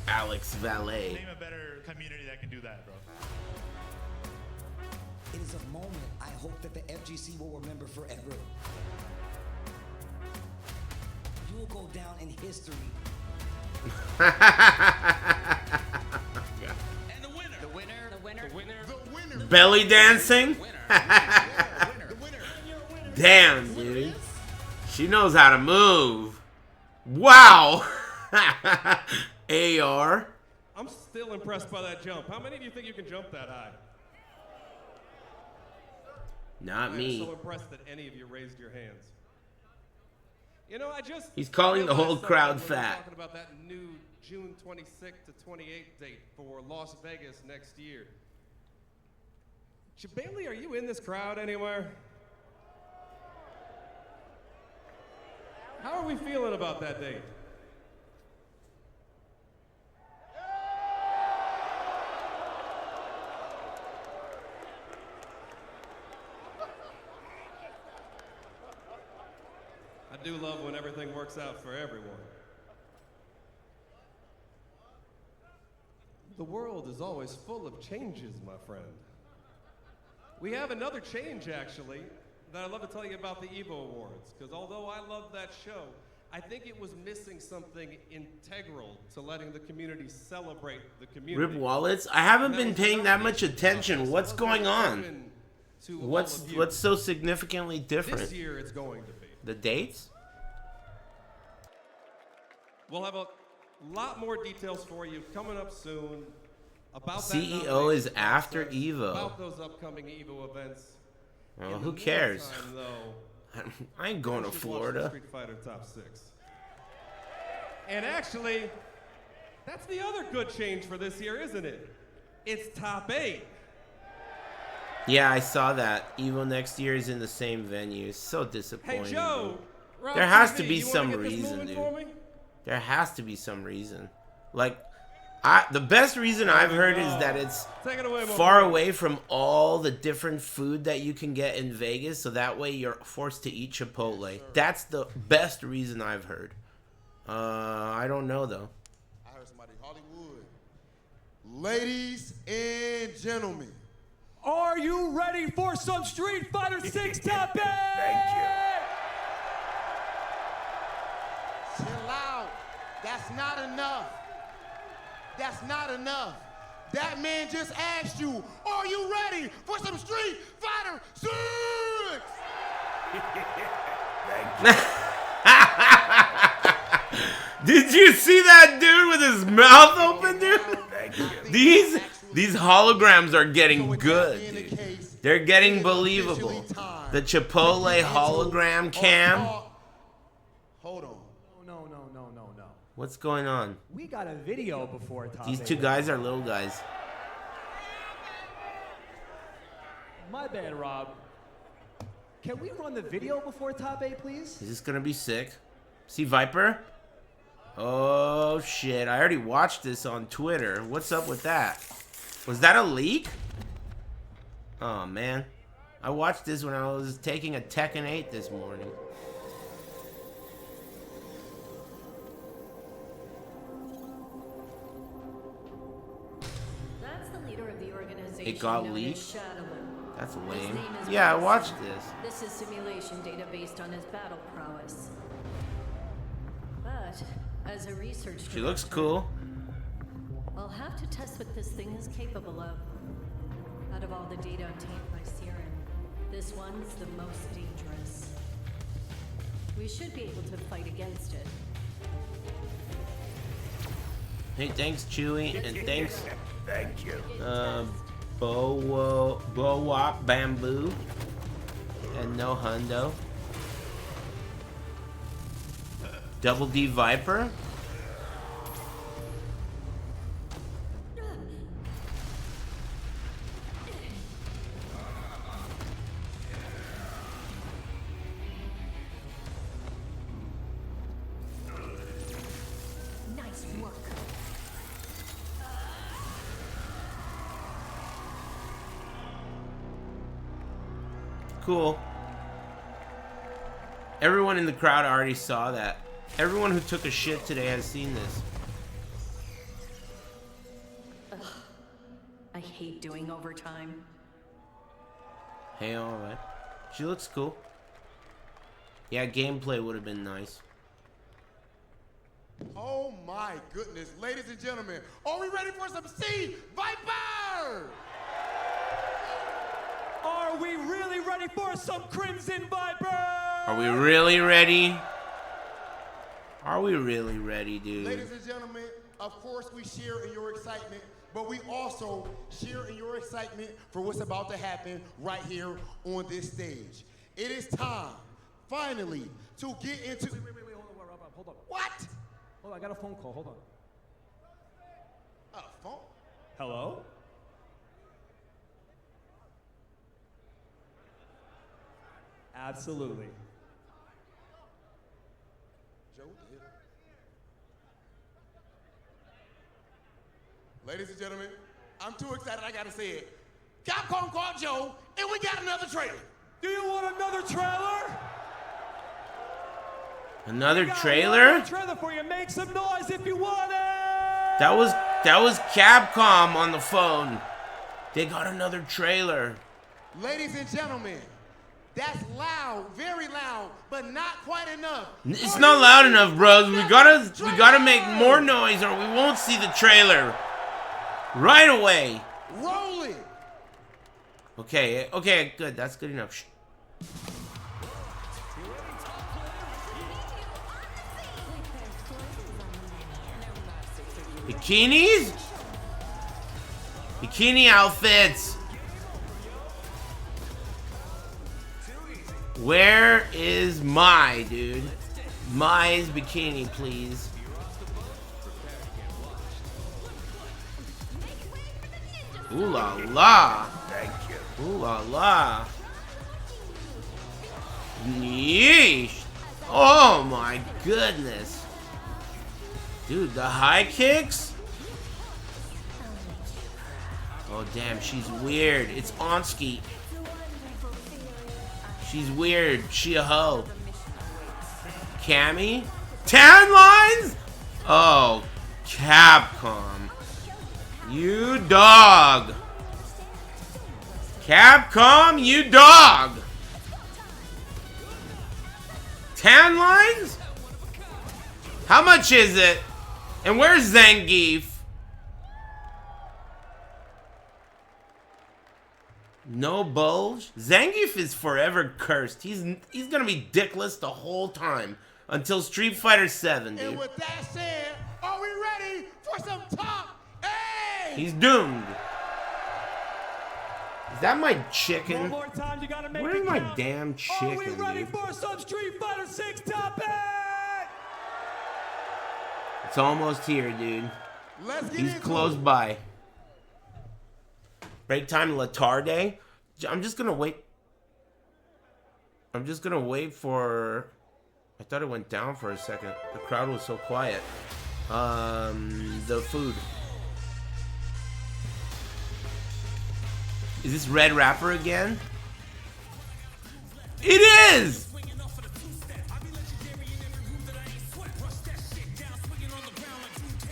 Alex Valet. Name a better community that can do that, bro. It is a moment I hope that the FGC will remember forever. You will go down in history. Belly dancing? Damn, dude. She knows how to move. Wow. AR. I'm still impressed by that jump. How many of you think you can jump that high? Not me. I'm so impressed that any of you raised your hands. You know, He's calling the whole realized crowd something when we're fat. Talking about that new June 26th to 28th date for Las Vegas next year. Bailey, are you in this crowd anywhere? How are we feeling about that date? I do love when everything works out for everyone. The world is always full of changes, my friend. We have another change, actually. that I'd love to tell you about the Evo Awards, because although I love that show, I think it was missing something integral to letting the community celebrate the community. Rip Wallets? I haven't been paying that much attention. What's going on? What's so significantly different? This year it's going to be. The dates? We'll have a lot more details for you coming up soon about CEO that is after process, Evo. about those upcoming Evo events. Well, In who the cares? meantime, though, I ain't going to you should watch Florida. Street Fighter Top 6. And actually, that's the other good change for this year, isn't it? It's Top 8. Yeah, I saw that. Evo next year is in the same venue. So disappointing. Hey, Joe. Dude. There has to TV, be you wanna some get this reason, moving dude. for me? There has to be some reason. Like, the best reason I've heard is that it's Take it away, far away from all the different food that you can get in Vegas, so that way you're forced to eat Chipotle. That's the best reason I've heard. I don't know though. I heard somebody, Hollywood. Ladies and gentlemen. Are you ready for some Street Fighter 6 Top 8? Thank you. Chill out. That's not enough. That's not enough. That man just asked you, are you ready for some Street Fighter 6? Did you see that dude with his mouth open, dude? These holograms are getting good, dude. They're getting believable. The Chipotle hologram cam. Hold on. No. What's going on? We got a video before Top 8. These two guys are little guys. My bad, Rob. Can we run the video before Top 8, please? Is this gonna be sick? See Viper? Oh shit, I already watched this on Twitter. What's up with that? Was that a leak? Oh man. I watched this when I was taking a Tekken 8 this morning. That's the leader of the organization. It got known leaked? as Shadowman. That's His lame. name is Yeah, I Bryce. watched this. This is simulation data based on his battle prowess. But as a research She looks director, cool. I'll have to test what this thing is capable of. Out of all the data obtained by Siren, this one's the most dangerous. We should be able to fight against it. Hey, thanks Chewy, and thanks Thank you. Bowop Bamboo and No Hundo. Double D Viper. Nice work. Cool. Everyone in the crowd already saw that. Everyone who took a shit today has seen this. Ugh. I hate doing overtime. Hey, alright. She looks cool. Yeah, gameplay would have been nice. Oh my goodness. Ladies and gentlemen, are we ready for some Sea Viper? Are we really ready for some Crimson Viper? Are we really ready? Are we really ready, dude? Ladies and gentlemen, of course we share in your excitement, but we also share in your excitement for what's about to happen right here on this stage. It is time, finally, to get into... Wait, hold on. What? Hold on, I got a phone call, hold on. A phone? Hello? Absolutely. Joe, what the hell? Ladies and gentlemen, I'm too excited, I gotta say it. Capcom called Joe, and we got another trailer. Do you want another trailer? Another We got trailer? another trailer for you. Make some noise if you want it. That was Capcom on the phone. They got another trailer. Ladies and gentlemen, That's loud, very loud, but not quite enough. It's not loud enough, bros. We gotta make more noise or we won't see the trailer. Right away. Roll it. Okay, good. That's good enough. Shh. Bikinis? Bikini outfits. Where is my dude? Mai's bikini, please. Ooh la la. Thank you. Ooh la la. Yeesh. Oh my goodness. Dude, the high kicks? Oh damn, she's weird. It's Onski. She's weird. She a hoe. Cammy? Tan lines? Oh, Capcom. You dog. Capcom, you dog. Tan lines? How much is it? And where's Zangief? No bulge? Zangief is forever cursed. He's gonna be dickless the whole time until Street Fighter 7, dude. And with that said, are we ready for some top 8? He's doomed. Is that my chicken? One more time, you gotta make Where's it my count. damn chicken, Are we ready dude? for some Street Fighter 6 top 8? It's almost here, dude. Let's get He's into close it. by. Break time Latarde. I'm just gonna wait. I'm just gonna wait for. I thought it went down for a second. The crowd was so quiet. The food. Is this Red Rapper again? It is!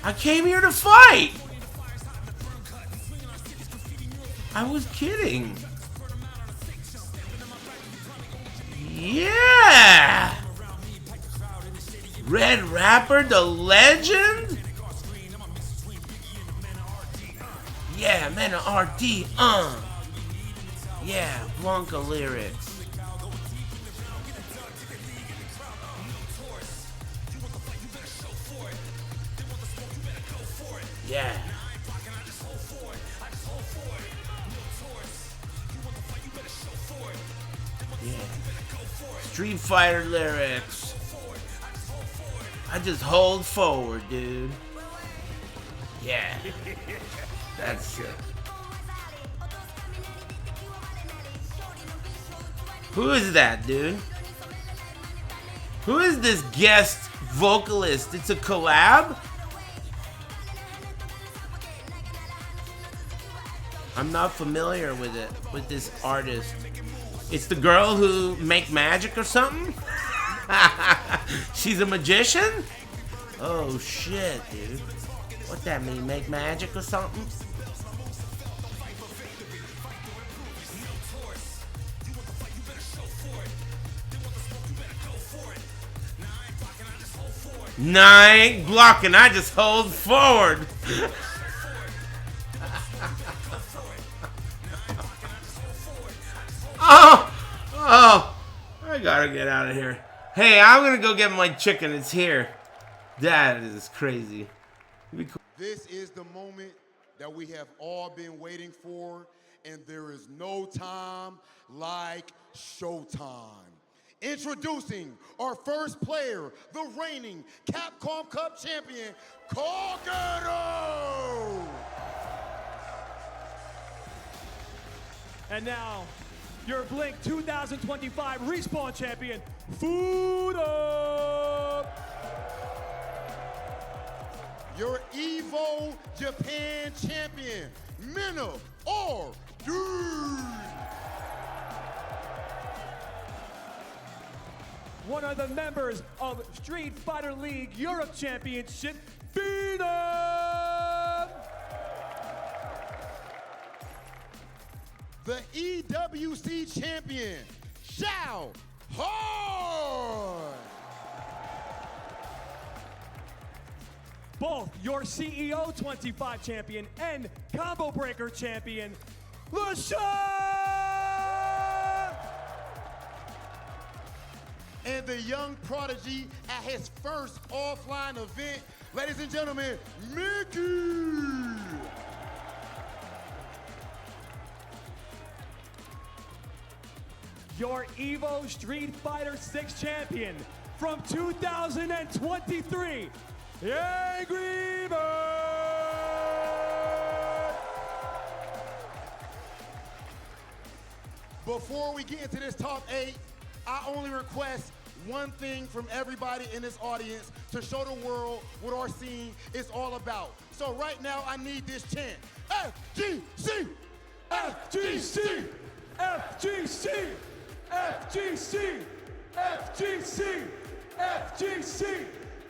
I came here to fight! I was kidding. Yeah! Red Rapper, the legend? Yeah, man of RD, Yeah, Blanca lyrics. Yeah. Yeah. Street Fighter lyrics. I just hold forward, dude. Yeah. That's it. Who is that, dude? Who is this guest vocalist? It's a collab? I'm not familiar with it, with this artist. It's the girl who make magic or something? She's a magician? Oh shit, dude. What that mean, make magic or something? Nah, I ain't blocking, I just hold forward. Oh, I gotta get out of here. Hey, I'm gonna go get my chicken. It's here. That is crazy. This is the moment that we have all been waiting for, and there is no time like showtime. Introducing our first player, the reigning Capcom Cup champion, Kogero! And now, your Blink 2025 Respawn champion, Food Up! Your Evo Japan champion, Mina or Dude! One of the members of Street Fighter League Europe Championship, Phenom! The EWC champion, Xiao Hard. Both your CEO 25 champion and Combo Breaker champion, LaShawn! And the young prodigy at his first offline event, ladies and gentlemen, Mickey! Your Evo Street Fighter 6 champion from 2023, Angry Bird! Before we get into this top 8, I only request one thing from everybody in this audience to show the world what our scene is all about. So right now, I need this chant. FGC! FGC! FGC! FGC! FGC! FGC!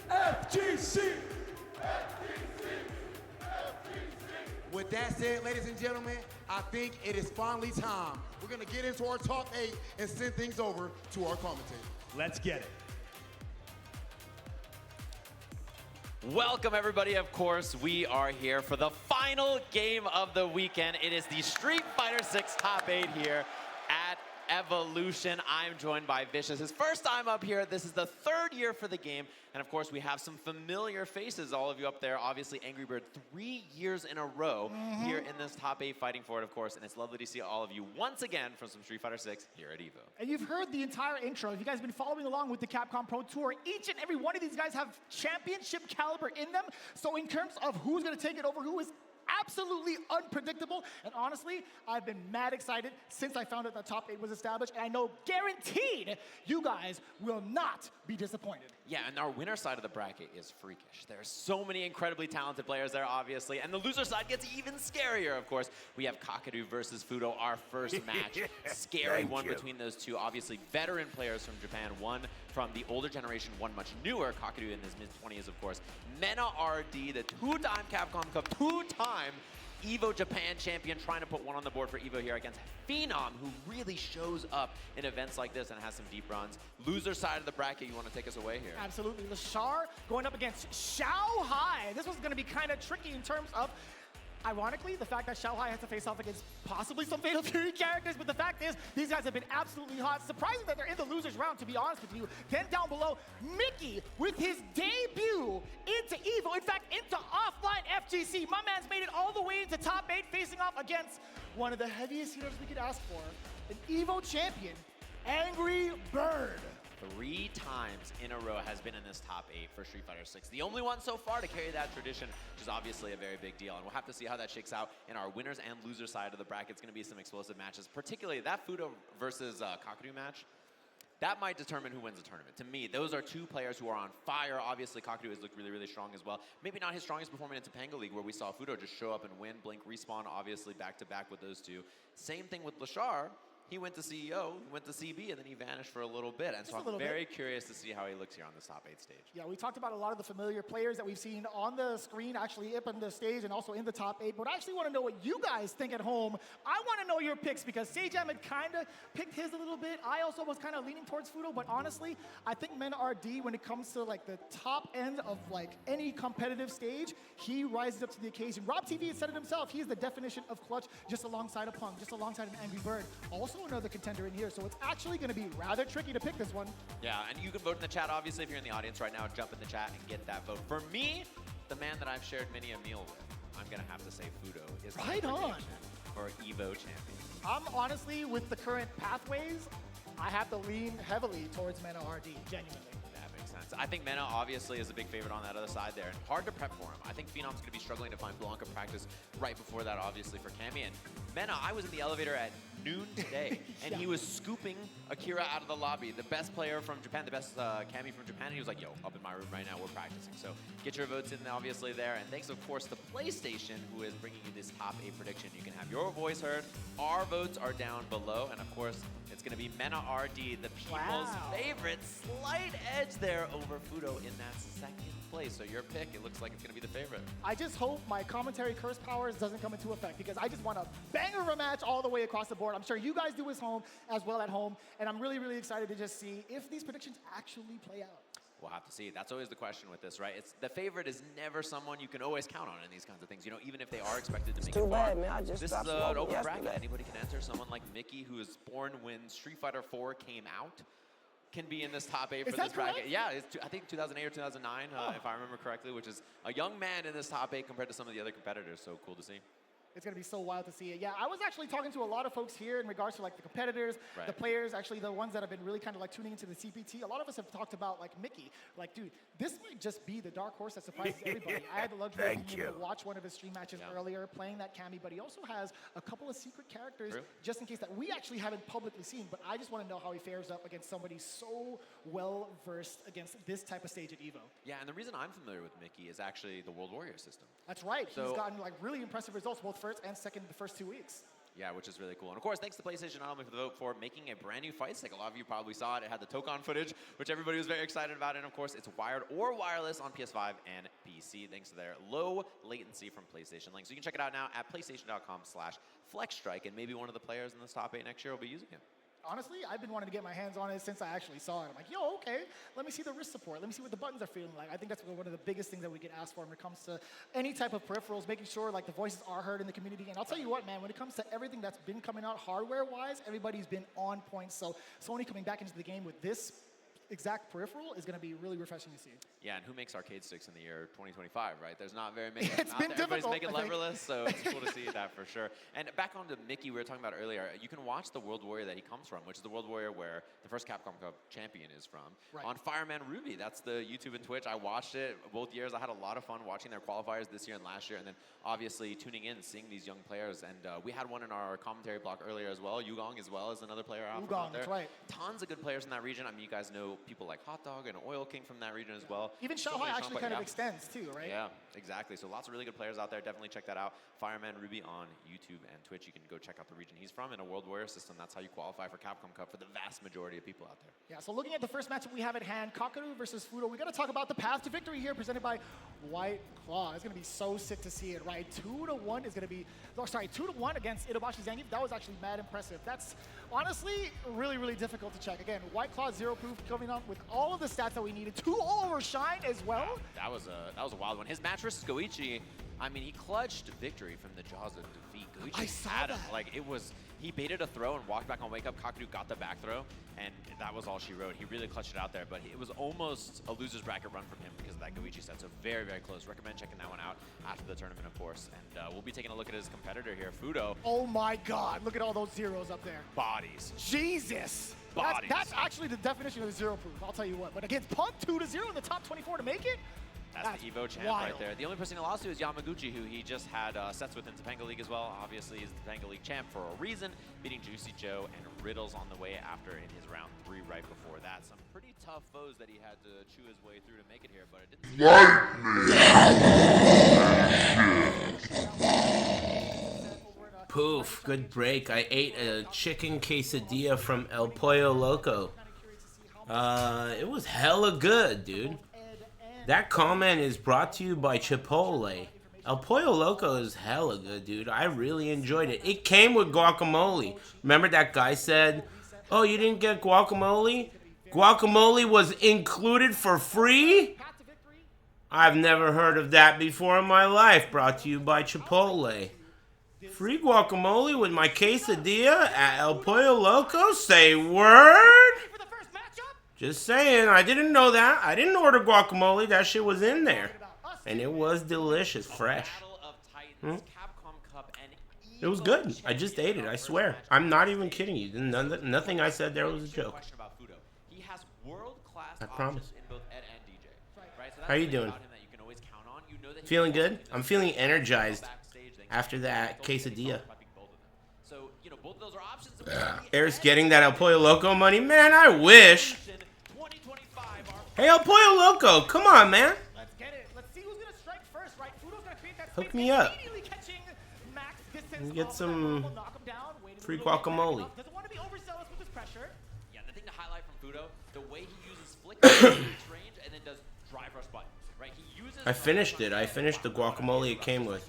FGC! With that said, ladies and gentlemen, I think it is finally time. We're gonna get into our top 8 and send things over to our commentators. Let's get it. Welcome, everybody. Of course, we are here for the final game of the weekend. It is the Street Fighter 6 top 8 here at Evolution. I'm joined by Vicious. His first time up here. This is the 3rd year for the game. And of course, we have some familiar faces, all of you up there. Obviously, Angry Bird, 3 years in a row here in this top 8 fighting for it, of course. And it's lovely to see all of you once again from some Street Fighter 6 here at EVO. And you've heard the entire intro. If you guys have been following along with the Capcom Pro Tour, each and every one of these guys have championship caliber in them. So in terms of who's going to take it over, who is absolutely unpredictable. And honestly, I've been mad excited since I found out the top 8 was established. And I know guaranteed you guys will not be disappointed. Yeah, and our winner side of the bracket is freakish. There are so many incredibly talented players there, obviously. And the loser side gets even scarier, of course. We have Kakadu versus Fudo, our first match. Scary one between those two. Obviously, veteran players from Japan. One from the older generation, one much newer. Kakadu in his mid-20s, of course. Mena RD, the 2-time Capcom Cup, 2-time EVO Japan champion, trying to put one on the board for EVO here against Phenom, who really shows up in events like this and has some deep runs. Loser side of the bracket, you want to take us away here? Absolutely. LaShawn going up against Xiao Hai. This was going to be kind of tricky in terms of, ironically, the fact that Xiao Hai has to face off against possibly some Fatal Fury characters, but the fact is, these guys have been absolutely hot. Surprising that they're in the losers round, to be honest with you. Then down below, Mickey with his debut into EVO, in fact, into offline FGC. My man's made it all the way into top 8, facing off against one of the heaviest heroes we could ask for, an EVO champion, Angry Bird. 3 times in a row has been in this top 8 for Street Fighter 6. The only one so far to carry that tradition, which is obviously a very big deal. And we'll have to see how that shakes out in our winners and losers side of the bracket. It's going to be some explosive matches, particularly that Fudo versus Kakadu match. That might determine who wins the tournament. To me, those are 2 players who are on fire. Obviously, Kakadu has looked really, really strong as well. Maybe not his strongest performance in Topanga League, where we saw Fudo just show up and win, blink, respawn, obviously back-to-back with those 2. Same thing with LaShawn. He went to CEO, he went to CB, and then he vanished for a little bit. And so I'm very curious to see how he looks here on this top 8 stage. Yeah, we talked about a lot of the familiar players that we've seen on the screen, actually up on the stage and also in the top 8. But I actually want to know what you guys think at home. I want to know your picks because Sajam had kind of picked his a little bit. I also was kind of leaning towards Fudo, but honestly, I think Mena RD, when it comes to like the top end of like any competitive stage, he rises up to the occasion. Rob TV has said it himself. He is the definition of clutch, just alongside a Punk, just alongside an Angry Bird. Also another contender in here, so it's actually going to be rather tricky to pick this one. Yeah, and you can vote in the chat, obviously, if you're in the audience right now, jump in the chat and get that vote. For me, the man that I've shared many a meal with, I'm going to have to say Fudo is right on for EVO champion. I'm honestly, with the current pathways, I have to lean heavily towards Mena RD, genuinely. That makes sense. I think Mena obviously is a big favorite on that other side there, and hard to prep for him. I think Phenom's going to be struggling to find Blanca practice right before that, obviously, for Cammy. And Mena, I was in the elevator at noon today, and he was scooping Akira out of the lobby, the best player from Japan, the best Cammy from Japan, and he was like, yo, up in my room right now, we're practicing. So get your votes in, obviously, there. And thanks, of course, to PlayStation, who is bringing you this top 8 prediction. You can have your voice heard. Our votes are down below, and of course, it's going to be Mena RD, the people's favorite. Slight edge there over Fudo in that second place. So your pick, it looks like it's going to be the favorite. I just hope my commentary curse powers doesn't come into effect because I just want a banger of a match all the way across the board. I'm sure you guys do as well at home, and I'm really, really excited to just see if these predictions actually play out. We'll have to see. That's always the question with this, right? It's the favorite is never someone you can always count on in these kinds of things. You know, even if they are expected to make it far. This is an open bracket. Anybody can enter. Someone like Mickey, who is born when Street Fighter 4 came out, can be in this top 8 for this bracket. Yeah, it's I think 2008 or 2009, if I remember correctly, which is a young man in this top 8 compared to some of the other competitors. So cool to see. It's going to be so wild to see it. Yeah, I was actually talking to a lot of folks here in regards to like the competitors, the players, actually the ones that have been really kind of like tuning into the CPT. A lot of us have talked about like Mickey. Like, dude, this might just be the dark horse that surprises everybody. I had the luxury of being able to watch one of his stream matches earlier, playing that Cammy, but he also has a couple of secret characters just in case that we actually haven't publicly seen. But I just want to know how he fares up against somebody so well versed against this type of stage at EVO. Yeah, and the reason I'm familiar with Mickey is actually the World Warrior system. That's right. So, he's gotten like really impressive results both first and second the first 2 weeks. Yeah, which is really cool. And of course, thanks to PlayStation not only for the vote for making a brand new fight stick. A lot of you probably saw it. It had the Tokon footage, which everybody was very excited about. And of course, it's wired or wireless on PS5 and PC, thanks to their low latency from PlayStation Link. So you can check it out now at PlayStation.com/FlexStrike, and maybe one of the players in this top 8 next year will be using it. Honestly, I've been wanting to get my hands on it since I actually saw it. I'm like, yo, okay, let me see the wrist support. Let me see what the buttons are feeling like. I think that's one of the biggest things that we get asked for when it comes to any type of peripherals, making sure like the voices are heard in the community. And I'll tell you what, man, when it comes to everything that's been coming out hardware-wise, everybody's been on point. So Sony coming back into the game with this exact peripheral is going to be really refreshing to see. Yeah, and who makes arcade sticks in the year 2025, right? There's not very many. It's been Everybody's difficult, making I think. leverless, so it's cool to see that for sure. And back on to Mickey, we were talking about earlier. You can watch the World Warrior that he comes from, which is the World Warrior where the first Capcom Cup champion is from, on Fireman Ruby. That's the YouTube and Twitch. I watched it both years. I had a lot of fun watching their qualifiers this year and last year, and then obviously tuning in and seeing these young players. And we had one in our commentary block earlier as well. Yugong as well as another player out from out there. That's right. Tons of good players in that region. I mean, you guys know people like Hot Dog and Oil King from that region as well. Even Shanghai actually kind of extends too, right? Yeah, exactly. So lots of really good players out there. Definitely check that out. Fireman Ruby on YouTube and Twitch. You can go check out the region he's from in a World Warrior system. That's how you qualify for Capcom Cup for the vast majority of people out there. Yeah, so looking at the first matchup we have at hand, Kakaru versus Fudo, we got to talk about the path to victory here presented by White Claw. It's going to be so sick to see it, right? 2-1 is going to be, 2-1 against Itobashi Zangief. That was actually mad impressive. That's honestly really, really difficult to check. Again, White Claw 0 proof coming up with all of the stats that we needed. 2 all-over shine as well. That was a wild one. His match versus Goichi, I mean, he clutched victory from the jaws of defeat. Goichi had him. Like, it was, he baited a throw and walked back on wake up. Kakaru got the back throw, and that was all she wrote. He really clutched it out there, but it was almost a loser's bracket run from him because of that Goichi set. So very, very close. Recommend checking that one out after the tournament, of course. And we'll be taking a look at his competitor here, Fudo. Oh my God, look at all those zeros up there. Bodies. Jesus. Bodies. That's actually the definition of the 0 proof, I'll tell you what. But against Punk 2-0 in the top 24 to make it, that's the Evo champ right there. The only person he lost to is Yamaguchi, who he just had sets with in Topanga League as well. Obviously, he's the Topanga League champ for a reason, beating Juicy Joe and Riddles on the way after in his round 3 right before that. Some pretty tough foes that he had to chew his way through to make it here, but it didn't. Poof, good break. I ate a chicken quesadilla from El Pollo Loco. It was hella good, dude. That comment is brought to you by Chipotle. El Pollo Loco is hella good, dude. I really enjoyed it. It came with guacamole. Remember that guy said, oh, you didn't get guacamole? Guacamole was included for free? I've never heard of that before in my life. Brought to you by Chipotle. Free guacamole with my quesadilla at El Pollo Loco? Say word? Just saying, I didn't know that. I didn't order guacamole. That shit was in there. And it was delicious, fresh. It was good. I just ate it, I swear. I'm not even kidding you. Nothing I said there was a joke. I promise. How you doing? Feeling good? I'm feeling energized after that quesadilla. Eric's getting that El Pollo Loco money? Man, I wish. Hey, El Pollo Loco, come on, man. Let's get it. Let's see who's going to strike first, right? Fudo's going to create that Hook me up. Max And get some free guacamole. Doesn't want to be overzealous with his pressure. Yeah, the thing to highlight from Fudo, the way he uses flick range and then does drive rush buttons. right? He uses I finished it. I finished the guacamole it came with.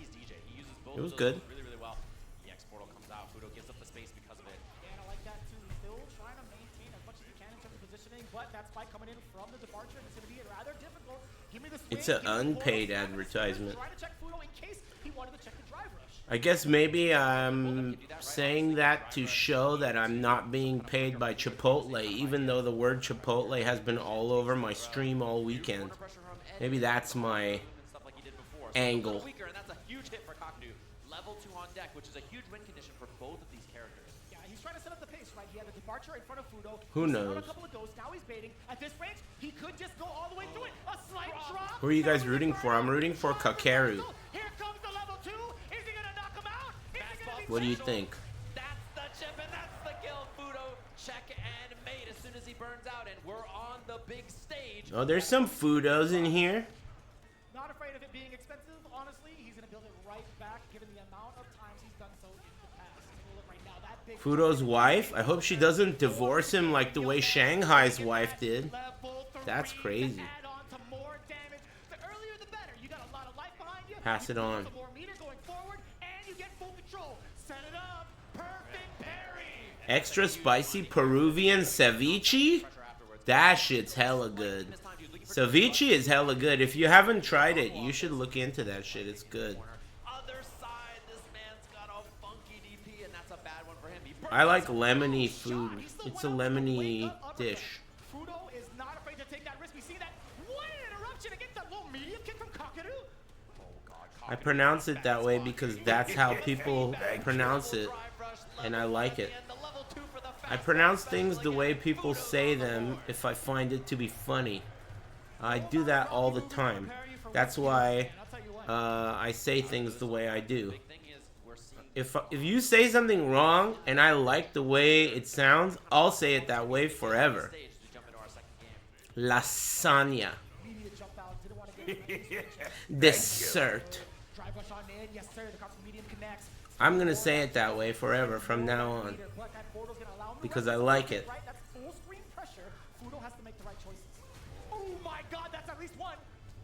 It was good. really, really well. The X portal comes out. Fudo gives up the space because of it. And I like that too. Still trying to maintain as much as he can in terms of positioning, but that spike coming in from the departure, and it's going to be rather difficult. Give me the swing, It's an give me the unpaid portal, advertisement. trying to check Fudo in case he wanted to check the drive rush. I guess maybe I'm saying that to show that I'm not being paid by Chipotle, even though the word Chipotle has been all over my stream all weekend. Maybe that's my angle. And that's a huge hit for Kakadu. Level 2 on deck, which is a huge win condition for both of these characters. Yeah, he's trying to set up the pace, right? He had the departure in front of Fudo. Who He's knows? a couple of goes. Now he's baiting. At this range, he could just go all the way through it. A slight drop. Who are you guys rooting for? I'm rooting for Kakeru. Here comes the level 2. Is he gonna knock him out? Is he gonna be What do you think? That's the chip and that's the kill. Fudo check and made as soon as he burns out, and we're on the big stage. Oh, there's some Fudos in here. Not afraid of it being expensive, honestly. He's gonna build it right back, given the amount of times he's done so in the past. Take a look right now. That big Fudo's wife? I hope she doesn't divorce him like the way Shanghai's wife did. That's crazy. add on to more damage. The earlier the better. You got a lot of life behind you. Pass it on. More meter going forward, and you get full control. Set it up. Perfect parry. Extra spicy Peruvian ceviche? That shit's hella good. Ceviche is hella good. If you haven't tried it, you should look into that shit. It's good. Other side, this man's got a funky DP, and that's a bad one for him. I like lemony food. It's a lemony dish. Fudo is not afraid to take that risk. We see that one interruption against that little medium kick from Kakadu. I pronounce it that way because that's how people pronounce it, and I like it. I pronounce things the way people say them if I find it to be funny. I do that all the time. That's why I say things the way I do. If you say something wrong and I like the way it sounds, I'll say it that way forever. Lasagna. Dessert. Drive rush on in. Yes, sir. The cops medium connects. I'm gonna say it that way forever from now on because I like it. Right, that's full screen pressure. Fudo has to make the right choices. Oh my God, that's at least one.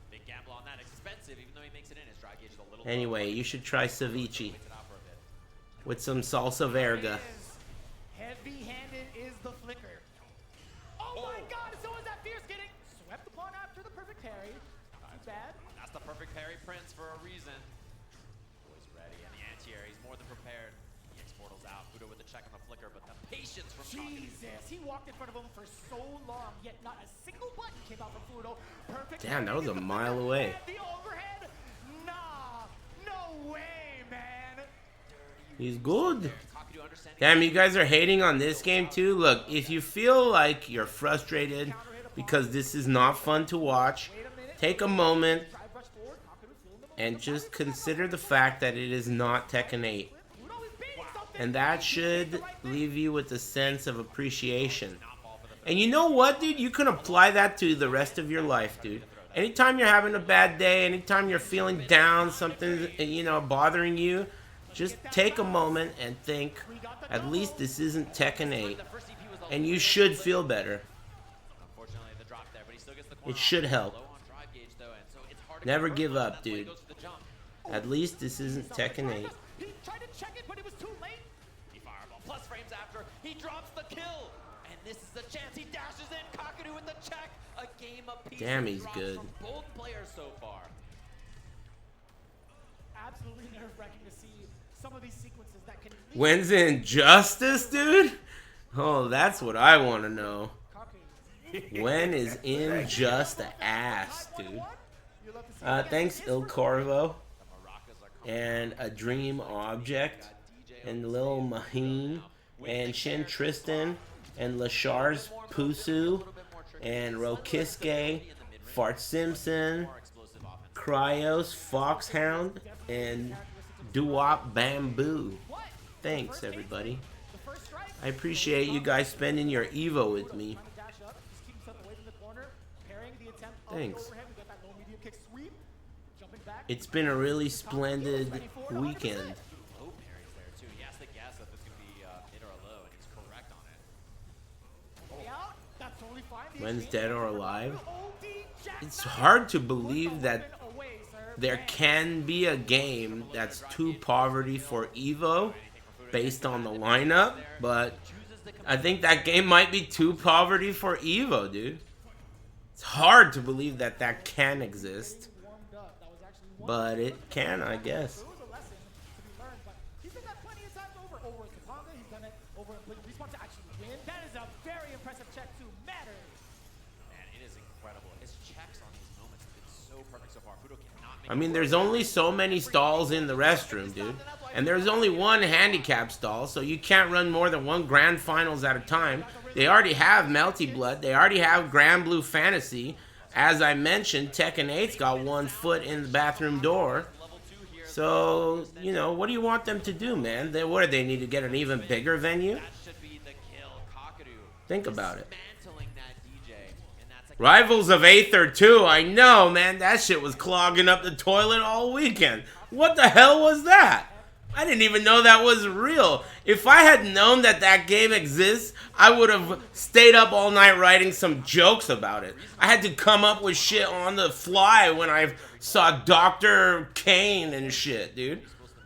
Big gamble on that. Expensive, even though he makes it in. His dry gauge is a little Anyway, you should try ceviche with some salsa verga. Heavy-handed is the flicker. Oh my God! So is that Fierce getting swept upon after the perfect parry? Not bad. That's the perfect parry prince for a reason. Boy's ready, and the anti-air, he's more than prepared. The X-Portal's out. Fudo with the check on the flicker, but the patience from Jesus, he walked in front of him for so long, yet not a single button came out from Fudo. Perfect. Damn, that was a mile away. The overhead? Nah, no way, man. He's good. Damn, you guys are hating on this game too? Look, if you feel like you're frustrated because this is not fun to watch, take a moment and just consider the fact that it is not Tekken 8. And that should leave you with a sense of appreciation. And you know what, dude? You can apply that to the rest of your life, dude. Anytime you're having a bad day, anytime you're feeling down, something, you know, bothering you, just take a moment and think, at least this isn't Tekken 8. And you should feel better. It should help. Never give up, dude. At least this isn't Tekken 8. He tried to check it, but it was too late. He fireball plus frames after. He drops the kill. And this is the chance. He dashes in. Kakadu with the check. A game apiece. Damn, he's good. From both players so far. Absolutely nerve-wracking to see some of these sequences that can lead. When's Injustice, dude? Oh, that's what I want to know. When is Injustice ass, dude? Thanks, Il Corvo. And A Dream Object. And Lil Maheen. And Shin Tristan. And Lashar's Pusu. And Rokiske. Fart Simpson. Cryos Foxhound. And Duop Bamboo. Thanks, everybody. I appreciate you guys spending your Evo with me. Thanks. It's been a really splendid weekend. Low parries there too. He has to guess if it's going to be mid or a low, and he's correct on it. When's Dead or Alive? It's hard to believe that there can be a game that's too poverty for Evo based on the lineup, but I think that game might be too poverty for Evo, dude. It's hard to believe that that can exist, but it can, I guess. I mean, there's only so many stalls in the restroom, dude. And there's only one handicap stall, so you can't run more than one grand finals at a time. They already have Melty Blood. They already have Grand Blue Fantasy. As I mentioned, Tekken 8's got 1 foot in the bathroom door. So, you know, what do you want them to do, man? What do they need to get an even bigger venue? Think about it. Rivals of Aether 2, I know, man. That shit was clogging up the toilet all weekend. What the hell was that? I didn't even know that was real. If I had known that that game exists, I would have stayed up all night writing some jokes about it. I had to come up with shit on the fly when I saw Dr. Kane and shit, dude.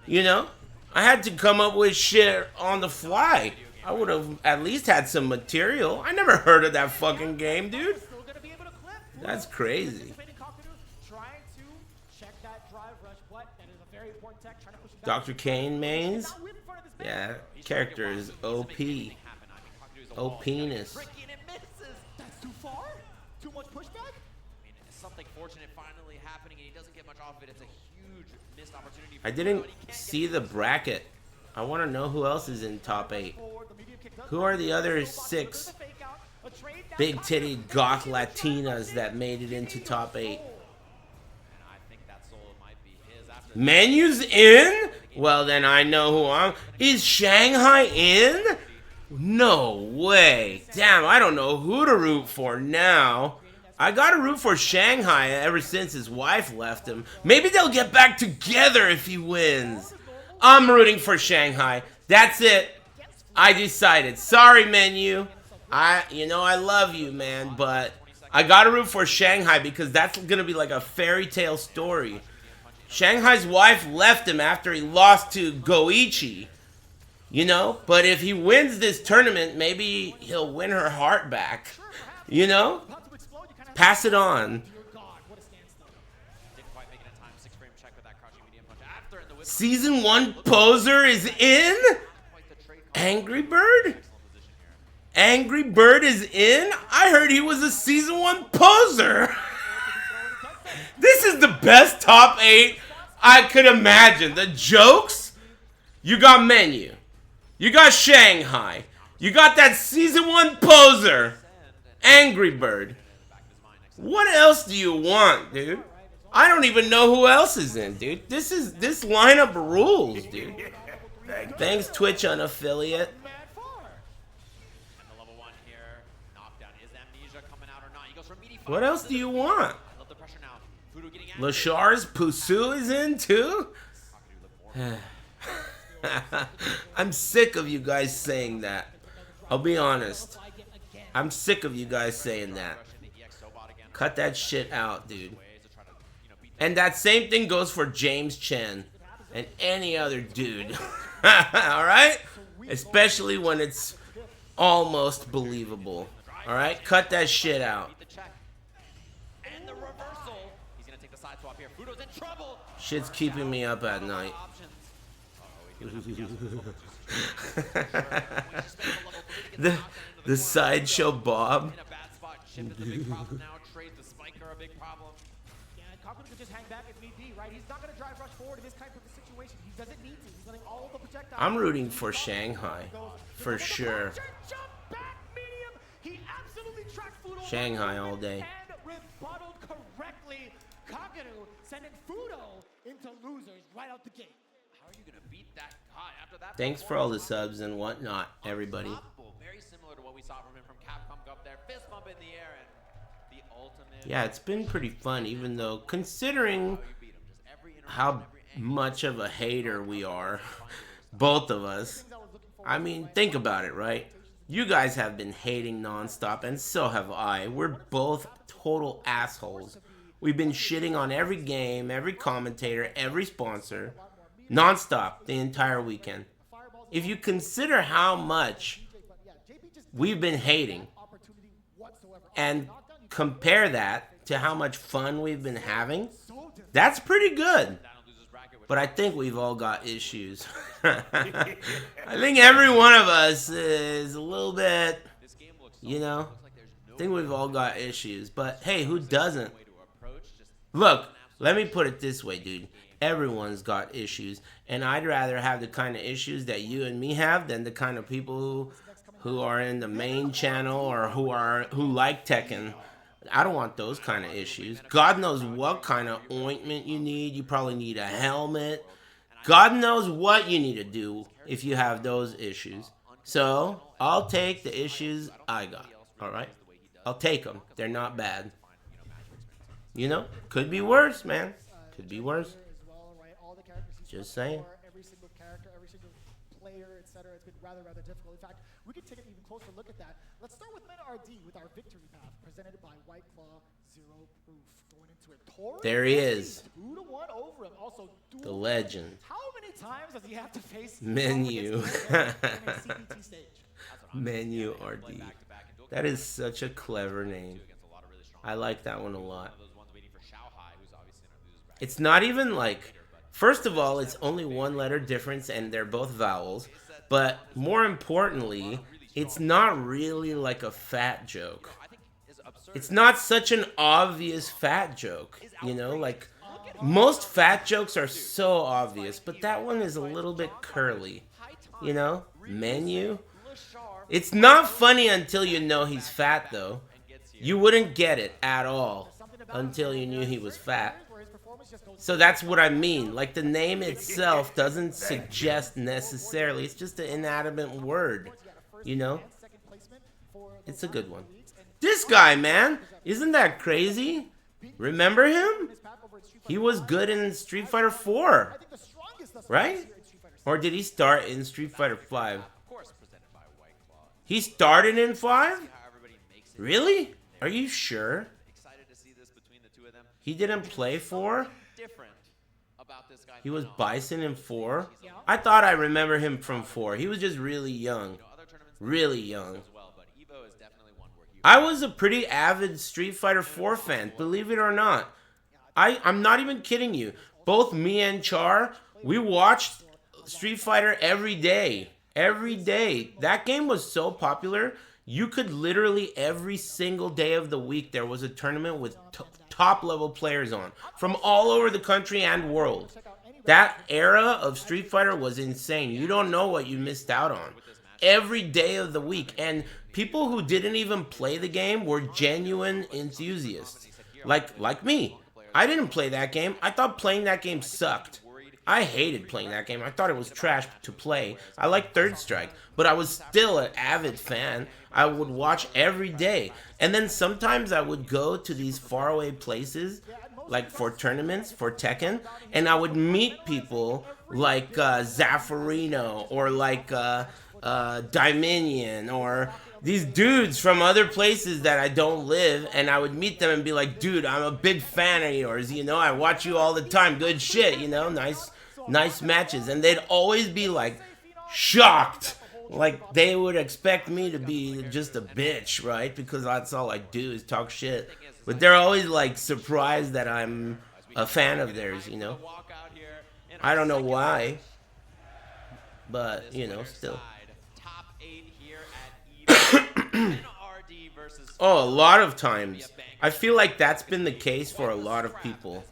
You know? I had to come up with shit on the fly. I would have at least had some material. I never heard of that fucking game, dude. That's crazy. Dr. Kane mains? Yeah, character is OP. OP-ness. That's too far? Too much pushback? I mean, it's something fortunate finally happening, and he doesn't get much off of it. It's a huge missed opportunity. I didn't see the bracket. I want to know who else is in top 8. Who are the other 6 big titty goth Latinas that made it into top 8? Menu's in? Well, then I know who I'm. Is Shanghai in? No way. Damn, I don't know who to root for now. I gotta root for Shanghai ever since his wife left him. Maybe they'll get back together if he wins. I'm rooting for Shanghai. That's it. I decided. Sorry, Menu. I love you, man, but I gotta root for Shanghai because that's gonna be like a fairy tale story. Shanghai's wife left him after he lost to Goichi, you know? But if he wins this tournament, maybe he'll win her heart back, you know? Pass it on. Season 1 poser is in? Angry Bird? Angry Bird is in? I heard he was a Season 1 poser. This is the best top 8 I could imagine. The jokes? You got Menu. You got Shanghai. You got that Season 1 poser. Angry Bird. What else do you want, dude? I don't even know who else is in, dude. This lineup rules, dude. Thanks, Twitch unaffiliate. What else do you want? Lashar's Pusu is in too? I'm sick of you guys saying that. I'll be honest. I'm sick of you guys saying that. Cut that shit out, dude. And that same thing goes for James Chen and any other dude. Alright? Especially when it's almost believable. Alright? Cut that shit out. Shit's keeping me up at night. the sideshow Bob. I'm rooting for Shanghai, for sure. Shanghai all day. Into losers right out the gate. How are you gonna beat that guy after that? Thanks for all the subs and whatnot, everybody. Very similar to what we saw from him from Capcom Cup there. Fist bump in the air and the ultimate. Yeah, it's been pretty fun, even though considering how much of a hater we are, both of us. I mean, think about it, right? You guys have been hating nonstop, and so have I. We're both total assholes. We've been shitting on every game, every commentator, every sponsor, nonstop the entire weekend. If you consider how much we've been hating and compare that to how much fun we've been having, that's pretty good. But I think we've all got issues. I think every one of us is a little bit, you know, I think we've all got issues. But hey, who doesn't? Look, let me put it this way, dude. Everyone's got issues. And I'd rather have the kind of issues that you and me have than the kind of people who are in the main channel or who like Tekken. I don't want those kind of issues. God knows what kind of ointment you need. You probably need a helmet. God knows what you need to do if you have those issues. So, I'll take the issues I got. Alright? I'll take them. They're not bad. You know? Could be worse, man. Could be worse. Just saying. Every single character, every single player, etc. It's been rather difficult. In fact, we could take an even closer look at that. Let's start with Men RD with our victory path presented by White Claw Zero Proof. Going into it. Torres, there he is. 2-1 over him. Also, the legend. How many times does he have to face Menu? Menu RD. That is such a clever name. I like that one a lot. It's not even like, first of all, it's only one letter difference and they're both vowels. But more importantly, it's not really like a fat joke. It's not such an obvious fat joke, you know, like most fat jokes are so obvious, but that one is a little bit curly, you know, Menu. It's not funny until you know he's fat though. You wouldn't get it at all until you knew he was fat. So that's what I mean. Like the name itself doesn't suggest necessarily. It's just an inanimate word, you know? It's a good one. This guy, man, isn't that crazy? Remember him? He was good in Street Fighter 4, right? Or did he start in Street Fighter 5? He started in 5? Really? Are you sure? He didn't play 4? He was Bison in 4? I thought I remember him from 4. He was just really young. Really young. I was a pretty avid Street Fighter 4 fan, believe it or not. I'm not even kidding you. Both me and Char, we watched Street Fighter every day. Every day. That game was so popular, you could literally every single day of the week there was a tournament with top level players on from all over the country and world. That era of Street Fighter was insane. You don't know what you missed out on. Every day of the week. And people who didn't even play the game were genuine enthusiasts. Like me. I didn't play that game. I thought playing that game sucked. I hated playing that game. I thought it was trash to play. I liked Third Strike, but I was still an avid fan. I would watch every day. And then sometimes I would go to these faraway places, like for tournaments, for Tekken, and I would meet people like Zaffarino or like Dominion or these dudes from other places that I don't live, and I would meet them and be like, dude, I'm a big fan of yours, you know, I watch you all the time, good shit, you know, nice matches. And they'd always be like shocked, like they would expect me to be just a bitch, right? Because that's all I do is talk shit. But they're always like surprised that I'm a fan of theirs, you know. I don't know why, but you know, still. Oh, a lot of times. I feel like that's been the case for a lot of people.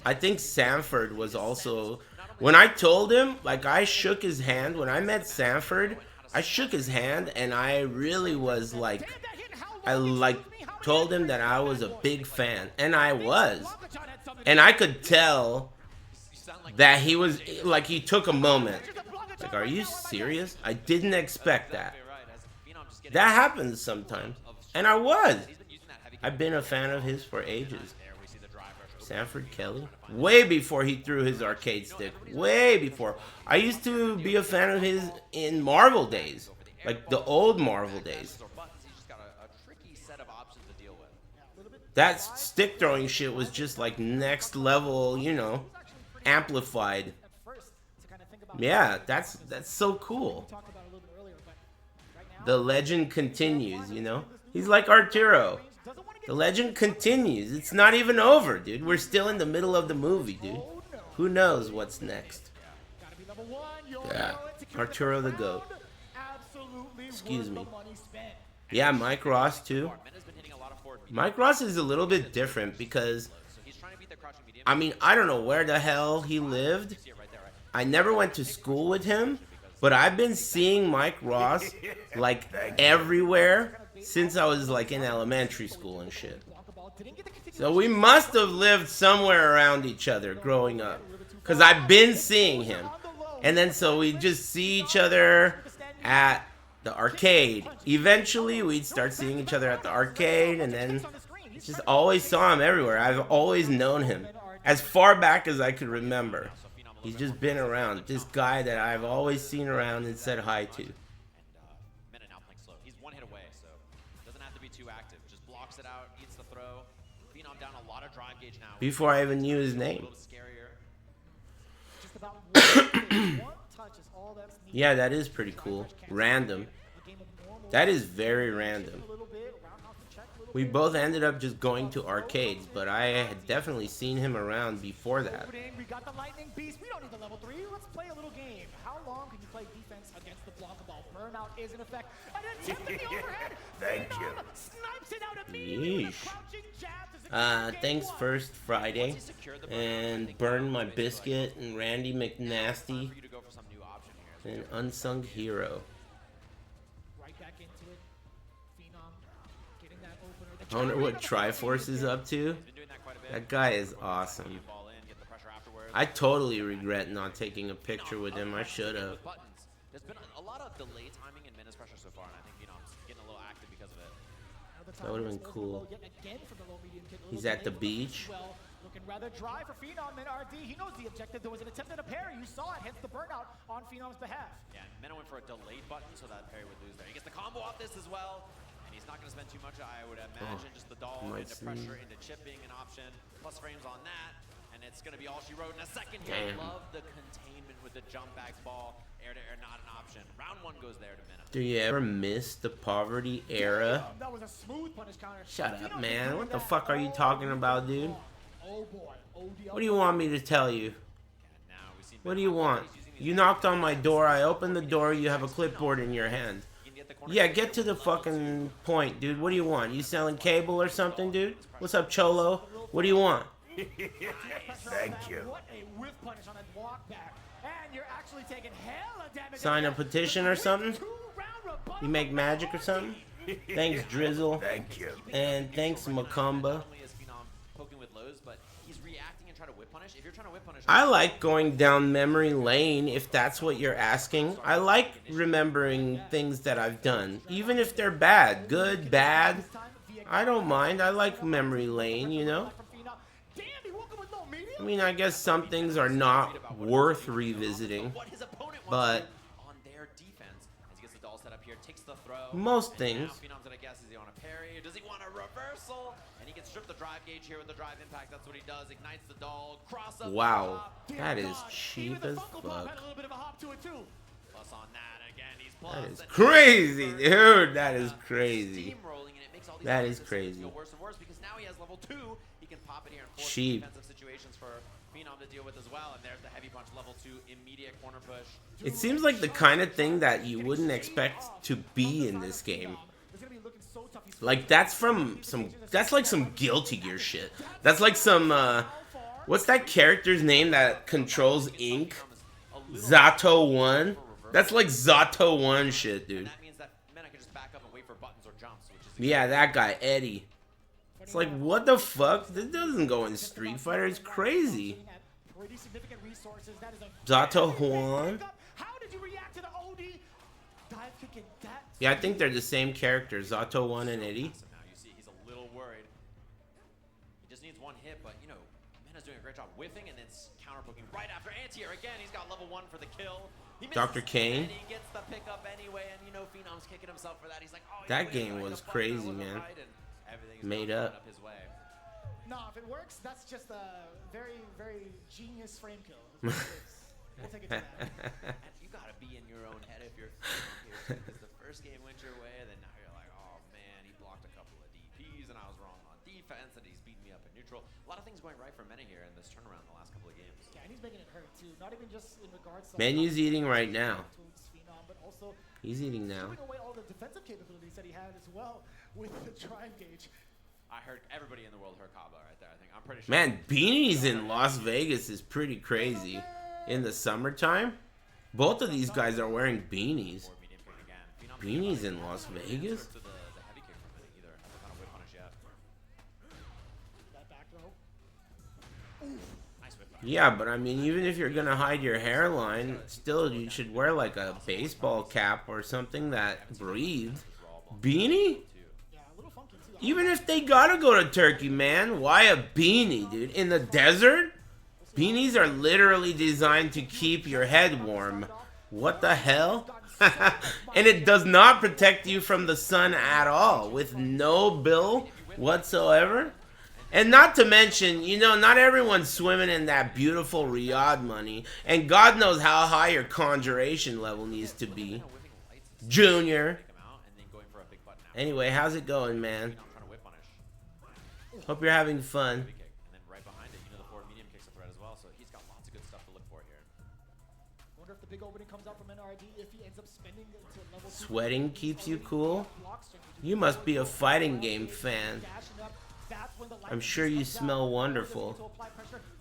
I think Sanford was also... When I told him, like I shook his hand, when I met Sanford, I shook his hand and I really was like... I told him that I was a big fan. And I was. And I could tell that he was... Like he took a moment. Like, are you serious? I didn't expect that. That happens sometimes. And I was. I've been a fan of his for ages. Sanford Kelly. Way before he threw his arcade stick. Way before. I used to be a fan of his in Marvel days. Like the old Marvel days. That stick throwing shit was just like next level, you know, amplified. Yeah, that's so cool. The legend continues, you know? He's like Arturo. The legend continues. It's not even over, dude. We're still in the middle of the movie, dude. Who knows what's next? Yeah, Arturo the GOAT. Excuse me. Yeah, Mike Ross too. Mike Ross is a little bit different because, I mean, I don't know where the hell he lived. I never went to school with him, but I've been seeing Mike Ross like everywhere since I was like in elementary school and shit. So we must have lived somewhere around each other growing up, because I've been seeing him. And then so we just see each other at the arcade. Eventually we'd start seeing each other at the arcade, and then just always saw him everywhere. I've always known him as far back as I could remember. He's just been around. This guy that I've always seen around and said hi to. He's one hit away, so doesn't have to be too active. Just blocks it out, eats the throw. Phenom down a lot of drive gauge now. Before I even knew his name. Yeah, that is pretty cool. Random. That is very random. We both ended up just going to arcades, but I had definitely seen him around before that. We got the lightning beast. We don't need the level 3. Let's play a little game. How long can you play defense against the block ball? Burnout is in effect. An attempt at the overhead. Thank you. Snipes it out immediately with a crouching jab. Thanks First Friday, and Burn My Biscuit, and Randy McNasty, and Unsung Hero. Right back into it. Phenom getting that opener. I wonder what Triforce is up to. That guy is awesome. I totally regret not taking a picture with him. I should have. There's been a lot of delay timing in Menace pressure so far, and I think Phenom's getting a little active because of it. That would have been cool. He's at the beach. Looking rather dry for Phenom and RD. He knows the objective. There was an attempt at a parry. You saw it, hence the burnout on Phenom's behalf. Yeah, Mena went for a delayed button, so that parry would lose there. He gets the combo off this as well, and he's not going to spend too much, I would imagine. Just the doll into pressure, into chipping, an option. Plus frames on that, and it's going to be all she wrote in a second here. I love the containment with the jump back ball. Air to air, not an option. Round 1 goes there to Mena. Do you ever miss the poverty era? That was a smooth punish counter. Shut up, man. What the fuck are you talking about, dude? Oh boy. What do you want me to tell you? What do you want? You knocked on my door, I opened the door, you have a clipboard in your hand. Yeah, get to the fucking point, dude. What do you want? You selling cable or something, dude? What's up, Cholo? What do you want? Thank you. What a whiff punish on a walk back. And you're actually taking hella damage. Sign a petition or something? You make magic or something? Thanks, Drizzle. Thank you. And thanks, Macumba. I like going down memory lane, if that's what you're asking. I like remembering things that I've done, even if they're bad. Good, bad, I don't mind. I like memory lane, you know? I mean, I guess some things are not worth revisiting, but most things. Does he want a reversal? And he gets stripped the drive gauge here with the drive impact. That's what he does. Ignites the doll. Cross up. Wow, that is cheap as fuck. Plus on that again, he's that is crazy, dude. That is crazy. That is crazy. Worse and worse because now he has level 2. He can pop it here and force cheap. Defensive situations for Phenom to deal with as well. And there's the heavy punch level 2 immediate corner push. It seems like the kind of thing that you wouldn't expect to be in this game. Like that's from that's like some Guilty Gear shit. That's like some what's that character's name that controls ink? Zato 1. That's like Zato 1 shit, dude. Yeah, that guy Eddie. It's like, what the fuck? This doesn't go in Street Fighter. It's crazy. Zato Juan. Yeah, I think they're the same characters, Zato 1 and Eddie. Now you see he's a little worried. He just needs one hit, but you know, Mena's doing doing a great job whiffing and then counter poking right after anti-air again. He's got level 1 for the kill. He misses, Dr. Kane. and he gets the pickup anyway, and you know Phenom's kicking himself for that. He's like, oh, That game was crazy, man. Made up. His way. No, if it works, that's just a very, very genius frame kill. We'll take it to that. And you gotta be in your own head if you're here, because the first game went your way, and then now you're like, oh man, he blocked a couple of DPs, and I was wrong on defense, and he's beating me up in neutral. A lot of things going right for Mena here in this turnaround the last couple of games. Yeah, and he's making it hurt too. Not even just in regards to Menu's eating right now. Phenom, but also He's eating now. stripping away all the defensive capabilities that he had as well with the drive gauge. I heard everybody in the world heard Kaba right there. I think I'm pretty sure. Man, beanies in Las Vegas is pretty crazy. In the summertime, both of these guys are wearing beanies. Beanies in Las Vegas? Yeah, but I mean, even if you're gonna hide your hairline, still you should wear like a baseball cap or something that breathes. Beanie? Even if they gotta go to Turkey, man, why a beanie, dude? In the desert? Beanies are literally designed to keep your head warm. What the hell? And it does not protect you from the sun at all, with no bill whatsoever. And not to mention, you know, not everyone's swimming in that beautiful Riyadh money. And God knows how high your conjuration level needs to be. Junior. Anyway, how's it going, man? Hope you're having fun. And then right behind it, you know, the forward medium kicks a threat as well, so he's got lots of good stuff to look for here. Wonder if the big opening comes out from NRD if he ends up spending to level 2. Sweating keeps you cool? You must be a fighting game fan. I'm sure you smell wonderful.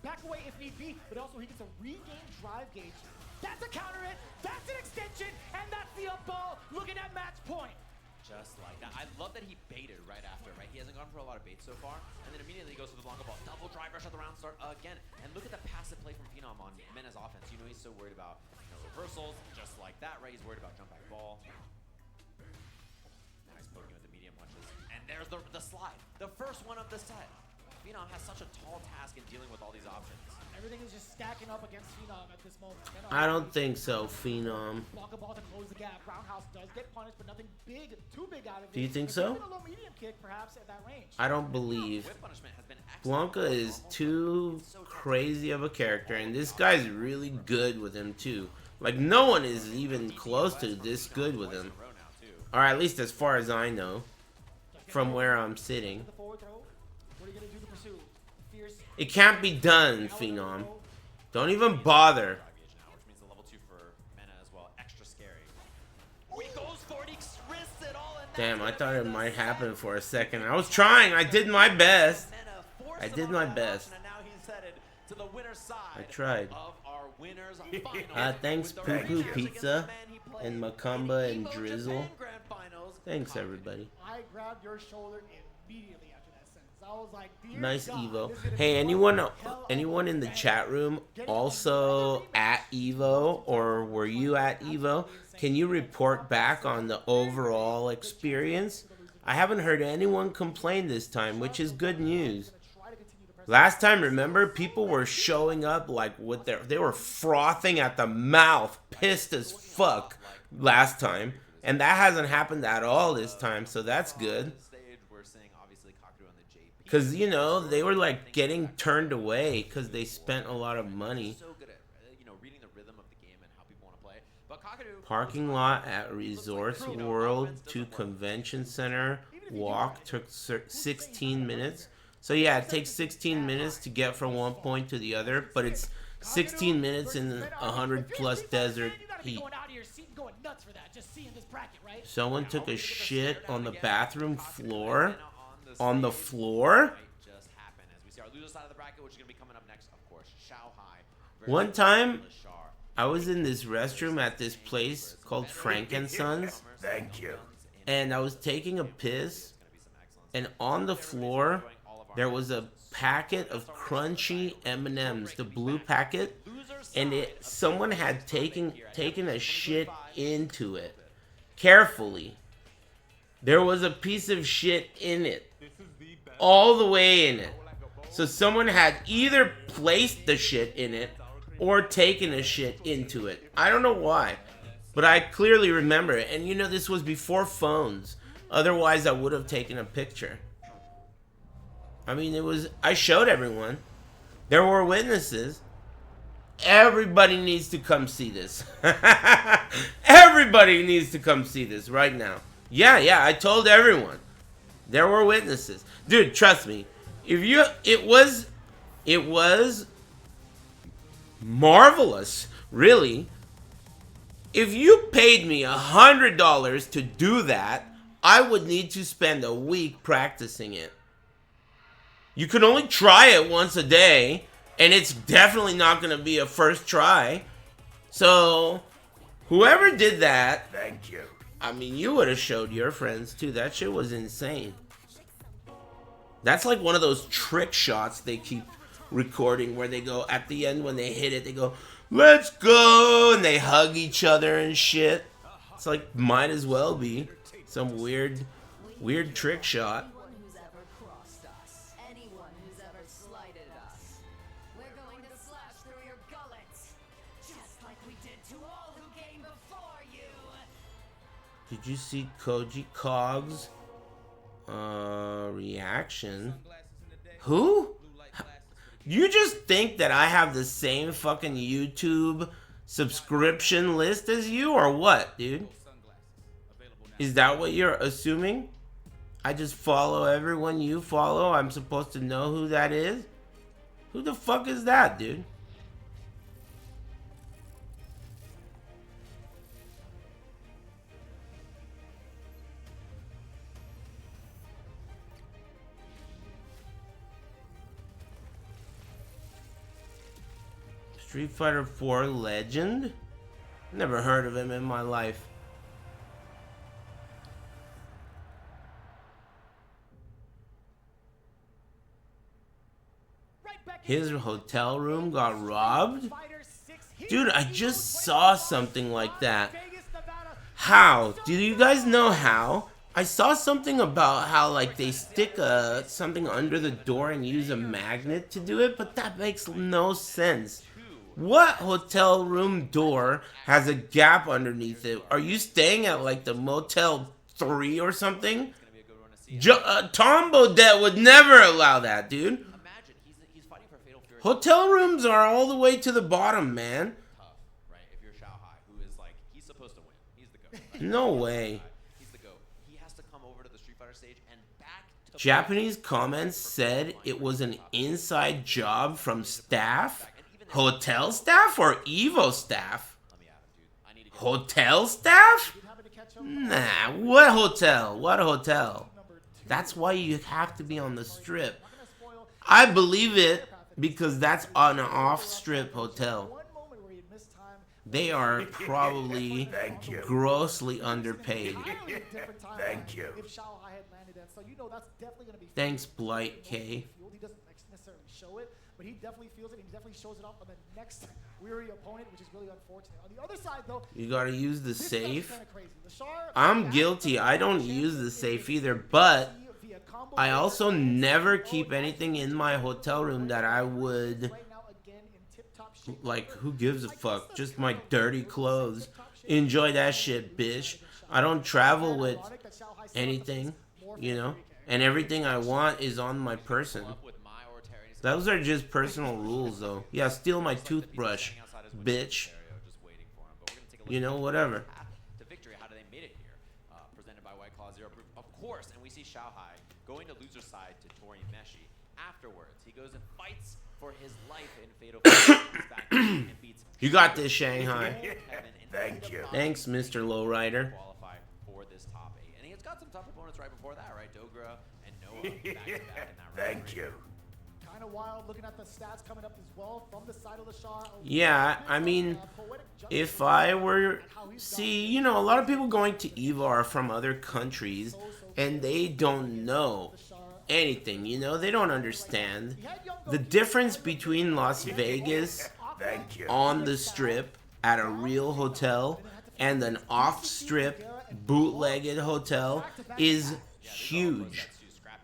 Back away if need be, but also he gets a regain drive gauge. That's a counter hit, that's an extension, and that's the up ball looking at match point. Just like that. I love that he baited right after, right? He hasn't gone for a lot of baits so far, and then immediately goes for the longer ball. Double drive rush at the round start again. And look at the passive play from Phenom on Mena's offense. You know, he's so worried about reversals, just like that, right? He's worried about jump back ball. Now he's poking with the medium punches. And there's the slide. The first one of the set. Phenom has such a tall task in dealing with all these options. Everything is just stacking up against Phenom at this moment. I don't think so, Phenom. Block a ball to close the gap. Roundhouse does get punished, but nothing big, too big out of it. Do you think so? A low medium kick, perhaps, at that range. I don't believe. Blanca is too crazy of a character, and this guy's really good with him too. Like, no one is even close to this good with him. Or at least as far as I know, from where I'm sitting. It can't be done, Phenom. Don't even bother. Which means the level 2 for Mena as well. Extra scary. He goes for it, he risks it all, and Damn, I thought it might happen for a second. I was trying. I did my best. I did my best. And now he's headed to the winner's side. I tried. Of our winners finals. Thanks, Poo Poo Pizza and Macumba and Drizzle. Thanks, everybody. I grabbed your shoulder immediately after that sentence. I was like, Nice Evo. Hey, anyone in the chat room also at Evo, or were you at Evo? Can you report back on the overall experience? I haven't heard anyone complain this time, which is good news. Last time, remember, people were showing up like with they were frothing at the mouth, pissed as fuck last time. And that hasn't happened at all this time, so that's good. Because, you know, they were like getting turned away because they spent a lot of money. Parking lot at Resorts World to Convention Center. Walk took 16 minutes. So yeah, it takes 16 minutes to get from one point to the other, but it's 16 minutes in 100 plus desert heat. Someone took a shit on the bathroom floor. On the floor? One time, I was in this restroom at this place called Frankensons. Thank you. And I was taking a piss, and on the floor, there was a packet of crunchy M&Ms, the blue packet, and someone had taken a shit into it. Carefully. There was a piece of shit in it. All the way in it. So someone had either placed the shit in it or taken a shit into it. I don't know why, but I clearly remember it. And you know, this was before phones. Otherwise, I would have taken a picture. I mean, I showed everyone. There were witnesses. Everybody needs to come see this. Everybody needs to come see this right now. Yeah, I told everyone. There were witnesses. Dude, trust me. It was marvelous, really. If you paid me $100 to do that, I would need to spend a week practicing it. You can only try it once a day, and it's definitely not going to be a first try. So, whoever did that, Thank you. I mean, you would have showed your friends too. That shit was insane. That's like one of those trick shots they keep recording where they go, at the end when they hit it, they go, "Let's go," and they hug each other and shit. It's like, might as well be some weird trick shot. Did you see Koji Cog's reaction? Who? You just think that I have the same fucking YouTube subscription list as you, or what, dude? Is that what you're assuming? I just follow everyone you follow. I'm supposed to know who that is? Who the fuck is that, dude? Street Fighter 4 legend? Never heard of him in my life. His hotel room got robbed? Dude, I just saw something like that. How? Do you guys know how? I saw something about how, like, they stick something under the door and use a magnet to do it, but that makes no sense. What hotel room door has a gap underneath it? Are you staying at, like, the Motel 3 or something? Tom Bodette would never allow that, dude. Hotel rooms are all the way to the bottom, man. No way. Japanese comments said it was an inside job from staff? Hotel staff or Evo staff? Hotel staff? Nah, what hotel? What hotel? That's why you have to be on the strip. I believe it because that's an off-strip hotel. They are probably grossly underpaid. Thank you. Thanks, Blight K. He doesn't necessarily show it, but he definitely feels it, and he definitely shows it off on the next weary opponent, which is really unfortunate. On the other side, though, you gotta use the safe. I'm guilty. I don't use the safe either, but I also never keep anything in my hotel room that I would, like, who gives a fuck? Just my dirty clothes. Enjoy that shit, bitch. I don't travel with anything, you know? And everything I want is on my person. Those are just personal rules, though. Yeah, steal my toothbrush, bitch. You know, whatever. To victory, how do they made it here? Presented by White Claw Zero Proof, of course. And we see Xiaohai going to loser side to Tori Meshi. Afterwards, he goes and fights for his life in Fatal Fury. You got this, Shanghai. Thank you. Thanks, Mr. Lowrider. Qualify for this top 8. And he has got some tough opponents right before that, right? Dogra and Noah back to back in that round. Thank you. Kind of wild looking at the stats coming up as well from the side of the Shah. Yeah, I mean, if I were... See, you know, a lot of people going to EVO are from other countries, and they don't know anything, you know? They don't understand. The difference between Las Vegas on the strip at a real hotel and an off-strip bootlegged hotel is huge.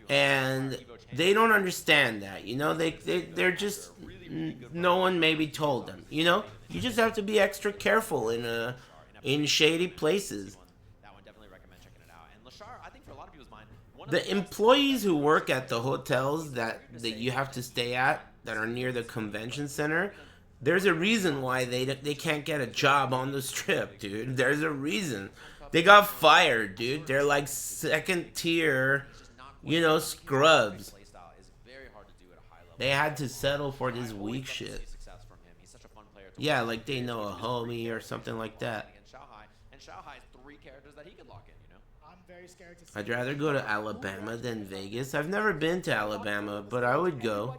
And They don't understand that, you know. They're just no one maybe told them, you know. You just have to be extra careful in shady places. That one definitely recommend checking it out. And Lashar, I think for a lot of people's mind, The employees who work at the hotels that you have to stay at that are near the convention center, there's a reason why they can't get a job on the Strip, dude. There's a reason. They got fired, dude. They're like second tier, you know, scrubs. They had to settle for this weak shit. Yeah, like they know a homie or something like that. And Shanghai's 3 characters that he could lock in, you know? I'm very scared to see. I'd rather go to Alabama than Vegas. I've never been to Alabama, but I would go.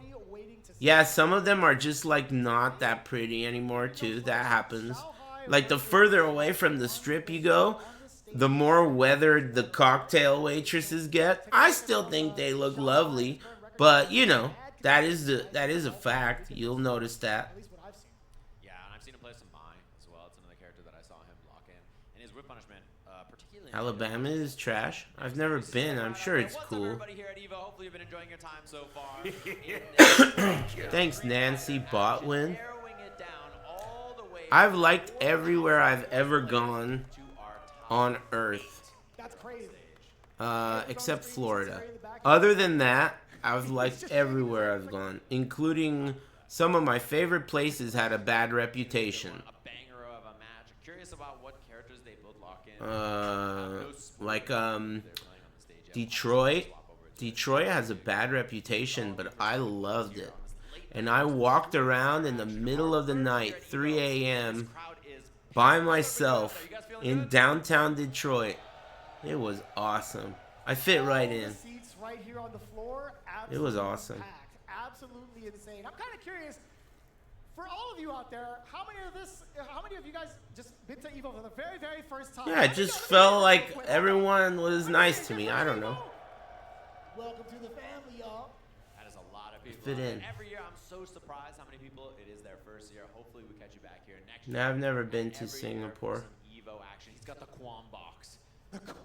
Yeah, some of them are just like not that pretty anymore too. That happens. Like the further away from the Strip you go, the more weathered the cocktail waitresses get. I still think they look lovely, but you know, that is a fact. You'll notice that. Yeah, and I've seen him play some Mai as well. It's another character that I saw him lock in. And his whip punishment, particularly... Alabama is trash. I've never been. I'm sure it's cool. Everybody here at EVO, hopefully you've been enjoying your time so far. Thanks, Nancy Botwin. I've liked everywhere I've ever gone on Earth. That's crazy. Except Florida. Other than that, I've liked everywhere I've gone, including some of my favorite places had a bad reputation. A banger of a match. I'm curious about what characters they both lock in. Like Detroit. Detroit has a bad reputation, but I loved it. And I walked around in the middle of the night, 3 a.m., by myself in downtown Detroit. It was awesome. I fit right in. Seats right here on the floor. It was awesome. Packed. Absolutely insane. I'm kind of curious, for all of you out there, how many of you guys just been to EVO for the very, very first time? Yeah, it just felt like everyone was nice to me. I don't know. Welcome to the family, y'all. That is a lot of people. Fit in. Every year, I'm so surprised how many people it is their first year. Hopefully, we catch you back here next year. No, I've never been to Singapore. EVO action. He's got the Quan box.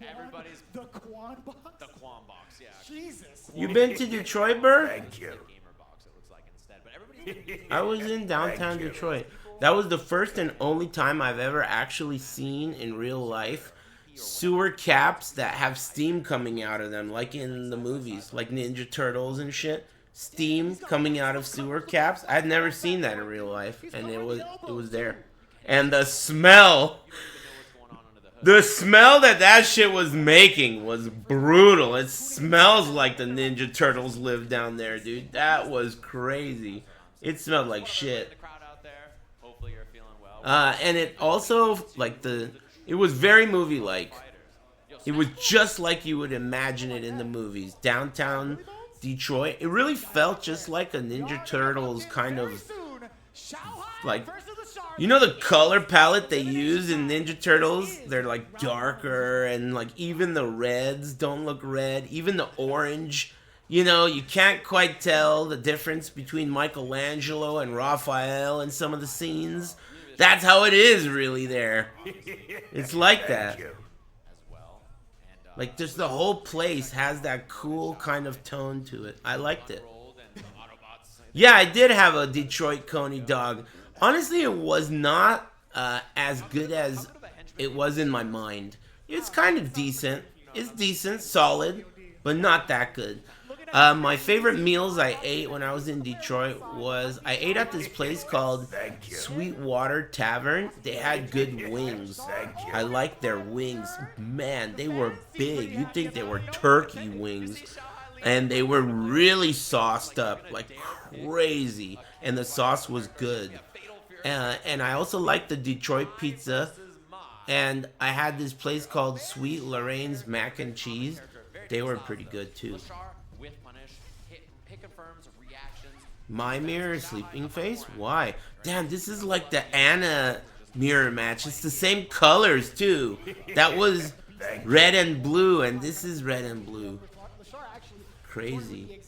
Everybody's the Quan box. The Quan box, yeah. Jesus. You been to Detroit, Burr? Thank you. Gamer box. It looks like instead, but everybody's I was in downtown Detroit. That was the first and only time I've ever actually seen in real life sewer caps that have steam coming out of them, like in the movies, like Ninja Turtles and shit. Steam coming out of sewer caps. I'd never seen that in real life, and it was there. And the smell that shit was making was brutal. It smells like the Ninja Turtles live down there, dude. That was crazy. It smelled like shit. And it also, like, it was very movie-like. It was just like you would imagine it in the movies. Downtown Detroit. It really felt just like a Ninja Turtles kind of, like, you know the color palette they use in Ninja Turtles? They're like darker, and like even the reds don't look red. Even the orange, you know, you can't quite tell the difference between Michelangelo and Raphael in some of the scenes. That's how it is really there. It's like that. Like just the whole place has that cool kind of tone to it. I liked it. Yeah, I did have a Detroit Coney dog. Honestly, it was not as good as it was in my mind. It's kind of decent. It's decent, solid, but not that good. My favorite meals I ate when I was in Detroit was I ate at this place called Sweetwater Tavern. They had good wings. I liked their wings. Man, they were big. You'd think they were turkey wings. And they were really sauced up, like crazy. And the sauce was good. And I also liked the Detroit pizza. And I had this place called Sweet Lorraine's Mac and Cheese. They were pretty good too. My mirror, sleeping face? Why? Damn, this is like the Anna mirror match. It's the same colors too. That was red and blue, and this is red and blue. Crazy.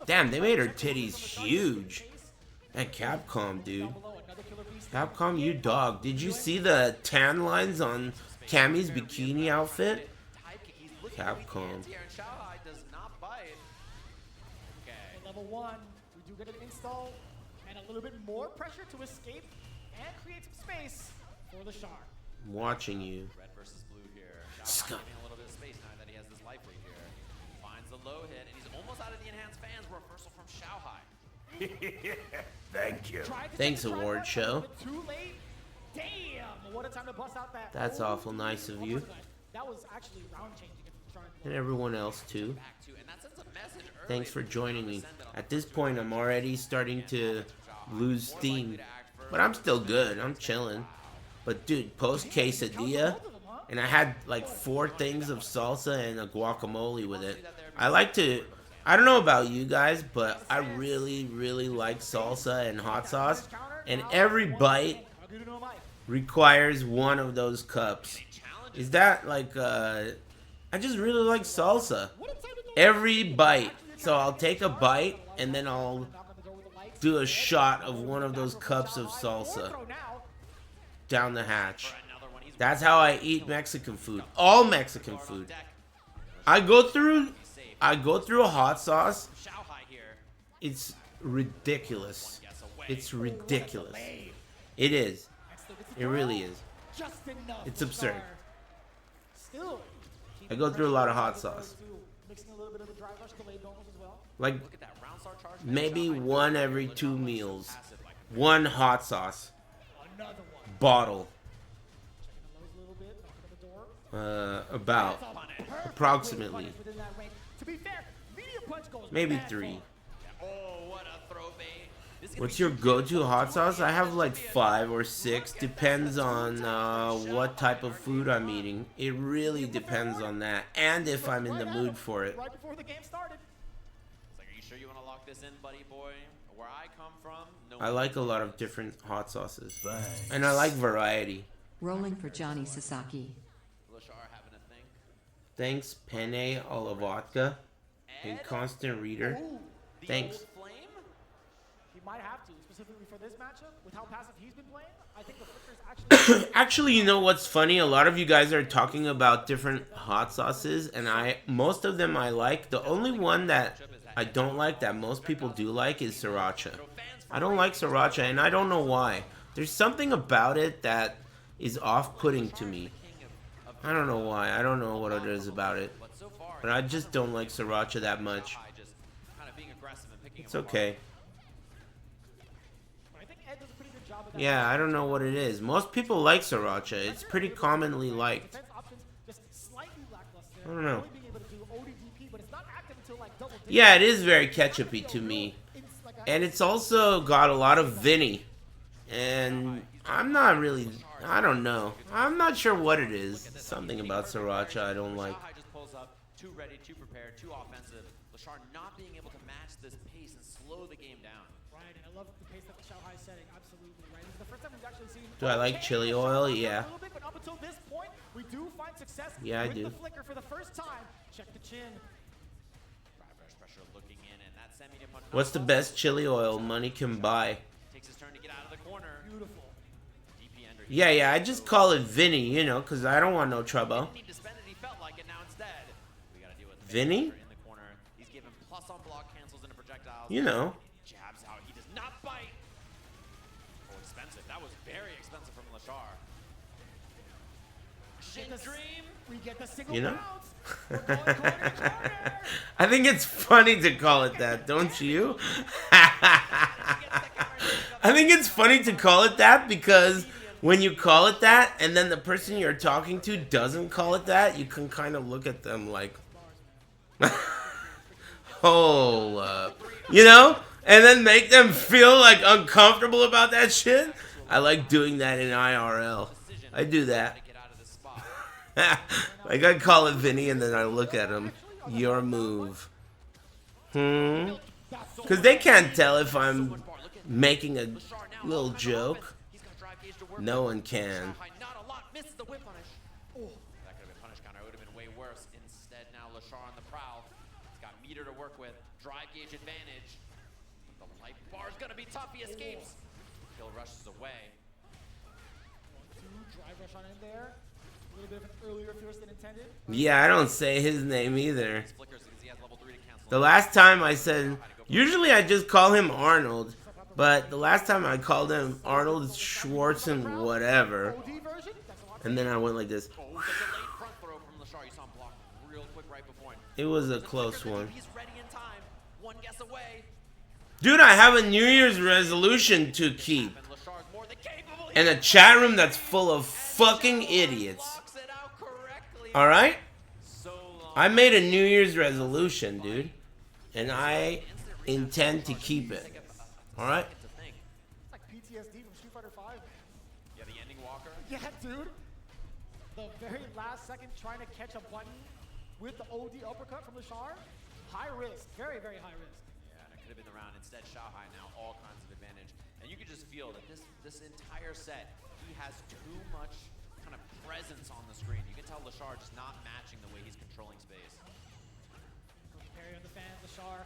Damn, they made her titties huge. That Capcom, dude. Capcom, you dog. Did you see the tan lines on Cammy's bikini outfit? Capcom. Here, and Xiaohai does not bite. Okay. At level 1, we do get an install and a little bit more pressure to escape and create some space for the Shard. I'm watching you. Red versus blue here. Xiaohai getting a little bit of space now that he has this life lead here. Finds the low hit, and he's almost out of the enhanced fans. Reversal from Xiaohai. Thank you. Thanks, award show. Too late. Damn! What a time to bust out that. That's awful nice of you. That was actually round changing. And everyone else too. Thanks for joining me. At this point, I'm already starting to lose steam, but I'm still good. I'm chilling. But dude, post quesadilla, and I had like 4 things of salsa and a guacamole with it. I like to. I don't know about you guys, but I really, really like salsa and hot sauce, and every bite requires one of those cups. Is that like I just really like salsa. Every bite. So I'll take a bite and then I'll do a shot of one of those cups of salsa down the hatch. That's how I eat Mexican food. All Mexican food. I go through a hot sauce. It's ridiculous. It's ridiculous. It is. It really is. It's absurd. I go through a lot of hot sauce. Like maybe one every 2 meals. One hot sauce bottle. About approximately maybe 3. What's your go-to hot sauce? I have like 5 or 6. Depends on what type of food I'm eating. It really depends on that, and if I'm in the mood for it. Right before the game started. It's like, are you sure you want to lock this in, buddy boy? Where I come from, no. I like a lot of different hot sauces, and I like variety. Rolling for Johnny Sasaki. Lashar having a thing. Thanks, Penne Olavodka, and Constant Reader. Thanks. He might have to, specifically for this matchup, with how passive he's been playing. I think the flickers actually. Actually, you know what's funny? A lot of you guys are talking about different hot sauces, and most of them I like. The only one that I don't like that most people do like is sriracha. I don't like sriracha, and I don't know why. There's something about it that is off-putting to me. I don't know why. I don't know what it is about it. But I just don't like sriracha that much. It's okay. Yeah, I don't know what it is. Most people like sriracha. It's pretty commonly liked. I don't know. Yeah, it is very ketchupy to me. And it's also got a lot of Vinny. And I'm not really... I don't know. I'm not sure what it is. Something about sriracha I don't like. Xiaohai just pulls up, too ready, too prepared, too offensive. Lashar not being able to match this pace and slow the game down. Right, and I love the pace that Xiaohai is setting. Absolutely right. This is the first time we've actually seen. Do I like chili oil? Yeah. A little bit, but up until this point, we do find success Yeah, I with do. the flicker for the first time. Check the chin. Pressure looking in, and that semi-dip on What's the best chili oil money can buy? takes his turn to get out of the corner. Beautiful. DP ender. Yeah, I just call it Vinny, you know, because I don't want no trouble. Need to spend it, he felt like it, now instead. We gotta deal with Vinny? in the corner. He's given plus on block cancels into projectiles. You know. Jabs out, he does not bite. Oh, expensive. That was very expensive from Lashar. Shin Dream. We get the single You know? bounce. We're going corner to corner. I think it's funny to call it that, don't you? I think it's funny to call it that because when you call it that and then the person you're talking to doesn't call it that, you can kind of look at them like, hold up, you know? And then make them feel like uncomfortable about that shit. I like doing that in IRL. I do that. Like I call it Vinny and then I look at him. Your move. Because they can't tell if I'm making a little joke. No one can. Not a lot, misses the whip punish. Oh, that could have been punish counter. It would have been way worse. Instead, now Lashar on the prowl. He's got meter to work with. Drive gauge advantage. The light bar is gonna be tough. He escapes. Kill rushes away. Drive rush on in there. A little bit of an earlier fierce than intended. Yeah, I don't say his name either. The last time I said, usually I just call him Arnold, but the last time I called him Arnold Schwarzen whatever, and then I went like this. It was a close one. Dude, I have a New Year's resolution to keep. And a chat room that's full of fucking idiots. Alright? I made a New Year's resolution, dude. And I intend to keep it. Alright? It's like PTSD from Street Fighter 5. Yeah, the ending walker. Yeah, dude. The very last second trying to catch a button with the OD uppercut from Lashar. High risk. Very, very high risk. Yeah, and it could have been the round. Instead, Xiaohai now all kinds of advantage. And you could just feel that this entire set, he has too much kind of presence on the screen. You can tell Lashar just not matching the way he's controlling space. Parry on the fan, Lashar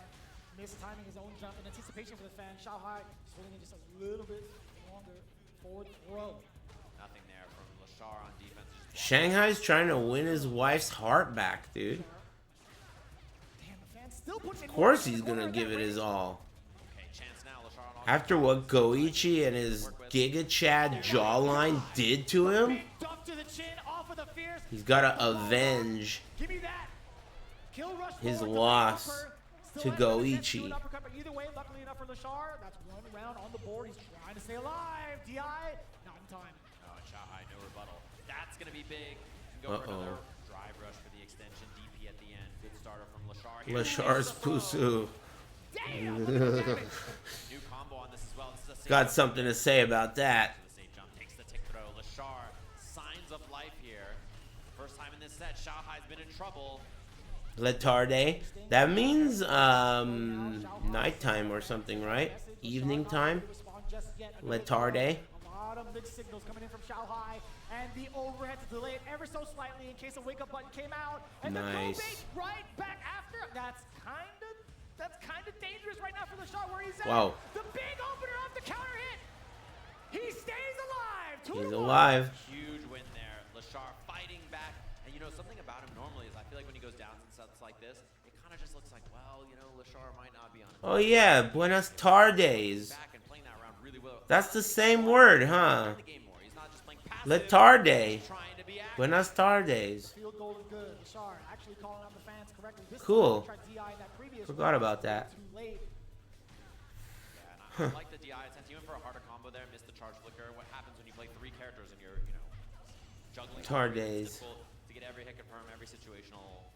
mistiming his own jump in anticipation for the fan. Xiaohai just holding it just a little bit longer. Forward throw. Nothing there from Lashar on defense. Shanghai's trying to win his wife's heart back, dude. Of course he's gonna give it his all. After what Goichi and his Giga Chad jawline did to him, he's gotta avenge his loss to Goichi. Either way, luckily enough for Lashar, that's one round on the board. He's trying to stay alive. DI, not in time. Oh, Xiaohai, no rebuttal. That's gonna be big. Go for another drive rush for the extension. DP at the end. Good starter from Lashar. Lashar's Pusu. New combo on this as well. This is a Got something to say about that. jump takes the tick throw. Lashar, signs of life here. First time in this set, Xiaohai's been in trouble. Letarde. That means nighttime or something, right? Evening time. Letarde. A lot of mixed signals coming in from Xiaohai, and the overhead to delay it ever so slightly in case a wake up button came out. And Nice. the go bait right back after. That's kind of dangerous right now for Lashar where he's at. Wow. The big opener of the counter hit. He stays alive. He's alive. Huge win there. Lashar fighting back. And you know, something about him normally is I feel like when he goes down in sets like this, it kind of just looks like, well, you know, Lashar might not be on it. Oh yeah, Buenas tardes. That's the same word, huh? Letarde. Buenas tardes. Field goal is good. Lashar actually calling out the fans correctly. This Cool. time, he tried DI in that previous Forgot round. about that. Too late. Yeah, and I like the DI attempt. Even for a harder combo there, missed the charge flicker. What happens when you play 3 characters and you're, you know, juggling? Tardes. It's difficult to get every hit confirm, every situational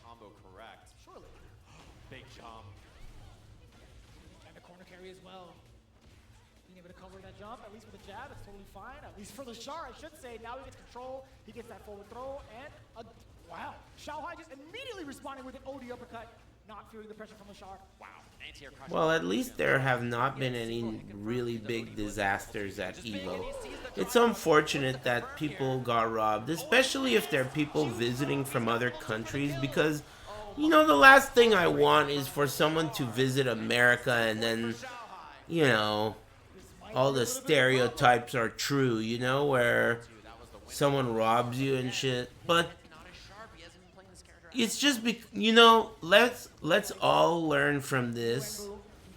combo correct. Surely. Big jump. And the corner carry as well. Being able to cover that jump, at least with a jab, it's totally fine. At least for Lashar, I should say. Now he gets control. He gets that forward throw, and wow. Xiaohai just immediately responding with an OD uppercut, not feeling the pressure from Lashar. Wow. Well, at least there have not been any really big disasters at EVO. It's unfortunate that people got robbed, especially if they're people visiting from other countries, because, you know, the last thing I want is for someone to visit America and then, you know, all the stereotypes are true, you know, where someone robs you and shit. But it's just, you know, let's all learn from this.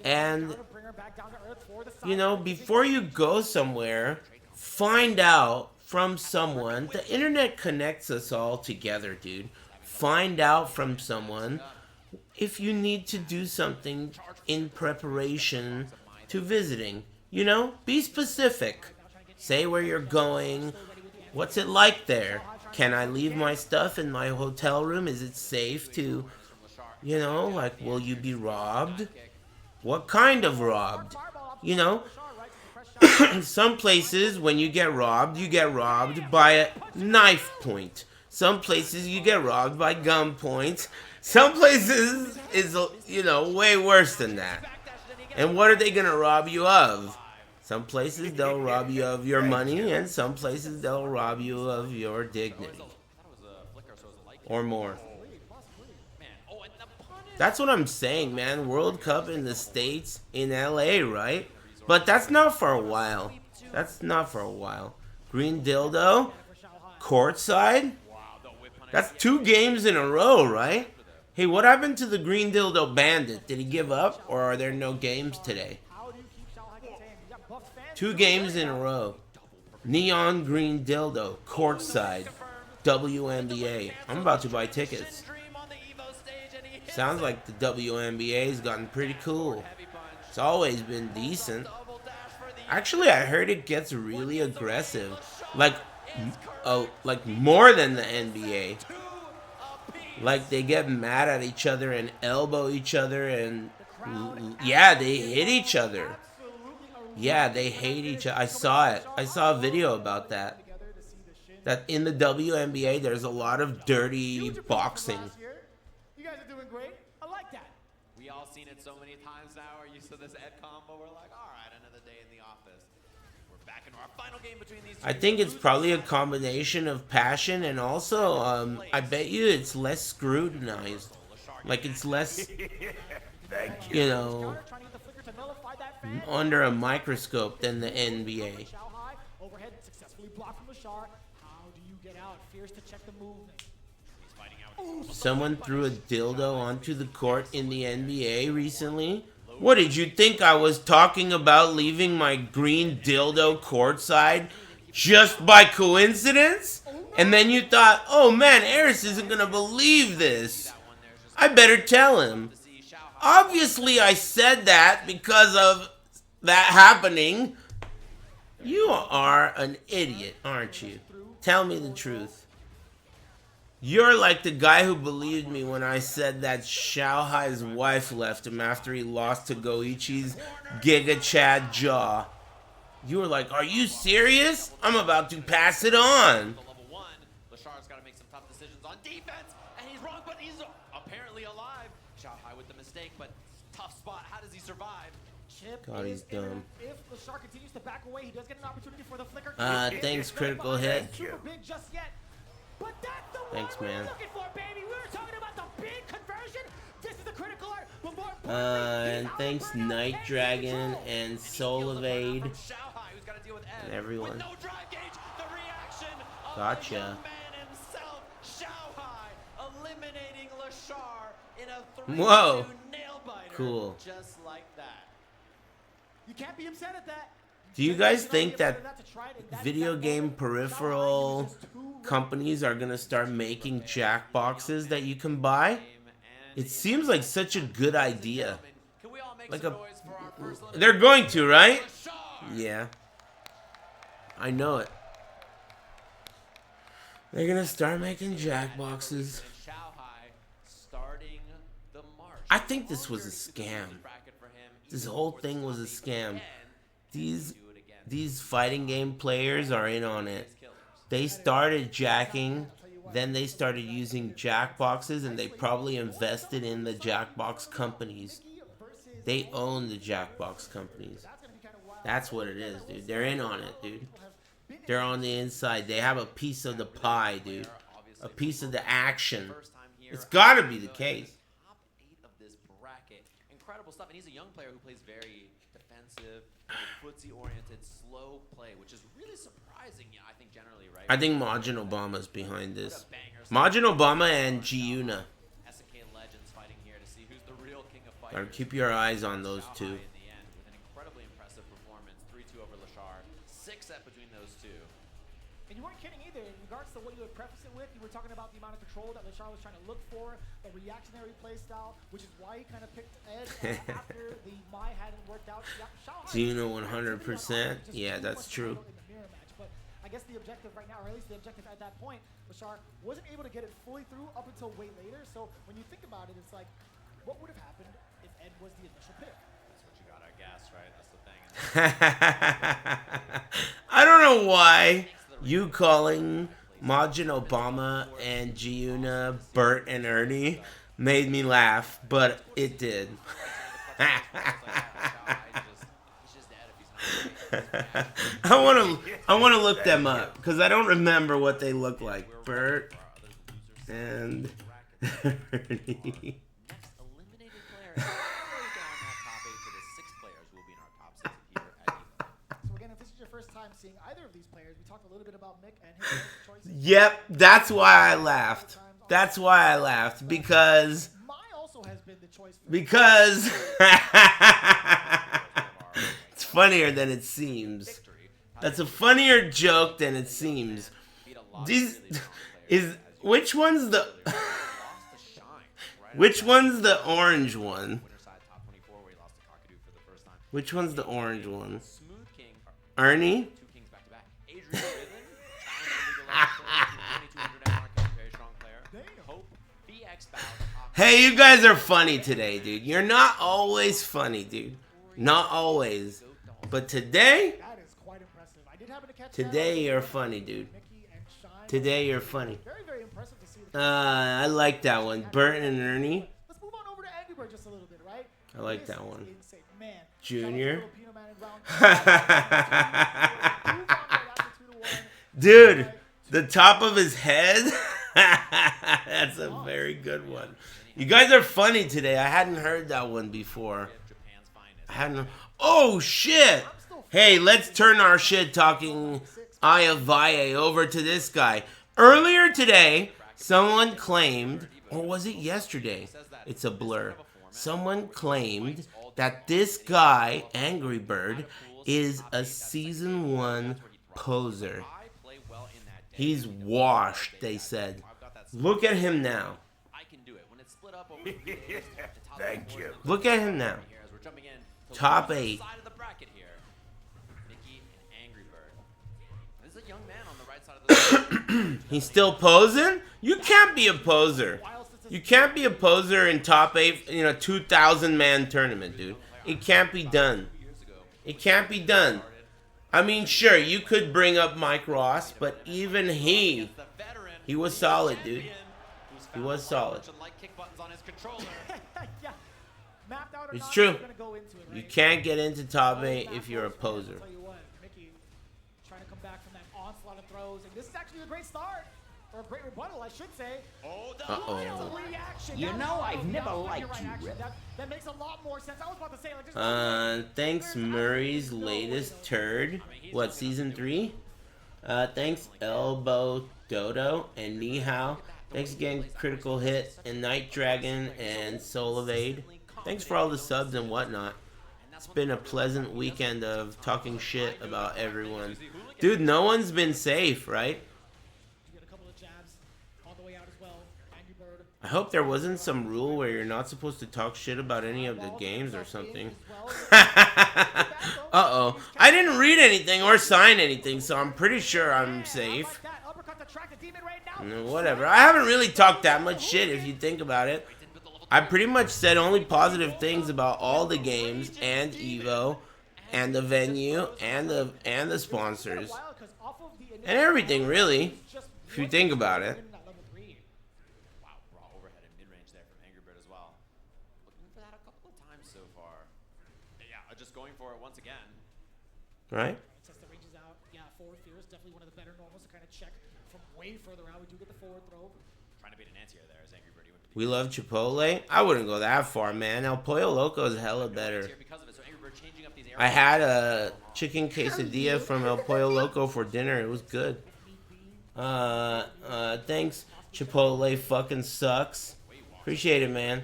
And, you know, before you go somewhere, find out from someone. The internet connects us all together, dude. Find out from someone if you need to do something in preparation to visiting. You know, be specific. Say where you're going. What's it like there? Can I leave my stuff in my hotel room? Is it safe to, you know, like, will you be robbed? What kind of robbed? You know, some places when you get robbed by a knife point. Some places you get robbed by gunpoint. Some places is, you know, way worse than that. And what are they gonna rob you of? Some places they'll rob you of your money, and some places they'll rob you of your dignity. Or more. That's what I'm saying, man. World Cup in the States, in LA, right? But that's not for a while. That's not for a while. Green Dildo? courtside? That's 2 games in a row, right? Hey, what happened to the Green Dildo Bandit? Did he give up, or are there no games today? 2 games in a row. Neon Green Dildo, courtside, WNBA. I'm about to buy tickets. Sounds like the WNBA's gotten pretty cool. It's always been decent. Actually, I heard it gets really aggressive. Like more than the NBA. Like they get mad at each other and elbow each other and yeah, they hit each other. Yeah, they hate each other. I saw it. I saw a video about that. That in the WNBA, there's a lot of dirty boxing. You guys are doing great. I like that. We all seen it so many times now. We're used to this Ed combo. We're like, all right, another day in the office. We're back into our final game between these two. I think it's probably a combination of passion and also, I bet you it's less scrutinized. Like it's less, you know, under a microscope than the NBA. Overhead successfully blocked from Lashar. How do you get out? Fears to check the movement. He's fighting out. Someone threw a dildo onto the court in the NBA recently. What did you think I was talking about leaving my green dildo courtside just by coincidence? And then you thought, oh man, Aris isn't gonna believe this. I better tell him. Obviously I said that because of that happening. You are an idiot, aren't you? Tell me the truth. You're like the guy who believed me when I said that Xiaohai's wife left him after he lost to Goichi's Giga Chad jaw. You were like, are you serious? I'm about to pass it on. Lashar's got to make some tough decisions on defense, and he's wrong, but he's apparently alive. Xiaohai with the mistake, but tough spot. How does he survive? God, he's dumb. If Lashar continues to back away, he does get an opportunity for the flicker. Thanks, critical hit. Super big just yet. But that's the Thanks, one man. we're looking for, baby. We were talking about the big conversion. This is the critical art, but more importantly, And thanks, Night Dragon and Soul Evade and everyone. Gotcha. Eliminating Lashar in a 3-2 Whoa. nail-biter. Cool. Just like that. You can't be upset at that. Do you guys think that video game peripheral companies are going to start making jack boxes that you can buy? It seems like such a good idea. Like they're going to, right? Yeah. I know it. They're going to start making jack boxes. I think this was a scam. This whole thing was a scam. These fighting game players are in on it. They started jacking, then they started using jackboxes, and they probably invested in the jackbox companies. They own the jackbox companies. That's what it is, dude. They're in on it, dude. They're on the inside. They have a piece of the pie, dude. A piece of the action. It's gotta be the case. Top 8 of this bracket. Incredible stuff. And he's a young player who plays very defensive, footsie-oriented, slow play, which is really surprising, I think, generally, right? I think Majin Obama's behind this. Majin Obama and Giuna. SNK legends fighting here to see who's the real king of Gotta fighters. keep your eyes on those two. In the end, with an incredibly impressive performance, 3-2 over Lashar, 6-set between those two. And you weren't kidding either. In regards to what you had prefaced it with, you were talking about the amount of control that Lashar was trying to look for, the reactionary play style, which is why he kind of picked Ed after the Mai hadn't worked out. Giuna 100%. Yeah, that's true. But I guess the objective right now, or at least the objective at that point, Lashar wasn't able to get it fully through up until way later. So when you think about it, it's like, what would have happened if Ed was the initial pick? That's what you got to guess, right? That's the thing. I don't know why you calling Majin Obama and Giuna, Bert, and Ernie made me laugh, but it did. I want to look them up because I don't remember what they look like. Bert and Ernie. So again, if this is your first time seeing either of these players, we talked talked a little bit about Mick and his choices. Yep, that's why I laughed. That's why I laughed, because it's funnier than it seems. That's a funnier joke than it seems. Which one's the orange one? Which one's the orange one? Ernie? Hey, you guys are funny today, dude. You're not always funny, dude. Not always. But today, you're funny, dude. Today you're funny. I like that one. Bert and Ernie. Let's move on over to Angry Bird just a little bit, right? I like that one. Man, Junior. Dude, the top of his head. That's a very good one. You guys are funny today. I hadn't heard that one before. Oh, shit. Hey, let's turn our shit talking Ayavaye over to this guy. Earlier today, someone claimed, or was it yesterday? It's a blur. Someone claimed that this guy, Angry Bird, is a Season 1 poser. He's washed, they said. Look at him now. Thank you. Look at him now. Top 8. He's still posing? You can't be a poser. You can't be a poser in top 8 in a 2,000-man tournament, dude. It can't be done. It can't be done. I mean, sure, you could bring up Mike Ross, but even he was solid, dude. He was solid. It's true. You can't get into top 8 if you're a poser. Trying to come back from that onslaught of throws, and this is actually a great start. Or a great rebuttal, I should say. Uh-oh. You know I've never liked you, Rip. That makes a lot more sense. I was about to say, like, thanks Murray's latest turd. What, Season 3? Thanks Elbow Dodo and Nihao. Thanks again Critical Hit and Night Dragon and Soul Evade. Thanks for all the subs and whatnot. It's been a pleasant weekend of talking shit about everyone. Dude, no one's been safe, right? I hope there wasn't some rule where you're not supposed to talk shit about any of the games or something. Uh-oh. I didn't read anything or sign anything, so I'm pretty sure I'm safe. Whatever. I haven't really talked that much shit if you think about it. I pretty much said only positive things about all the games and Evo and the venue and the sponsors. And everything, really, if you think about it. Right? Sets the ranges out. Yeah, forward fear is definitely one of the better normals to kind of check from way further out. We do get the forward throw. Trying to beat an anti-air there as Angry Bird. We love Chipotle. I wouldn't go that far, man. El Pollo Loco is hella better. I had a chicken quesadilla from El Pollo Loco for dinner. It was good. Thanks, Chipotle fucking sucks. Appreciate it, man.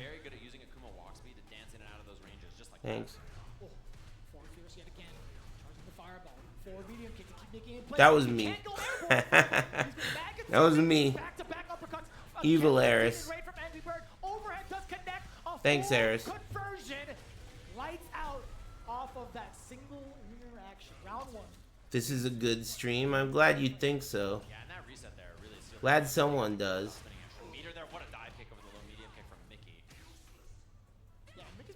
Thanks. That was me. That was me. Evil Aris. Thanks, Aris. Lights out off of that single interaction. Round 1. This is a good stream. I'm glad you think so. Glad someone does.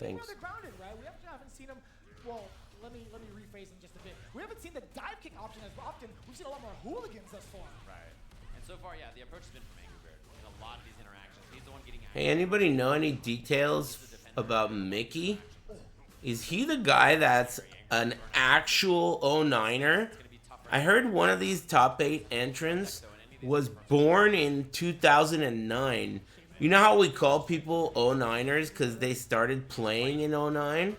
Thanks. Grounded, right? We haven't seen him. Well, let me rephrase him just a bit. We haven't seen the dive kick option as often. We've seen a lot more hooligans thus far. Right. And so far, yeah, the approach has been from Angry Bird in a lot of these interactions. He's the one getting. Hey, anybody know any details about Mickey? Is he the guy that's an actual 09er? I heard one of these top 8 entrants was born in 2009. You know how we call people 09ers because they started playing in 09?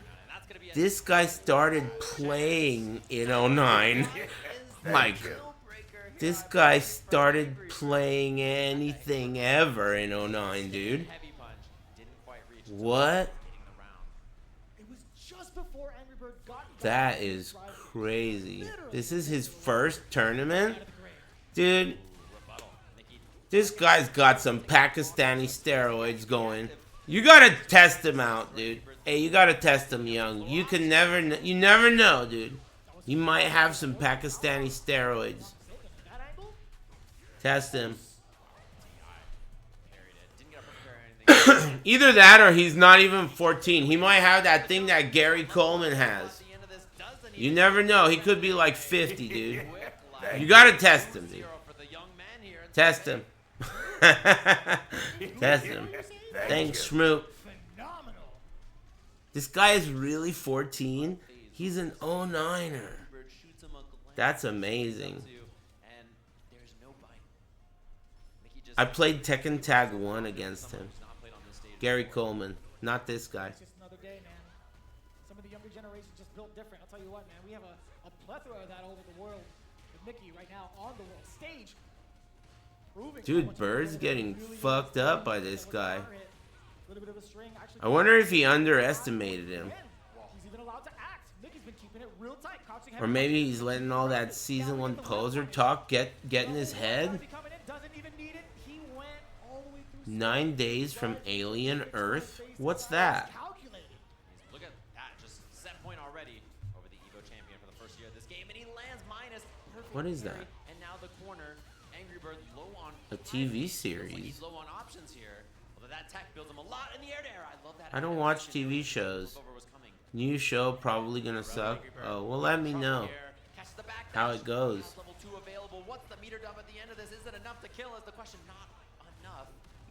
This guy started playing in 09. Like, This guy started playing anything ever in 09, dude. What? It was just before Angry Bird got That is crazy. This is his first tournament? Dude, this guy's got some Pakistani steroids going. You gotta test him out, dude. Hey, you gotta test him, young. You never know, dude. He might have some Pakistani steroids. Test him. Either that or he's not even 14. He might have that thing that Gary Coleman has. You never know. He could be like 50, dude. You gotta test him, dude. Test him. Test him. Thanks, Schmoop. This guy is really 14. He's an 09er. That's amazing. I played Tekken Tag 1 against him. Gary Coleman. Not this guy. It's just another day, man. Some of the younger generation just built different. I'll tell you what, man. We have a plethora of that over the world. With Mickey right now on the world stage. Dude, Bird's getting fucked up by this guy. I wonder if he underestimated him. Or maybe he's letting all that season 1 poser talk get in his head. 9 days from Alien Earth? What's that? Look at that, just set point already over the Evo champion for the first year of this game, and he lands minus. What is that? And now the corner, Angry Bird low on. A TV series. He's low on options here. Although that tech builds him a lot in the air to air. I love that. I don't watch TV shows. New show probably gonna suck. Oh, well, let me know how it goes. Level 2 available. What's the meter dump at the end of this? Is it enough to kill? Is the question. Not enough.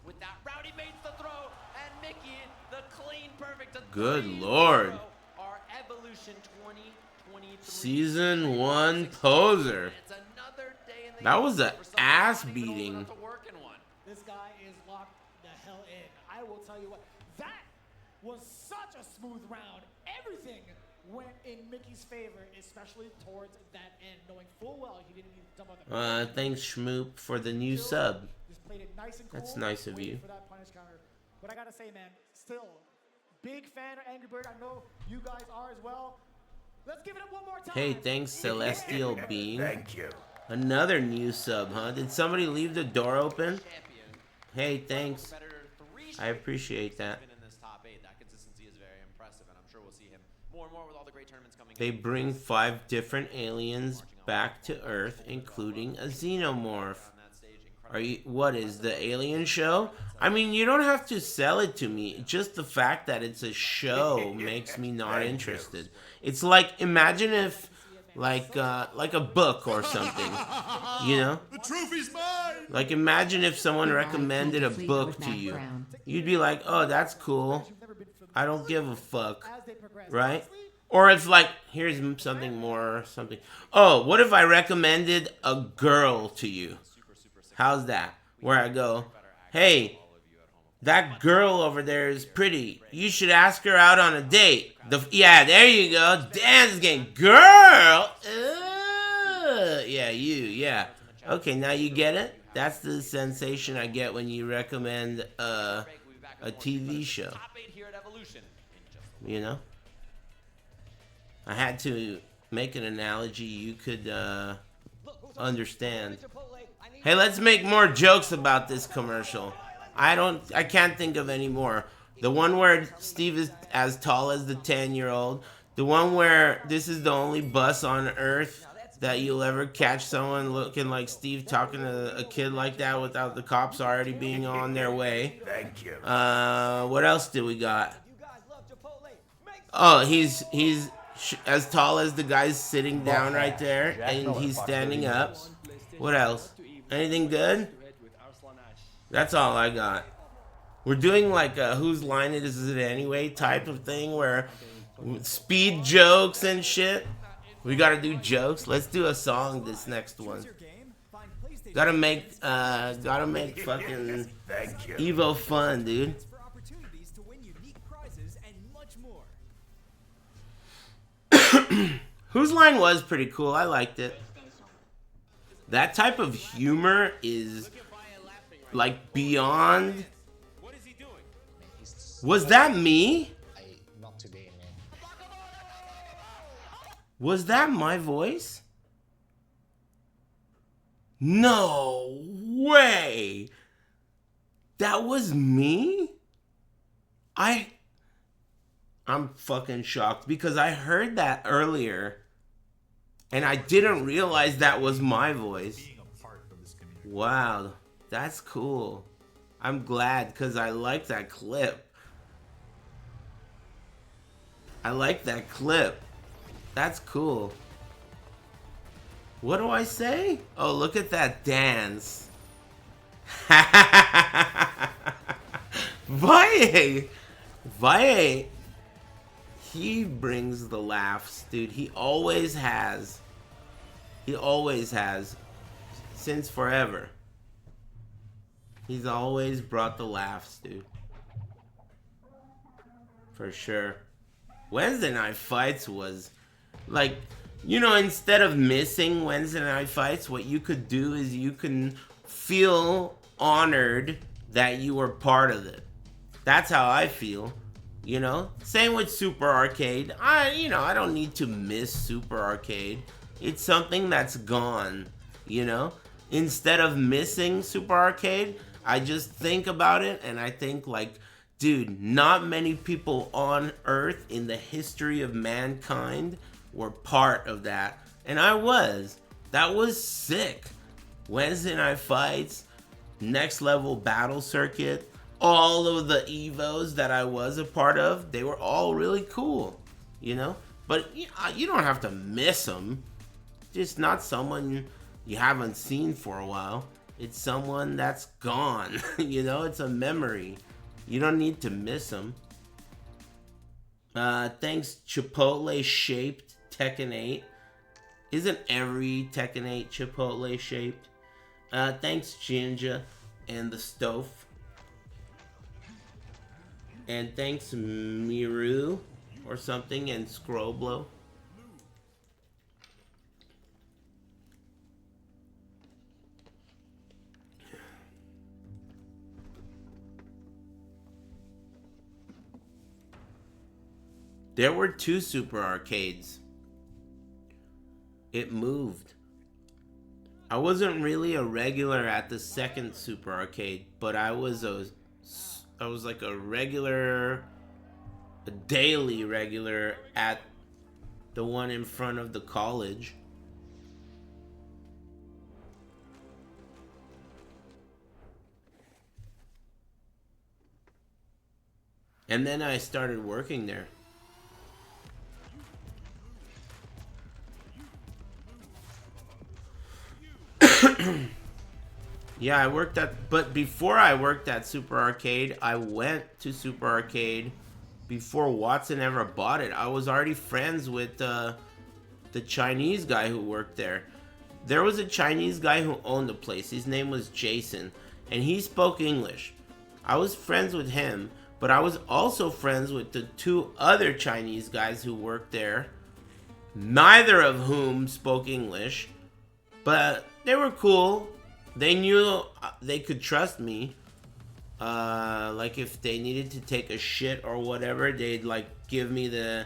With that, Rowdy makes the throw, and Mickey, the clean, perfect. Good lord. Our Evolution 2023 Season 1 poser. That was an ass beating. This guy is locked the hell in. I will tell you what, that was such a smooth round. Everything went in Mickey's favor, especially towards that end, knowing full well he didn't need to dump on the Thanks, Schmoop, for the new sub. Played it nice and cool. That's nice of you. For that punish counter. But I gotta say, man, still, big fan of Angry Bird. I know you guys are as well. Let's give it up one more time. Hey, thanks, Celestial Being. Thank you. Another new sub, huh? Did somebody leave the door open? Hey, thanks. I appreciate that. They bring 5 different aliens back to Earth, including a xenomorph. Are you? What is the Alien show? I mean, you don't have to sell it to me. Just the fact that it's a show makes me not interested. It's like, imagine if, like a book or something, you know? The trophy's mine. Like, imagine if someone recommended a book to you. You'd be like, oh, that's cool. I don't give a fuck, right? Or it's like, here's something more, something. Oh, what if I recommended a girl to you? How's that? Where I go, hey, that girl over there is pretty. You should ask her out on a date. Yeah, there you go. Dance game. Girl! Yeah, you, yeah. Okay, now you get it? That's the sensation I get when you recommend a TV show. You know? I had to make an analogy you could understand. Hey, let's make more jokes about this commercial. I can't think of any more. The one where Steve is as tall as the 10-year-old. The one where this is the only bus on Earth that you'll ever catch someone looking like Steve talking to a kid like that without the cops already being on their way. Thank you. What else do we got? Oh, he's as tall as the guy sitting down right there, and he's standing up. What else? Anything good? That's all I got. We're doing like a whose line is it anyway type of thing where speed jokes and shit. We gotta do jokes. Let's do a song this next one. Gotta make fucking Evo fun, dude. Whose line was pretty cool. I liked it. That type of humor is like beyond. Was that me? Not today, man. Was that my voice? No way. That was me? I'm fucking shocked because I heard that earlier and I didn't realize that was my voice. Wow, that's cool. I'm glad because I like that clip. I like that clip. That's cool. What do I say? Oh, look at that dance. Valle. Valle. He brings the laughs, dude. He always has. He always has. Since forever. He's always brought the laughs, dude. For sure. Wednesday Night Fights was like, you know, instead of missing Wednesday Night Fights, what you could do is you can feel honored that you were part of it. That's how I feel, you know? Same with Super Arcade. I don't need to miss Super Arcade. It's something that's gone, you know? Instead of missing Super Arcade, I just think about it and I think like, dude, not many people on Earth in the history of mankind were part of that. And I was. That was sick. Wednesday Night Fights, Next Level Battle Circuit, all of the Evos that I was a part of, they were all really cool, you know? But you don't have to miss them. Just not someone you haven't seen for a while. It's someone that's gone, you know? It's a memory. You don't need to miss them. Thanks, Chipotle-shaped Tekken 8. Isn't every Tekken 8 Chipotle-shaped? Thanks, Jinja and the Stove. And thanks, Miru or something, and Scroblo. There were 2 Super Arcades. It moved. I wasn't really a regular at the second Super Arcade, but I was like a daily regular at the one in front of the college. And then I started working there. Yeah, but before I worked at Super Arcade, I went to Super Arcade before Watson ever bought it. I was already friends with the Chinese guy who worked there. There was a Chinese guy who owned the place. His name was Jason, and he spoke English. I was friends with him, but I was also friends with the 2 other Chinese guys who worked there, neither of whom spoke English, but they were cool. They knew they could trust me. Like if they needed to take a shit or whatever, they'd like give me the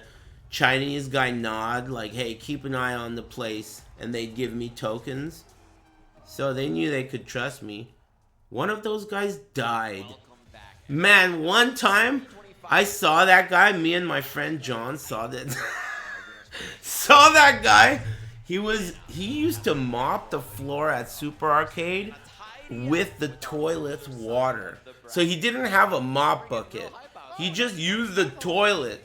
Chinese guy nod, like, hey, keep an eye on the place, and they'd give me tokens. So they knew they could trust me. One of those guys died. Man, one time I saw that guy, me and my friend John saw that saw that guy. He used to mop the floor at Super Arcade with the toilet's water. So he didn't have a mop bucket. He just used the toilet.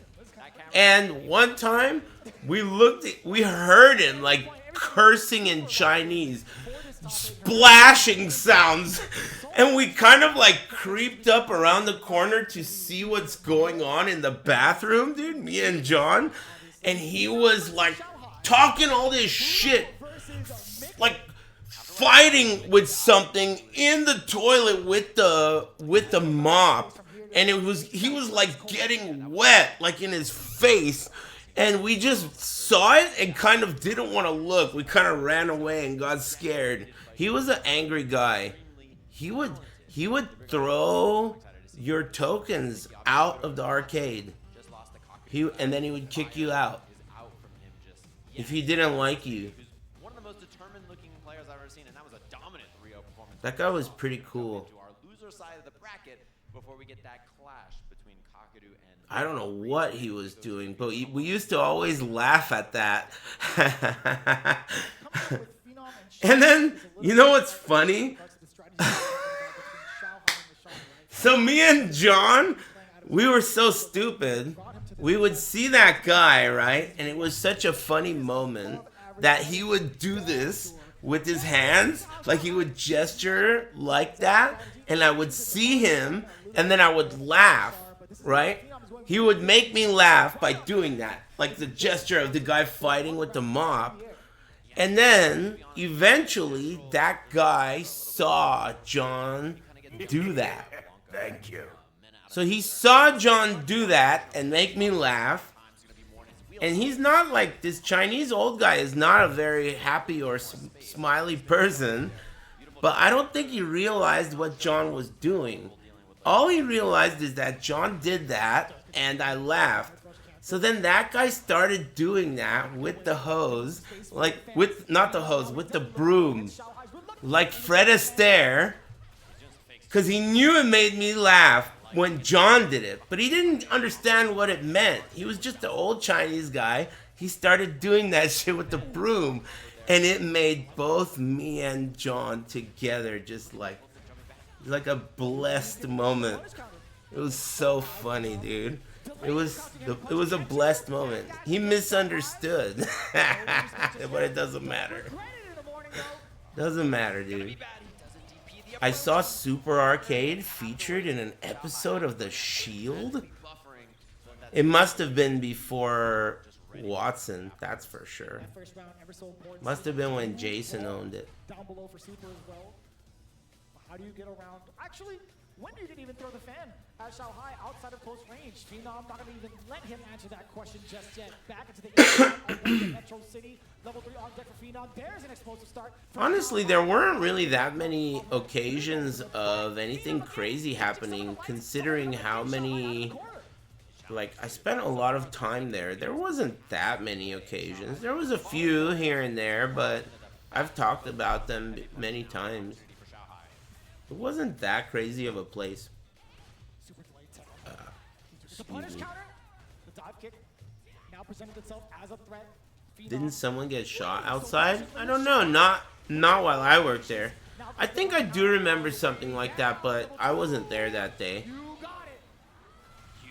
And one time we heard him like cursing in Chinese, splashing sounds. And we kind of like creeped up around the corner to see what's going on in the bathroom, dude, me and John. And he was like talking all this shit, like fighting with something in the toilet with the mop, and he was like getting wet, like in his face, And we just saw it and kind of didn't want to look. We kind of ran away and got scared. He was an angry guy. He would throw your tokens out of the arcade. And then he would kick you out if he didn't like you. One of the most determined looking players I've ever seen, and that was a dominant Rio performance. That guy was pretty cool. To our loser side of the bracket before we get that clash between Kakadu and I don't know what he was doing, but we used to always laugh at that. And then, you know what's funny? So me and John, we were so stupid. We would see that guy, right? And it was such a funny moment that he would do this with his hands. Like he would gesture like that. And I would see him and then I would laugh, right? He would make me laugh by doing that. Like the gesture of the guy fighting with the mop. And then eventually that guy saw John do that. Thank you. So he saw John do that and make me laugh. And he's not like, this Chinese old guy is not a very happy or smiley person. But I don't think he realized what John was doing. All he realized is that John did that and I laughed. So then that guy started doing that with the hose. Like, not the hose, with the broom. Like Fred Astaire. Because he knew it made me laugh when John did it. But he didn't understand what it meant. He was just an old Chinese guy. He started doing that shit with the broom. And it made both me and John together just like a blessed moment. It was so funny, dude. It was a blessed moment. He misunderstood. But it doesn't matter. Doesn't matter, dude. I saw Super Arcade featured in an episode of The Shield. It must have been before Watson, that's for sure. Must have been when Jason owned it. Down below for Super as well. How do you get around? Actually, Wonder didn't even throw the fan at Shanghai outside of close range. Phenom not going to even let him answer that question just yet. Back into the Metro City. Level 3 on deck for Phenom. There's an explosive start. Honestly, there weren't really that many occasions of anything crazy happening, considering how many... Like, I spent a lot of time there. There wasn't that many occasions. There was a few here and there, but I've talked about them many times. It wasn't that crazy of a place. The punish counter. The dive kick now presented itself as a threat. Didn't someone get shot outside? I don't know. Not while I worked there. I think I do remember something like that, but I wasn't there that day.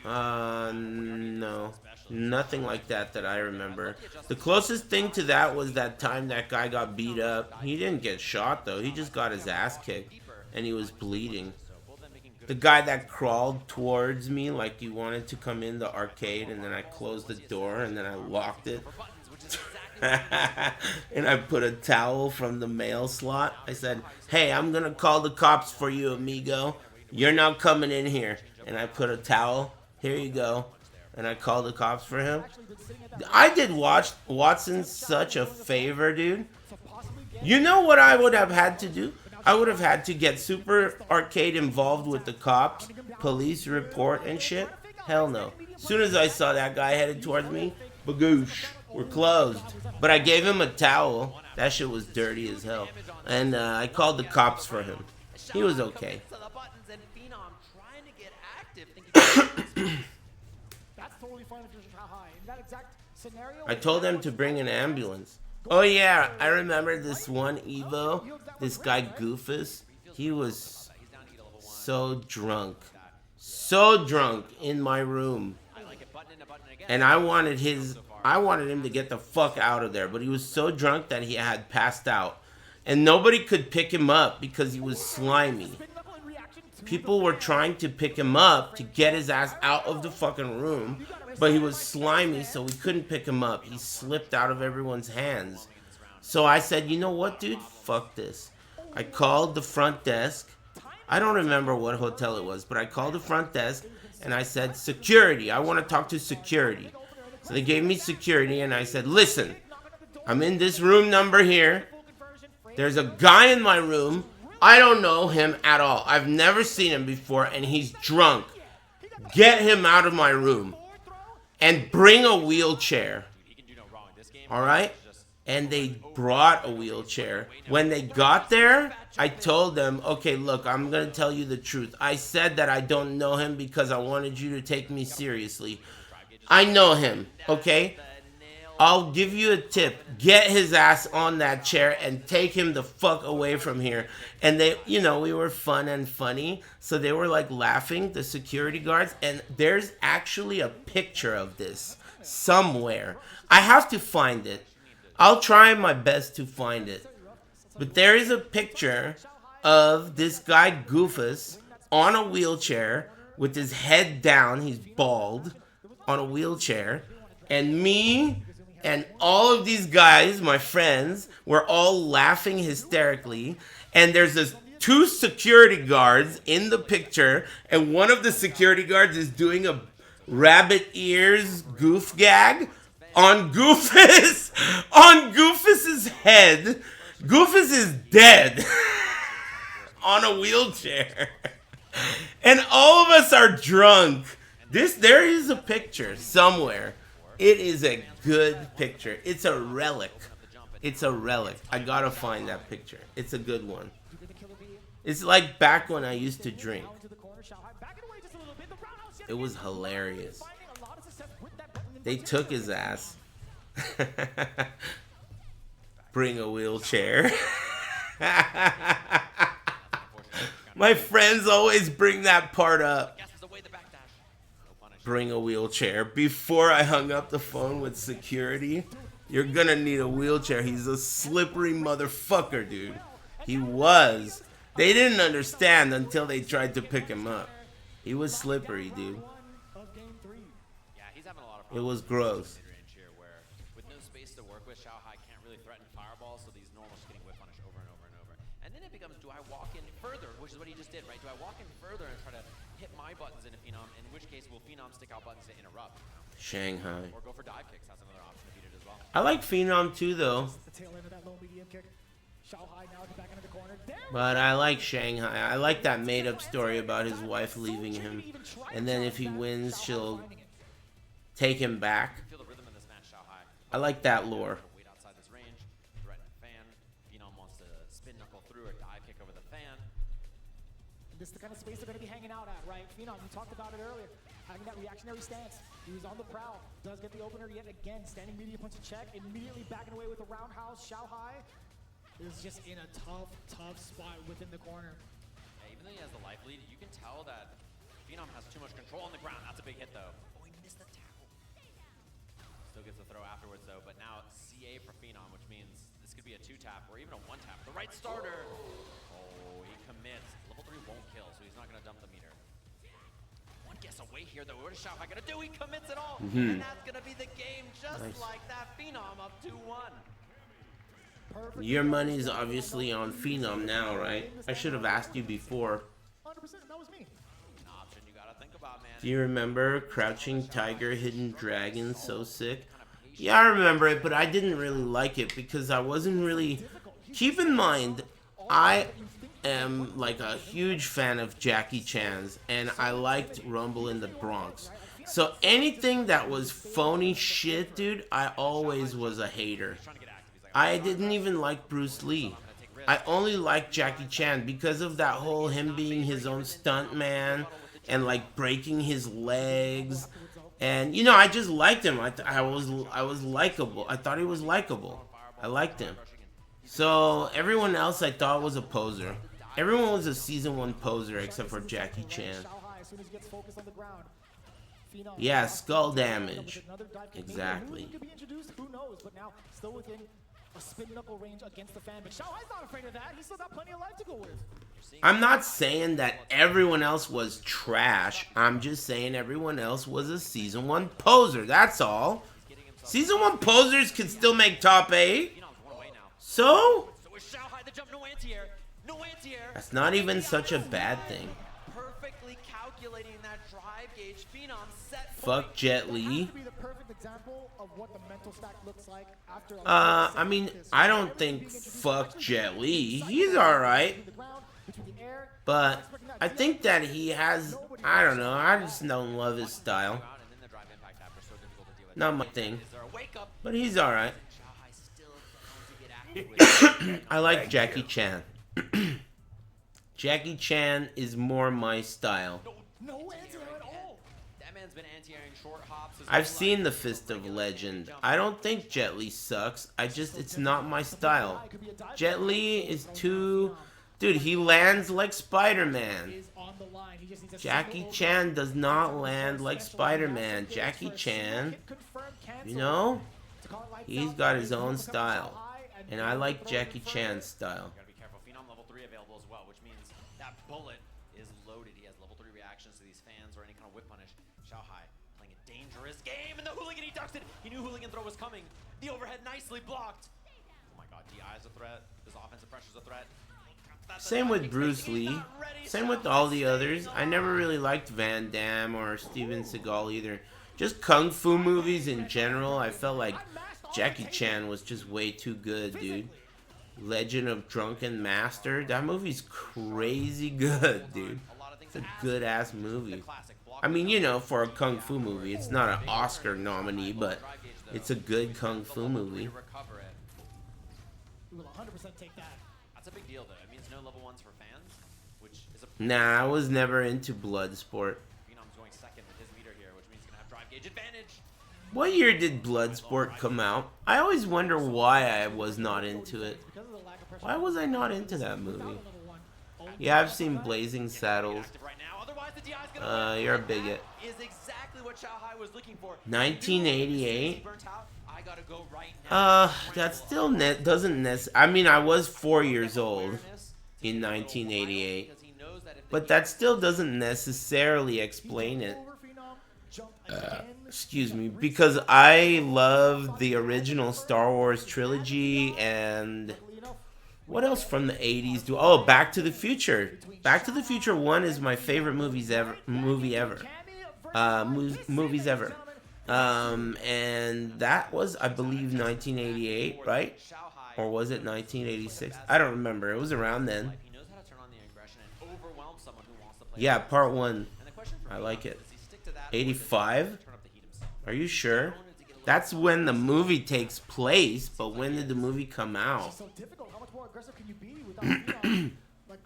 No. Nothing like that I remember. The closest thing to that was that time that guy got beat up. He didn't get shot, though. He just got his ass kicked, and he was bleeding. The guy that crawled towards me like he wanted to come in the arcade, and then I closed the door, and then I locked it. And I put a towel from the mail slot. I said, "Hey, I'm gonna call the cops for you, amigo. You're not coming in here." And I put a towel. Here you go. And I called the cops for him. I did Watson such a favor, dude. You know what I would have had to do? I would have had to get Super Arcade involved with the cops, police report and shit. Hell no. As soon as I saw that guy headed towards me, bagoosh, we're closed. But I gave him a towel. That shit was dirty as hell. And I called the cops for him. He was okay. I told them to bring an ambulance. Oh yeah, I remember this one Evo. This guy Goofus. He was so drunk. So drunk in my room. And I wanted him to get the fuck out of there. But he was so drunk that he had passed out. And nobody could pick him up because he was slimy. People were trying to pick him up to get his ass out of the fucking room. But he was slimy, so we couldn't pick him up. He slipped out of everyone's hands. So I said, you know what, dude? Fuck this. I called the front desk. I don't remember what hotel it was, but I called the front desk and I said, security. I want to talk to security. So they gave me security, and I said, listen, I'm in this room number here. There's a guy in my room. I don't know him at all. I've never seen him before, and he's drunk. Get him out of my room. And bring a wheelchair. All right? And they brought a wheelchair. When they got there, I told them, okay, look, I'm going to tell you the truth. I said that I don't know him because I wanted you to take me seriously. I know him, okay? I'll give you a tip. Get his ass on that chair and take him the fuck away from here. And they, you know, we were fun and funny. So they were like laughing, the security guards. And there's actually a picture of this somewhere. I have to find it. I'll try my best to find it. But there is a picture of this guy Goofus on a wheelchair with his head down. He's bald on a wheelchair. And me and all of these guys, my friends, were all laughing hysterically. And there's this 2 security guards in the picture. And one of the security guards is doing a rabbit ears goof gag on Goofus. On Goofus's head. Goofus is dead. On a wheelchair. And all of us are drunk. There is a picture somewhere. It is a good picture. It's a relic. It's a relic. I gotta find that picture. It's a good one. It's like back when I used to drink. It was hilarious. They took his ass. Bring a wheelchair. My friends always bring that part up. Bring a wheelchair. Before I hung up the phone with security, you're gonna need a wheelchair. He's a slippery motherfucker, dude. He was. They didn't understand until they tried to pick him up. He was slippery, dude. It was gross. With no space to work with, Xiaohai can't really threaten fireballs, so these normals getting whip punished over and over and over. And then it becomes, do I walk in further, which is what he just did, right? Do I walk in further and try to hit my buttons into Phenom, in which case will Phenom stick out buttons to interrupt? Shanghai. Or go for dive kicks, that's another option to beat it as well. I like Phenom too, though. But I like Shanghai. I like that made-up story about his wife leaving him. And then if he wins, she'll take him back. I like that lore. Wait outside this range, threaten fan. Phenom wants to spin knuckle through or dive kick over the fan. This is the kind of space they're going to be hanging out at, right? Phenom, you talked about it earlier. Having that reactionary stance. He was on the prowl. Does get the opener yet again. Standing media punch and check. Immediately backing away with a roundhouse. Xiaohai is just in a tough spot within the corner. Yeah, even though he has the life lead, you can tell that Phenom has too much control on the ground. That's a big hit, though. Oh, he missed the tackle. Still gets the throw afterwards, though. But now it's CA for Phenom, which means this could be a 2-tap or even a 1-tap. The right starter. Oh, he commits. Level 3 won't kill, so he's not going to dump the meter. One guess away here, though. What is Xiaohai going to do? He commits it all. And that's going to be the game just like that. Phenom up 2-1. Your money's obviously on Phenom now, right? I should have asked you before. 100%, that was me. An option you got to think about, man. Do you remember Crouching Tiger, Hidden Dragon, so sick? Yeah, I remember it, but I didn't really like it because I wasn't really... Keep in mind, I am like a huge fan of Jackie Chan's, and I liked Rumble in the Bronx. So anything that was phony shit, dude, I always was a hater. I didn't even like Bruce Lee. I only liked Jackie Chan because of that whole him being his own stuntman and like breaking his legs. And you know, I just liked him. I was likable. I thought he was likable. I liked him. So everyone else I thought was a poser. Everyone was a season 1 poser except for Jackie Chan. Yeah, skull damage. Exactly. Who knows? But now still within a spin knuckle range against the fan. But Xiaohai's not afraid of that. He's still got plenty of life to go with. I'm not saying that everyone else was trash. I'm just saying everyone else was a season 1 poser. That's all. Season 1 posers can still make top 8. So? That's not even such a bad thing. perfectly calculating that drive gauge. Phenom set Fuck Jet Li. To be the perfect example of what the mental stack looks like after I mean, I don't think fuck Jet Li. He's alright. But I think that he has, I don't know, I just don't love his style. Not my thing. But he's alright. I like Jackie Chan. Jackie Chan is more my style. No anti-air at all. That man's been anti-airing short hops. I've seen The Fist of Legend. I don't think Jet Li sucks. It's not my style. Jet Li is too... Dude, he lands like Spider-Man. Jackie Chan does not land like Spider-Man. Jackie Chan, you know, he's got his own style. And I like Jackie Chan's style. Gotta be careful. Phenom level 3 available as well, which means that bullet is loaded. He has level 3 reactions to these fans or any kind of whip punish. Xiaohai playing a dangerous game, and the hooligan, he ducks it. He knew hooligan throw was coming. The overhead nicely blocked. Oh my god, DI is a threat. This offensive pressure is a threat. Same with Bruce Lee. Same with all the others. I never really liked Van Damme or Steven Seagal either. Just kung fu movies in general, I felt like Jackie Chan was just way too good, dude. Legend of Drunken Master. That movie's crazy good, dude. It's a good-ass movie. I mean, you know, for a kung fu movie, it's not an Oscar nominee, but it's a good kung fu movie. We will 100% take that. That's a big deal, though. It means no level 1s for fans, which is a... Nah, I was never into Bloodsport. Phenom's going second with his meter here, which means he's going to have drive gauge advantage. What year did Bloodsport come out? I always wonder why I was not into it. Why was I not into that movie? Yeah, I've seen Blazing Saddles. You're a bigot. 1988? That still doesn't necessarily... I mean, I was 4 years old in 1988. But that still doesn't necessarily explain it. Excuse me, because I love the original Star Wars trilogy and what else from the 80s do? Oh, Back to the Future. Back to the Future 1 is my favorite movies ever. And that was, I believe, 1988, right? Or was it 1986? I don't remember. It was around then. Yeah, part 1. I like it. 85? Are you sure? That's when the movie takes place, but when did the movie come out? It's so difficult. How much more aggressive can you be without like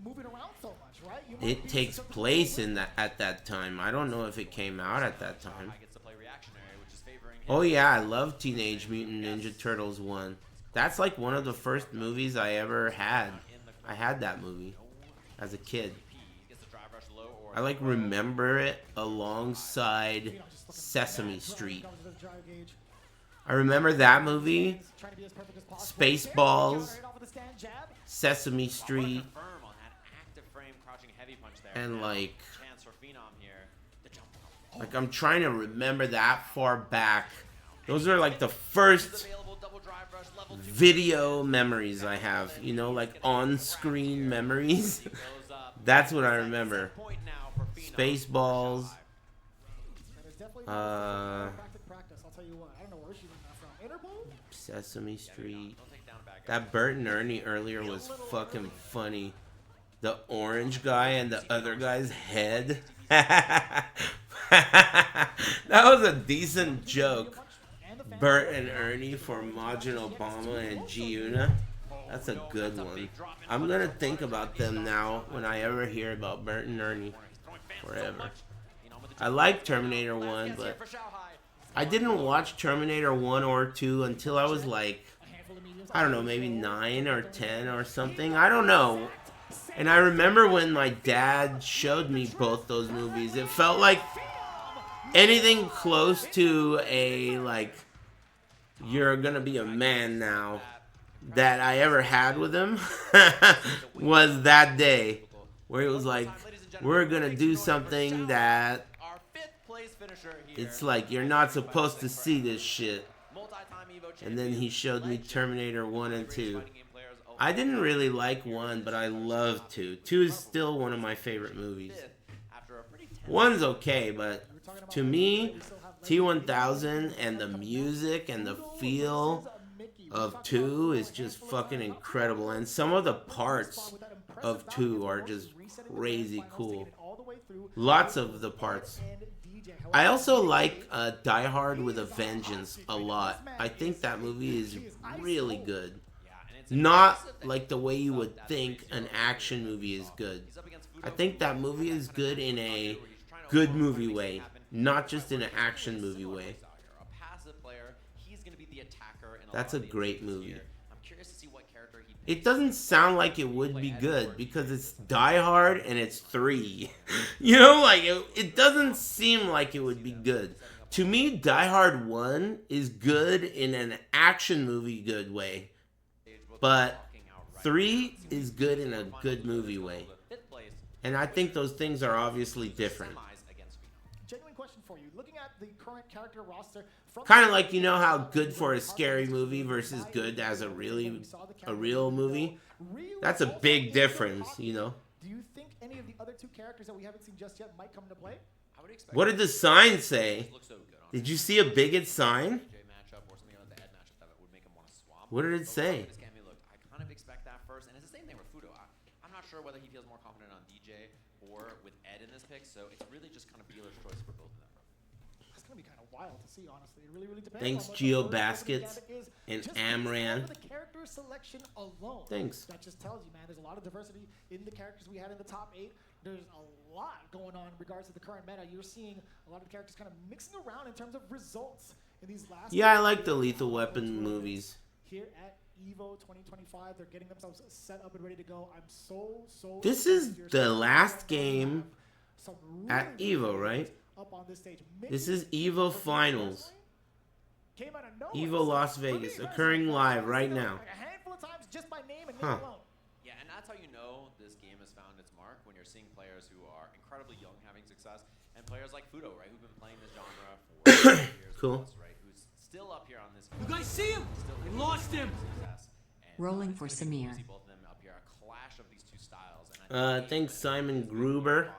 moving around so much, right? It takes place at that time. I don't know if it came out at that time. Oh yeah, I love Teenage Mutant Ninja Turtles 1. That's like one of the first movies I ever had. I had that movie as a kid. I like remember it alongside Sesame Street. I remember that movie, Spaceballs, Sesame Street, and like I'm trying to remember that far back. Those are like the first video memories I have, you know, like on-screen memories. That's what I remember. Spaceballs. Sesame Street. That Bert and Ernie earlier was fucking funny. The orange guy and the other guy's head. That was a decent joke. Bert and Ernie for Majin Obama and G-Una. That's a good one. I'm gonna think about them now when I ever hear about Bert and Ernie. Forever. I like Terminator 1, but I didn't watch Terminator 1 or 2 until I was like, I don't know, maybe 9 or 10 or something. I don't know. And I remember when my dad showed me both those movies, it felt like anything close to a, like, you're gonna be a man now that I ever had with him was that day where it was like, we're gonna do something that it's like you're not supposed to see this shit. And then he showed me Terminator 1 and 2. I didn't really like 1, but I love 2. 2 is still one of my favorite movies. One's okay, but to me, T1000 and the music and the feel of 2 is just fucking incredible. And some of the parts of 2 are just crazy cool. Lots of the parts. I also like Die Hard with a Vengeance a lot. I think that movie is really good. Not like the way you would think an action movie is good. I think that movie is good in a good movie way, not just in an action movie way. That's a great movie. It doesn't sound like it would be good because it's Die Hard and it's 3. You know, like it doesn't seem like it would be good. To me, Die Hard 1 is good in an action movie good way. But 3 is good in a good movie way. And I think those things are obviously different. Genuine question for you. Looking at the current character roster, Kind of like, you know how good for a scary movie versus good as a real movie? That's a big difference, you know? Do you think any of the other 2 characters that we haven't seen just yet might come into play? What did the sign say? Did you see a bigot sign? What did it say? I kind of expect that first, and it's the same thing with Fudo. I'm not sure whether he feels more confident on DJ or with Ed in this pick, so it's really just kind of dealer's choice for both of them. It's going to be kind of wild to see, honestly. It really depends. Thanks, on Geo what Baskets and Amran. the character selection alone. Thanks. That just tells you, man, there's a lot of diversity in the characters we had in the top 8. There's a lot going on in regards to the current meta. You're seeing a lot of characters kind of mixing around in terms of results in these last. Yeah, I like the Lethal Weapon movies. Here at EVO 2025, they're getting themselves set up and ready to go. I'm so This is the last game at EVO, right? up on this stage. This is EVO Finals. EVO Las Vegas, occurring live right now. A handful of times just by name and Huh. name alone. Yeah, and that's how you know this game has found its mark, when you're seeing players who are incredibly young having success, and players like Fudo, right, who've been playing this genre for years Cool. plus, right, who's still up here on this. You guys see him? We lost him. Rolling for Samir. Both of them up here, a clash of these 2 styles. And Thanks Simon Gruber.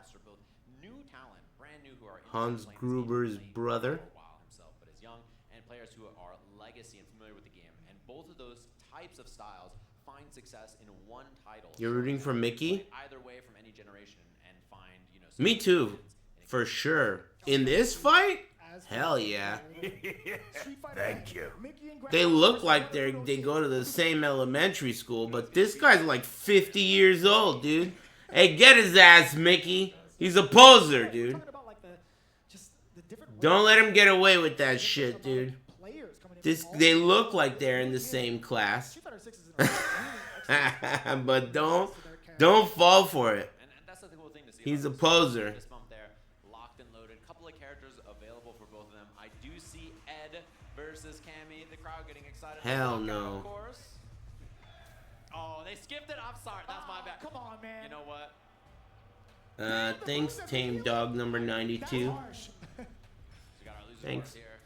new talent, brand new, who are Hans Gruber's brother. himself, but is young, and players who are legacy and familiar with the game. And both of those types of styles find success in one title. You're rooting for Mickey? Either way from any generation and find, you know. Me too, for sure. In this fight? Hell yeah. Thank you. They look like they go to the same elementary school, but this guy's like 50 years old, dude. Hey, get his ass, Mickey. He's a poser, dude. Don't let him get away with that shit, dude. They look like they're in the same class. But don't fall for it. He's a poser. Locked and loaded. Couple of characters available for both of them. I do see Ed versus Cammy. The crowd getting excited. Hell no. Of course. Oh, they skipped it. I'm sorry. That's my bad. Come on, man. You know what? Thanks, Tame Dog number 92. Thanks. Here.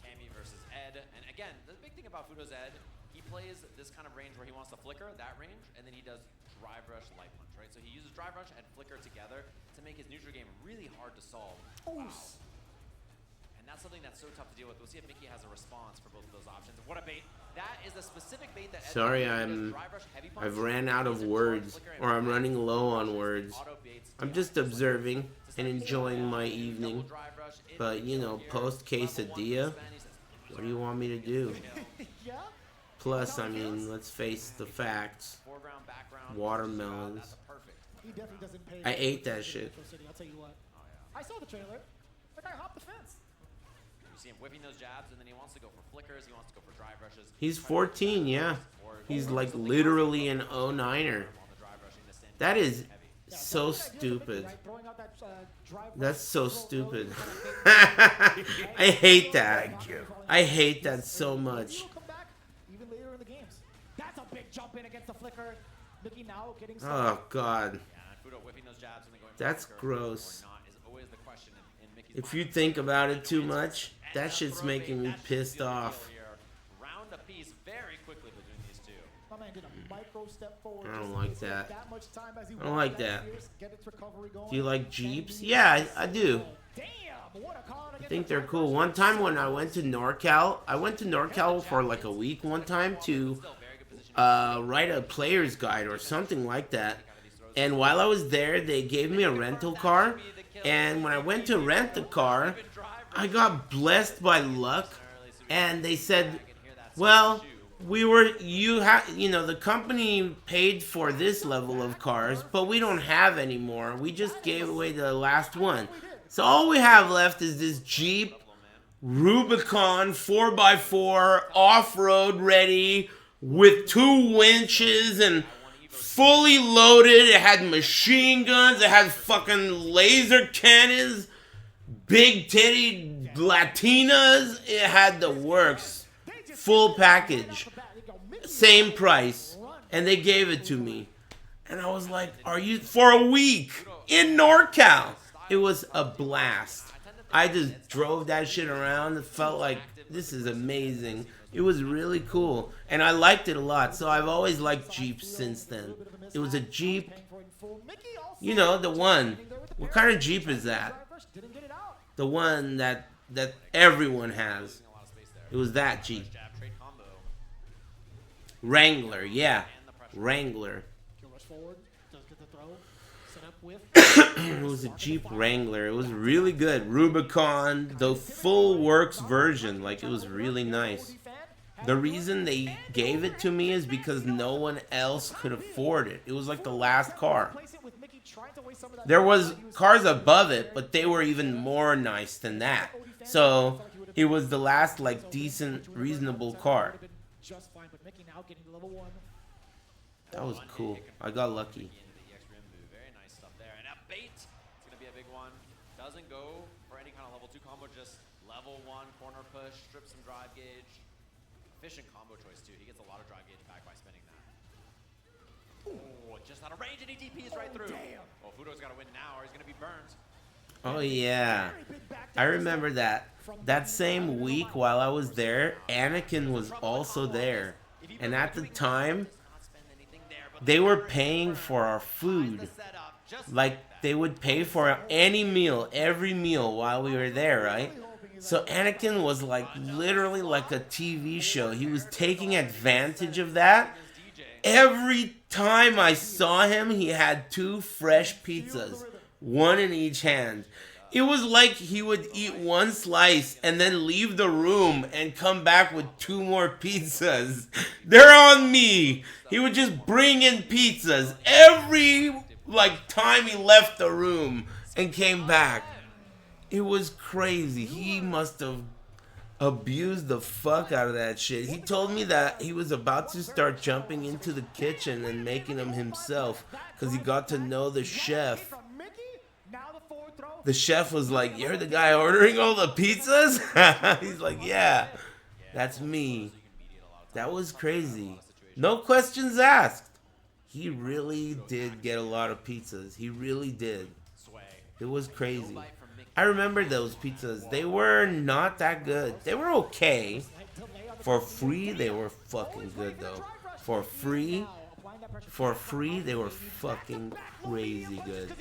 Cammy versus Ed. And again, the big thing about Fudo's Ed, he plays this kind of range where he wants to flicker, that range, and then he does drive rush, light punch, right? So he uses drive rush and flicker together to make his neutral game really hard to solve. Wow. And that's something that's so tough to deal with. We'll see if Mickey has a response for both of those options. What a bait. That is a specific bait that Ed Sorry, I've ran out of words, or I'm running low on words. I'm just observing and enjoying my evening. But, you know, post quesadilla, what do you want me to do? Plus, I mean, let's face the facts. Watermelons. I ate that shit. I'll tell you what. I saw the trailer. The guy hopped the fence. You see him whipping those jabs, and then he wants to go for flickers. He wants to go for drive rushes. He's 14, yeah. He's like literally an 09er. That is so stupid. That's so stupid. I hate that. I hate that so much. Even later in the games. That's a big jump in against the flicker. Mickey now getting Oh, God. That's gross. If you think about it too much, that shit's making me pissed off. Round a piece very quickly between these two. man did a micro step forward. I don't like that. That much time as he I don't like that. get its recovery going. Do you like Jeeps? Yeah, I do. I think they're cool. One time when I went to NorCal, for like a week one time to write a player's guide or something like that. And while I was there, they gave me a rental car. And when I went to rent the car, I got blessed by luck. And they said, well, the company paid for this level of cars, but we don't have anymore. We just gave away the last one. So all we have left is this Jeep Rubicon 4x4 off-road ready with 2 winches and fully loaded. It had machine guns. It had fucking laser cannons, big titty Latinas. It had the works. Full package. Same price. And they gave it to me. And I was like, for a week in NorCal. It was a blast. I just drove that shit around. It felt like, this is amazing. It was really cool. And I liked it a lot. So I've always liked Jeeps since then. It was a Jeep. You know, the one. What kind of Jeep is that? The one that everyone has. It was that Jeep. Wrangler, yeah. Wrangler. It was a Jeep Wrangler. It was really good. Rubicon, the full works version. Like, it was really nice. The reason they gave it to me is because no one else could afford it. It was like the last car. There was cars above it, but they were even more nice than that. So, it was the last, like, decent, reasonable car. That was cool. I got lucky. Doesn't go for any kind of level 2 combo, just level 1 corner push, strip some drive gauge. Efficient combo choice too. He gets a lot of drive gauge back by spinning that. Oh, just out of range and he DPs right through. Oh, Fudo's got to win now or he's going to be burned. Oh yeah, I remember that. That same week while I was there, Anakin was also there. And at the time, they were paying for our food. Like, they would pay for any meal, every meal while we were there, right? So Anakin was like literally like a TV show. He was taking advantage of that. Every time I saw him, he had 2 fresh pizzas, 1 in each hand. It was like he would eat 1 slice and then leave the room and come back with 2 more pizzas. They're on me. He would just bring in pizzas every time he left the room and came back. It was crazy. He must have abused the fuck out of that shit. He told me that he was about to start jumping into the kitchen and making them himself because he got to know the chef. The chef was like, "You're the guy ordering all the pizzas?" He's like, "Yeah, that's me." That was crazy. No questions asked. He really did get a lot of pizzas. He really did. It was crazy. I remember those pizzas. They were not that good. They were okay. For free, they were fucking good though. For free, they were fucking crazy good.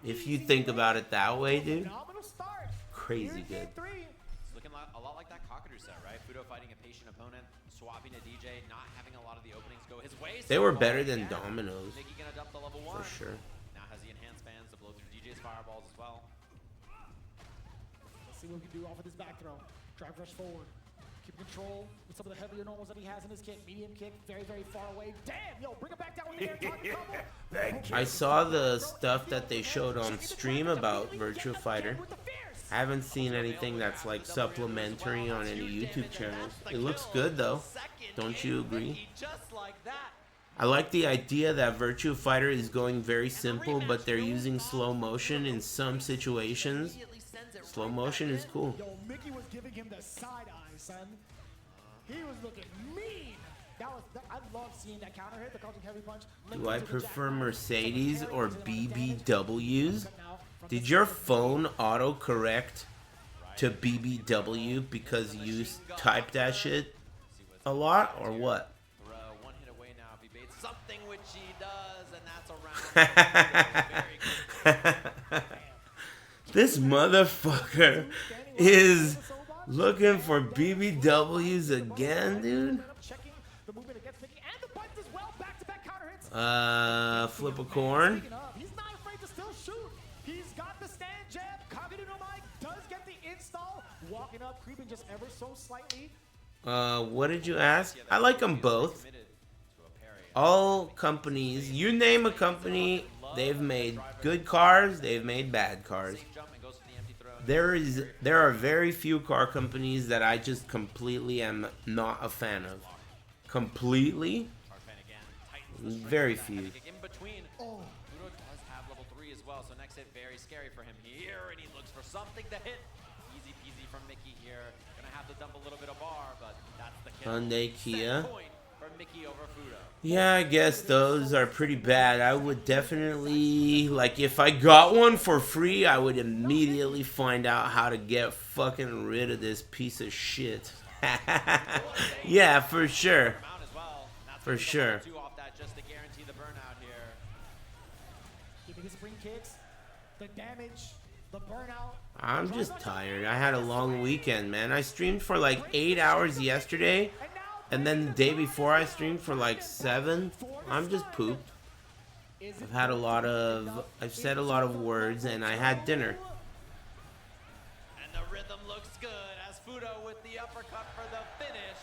If you think about it that way, dude, crazy good. It's looking a lot like that Cockadoo set, right? Fudo fighting a patient opponent, swapping a DJ, not having a lot of the openings go his way. They were better than Domino's, for sure. Now has the enhanced fans to blow through DJ's fireballs as well. Let's see what we can do off of this back throw. Drive rush forward. Keep control with some of the heavier normals that he has in his kick. Medium kick, very, very far away. Damn, yo, bring it back down with the air target combo. I saw the stuff that they showed on stream about Virtua Fighter. I haven't seen anything that's like supplementary on any YouTube channels. It looks good though. Don't you agree? I like the idea that Virtua Fighter is going very simple, but they're using slow motion in some situations. Slow motion is cool. Yo, Mickey was giving him the side eye, son. He was looking mean. I love seeing that counter hit, the crouching heavy punch. Do I prefer Mercedes or BBWs? Did your phone autocorrect to BBW because you typed that shit a lot or what? she does, and that's a round. This motherfucker is looking for BBWs again, dude. Flip a corn. He's not afraid to still shoot. He's got the stand jab. Kagadu no Mike does get the install. Walking up, creeping just ever so slightly. What did you ask? I like them both. All companies, you name a company, they've made good cars, they've made bad cars. There are very few car companies that I just completely am not a fan of. Completely? Very few. In between. Fudo does have level 3 as well, so next hit very scary for him here, and he looks for something to hit. Easy peasy from Mickey here. Gonna have to dump a little bit of bar, but that's the kill. Hyundai Kia. Set point for Mickey over Fudo. Yeah, I guess those are pretty bad. I would definitely, like, if I got one for free, I would immediately find out how to get fucking rid of this piece of shit. Yeah, for sure. For sure. Just to guarantee the burnout here. Keeping his spring kicks, the damage, the burnout. I'm just tired. I had a long weekend, man. I streamed for like 8 hours yesterday, and then the day before I streamed for like 7. I'm just pooped. I've said a lot of words, and I had dinner. And the rhythm looks good as Fudo with the uppercut for the finish.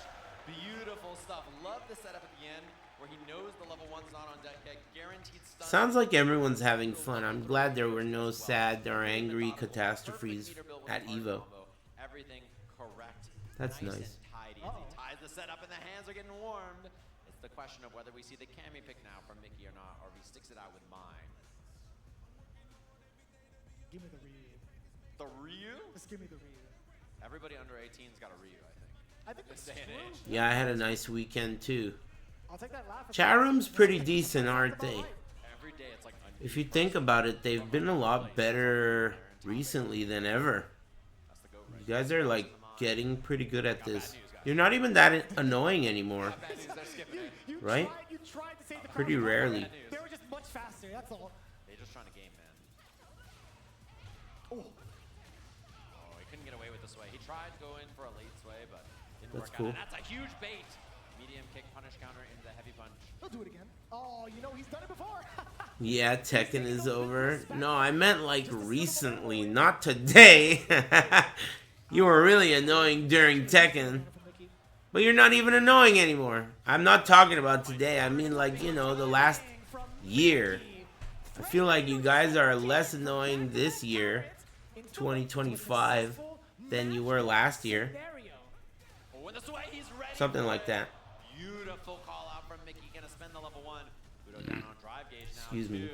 Beautiful stuff. Love the setup at the end where he knows the level 1's not on deck yet. Guaranteed stun. Sounds like everyone's having fun. I'm glad there were no sad or angry catastrophes at EVO. Everything correct. That's nice. Tidy as he ties the setup and the hands are getting warmed. It's the question of whether we see the Cami pick now from Mickey or not, or if he sticks it out with mine. Give me the Ryu. The Ryu? Just give me the Ryu. Everybody under 18's got a Ryu, I think. I think that's true. Yeah, I had a nice weekend too. I'll take that laugh. Chat room's pretty decent, aren't they? Every day it's like If you think about it, they've been a lot better recently than ever. You guys are like getting pretty good at this. You're not even that annoying anymore. Right? Pretty rarely. They were just much faster, that's all. They're just trying to game, man. Oh, he couldn't get away with the sway. He tried going for a late sway, but didn't That's work cool. out. And that's a huge bait. Medium kick, punish counter into the heavy punch. He'll do it again. Oh, you know he's done it before. Yeah, Tekken is over. No, I meant like recently, not today. You were really annoying during Tekken. But you're not even annoying anymore. I'm not talking about today. I mean like, you know, the last year. I feel like you guys are less annoying this year, 2025, than you were last year. Something like that. Beautiful call out from Mickey. Gonna spend the level 1. Fudo down on drive gauge now. Excuse me.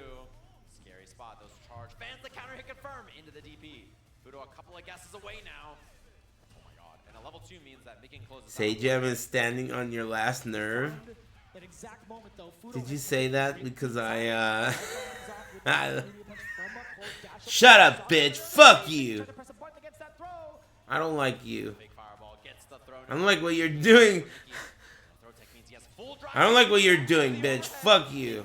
Scary spot. Those charge fans. The counter hit confirm into the DP. Fudo a couple of guesses away now. Oh my god. And a level 2 means that Mickey closes. Seijam is standing on your last nerve. That exact moment, though, Did you say that because Shut up, bitch. Fuck you. I don't like you. I don't like what you're doing. I don't like what you're doing, bitch. Fuck you.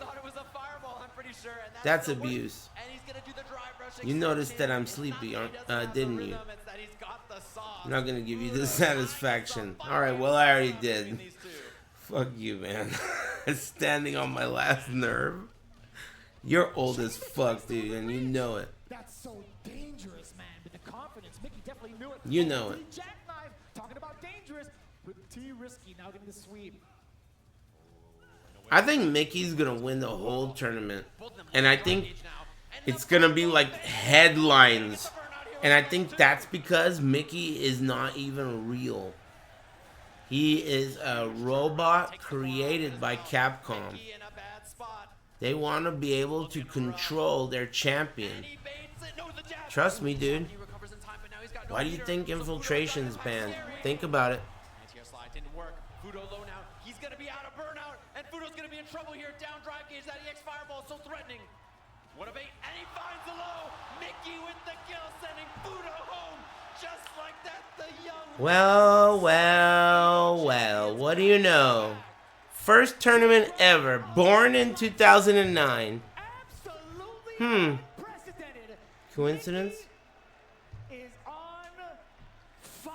That's abuse. You noticed that I'm sleepy, didn't you? I'm not gonna give you the satisfaction. Alright, well, I already did. Fuck you, man. Standing on my last nerve. You're old as fuck, dude, and you know it. That's so dangerous, man. With the confidence, Mickey definitely knew it. You know it. Jackknife, talking about dangerous. With T risky, now getting the sweep. I think Mickey's gonna win the whole tournament. And I think it's gonna be like headlines. And I think that's because Mickey is not even real. He is a robot created by Capcom. They want to be able to control their champion. Trust me, dude. Why do you think Infiltration's banned? Think about it. Anti-air slide didn't work. Fudo low now. He's gonna be out of burnout, and Fudo's gonna be in trouble here. Down drive gauge. That EX fireball so threatening. What a bait, and he finds the low. Mickey with the kill, sending Fudo home. Just like that, the young. Well, what do you know? First tournament ever. Born in 2009. Coincidence? Is on fire.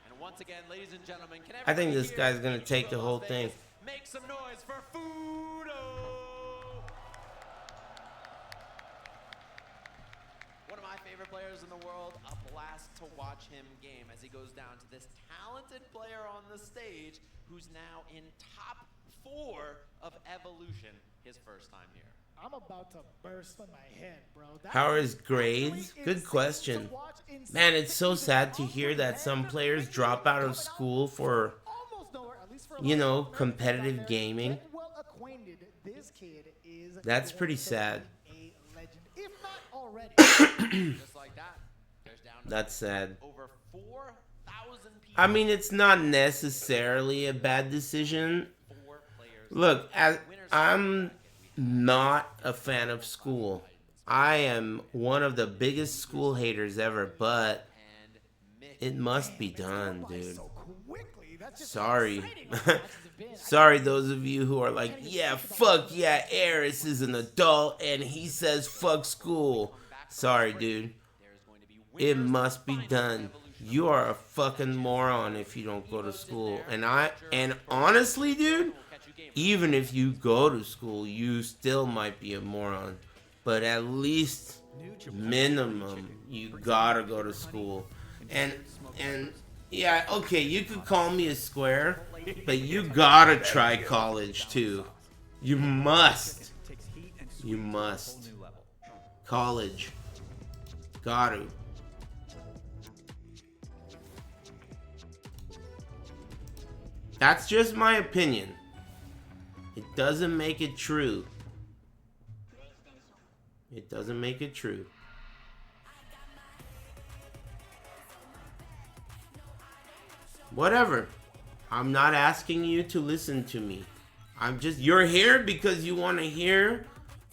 And once again, ladies and gentlemen, can I think everybody this here guy's gonna in take the Las whole Vegas thing. Make some noise for Fudo. One of my favorite players in the world. A blast to watch him game as he goes down to this talented player on the stage who's now in top 4 of Evolution, his first time here. I'm about to burst on my head, bro. How are his grades? Good question. Man, it's so sad to hear that some players drop out of school for, you know, competitive gaming. This kid is That's pretty sad. a legend, if not already. Just like that, there's down to That's sad. over 4,000 people. I mean, it's not necessarily a bad decision. Look, I'm not a fan of school. I am one of the biggest school haters ever, but it must be done, dude. Sorry. Sorry, those of you who are like, yeah, fuck yeah, Aris is an adult and he says fuck school. Sorry, dude. It must be done. You are a fucking moron if you don't go to school. And honestly, dude, even if you go to school, you still might be a moron. But at least minimum, you gotta go to school. And yeah, okay, you could call me a square, but you gotta try college too. You must. You must. College. Gotta. That's just my opinion. It doesn't make it true. It doesn't make it true. Whatever. I'm not asking you to listen to me. You're here because you want to hear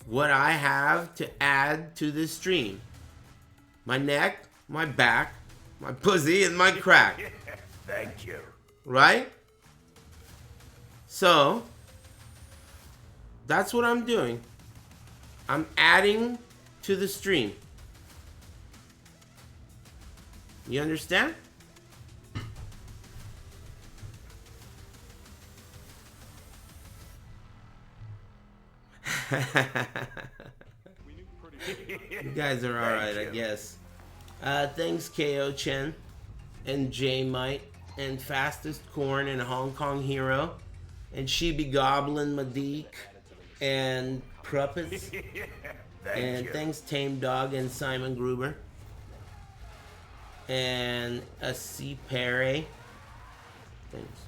what I have to add to this stream. My neck, my back, my pussy, and my crack. Thank you. Right? So, that's what I'm doing. I'm adding to the stream. You understand? You guys are alright, I guess. Thanks, KO Chen and J Mite and Fastest Corn and Hong Kong Hero and Sheeby Goblin Madik and Pruppets. And thanks, Tame Dog and Simon Gruber. And a C. Perry. Thanks.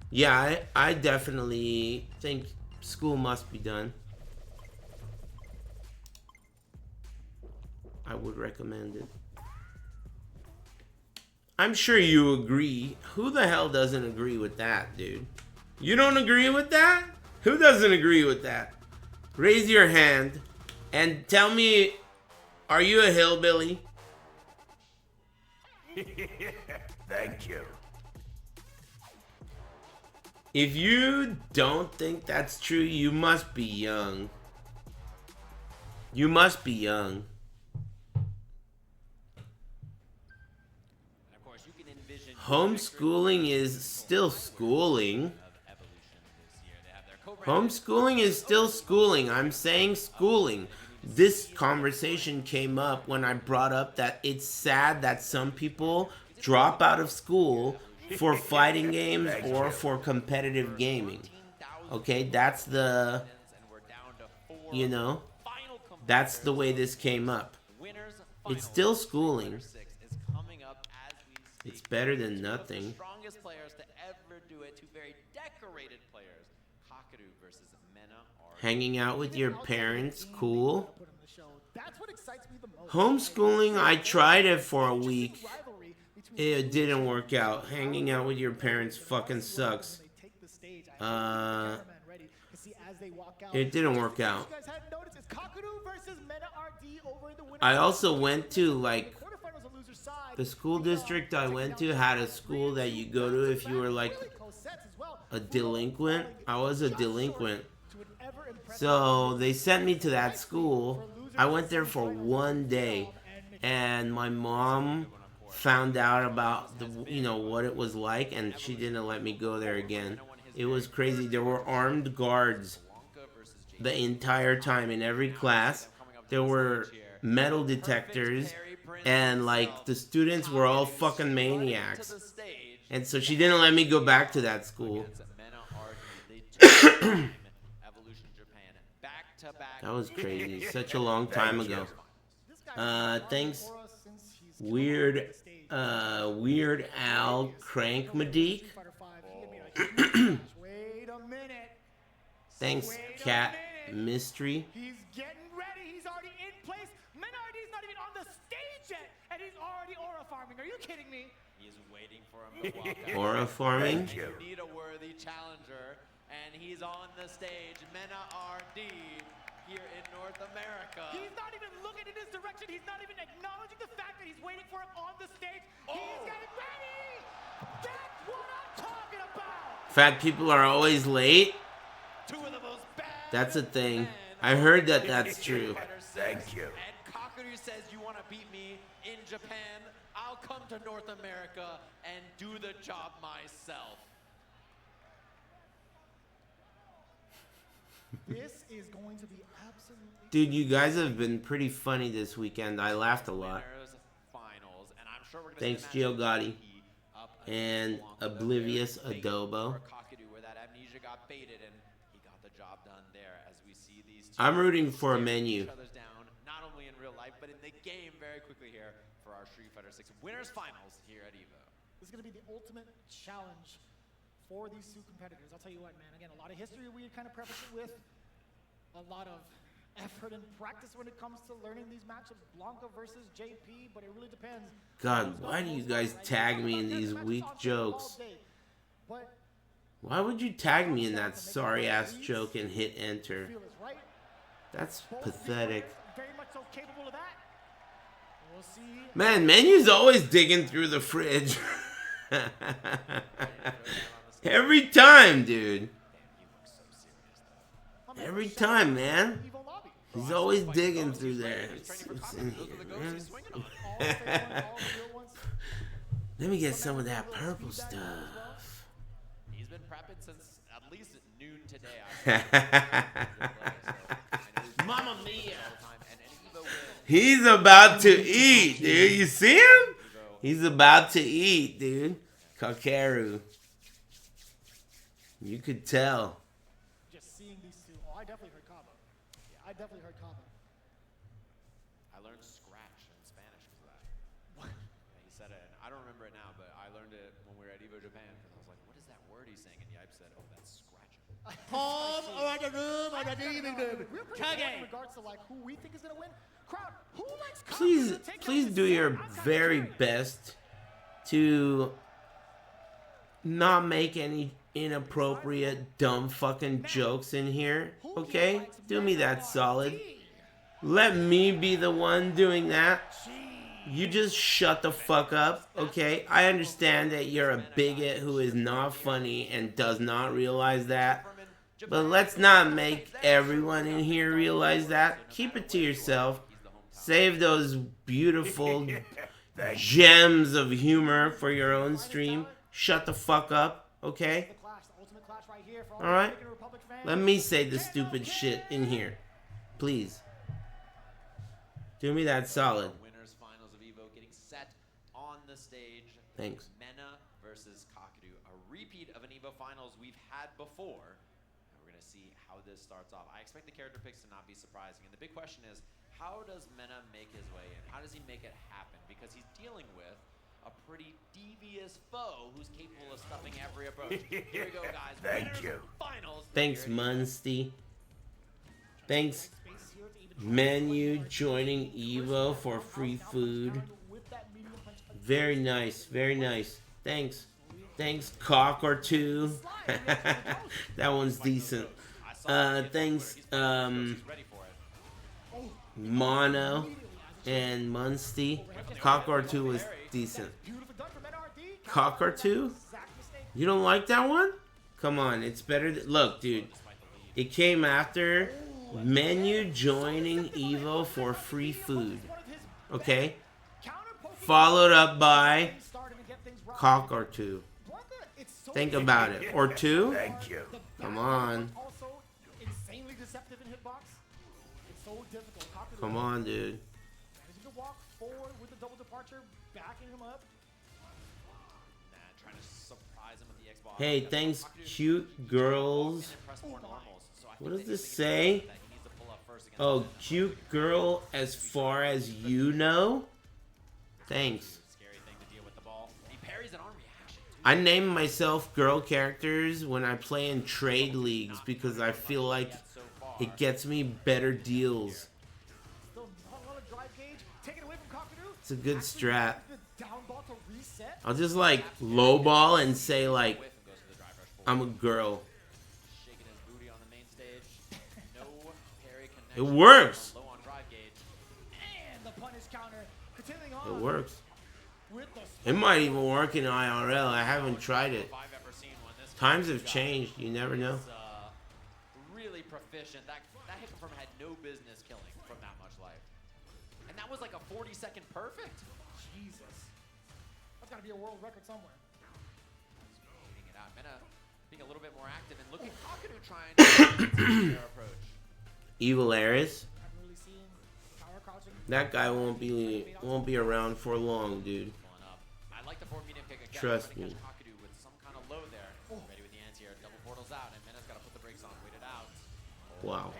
Yeah, I definitely think school must be done. I would recommend it. I'm sure you agree. Who the hell doesn't agree with that, dude? You don't agree with that? Who doesn't agree with that? Raise your hand and tell me, are you a hillbilly? Thank you. If you don't think that's true, you must be young. You must be young. Homeschooling is still schooling. Homeschooling is still schooling. I'm saying schooling. This conversation came up when I brought up that it's sad that some people drop out of school for fighting games or for competitive gaming. Okay, that's the, you know, that's the way this came up. It's still schooling. It's better than nothing. Strongest players to ever do it. Two very decorated players. Kakadu versus Mena. Hanging out with your parents, cool. Homeschooling, I tried it for a week. It didn't work out. Hanging out with your parents fucking sucks. It didn't work out. Kakadu versus Mena RD over the winner. I also went to like The school district I went to had a school that you go to if you were like a delinquent. I was a delinquent. So they sent me to that school. I went there for 1 day, and my mom found out about the, you know, what it was like, and she didn't let me go there again. It was crazy. There were armed guards the entire time in every class. There were metal detectors, and like the students were all fucking maniacs. And so she didn't let me go back to that school. That was crazy. Such a long time ago. Thanks, Weird Al Crank Madik. Thanks, Cat Mystery. He's getting ready. He's already in place. Menardi's not even on the stage yet, and he's already aura farming. Are you kidding me? He's waiting for him to walk out. Aura farming? You need a worthy challenger, and he's on the stage. Mena RD here in North America. He's not even looking in his direction. He's not even acknowledging the fact that he's waiting for him on the stage. He's getting ready. That's what I'm talking about. Fat people are always late. Two of the most bad. That's a thing. I heard that that's true. Thank you. And Kakaru says, you want to beat me in Japan? I'll come to North America and do the job myself. This is going to be absolutely... Dude, you guys have been pretty funny this weekend. I laughed a lot. Finals, and I'm sure we're gonna Thanks, see Gio Gotti. And Oblivious Adobo. where that amnesia got baited, and he got the job done there. As we see these two I'm rooting for a menu. each other's down, not only in real life, but in the game very quickly here for our Street Fighter 6 Winners Finals here at EVO. This is going to be the ultimate challenge for these two competitors. I'll tell you what, man. Again, a lot of history we kind of preface it with. A lot of effort and practice when it comes to learning these matchups. Blanca versus JP, but it really depends. God, why do you guys tag me in these weak jokes? Why would you tag me in that sorry-ass joke and hit enter? That's pathetic. Very much so capable of that. We'll see. Man, Menu's always digging through the fridge. Every time, dude. Every time, man. He's always digging through there. It's in here, man. Let me get some of that purple stuff. He's been prepping since at least noon today. Mamma mia. He's about to eat, dude. You see him? He's about to eat, dude. Kakaru. You could tell. Just seeing these two. Oh, I definitely heard Kaba. Yeah, I definitely heard Kaba. I learned scratch in Spanish because of that. What? Yeah, he said it. I don't remember it now, but I learned it when we were at EVO Japan because I was like, what is that word he's saying? And Yipe said, oh, that's scratch. In regards to like who we think is gonna win, crowd, who likes Kaba Please, to take please his do your very best to not make any inappropriate, dumb fucking jokes in here, okay? Do me that solid. Let me be the one doing that. You just shut the fuck up, okay? I understand that you're a bigot who is not funny and does not realize that. But let's not make everyone in here realize that. Keep it to yourself. Save those beautiful gems of humor for your own stream. Shut the fuck up, okay? Alright? Let me say the stupid shit in here. Please. Do me that solid. Winners finals of EVO getting set on the stage. Thanks. Mena versus Kakaru, a repeat of an EVO finals we've had before. And we're going to see how this starts off. I expect the character picks to not be surprising. And the big question is, how does Mena make his way in? How does he make it happen? Because he's dealing with a pretty devious foe who's capable of stuffing every approach. Here we go, guys. Thank you. Finals. Thanks, Munsty. Thanks, Menu, joining EVO for free food. Very nice, very nice. Thanks. Thanks, Cock or Two. That one's decent. Thanks, Mono. and Muncie. Cock R2 was decent. Cock R2? You don't like that one? Come on, it's better. Look, dude. It came after Menu joining Evo for free food. Okay? Followed up by Cock R2. Think about it. Or two? Thank you. Come on. Also insanely deceptive in hitbox. It's so difficult. Come on, dude. As you can walk forward with the double departure, backing him up. Trying to surprise him with the Xbox. Hey, thanks, cute girls. What does this say? Oh, cute girl as far as you know? Thanks. I name myself girl characters when I play in trade leagues because I feel like it gets me better deals. It's a good strat. I'll just like lowball and say like I'm a girl. It works. It works. It might even work in IRL. I haven't tried it. Times have changed. You never know. Really proficient. That hit confirm had no business killing from that much life. And that was like a 40-second perfect. Jesus. That's got to be a world record somewhere. Beating it out. Mena being a little bit more active and looking Kakadu trying to their approach. Evil Aris. That guy won't be around for long, dude. I like the forward medium kick again. Trust me. Kakadu with some kind of low there. Ready with the anti-air. Double portals out, and Mena's got to put the brakes on. Wait it out. Wow.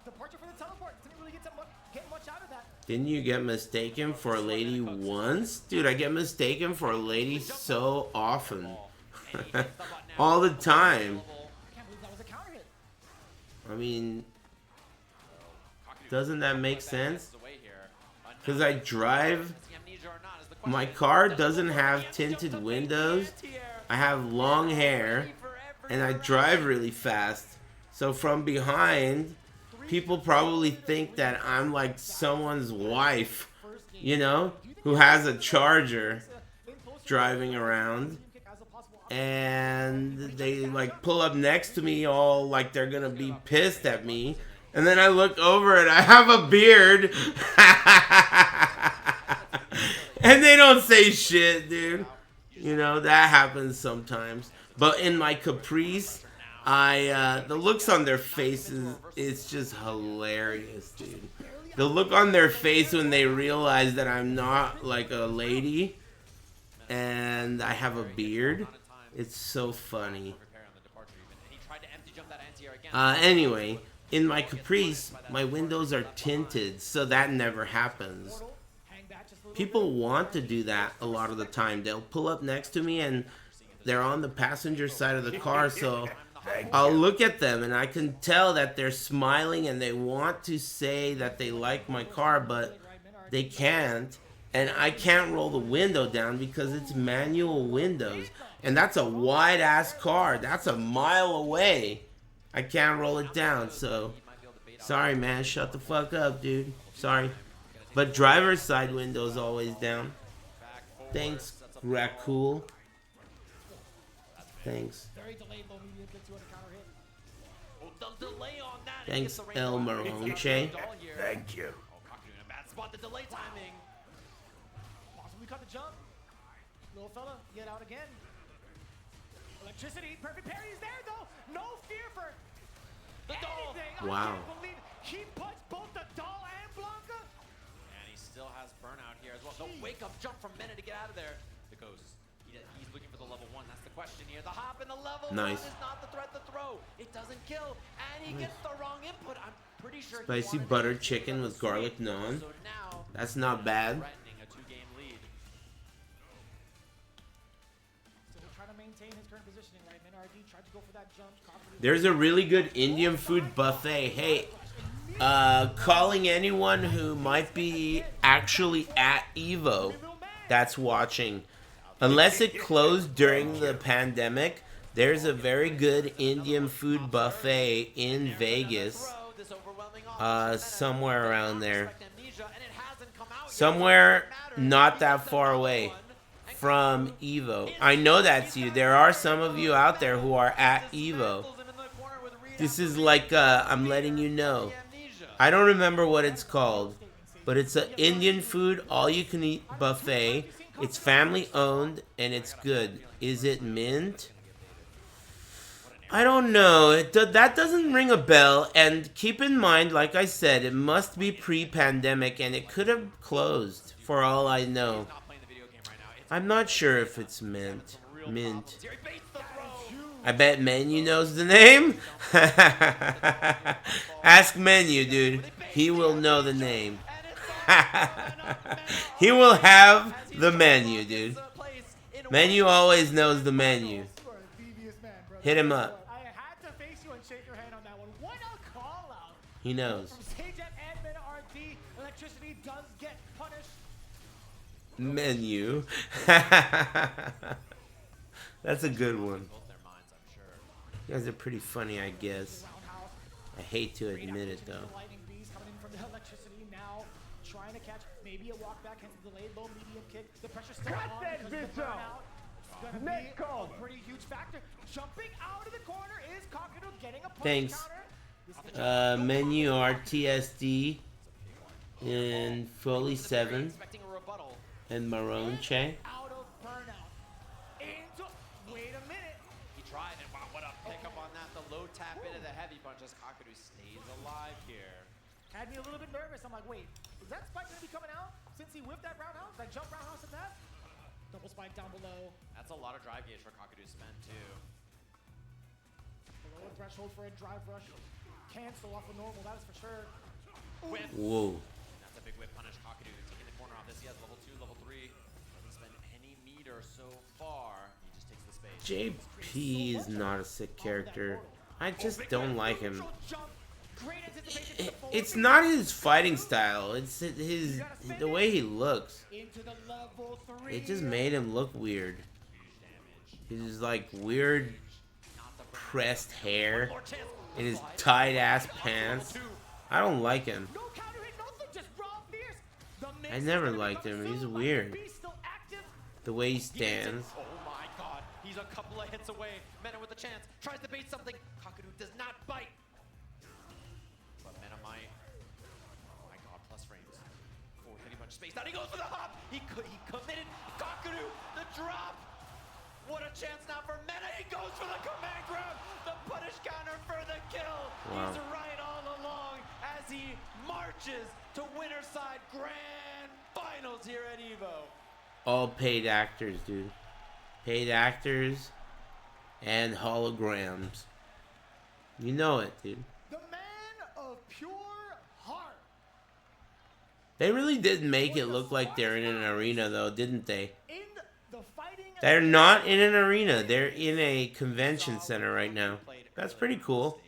Departure for the teleport. Didn't really get much out of that. Didn't you get mistaken for a lady once? Dude, I get mistaken for a lady so often. All the time. I mean, doesn't that make sense? Because I drive, my car doesn't have tinted windows, I have long hair, and I drive really fast. So from behind, people probably think that I'm like someone's wife, you know, who has a Charger driving around. And they like pull up next to me all like they're gonna be pissed at me. And then I look over and I have a beard. And they don't say shit, dude. You know, that happens sometimes. But in my Caprice, the looks on their faces, it's just hilarious, dude. The look on their face when they realize that I'm not like a lady and I have a beard. It's so funny. Anyway, in my Caprice, my windows are tinted, so that never happens. People want to do that a lot of the time. They'll pull up next to me and they're on the passenger side of the car, so I'll look at them and I can tell that they're smiling and they want to say that they like my car, but they can't. And I can't roll the window down because it's manual windows. And that's a wide-ass car. That's a mile away. I can't roll it down, so... Sorry, man. Shut the fuck up, dude. Sorry. But driver's side window's always down. Thanks, Raccool. Thanks. Thanks, El Maronche. Thank you. The delay timing. Possibly cut the jump. Little fella, get out again. Electricity, perfect parry is there though. No fear for the doll. Wow. I can't believe he puts both the doll and Blanca. And he still has burnout here as well. The wake up jump from Mena to get out of there. The ghost. He's looking for the level 1. That's the question here. The hop and the level 1 is not the threat to throw. It doesn't kill. And he gets the wrong input. I'm pretty sure Spicy buttered chicken with garlic naan. That's not bad. There's a really good Indian food buffet. Hey, calling anyone who might be actually at Evo that's watching. Unless it closed during the pandemic, there's a very good Indian food buffet in Vegas. Somewhere around there. Somewhere not that far away from Evo. I know that's you. There are some of you out there who are at Evo. This is like, I'm letting you know. I don't remember what it's called, but it's an Indian food, all-you-can-eat buffet. It's family-owned, and it's good. Is it mint? I don't know. That doesn't ring a bell, and keep in mind, like I said, it must be pre-pandemic, and it could have closed, for all I know. I'm not sure if it's mint. I bet Menu knows the name. Ask Menu, dude. He will know the name. He will have the menu, dude. Menu always knows the menu. Hit him up. I had to face you and shake your hand on that one. What a call out. He knows. From Sage and Admin RD, electricity does get punished. Menu. That's a good one. You guys are pretty funny, I guess. I hate to admit it, though. Lightning bees coming in from the electricity now, trying to catch maybe a walk back into the delayed low medium kick. The pressure's still on because of the burnout. It's gonna be a pretty huge factor. Jumping out of the corner is Kakadu getting a punch Thanks. counter. Menu RTSD in Foley 7 and Maronche. Out of burnout. Into, wait a minute. He tried, and wow, what a pickup on that. The low tap into the heavy punch as Kakadu stays alive here. Had me a little bit nervous. I'm like, wait, is that spike gonna be coming out? Since he whipped that roundhouse, that jump roundhouse at that? Double spike down below. That's a lot of drive gauge for Kakadu to spend, too. Below the threshold for a drive rush. Cancel off of normal, that is for sure. Whip. Whoa. That's a big whip punish. Kakadu taking the corner off this. He has level 2, level 3. Doesn't spend any meter so far. He just takes the space. JP is not a sick character. I just don't like him. It's not his fighting style. It's the way he looks. It just made him look weird. He's like weird pressed hair in his tight ass pants. I don't like him. I never liked him. He's weird. The way he stands. Oh my god. He's a couple of hits away. Mena with a chance. Tries to bait something. Kakadu does not bite. But Mena might. Oh my god. Plus frames. Forward hitting much space. Now he goes for the hop. He committed. Kakadu. The drop. What a chance now for Mena. He goes for the command grab. The punish counter for the kill. Wow. He's right all along as he marches to winner side grand finals here at EVO. All paid actors, dude. Paid actors and holograms. You know it, dude. The man of pure heart. They really did make it look like they're in an arena, though, didn't they? In the fighting. They're not in an arena. They're in a convention center right now. That's pretty cool.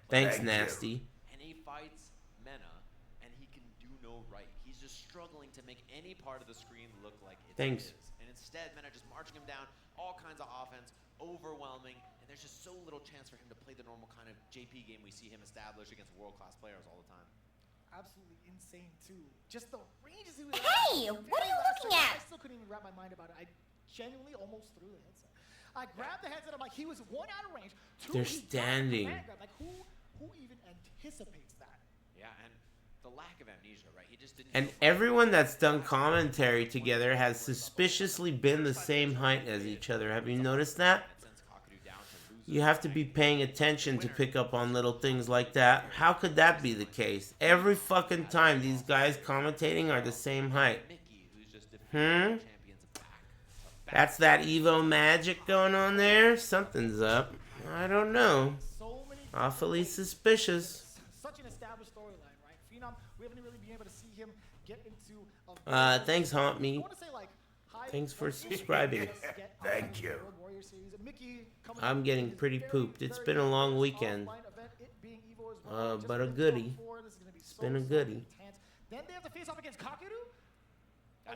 Thanks, Nasty. And he fights Mena, and he can do no right. He's just struggling to make any part of the screen look like it Thanks. is. And instead, Mena just marching him down, all kinds of offense, overwhelming, and there's just so little chance for him to play the normal kind of JP game we see him establish against world-class players all the time. Absolutely insane too. Just the ranges he was. Hey, what are you looking at? I still couldn't even wrap my mind about it. I genuinely almost threw the headset. I grabbed the headset. I'm like, he was 1 out of range. 2, They're he got the standing. command grab. Like who even anticipates that? Yeah, and the lack of amnesia, right? He just didn't. And everyone that's done commentary together has suspiciously been the same height as each other. Have you noticed that? You have to be paying attention to pick up on little things like that. How could that be the case? Every fucking time these guys commentating are the same height. That's that Evo magic going on there? Something's up. I don't know. Awfully suspicious. Such an established storyline, right? Phenom, we haven't really been able to see him get into. Thanks, Haunt Me. Thanks for subscribing. Thank you. I'm getting pretty pooped. It's been a long weekend. But a goodie. It's been a goodie. Then they have to face off against Kakadu? Are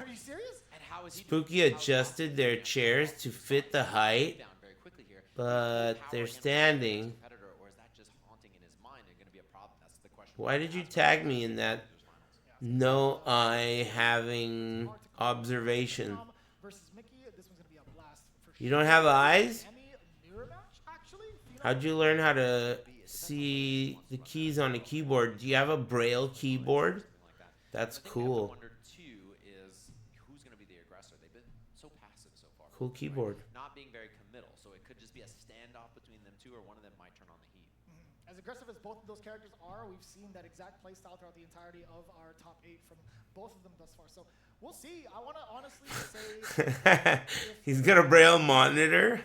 you serious? And how is he Spooky adjusted their chairs to fit the height, but they're standing. Or is that just haunting in his mind and going to be a problem? That's the question. Why did you tag me in that No eye having observation. You don't have eyes? How'd you learn how to see the keys on a keyboard? Do you have a Braille keyboard? That's cool. Wonder too is who's going to be the aggressor. They've been so passive so far. Cool keyboard. Right? Not being very committal, so it could just be a standoff between them two, or one of them might turn on the heat. As aggressive as both of those characters are, we've seen that exact play style throughout the entirety of our top 8 from both of them thus far. So we'll see. I want to honestly say he's got a Braille monitor.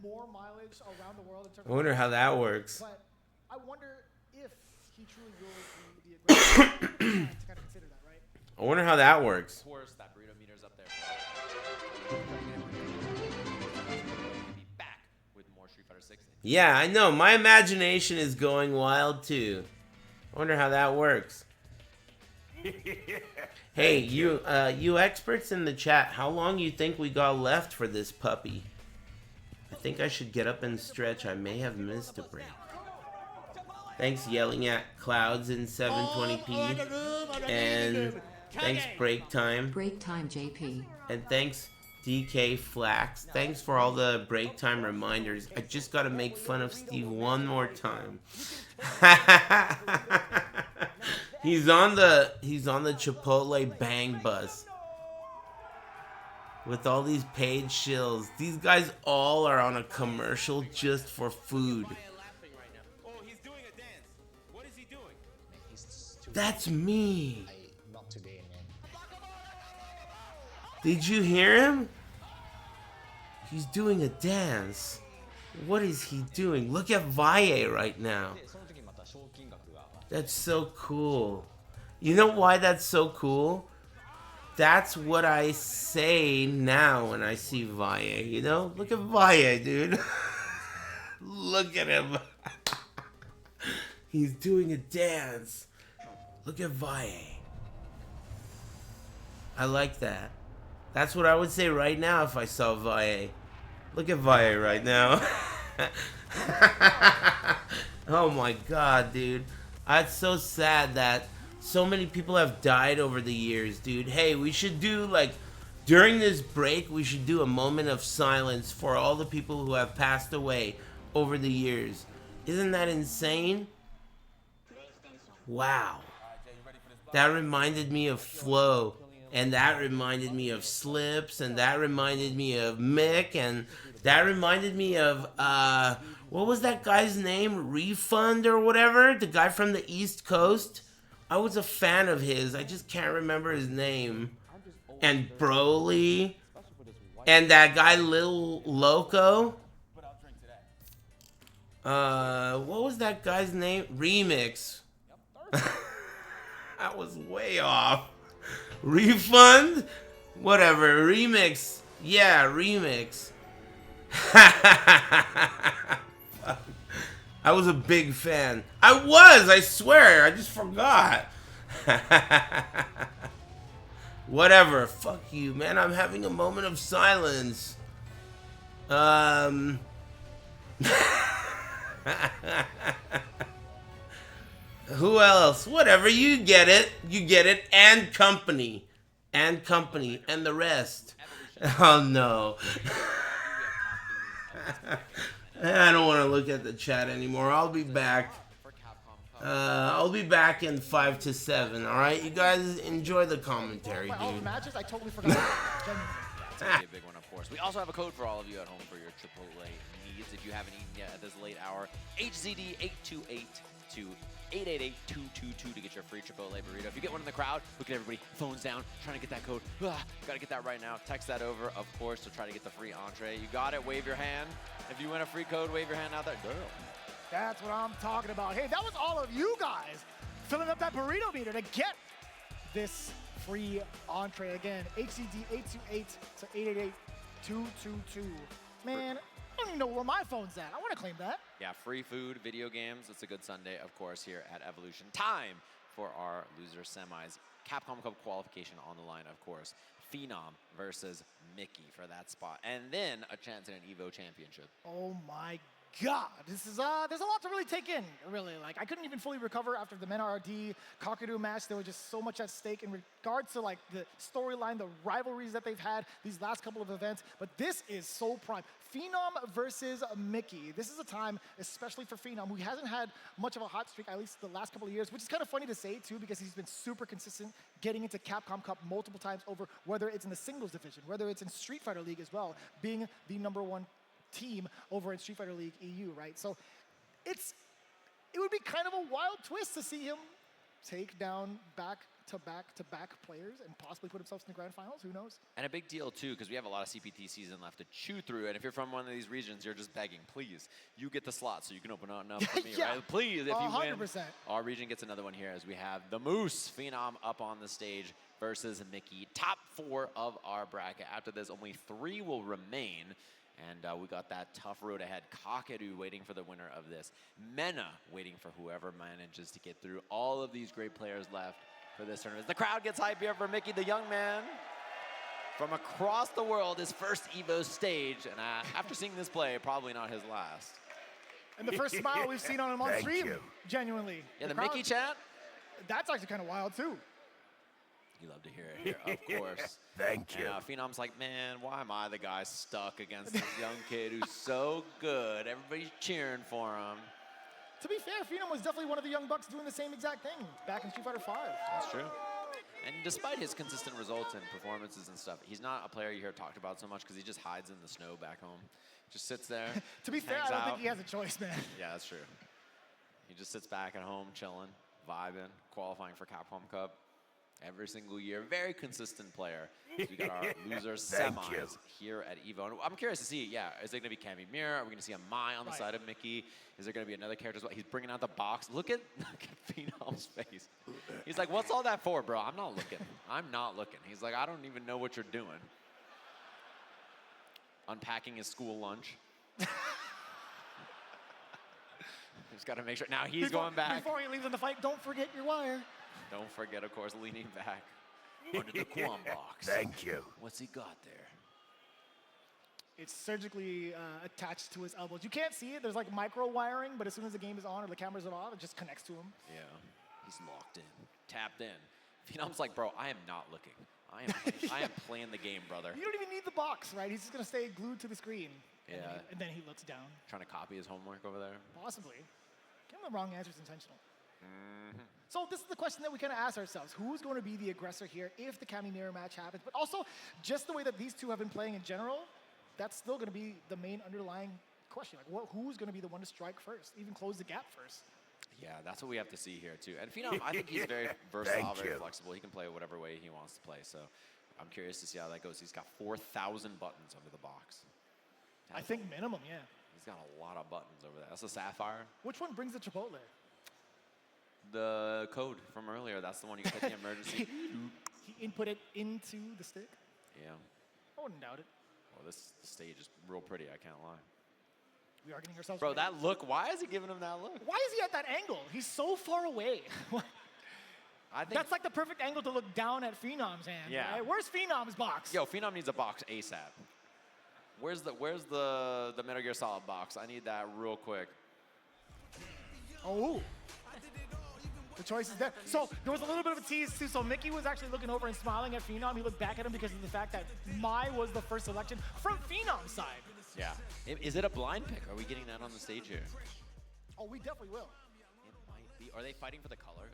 more mileage around the world in terms I wonder how that works. But I wonder if he truly will be the aggressor. To kind of consider that, right? I wonder how that works. Of course, that burrito meter's up there. Be back with more Street Fighter 6. Yeah, I know. My imagination is going wild too. I wonder how that works. Hey, you experts in the chat, how long you think we got left for this puppy? I think I should get up and stretch. I may have missed a break. Thanks yelling at clouds in 720p. And thanks break time. Break time, JP. And thanks DK Flax. Thanks for all the break time reminders. I just got to make fun of Steve one more time. He's on the Chipotle bang bus with all these paid shills. These guys all are on a commercial just for food. Oh, he's doing a dance. What is he doing? That's me. Not today, man. Did you hear him? He's doing a dance. What is he doing? Look at Valle right now. That's so cool. You know why that's so cool? That's what I say now when I see Valle, you know? Look at Valle, dude. Look at him. He's doing a dance. Look at Valle. I like that. That's what I would say right now if I saw Valle. Look at Valle right now. Oh my god, dude. It's so sad that so many people have died over the years, dude. Hey, we should do, like, during this break, we should do a moment of silence for all the people who have passed away over the years. Isn't that insane? Wow. That reminded me of Flo, and that reminded me of Slips, and that reminded me of Mick, and that reminded me of, what was that guy's name? Refund or whatever? The guy from the East Coast? I was a fan of his. I just can't remember his name. And Broly. And that guy Lil Loco. What was that guy's name? Remix. I was way off. Refund? Whatever. Remix. Yeah, Remix. I was a big fan. I swear. I just forgot. Whatever. Fuck you, man. I'm having a moment of silence. Who else? Whatever. You get it. You get it. And company. And company. And the rest. Oh, no. I don't want to look at the chat anymore. I'll be back. I'll be back in 5 to 7. All right, you guys enjoy the commentary, dude. All the matches, I totally forgot. It's gonna be a big one, of course. We also have a code for all of you at home for your Chipotle needs. If you haven't eaten yet at this late hour, HZD828 to 888-222 to get your free Chipotle burrito. If you get one in the crowd, look at everybody, phones down, trying to get that code. Gotta get that right now. Text that over, of course, to try to get the free entree. You got it, wave your hand. If you win a free code, wave your hand out there. Girl. That's what I'm talking about. Hey, that was all of you guys filling up that burrito meter to get this free entree. Again, HCD828 to 888-222. Man, I don't even know where my phone's at. I want to claim that. Yeah, free food, video games. It's a good Sunday, of course, here at Evolution. Time for our loser semis. Capcom Cup qualification on the line, of course. Phenom versus Mickey for that spot. And then a chance at an EVO championship. Oh my God, this is there's a lot to really take in, really. Like, I couldn't even fully recover after the Men RD Kakadu match. There was just so much at stake in regards to like the storyline, the rivalries that they've had these last couple of events. But this is so prime. Phenom versus Mickey. This is a time, especially for Phenom, who hasn't had much of a hot streak, at least the last couple of years, which is kind of funny to say too, because he's been super consistent getting into Capcom Cup multiple times over, whether it's in the singles division, whether it's in Street Fighter League as well, being the #1 team over in Street Fighter League EU, right? So it would be kind of a wild twist to see him take down back-to-back players and possibly put himself in the grand finals. Who knows? And a big deal, too, because we have a lot of CPT season left to chew through. And if you're from one of these regions, you're just begging, please, you get the slot so you can open up enough for me, Yeah. right? Please, if you 100%. win, our region gets another one here as we have the Moose Phenom up on the stage versus Mickey. Top 4 of our bracket. After this, only 3 will remain. And we got that tough road ahead. Kakadu waiting for the winner of this. Mena waiting for whoever manages to get through. All of these great players left for this tournament. The crowd gets hype here for Mickey, the young man from across the world, his first EVO stage. And after seeing this play, probably not his last. And the first smile we've seen on him on stream, genuinely. Yeah, the crowd- Mickey chant? That's actually kind of wild, too. You love to hear it here, of course. Thank you. And Phenom's like, man, why am I the guy stuck against this young kid who's so good? Everybody's cheering for him. To be fair, Phenom was definitely one of the young bucks doing the same exact thing back in Street Fighter V. That's true. And despite his consistent results and performances and stuff, he's not a player you hear talked about so much because he just hides in the snow back home. Just sits there. To be fair, I hangs don't out. think he has a choice, man. Yeah, that's true. He just sits back at home, chilling, vibing, qualifying for Capcom Cup every single year. Very consistent player. So we got our loser Thank you. semis here at EVO. And I'm curious to see, is there going to be Cami Mirror? Are we going to see a Mai on the side of Mickey? Is there going to be another character as well? He's bringing out the box. Look at Phenom's face. He's like, what's all that for, bro? I'm not looking. I'm not looking. He's like, I don't even know what you're doing. Unpacking his school lunch. Just got to make sure. Now he's going back. Before he leaves in the fight, don't forget your wire. Don't forget, of course, leaning back under the Quan box. Thank you. What's he got there? It's surgically attached to his elbows. You can't see it. There's like micro wiring, but as soon as the game is on or the cameras are off, it just connects to him. Yeah, he's locked in, tapped in. Phenom's like, bro, I am not looking. I am playing the game, brother. You don't even need the box, right? He's just gonna stay glued to the screen. Yeah. And then he looks down. Trying to copy his homework over there. Possibly. Give him the wrong answers intentional. Mm-hmm. So this is the question that we kind of ask ourselves. Who's going to be the aggressor here if the Cami Mirror match happens? But also, just the way that these two have been playing in general, that's still going to be the main underlying question. Like, who's going to be the one to strike first, even close the gap first? Yeah, that's what we have to see here, too. And Phenom, I think he's very versatile, Thank very you. flexible. He can play whatever way he wants to play. So I'm curious to see how that goes. He's got 4,000 buttons under the box. I think minimum, yeah. He's got a lot of buttons over there. That's a Sapphire. Which one brings the Chipotle? The code from earlier, that's the one you hit the emergency. He input it into the stick? Yeah. I wouldn't doubt it. Well, this stage is real pretty, I can't lie. We are getting ourselves Bro, ready. that look, why is he giving him that look? Why is he at that angle? He's so far away. I think That's like the perfect angle to look down at Phenom's hand. Yeah. Right? Where's Phenom's box? Yo, Phenom needs a box ASAP. Where's the Metal Gear Solid box? I need that real quick. Oh. The choice is there. So there was a little bit of a tease too. So Mickey was actually looking over and smiling at Phenom. He looked back at him because of the fact that Mai was the first selection from Phenom's side. Yeah. Is it a blind pick? Are we getting that on the stage here? Oh, we definitely will. It might be. Are they fighting for the color?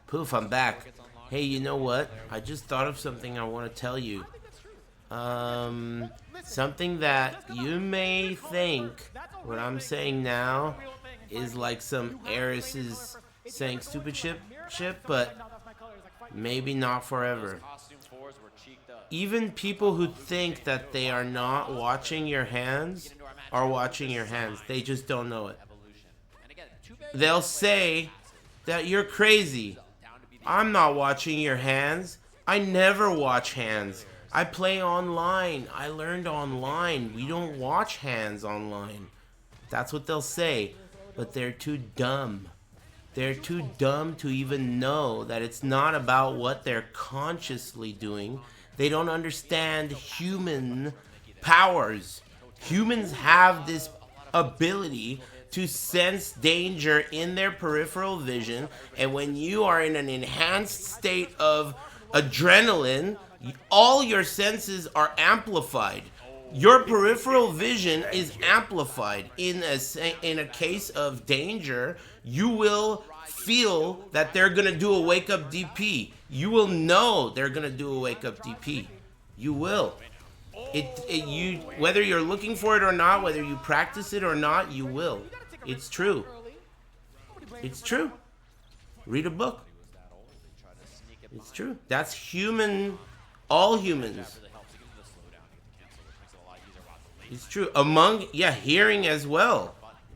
Poof, I'm back. Hey, you know what? I just thought of something I want to tell you. Something that you may think what I'm saying now is like some aris is saying stupid shit, but maybe not forever. Even people who think that they are not watching your hands are watching your hands. They just don't know it. They'll say that you're crazy. I'm not watching your hands. I never watch hands. I play online. I learned online. We don't watch hands online. That's what they'll say. But they're too dumb. They're too dumb to even know that it's not about what they're consciously doing. They don't understand human powers. Humans have this ability to sense danger in their peripheral vision, and when you are in an enhanced state of adrenaline, all your senses are amplified. Your peripheral vision is amplified. In a case of danger, you will feel that they're gonna do a wake-up DP. You will know they're gonna do a wake-up DP. You will. You whether you're looking for it or not, whether you practice it or not, you will. It's true. It's true. Read a book. It's true. That's human. All humans. It's true. Hearing as well.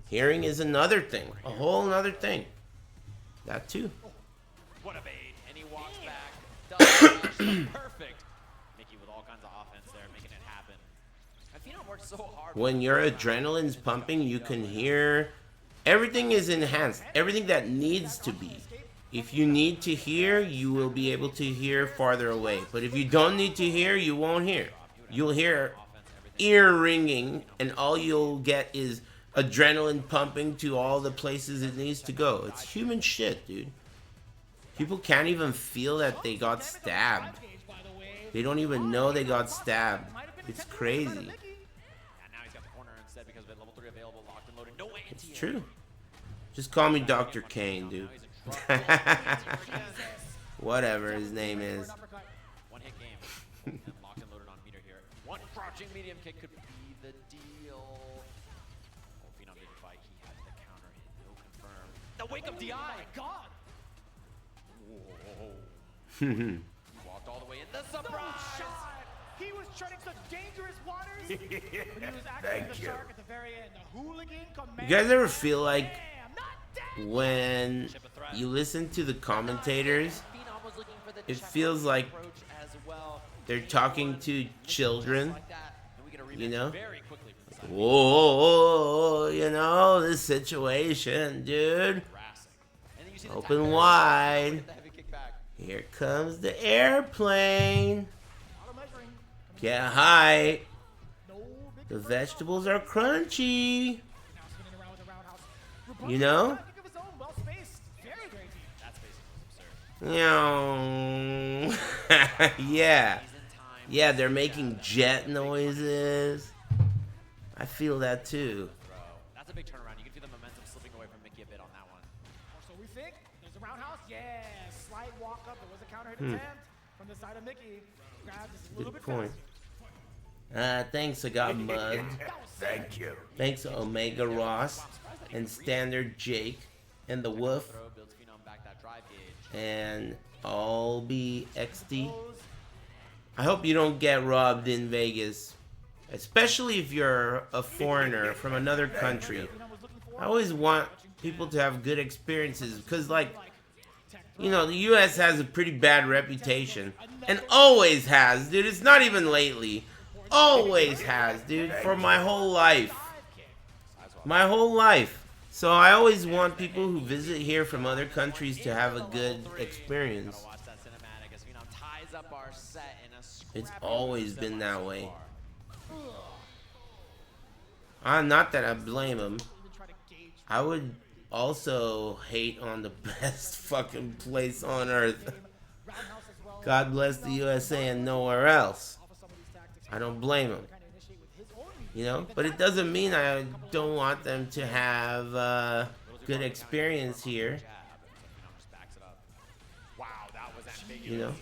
Hearing is another thing. A whole other thing. That too. What a bait. And he walks back. Does perfect. Mickey with all kinds of offense there, making it happen. And Phenom works so hard. When your adrenaline's pumping, you can hear. Everything is enhanced. Everything that needs to be. If you need to hear, you will be able to hear farther away. But if you don't need to hear, you won't hear. You'll hear ear ringing, and all you'll get is adrenaline pumping to all the places it needs to go. It's human shit, dude. People can't even feel that they got stabbed. They don't even know they got stabbed. It's crazy. It's true. Just call me Dr. Kane, dude. Whatever his name is. One hit game. Locked and loaded on meter here. One crouching medium kick could be the deal. Oh, Phenom didn't fight. He had the counter hit. No confirm. The wake up DI. Oh my god. Whoa. He walked all the way in. The surprise. He was treading such dangerous waters. But he was acting the shark at the very end. The hooligan You guys ever feel like when you listen to the commentators, it feels like they're talking to children, you know? Whoa, you know, this situation, dude. Open wide. Here comes the airplane. Get high. The vegetables are crunchy. You know? Yeah. Yeah, they're making jet noises. I feel that too. That's a big turnaround. You can feel the momentum slipping away from Mickey a bit on that one. Or so we think. There's a roundhouse. Yeah. Slight walk up. There was a counter hit attempt from the side of Mickey. Grabbed just a little bit point. Thanks, I got mugged. Thank you. Thanks, Omega Ross and Standard Jake and the Wolf and All Be XD. I hope you don't get robbed in Vegas, especially if you're a foreigner from another country. I always want people to have good experiences because, like, you know, the U.S. has a pretty bad reputation and always has, dude. It's not even lately. Always has, dude, for my whole life. My whole life. So I always want people who visit here from other countries to have a good experience. It's always been that way. Not that I blame them. I would also hate on the best fucking place on earth. God bless the USA and nowhere else. I don't blame them. You know, but it doesn't mean I don't want them to have a good experience here. You know?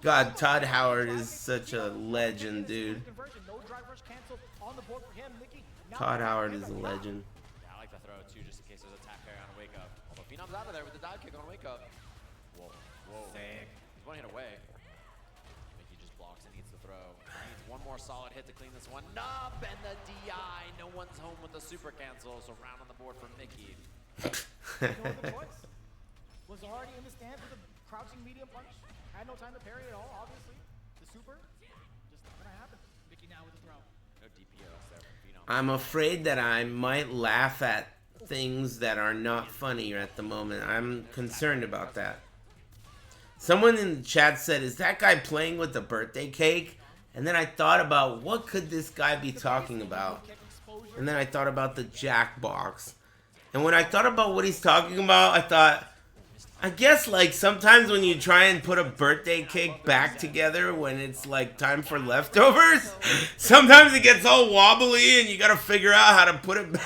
God, Todd Howard is such a legend, dude. Todd Howard is a legend. Yeah, I like the throw too, just in case there's a tap carry on a wake up. Although Phenom's out of there with the dive kick on wake up. Whoa, whoa. Sick. He's one hit away. Mickey just blocks and needs the throw. He needs one more solid hit to clean this one up, and the DI. No one's home with the super cancel, so round on the board for Mickey. No other choice. Was already in the stance with a crouching medium punch. Had no time to parry at all, obviously. The super, just not gonna happen. No DPS there from Phenom. I'm afraid that I might laugh at things that are not funny at the moment. I'm concerned about that. Someone in the chat said, is that guy playing with the birthday cake? And then I thought about, what could this guy be talking about? And then I thought about the Jackbox. And when I thought about what he's talking about, I thought, I guess like sometimes when you try and put a birthday cake back together when it's like time for leftovers, sometimes it gets all wobbly and you gotta figure out how to put it back.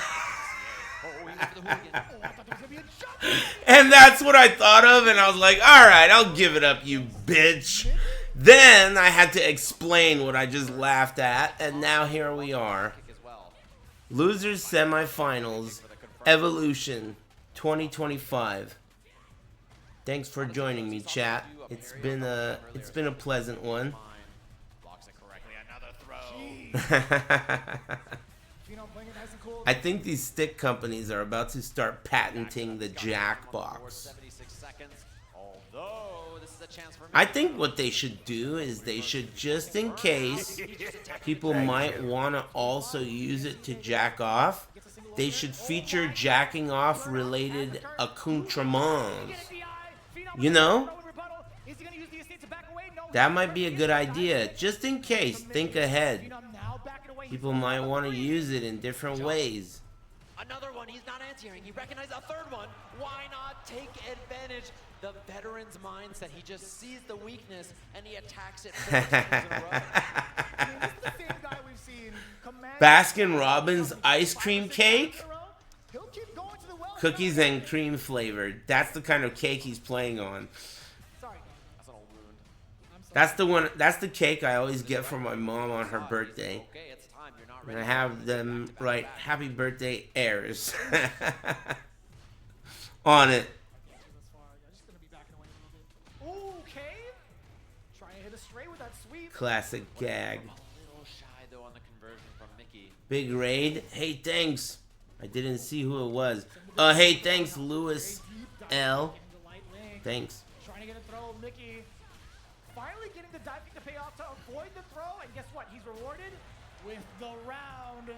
And that's what I thought of, and I was like, alright, I'll give it up, you bitch. Then I had to explain what I just laughed at, and now here we are. Losers semifinals, Evolution 2025. Thanks for joining me, chat. It's been a pleasant one. Blocks it correctly. Another throw. I think these stick companies are about to start patenting the Jackbox. 76 seconds. Although this is a chance for I think what they should do is they should, just in case people might want to also use it to jack off, they should feature jacking off related accoutrements. You know? That might be a good idea. Just in case, think ahead. People might want to use it in different ways. Another one, he's not answering. He recognized a third one. Why not take advantage? The veteran's mindset. He just sees the weakness and he attacks it 4 times in a row. This is the same guy we've seen. Baskin Robbins ice cream cake? Cookies and cream flavored. That's the kind of cake he's playing on. That's an old wound. That's the one. That's the cake I always get for my mom on her birthday. Okay, it's time. You're not And I have them write "Happy Birthday, Aris" on it. Okay. Trying to hit a stray with that sweep. Classic gag. A little shy though on the conversion from Mickey. Big raid. Hey, thanks. I didn't see who it was. Hey, thanks, Lewis L. Thanks. Trying to get a throw, Mickey. Finally getting the dive kick to pay off to avoid the throw, and guess what? He's rewarded with the round.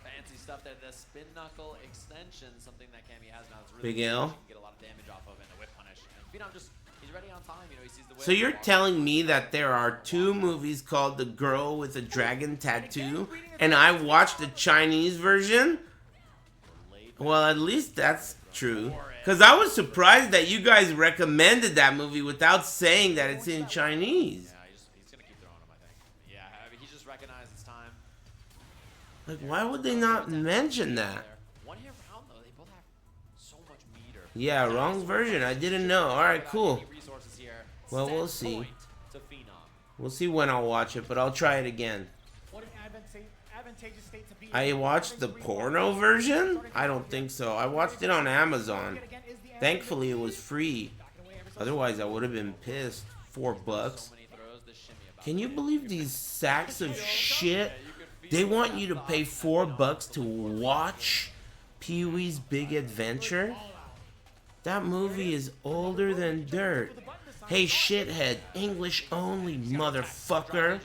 Fancy stuff there. The spin knuckle extension, something that Cammy has now. It's really Big L. You can get a lot of damage off of it and a whip punish. And Phenom just, he's ready on time. You know, he sees the whip. So you're telling me that there are 2 movies called The Girl with a Dragon Tattoo, and I watched the Chinese version? Well, at least that's true. Because I was surprised that you guys recommended that movie without saying that it's in Chinese. Yeah, he's going to keep throwing him, I think. Yeah, I mean, he just recognized it's time. Like, why would they not mention that? One hit round, though. They both have so much meter. Yeah, wrong version. I didn't know. Alright, cool. Resources here. Well, we'll Set see. point to Phenom. We'll see when I'll watch it, but I'll try it again. What an advantageous state to be in. I watched the porno version? I don't think so. I watched it on Amazon. Thankfully, it was free. Otherwise, I would have been pissed. $4. Can you believe these sacks of shit? They want you to pay $4 to watch Pee-wee's Big Adventure? That movie is older than dirt. Hey, shithead. English only, motherfucker.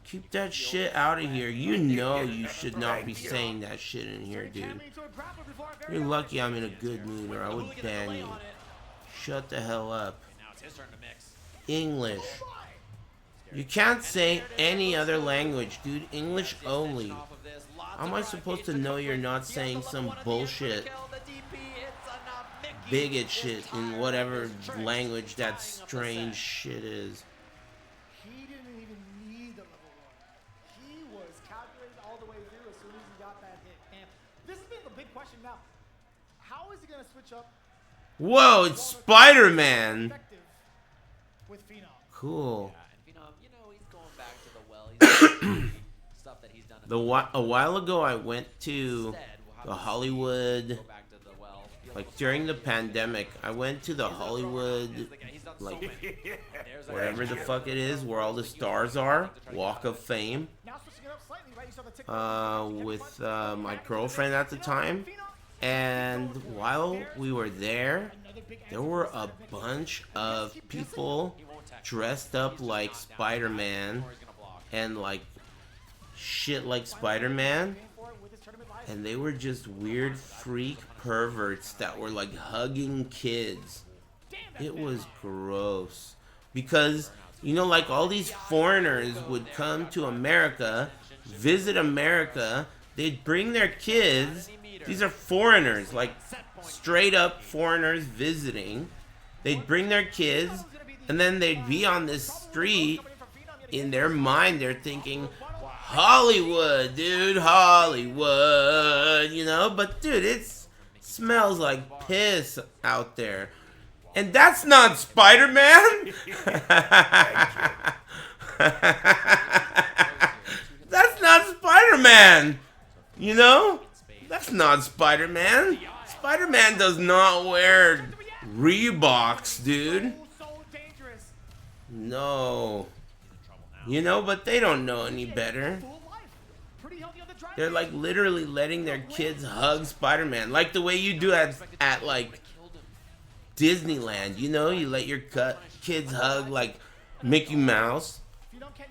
Keep that shit out of here. You know you should not be saying that shit in here, dude. You're lucky I'm in a good mood or I would ban you. Shut the hell up. English. You can't say any other language, dude. English only. How am I supposed to know you're not saying some bullshit bigot shit in whatever language that strange shit is? He didn't even need the level 1. He was calculated all the way through as soon as he got that hit. And this has been the big question now. How is he going to switch up? Whoa, it's Spider-Man. With Phenom. Cool. Yeah, and Phenom, you know, he's going back to the well. He's stuff that he's done. A while ago, I went to the Hollywood, like during the pandemic, I went to the Hollywood, like whatever the fuck it is, where all the stars are, Walk of Fame, with my girlfriend at the time. And while we were there were a bunch of people dressed up like Spider-Man and like shit like Spider-Man, and they were just weird freak perverts that were like hugging kids. It was gross. Because, you know, like all these foreigners would come to America, visit America, they'd bring their kids. These are foreigners, like straight up foreigners visiting. They'd bring their kids, and then they'd be on this street. In their mind, they're thinking, Hollywood, dude, Hollywood, you know? But, dude, it smells like piss out there. And that's not Spider-Man. That's not Spider-Man. You know? That's not Spider-Man. Spider-Man does not wear Reeboks, dude. No. You know, but they don't know any better. They're like literally letting their kids hug Spider-Man. Like the way you do at like Disneyland. You know, you let your kids hug like Mickey Mouse.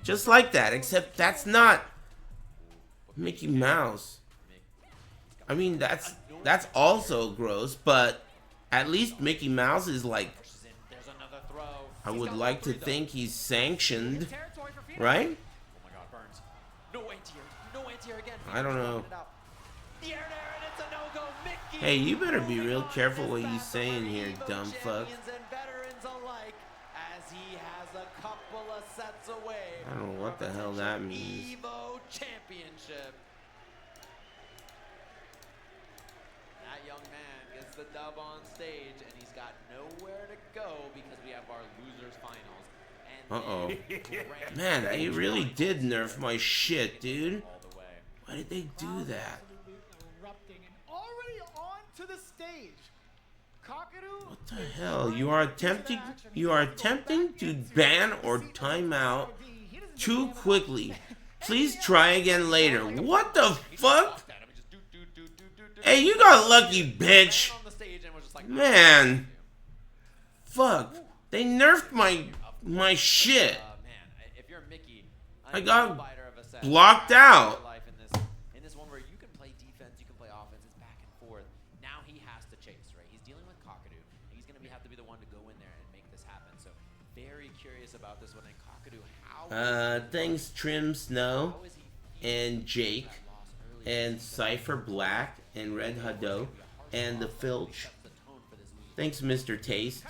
Just like that, except that's not Mickey Mouse. I mean, that's also gross, but at least Mickey Mouse is like, I would like to think he's sanctioned, right? I don't know. Hey, you better be real careful what you saying here, dumb fuck. I don't know what the hell that means. Evo Championship. That young man gets the dub on stage, and he's got nowhere to go because we have our losers finals. Uh-oh. Man, they really did nerf my shit, dude. Why did they do that? Already on to the stage. What the hell? You are attempting to ban or time out too quickly. Please try again later. What the fuck? Hey, you got lucky, bitch. Man. Fuck. They nerfed my shit. I got blocked out. In this one where you can play defense, you can play offense, it's back and forth. Now he has to chase, right? He's dealing with Kakadu. He's going to have to be the one to go in there and make this happen. So very curious about this one. And Kakadu, Thanks Trim Snow and Jake and Cypher Black and Red Huddo and the Filch. Thanks Mr. Taste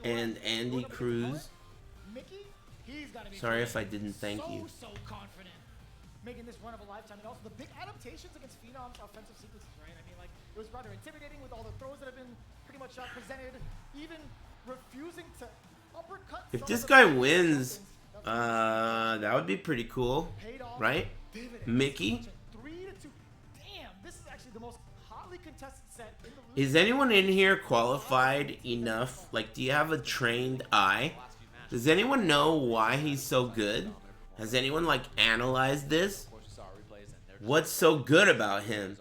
and Andy Cruz. Sorry if I didn't thank you. So confident, making this run of a lifetime, and also the big adaptations against Phenom's offensive sequences, right? I mean, like, it was rather intimidating with all the throws that have been pretty much presented, even refusing to uppercut. If this guy wins, that would be pretty cool, right? Mickey? 3-2. Damn, this is actually the most hotly contested set in the league. Is anyone in here qualified enough? Like, do you have a trained eye? Does anyone know why he's so good? Has anyone, like, analyzed this? What's so good about him?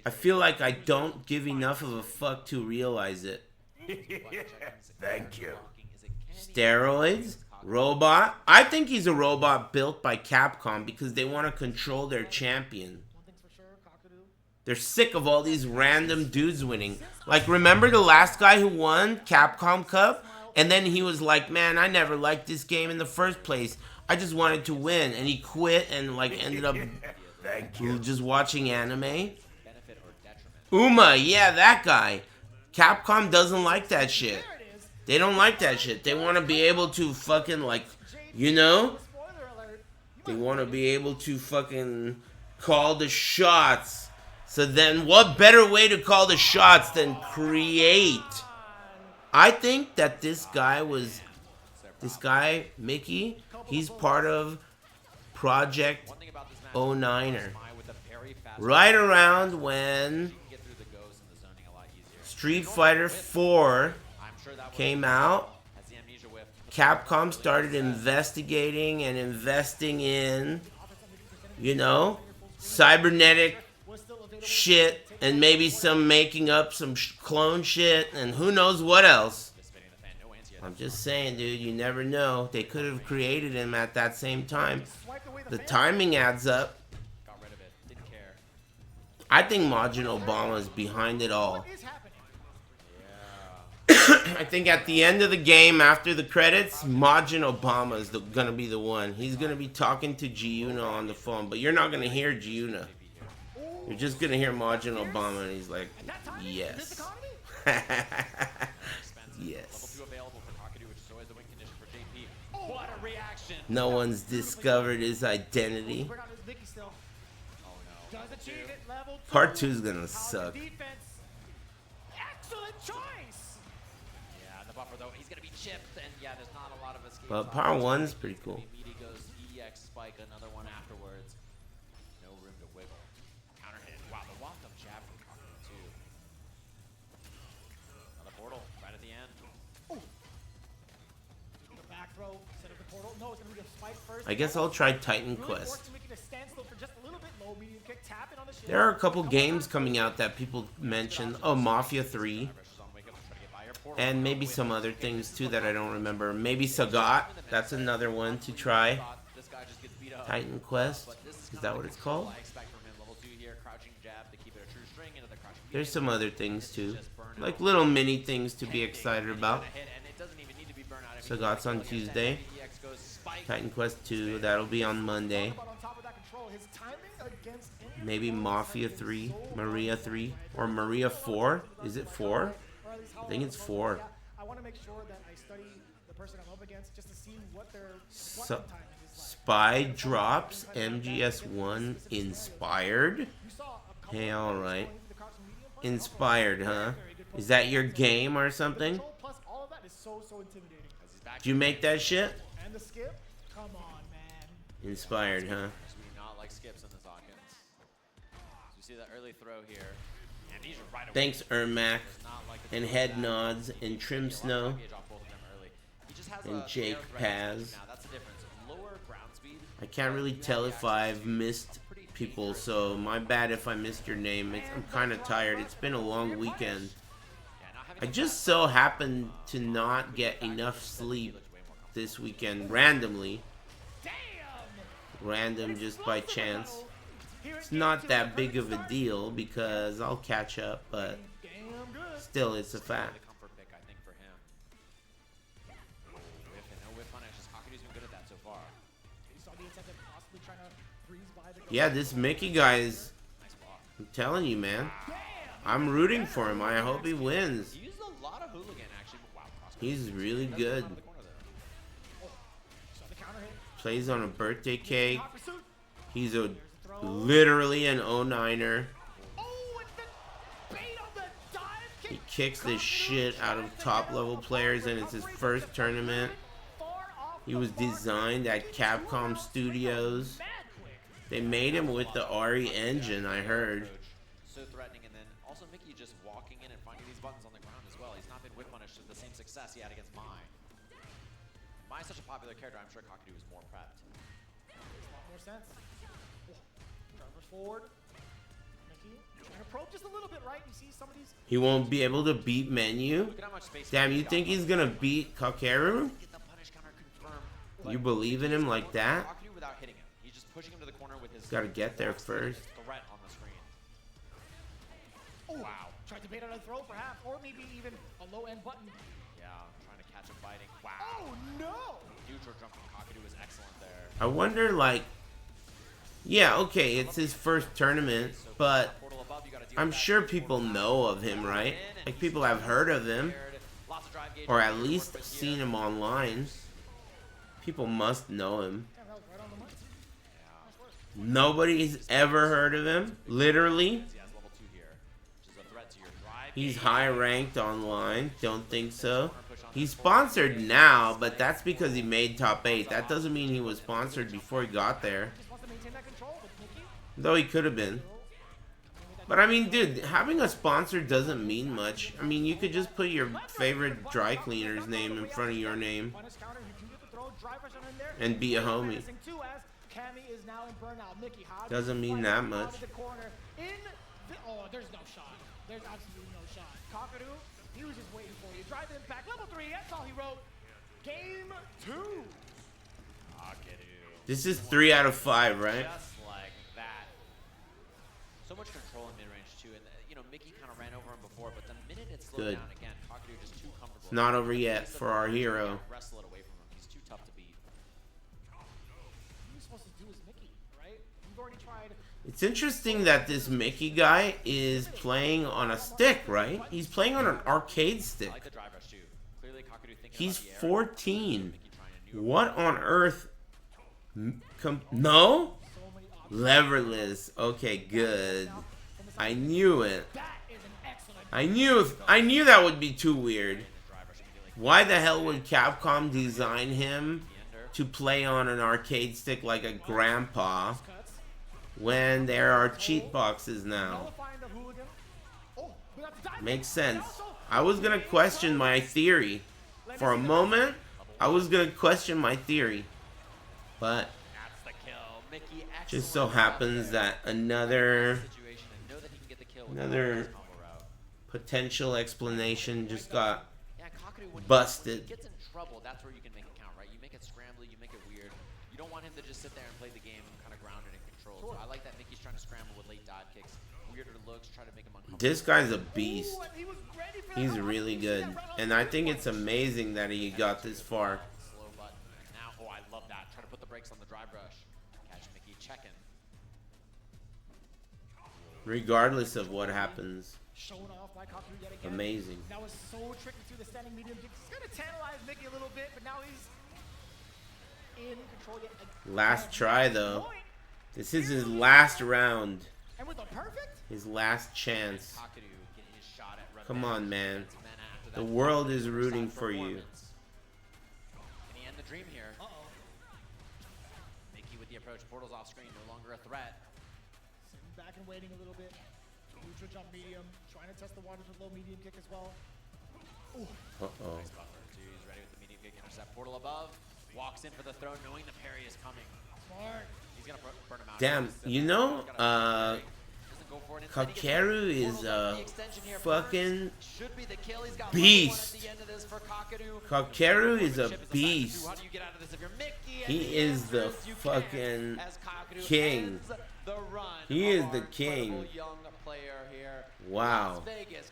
I feel like I don't give enough of a fuck to realize it. Thank you. Steroids? Robot? I think he's a robot built by Capcom because they want to control their champion. They're sick of all these random dudes winning. Like, remember the last guy who won Capcom Cup? And then he was like, man, I never liked this game in the first place. I just wanted to win. And he quit and, like, ended up just watching anime. Uma, yeah, that guy. Capcom doesn't like that shit. They don't like that shit. They want to be able to fucking, like, you know? They want to be able to fucking call the shots. So then what better way to call the shots than create? I think that this guy, Mickey, he's part of Project 09er. Right around when Street Fighter 4 came out, Capcom started investigating and investing in, you know, cybernetic shit and maybe some making up some clone shit and who knows what else. I'm just saying, dude, you never know. They could have created him at that same time. The timing adds up. Got rid of it. Didn't care. I think Majin Obama is behind it all. I think at the end of the game, after the credits, Majin Obama is gonna be the one. He's gonna be talking to Giuna on the phone, but you're not gonna hear Giuna. You're just gonna hear Majin Obama, and he's like, yes. Yes. What a reaction. No one's discovered his identity. Part 2 is gonna suck. Excellent choice. Yeah, the buffer though, he's gonna be chipped, and yeah, there's not a lot of escape. But part 1's pretty cool. Immediately goes EX spike, another one afterwards. No room to wiggle. Counter hit. Wow, the walk-up jab from Kakuto too. Another portal right at the end. Ooh. The back throw instead of the portal. No, it's gonna be a spike first. I guess I'll try Titan Really Quest. forced to make it a standstill for just a little bit low. Medium kick, tap it on the shield. There are a couple games coming out that people mentioned. Oh, Mafia 3. And maybe some other things too that I don't remember. Maybe Sagat. That's another one to try. Titan Quest. Is that what it's called? There's some other things too. Like little mini things to be excited about. Sagat's on Tuesday. Titan Quest 2. That'll be on Monday. Maybe Mafia 3. Maria 3. Or Maria 4. Is it 4? I think it's 4. I want to make sure that I study the person I'm up against just to see what their Spy drops MGS1 inspired. Hey, alright. Inspired, huh? Is that your game or something? Plus all of that is so intimidating. Did you make that shit? And the skip? Come on, man. Inspired, huh? Not like skips in this Hawkins. So you see that early throw here. And these are right away. Thanks, Ermac. And Head Nods and Trim Snow. And Jake Paz. I can't really tell if I've missed people, so my bad if I missed your name. I'm kind of tired. It's been a long weekend. I just so happened to not get enough sleep this weekend randomly. Random just by chance. It's not that big of a deal because I'll catch up, but still, it's a fact. Yeah, this Mickey guy is... I'm telling you, man. I'm rooting for him. I hope he wins. He's really good. Plays on a birthday cake. He's a literally an 09er. He kicks the shit out of top level players, and it's his first tournament. He was designed at Capcom Studios. They made him with the Ari engine, I heard. So threatening, and then also Mickey just walking in and finding these buttons on the ground as well. He's not been whip punished with the same success he had against Mai. Mai's such a popular character, I'm sure Kakuto is more prepped. Makes a lot more sense. Drivers forward. Mickey trying to probe just a little bit, right? You see some of these. He won't be able to beat Menu? Damn, you think he's gonna beat Kakeru? You believe in him like that? Pushing him to the corner with his Gotta get there first. threat on the screen. Oh, wow. Tried to bait on a throw, perhaps, or maybe even a low-end button. Yeah, trying to catch him biting. Wow. Oh, no! Neutral jump from Kakuto was excellent there. I wonder, like... Yeah, okay, it's his first tournament, but... I'm sure people know of him, right? Like, people have heard of him. Or at least seen him online. People must know him. Nobody's ever heard of him. Literally. He's high ranked online. Don't think so. He's sponsored now, but that's because he made top 8. That doesn't mean he was sponsored before he got there. Though he could have been. But I mean, dude, having a sponsor doesn't mean much. I mean, you could just put your favorite dry cleaner's name in front of your name. And be a homie. Doesn't mean that much. Oh, there's no shot. There's absolutely no shot. Kakuto, he was just waiting for you. Drive impact, level 3, that's all he wrote. Game 2. This is 3 out of 5, right? Just like that. So much control in mid-range too, and you know Mickey kind of ran over him before, but the minute it slowed Good. down again, Kakadu just too comfortable. It's not over yet for our hero. Wrestle it away from him. He's too tough to beat. What are you supposed to do as Mickey, right? You've already tried. It's interesting that this Mickey guy is playing on a stick, right? He's playing on an arcade stick. I like the drive rush too. Clearly Kakadu thinking He's about the air. 14. What on earth? No? Leverless. Okay, good. I knew it. I knew that would be too weird. Why the hell would Capcom design him to play on an arcade stick like a grandpa when there are cheat boxes now? Makes sense. I was gonna question my theory. For a moment, I was gonna question my theory. But just so happens that another potential explanation just got busted. Gets in trouble, that's where you can make it count, right? You make it scrambly, you make it weird. You don't want him to just sit there and play the game and kind of grounded and controlled. So I like that Mickey's trying to scramble with late dive kicks, weirder looks, try to make him uncomfortable. This guy's a beast. He's really good. And I think it's amazing that he got this far. Slow button. Now, oh, I love that. Try to put the brakes on the drive rush. Catch Mickey checking. Regardless of what happens. Shown off by Kakadu yet again. Amazing. That was so tricky through the standing medium kick. It's gonna tantalize Mickey a little bit, but now he's in control yet again. Last try though. This is his last round. And with a perfect? His last chance. Come on, man. The world is rooting for you. Can he end the dream here? Mickey with the approach. Portal's off screen, no longer a threat. Sitting back and waiting a little bit. Neutral jump medium. Trying to test the waters with low medium kick as well. Ooh. Uh-oh. Nice buffer. He's ready with the medium kick. Intercept. Portal above. Walks in for the throw, knowing the parry is coming. Smart. He's gonna burn him out. Damn, you know, Kakeru is a fucking beast. Kakeru is a beast. He is the fucking king. He is the king. Wow.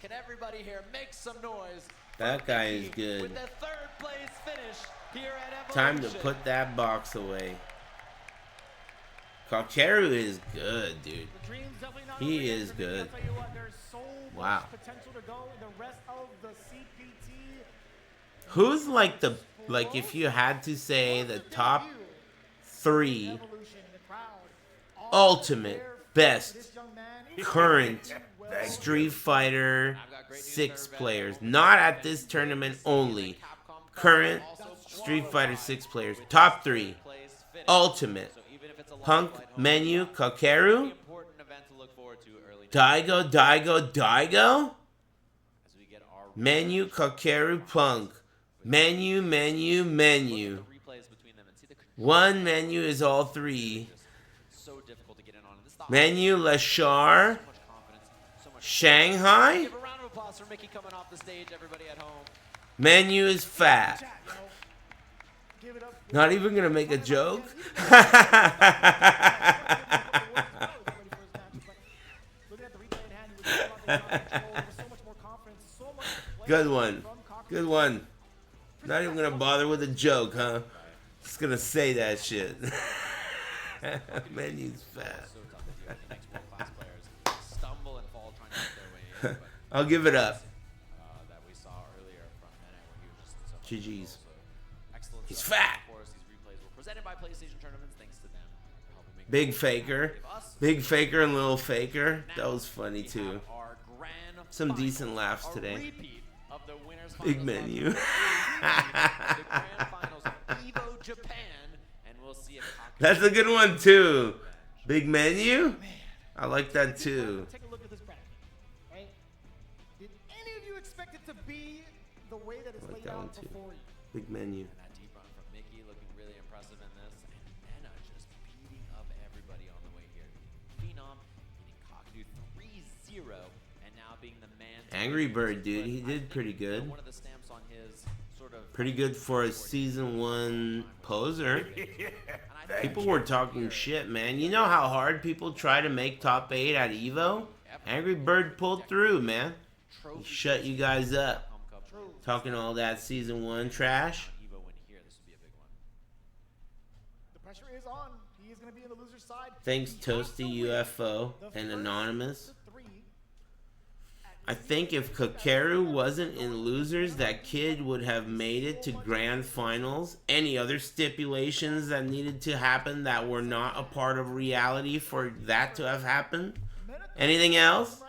Can everybody here make some noise? That guy is good. With the third place finish here at Time to put that box away. Kakeru is good, dude. He is good. Wow. Who's like the, like if you had to say the top 3 ultimate best current Street Fighter 6 players, not at this tournament only, current Street Fighter 6 players, top 3 ultimate: Punk, Menu, Kakeru, Daigo, Menu, Kakeru, Punk, Menu. One Menu is all 3. Menu, Lashar, Shanghai. Menu is fat. Not even gonna make a joke. Good one. Good one. Not even gonna bother with a joke, huh? Just gonna say that shit. Menu's fat. I'll give it up. GG's. He's fat. Big Faker. Big Faker and Little Faker. That was funny too. Some decent laughs today. Big Menu. That's a good one too. Big Menu? I like that too. Take a look at this bracket, right? Did any of you expect it to be the way that it's laid out before you? Big Menu. And that deep run from Mickey looking really impressive in this. And Nena just beating up everybody on the way here. Phenom beating Kakadu 3-0 and now being the man. Angry Bird, dude. He did pretty good. One of the stamps on his sort of Pretty good for a season 1 poser. People were talking shit, man. You know how hard people try to make top 8 at Evo? Angry Bird pulled through, man. He shut you guys up. Talking all that season 1 trash. Evo win here. This would be a big one. The pressure is on. He is going to be in the loser's side. Thanks Toasty UFO and Anonymous. I think if Kakeru wasn't in losers, that kid would have made it to grand finals. Any other stipulations that needed to happen that were not a part of reality for that to have happened? Anything else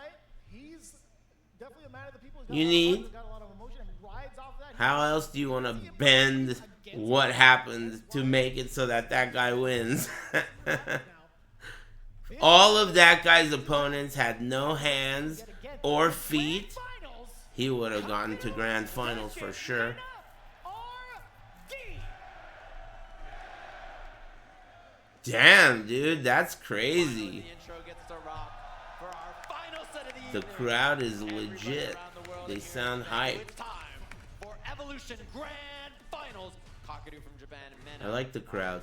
you need? How else do you want to bend what happened to make it so that that guy wins? All of that guy's opponents had no hands or feet. He would have gotten to grand finals for sure. Damn, dude, that's crazy. The crowd is legit. They sound hyped. Evolution Grand Finals. Kakadu from Japan and Mena. I like the crowd.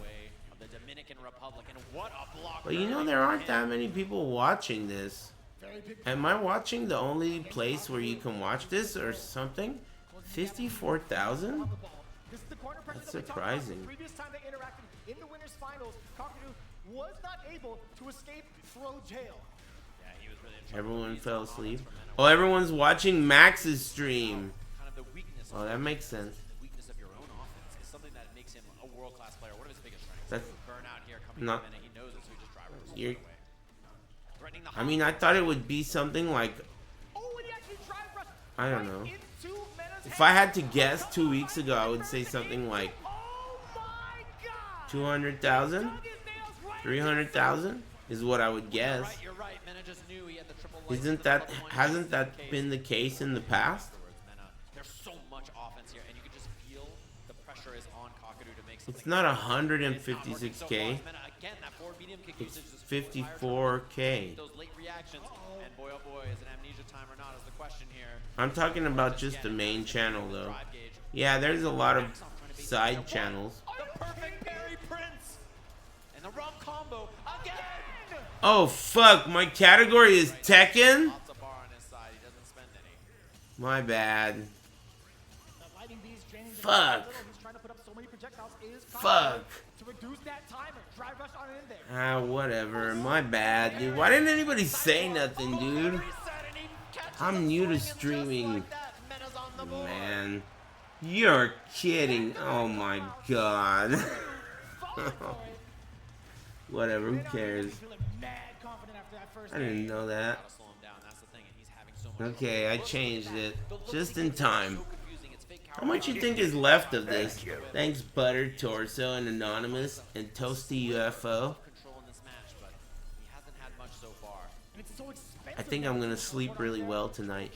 Of the Dominican Republic, and what a block. But you know, there aren't that many people watching this. Am I watching the only place where you can watch this or something? 54,000? That's surprising. Previous time they interacted in the winners finals, Kakadu was not able to escape throw jail. Yeah, he was really in trouble. Everyone fell asleep. Oh, everyone's watching Max's stream. Oh, that makes sense. The weakness of your own offense is something that makes him a world-class player. One of his biggest strengths. That's burnout here coming not. in, and he knows it, so he just drives it You're, away. Threatening the I mean, I thought it would be something like, I don't know. If I had to guess 2 weeks ago, I would say something like 200,000, 300,000 is what I would guess. You're right. Mena just knew he had the triple Hasn't that been the case in the past? There's so much offense here, and you can just feel the pressure is on Kakadu to make something. It's not 156K. It's 54K. Those late reactions, and boy oh boy, is it amnesia time or not is the question here. I'm talking about just the main channel though. Yeah, there's a lot of side channels. The perfect parry Prince, and the wrong combo again. Oh fuck, my category is Tekken? My bad. Fuck. Fuck. Ah, whatever. My bad, dude. Why didn't anybody say nothing, dude? I'm new to streaming. Man. You're kidding. Oh my god. Whatever, who cares? I didn't know that. Okay, I changed it. Just in time. How much you think is left of this? Thanks Butter, Torso, and Anonymous, and Toasty UFO. I think I'm gonna sleep really well tonight.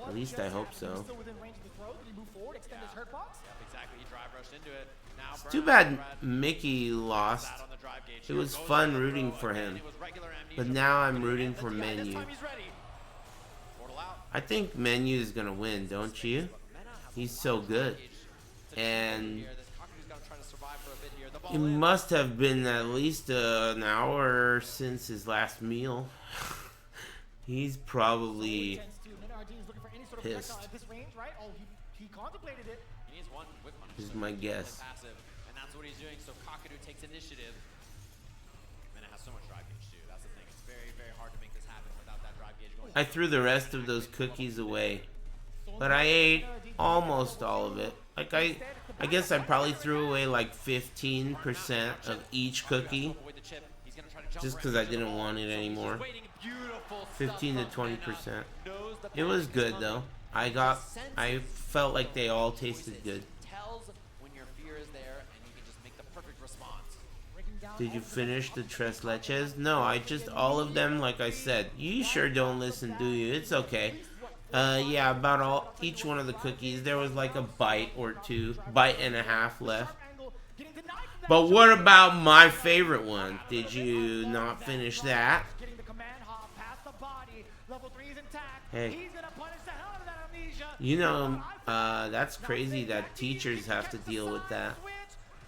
At least I hope so. It's too bad Mickey lost. It was fun rooting for him. But now I'm rooting for Menu. I think Menu is gonna win, don't you? He's so good. And it must have been at least an hour since his last meal. He's probably pissed. Is my guess. And that's what he's doing, so Kakadu takes initiative. And it has so much drive gauge too. That's the thing. It's very, very hard to make this happen without that drive gauge going. I threw the rest of those cookies away. But I ate almost all of it. Like I guess I probably threw away like 15% of each cookie. Just because I didn't want it anymore. 15 to 20%. It was good though. I felt like they all tasted good. Did you finish the tres leches? No, I just, all of them, like I said. You sure don't listen, do you? It's okay. Yeah, about each one of the cookies, there was like a bite or two, bite and a half left. But what about my favorite one? Did you not finish that? Hey. You know, that's crazy that teachers have to deal with that.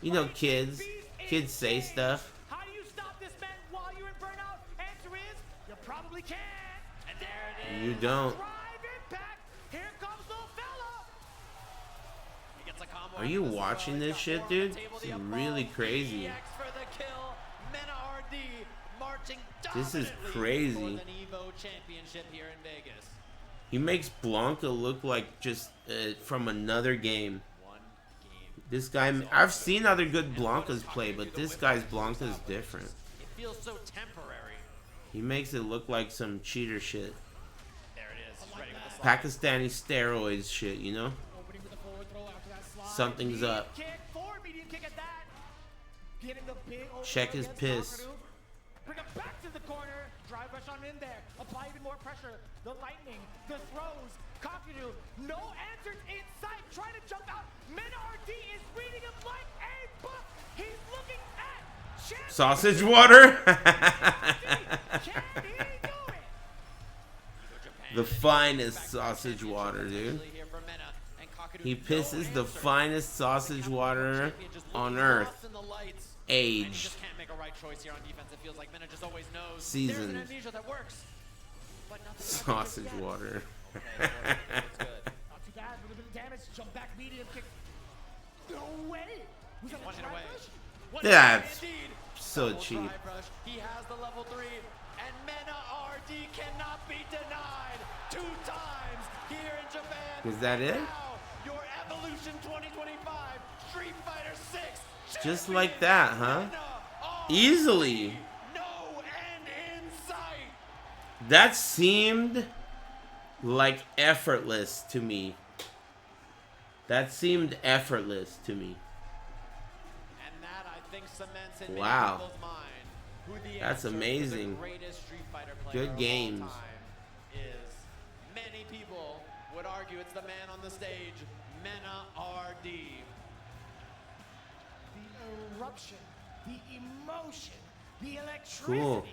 You know, kids say stuff. How do you stop this man while you're in burnout? Answer is, you probably can't. And there it is. You don't. Drive impact. Here comes the fella. He gets a combo Are you watching this shit, dude? It's really crazy. for the kill. Mena RD marching This is dominantly crazy. for the Evo Championship here in Vegas. He makes Blanca look like just from another game. This guy, I've seen other good Blancas play, but this guy's Blanca is different. It feels so temporary. He makes it look like some cheater shit. There it is. He's ready with the Pakistani steroids shit, you know? Something's up. Check his piss. Bring him back to the corner. Drive rush on in there. Apply even more pressure. The lightning, the throws. Kakadu, no answers in sight. Trying to jump out. Mena RD is reading him like a book. He's looking at champion. Sausage water? The finest sausage water, dude. He pisses the finest sausage water on earth. Age. Seasoned. Sausage water. Not too bad. A little bit of damage. Jump back medium kick. No way. Was that a drive rush? That's so cheap. He has the level 3, and Mena RD cannot be denied 2 times here in Japan. Is that it? Now, your Evolution 2025 Street Fighter 6. Just like that, huh? Easily. No end in sight. That seemed like effortless to me. That seemed effortless to me. And that, I think, cements in Wow. many people's mind who the That's answer to the amazing. greatest Street Fighter player Good of all games. time is. Many people would argue it's the man on the stage, Mena RD. The eruption, the emotion, the electricity, Cool.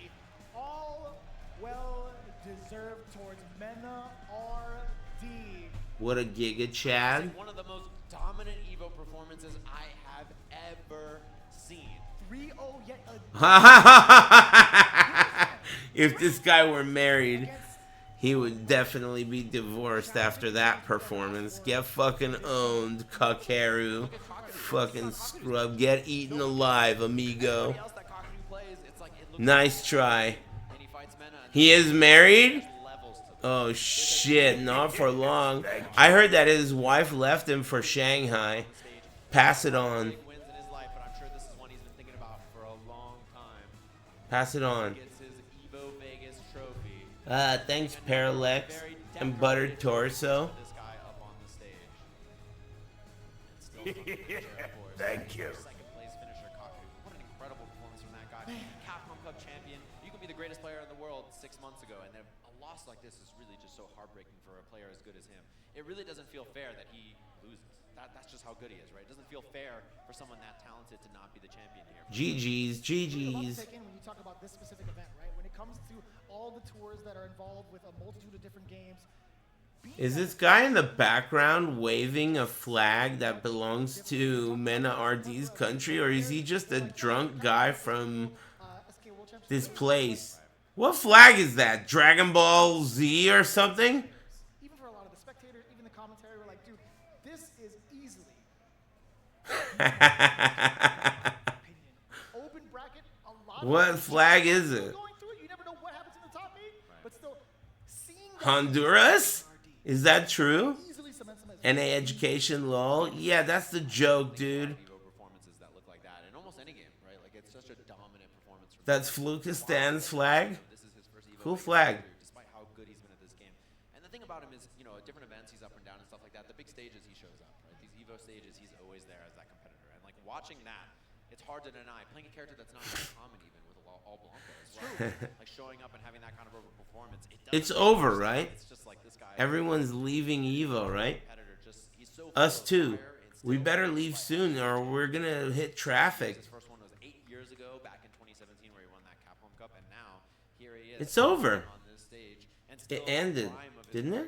all well deserved towards Mena RD. What a giga Chad. One of the most dominant Evo performances I have ever seen. 3-0 yet If this guy were married, he would definitely be divorced after that performance. Get fucking owned, Kakeru. Fucking scrub. Get eaten alive, amigo. Nice try. He is married? Oh shit, not for long. I heard that his wife left him for Shanghai. Pass it on. Pass it on. Thanks, Parallax and Buttered Torso. Thank you. Second place finisher Kaku. What an incredible performance from that guy. Capcom Cup champion. You can be the greatest player in the world 6 months ago, and then a loss like this is really just so heartbreaking for a player as good as him. It really doesn't feel fair that he loses. That's just how good he is, right? It doesn't feel fair for someone that talented to not be the champion here. GG's, GG's. When you talk about this specific event, right? When it comes to all the tours that are involved with a multitude of different games. Is this guy in the background waving a flag that belongs to Mena RD's country, or is he just a drunk guy from this place? What flag is that? Dragon Ball Z or something? Even for a lot of the spectators, even the commentary, were like, dude, this is easily open bracket. A lot What flag is it? going through it, you never know what happens in the top 8, but still seeing Honduras? Is that true? NA Education lol? Yeah, that's the joke, dude. Performances that look like that in almost any game, right? Like it's such a dominant performance from That's Flukistan's flag? Cool flag. despite how good he's been at this game. And the thing about him is, you know, at different events he's up and down and stuff like that. The big stages he shows up, right? These Evo stages, he's always there as that competitor. And like watching that, it's hard to deny. Playing a character that's not very common even with all Blanca as well. Like showing up and having that kind of a performance. It's over, right? It's just like this guy. Everyone's leaving Evo, right? Us too. We better leave soon or we're gonna hit traffic. His first one was 8 years ago, back in 2017, where he won that Capcom Cup, and now here he is. It's over. On this stage, and It ended, didn't it?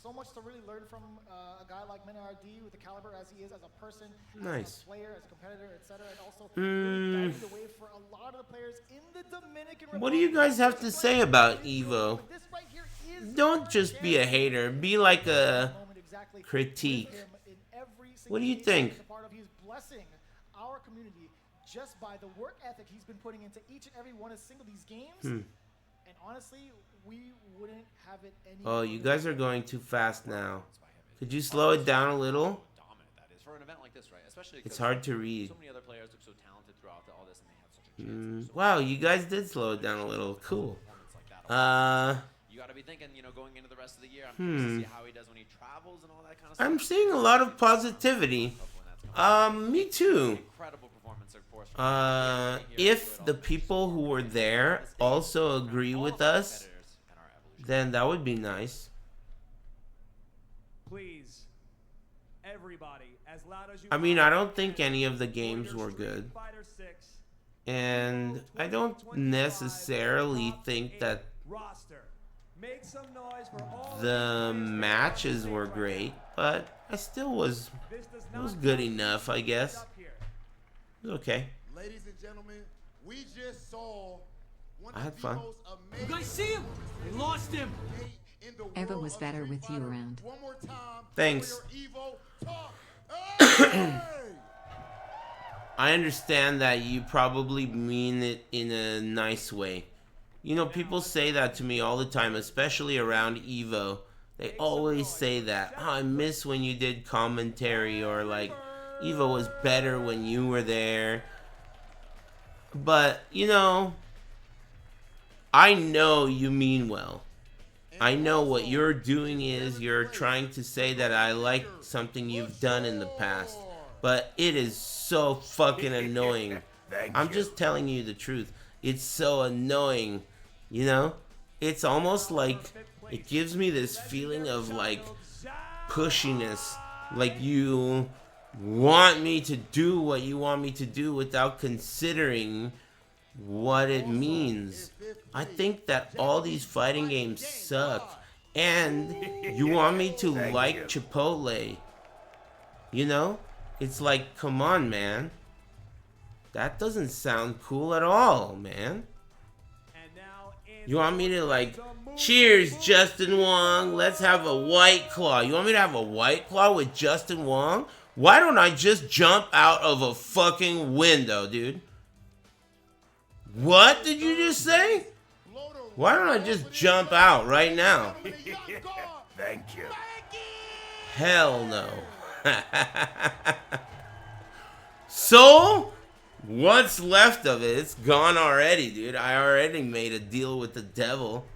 so much to really learn from a guy like Menardi with the caliber as he is as a person, Nice. as a player, as a competitor, etc. And also really guiding the way for a lot of the players in the Dominican Republic. What do you guys have to say about Evo? Don't just be a hater. Be like a critique. What do you think? He's blessing our community just by the work ethic he's been putting into each and every one of these games. And honestly, we wouldn't have it any. Oh, you guys are going too fast now. Could you slow it down a little? Dominant that is for an event like this, right? Especially It's hard to read. So many other players look so talented throughout all this, and they have such a chance. Wow, you guys did slow it down a little. Cool. You got to be thinking, going into the rest of the year. I'm curious to see how he does when he travels and all that kind of stuff. I'm seeing a lot of positivity. Me too. Incredible performance, of course. If the people who were there also agree with us, then that would be nice. Please, everybody, as loud as you I mean, I don't think any of the games were good. And I don't necessarily think that the matches were great, but I still was, it was good enough, I guess. It was okay. Ladies and gentlemen, we just saw one I had fun. You guys see him? They lost him. Evo was better with you around. Thanks. I understand that you probably mean it in a nice way. People say that to me all the time, especially around Evo. They always say that. Oh, I miss when you did commentary, or like, Evo was better when you were there. But, I know you mean well. I know what you're doing is you're trying to say that I like something you've done in the past. But it is so fucking annoying. I'm just telling you the truth. It's so annoying. It's almost like it gives me this feeling of like pushiness. Like you want me to do what you want me to do without considering what it means. I think that all these fighting games suck. And you want me to like Chipotle. It's like, come on, man. That doesn't sound cool at all, man. You want me to like, cheers, Justin Wong. Let's have a White Claw. You want me to have a White Claw with Justin Wong? Why don't I just jump out of a fucking window, dude? What did you just say? Why don't I just jump out right now? Thank you. Hell no. So, what's left of it? It's gone already, dude. I already made a deal with the devil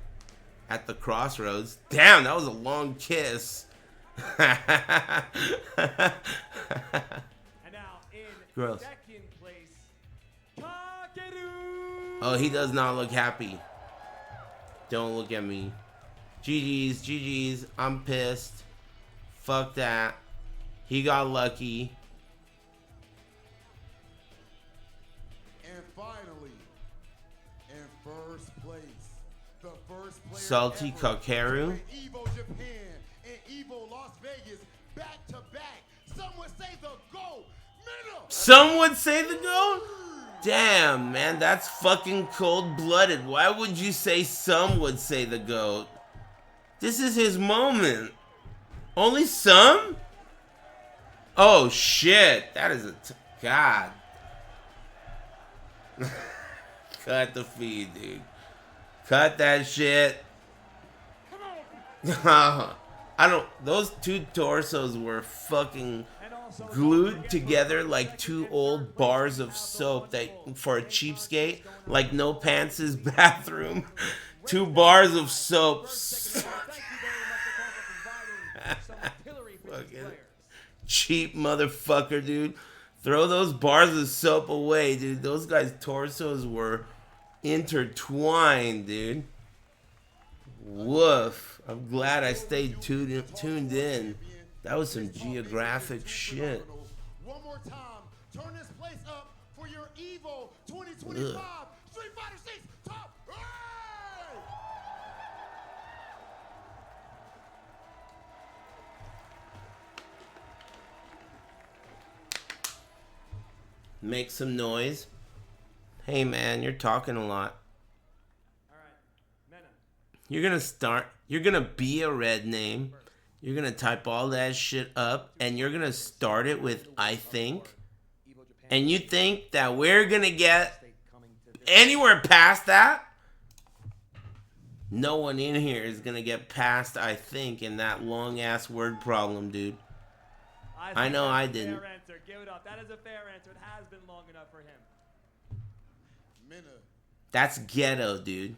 at the crossroads. Damn, that was a long kiss. Gross. Oh, he does not look happy. Don't look at me. GG's, GG's. I'm pissed. Fuck that. He got lucky. And finally, in first place, the first player Salty ever Kakeru. to win Evo Japan and Evo Las Vegas back to back. Some would say the GOAT. Some would say the GOAT? Damn, man, that's fucking cold-blooded. Why would you say some would say the GOAT? This is his moment. Only some? Oh, shit. That is a... God. Cut the feed, dude. Cut that shit. I don't... Those two torsos were fucking glued together like two old bars of soap that for a cheapskate. Like No Pants' bathroom. Two bars of soap. Fucking cheap motherfucker, dude. Throw those bars of soap away, dude. Those guys' torsos were intertwined, dude. Woof. I'm glad I stayed tuned in. That was some geographic shit. One more time, turn this place up for your Evo 2025 Ugh. Street Fighter 6 Top. Hey! Make some noise. Hey, man, you're talking a lot. You're gonna be a red name. You're gonna type all that shit up, and you're gonna start it with I think. And you think that we're gonna get anywhere past that? No one in here is gonna get past I think in that long ass word problem, dude. I know I didn't. Fair answer. Give it up. That is a fair answer. It has been long enough for him. That's ghetto, dude.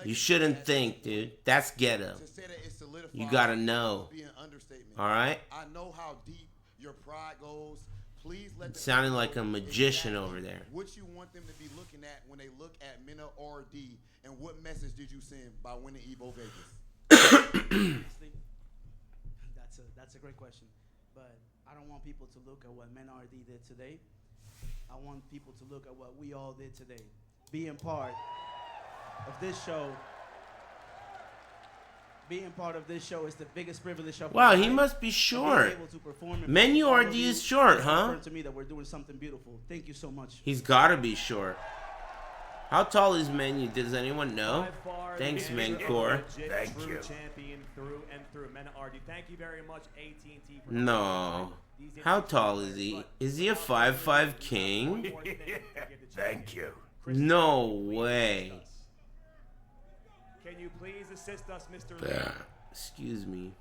You shouldn't think, dude. That's ghetto. You gotta know. Alright? I know how deep your pride goes. Please let It sounded like a magician over there. What you want them to be looking at when they look at Mena RD, and what message did you send by winning Evo Vegas? That's a great question, but I don't want people to look at what Mena RD did today. I want people to look at what we all did today. Being part of this show. Being part of this show is the biggest privilege of Wow, my he life. must be short. Being able to perform in Menu front of all RD of you is short, is huh? confirm to me that we're doing something beautiful. Thank you so much. He's gotta be short. How tall is Menu? Does anyone know? Thanks, Mencor. Thank you. Champion through and through. Mena RD. Thank you very much, AT&T. For No. How tall is he? Is he a 5'5" king? Thank you. No way. Can you please assist us, Mr. Yeah. Excuse me.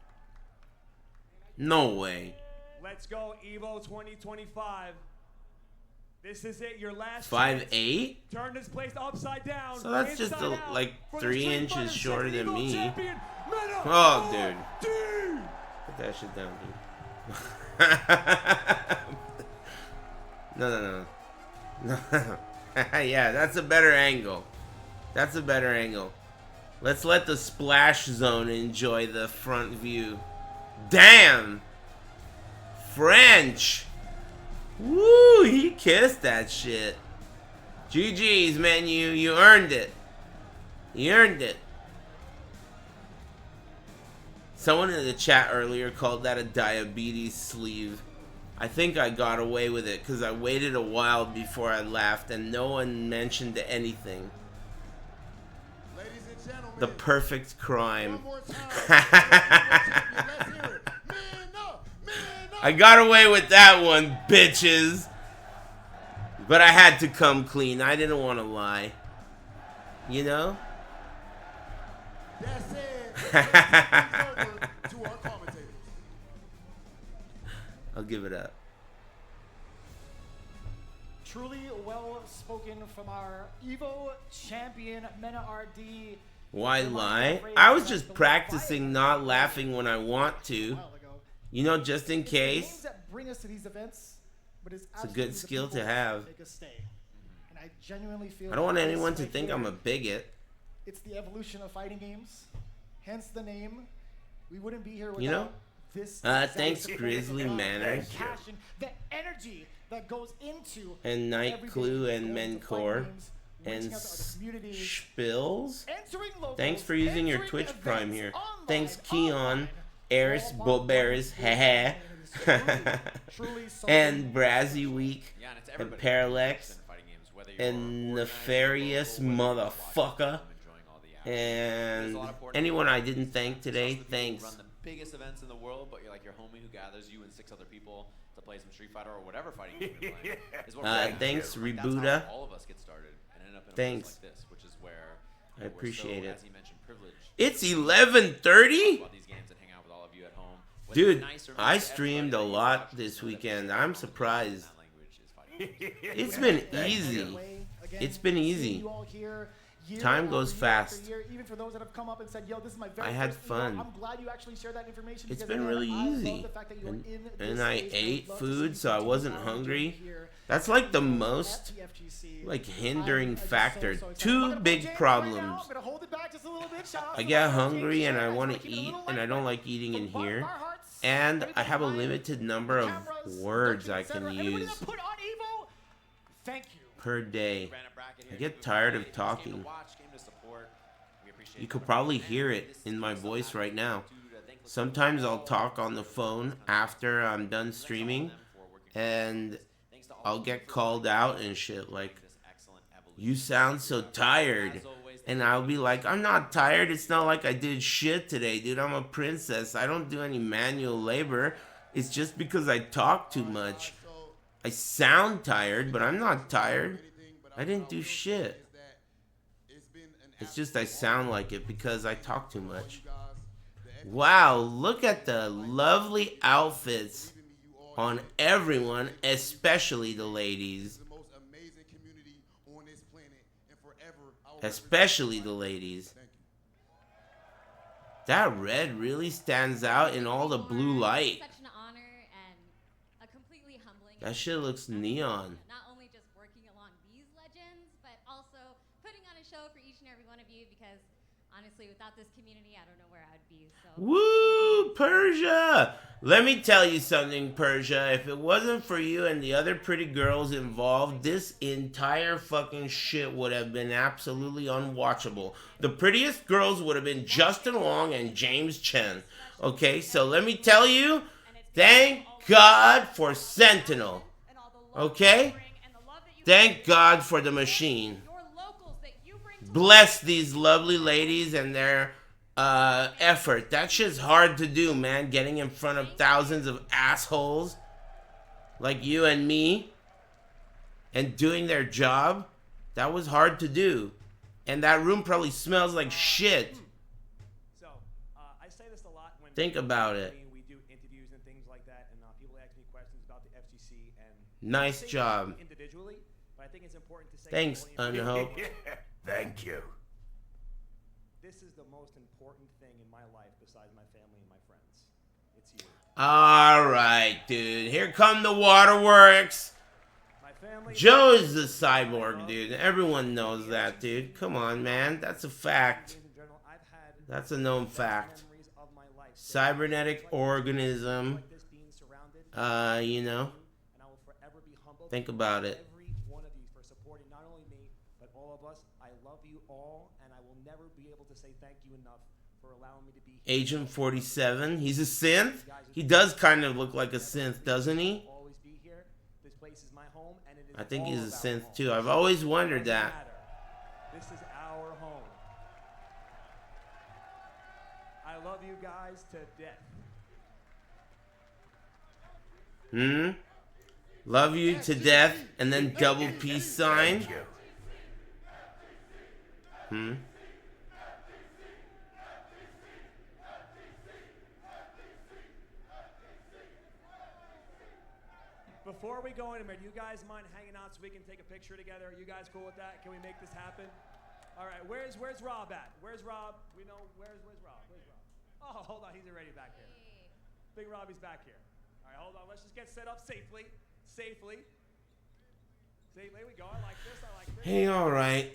No way. Let's go, Evo 2025. This is it, your last 5'8"? Turn this place upside down. So that's just like 3 inches shorter than me. Champion, Oh, dude. Put that shit down, dude. No. Yeah, that's a better angle. That's a better angle. Let's let the splash zone enjoy the front view. Damn! French! Woo! He kissed that shit. GG's, man. You earned it. You earned it. Someone in the chat earlier called that a diabetes sleeve. I think I got away with it because I waited a while before I laughed and no one mentioned anything. The perfect crime. I got away with that one, bitches. But I had to come clean. I didn't want to lie. You know? That said, to our commentators. I'll give it up. Truly well spoken from our Evo champion, Mena RD. Why lie? I was just practicing not laughing when I want to. You know, just in case. Games that bring us to these events, but it's a good skill to have. Make us stay. And I genuinely feel I don't want like anyone this to right think here, I'm a bigot. It's the evolution of fighting games, hence the name. We wouldn't be here without You know? this. Thanks, support, Grizzly Manners. the passion, the energy that goes into And Night every Clue day and going to fight Mencor. games, And reaching out to other communities, Spills. entering locals, Thanks for using your entering Twitch events Prime here. online, Thanks, Keon, Eris, Boberis, haha. And Brazzy Week. Yeah, and it's And everybody Parallax. in fighting games, whether you're And Nefarious Motherfucker. And anyone I didn't thank today, thanks. Run the biggest events in the world, but you're like your homie who gathers you and 6 other people to play some Street Fighter or whatever fighting game you're playing. Is what we're Thanks, doing. Like, Rebuta. that's how all of us get started and end up in a Thanks. place like this, which is where I appreciate it. as he mentioned, privileged. It's 11:30? About these games and hang out with all of you at home. Dude, I streamed a lot this weekend. I'm surprised. It's been easy. It's been easy. Time goes fast. Even for those that have come up and said, "Yo, this is my very I had first Evo," fun. I'm glad you actually shared that information. It's because, been again, really I love easy. the fact that you're in this And I space. ate love to food, see so I people wasn't enjoying hungry. here. That's like the most like hindering factor. Two big problems. I get hungry and I want to eat, and I don't like eating in here. And I have a limited number of words I can use Thank you. per day. I get tired of talking. You could probably hear it in my voice right now. Sometimes I'll talk on the phone after I'm done streaming, and I'll get called out and shit. Like, you sound so tired. And I'll be like, I'm not tired. It's not like I did shit today, dude. I'm a princess. I don't do any manual labor. It's just because I talk too much. I sound tired, but I'm not tired. I didn't do shit. It's just I sound like it because I talk too much. Wow, look at the lovely outfits on everyone, especially the ladies. Especially the ladies. That red really stands out in all the blue light. Such an honor and a completely humbling. That shit looks neon. Not only just working along these legends, but also putting on a show for each and every one of you because honestly, without this community, I don't know where I'd be. So Woo, Persia! Let me tell you something, Persia. If it wasn't for you and the other pretty girls involved, this entire fucking shit would have been absolutely unwatchable. The prettiest girls would have been Justin Long and James Chen. Okay, so let me tell you, thank God for Sentinel. Okay? Thank God for the machine. Bless these lovely ladies and their effort. That shit's hard to do, man. Getting in front of thousands of assholes like you and me and doing their job. That was hard to do. And that room probably smells like shit. So, I say this a lot when Think about it. we do interviews and things like that, and people ask me questions about the FGC. And Nice job. Individually, but I think it's important to say. Thanks, Unhope. Thank you. This is the most important thing in my life besides my family and my friends. It's you. All right, dude. Here come the waterworks. Joe is the cyborg, dude. Everyone knows that, dude. Come on, man. That's a fact. That's a known fact. Cybernetic organism. You know. Think about it. Every one of you for supporting not only me, but all of us. I love you all, and I will never be able to say thank you enough for allowing me to be here. Agent 47. He's a synth? He does kind of look like a synth, doesn't he? Always be here. This place is my home, and it is I think all he's a about synth home. too. I've always wondered that. This is our home. I love you guys to death. Love you to death and then double peace sign. Before we go anywhere, do you guys mind hanging out so we can take a picture together? Are you guys cool with that? Can we make this happen? All right, where's Rob at? Where's Rob? We know where's Rob? Where's Rob? Oh, hold on, he's already back here. Big Robbie's back here. All right, hold on. Let's just get set up safely. Safely. There we go. I like this. I like this. Hey, all right.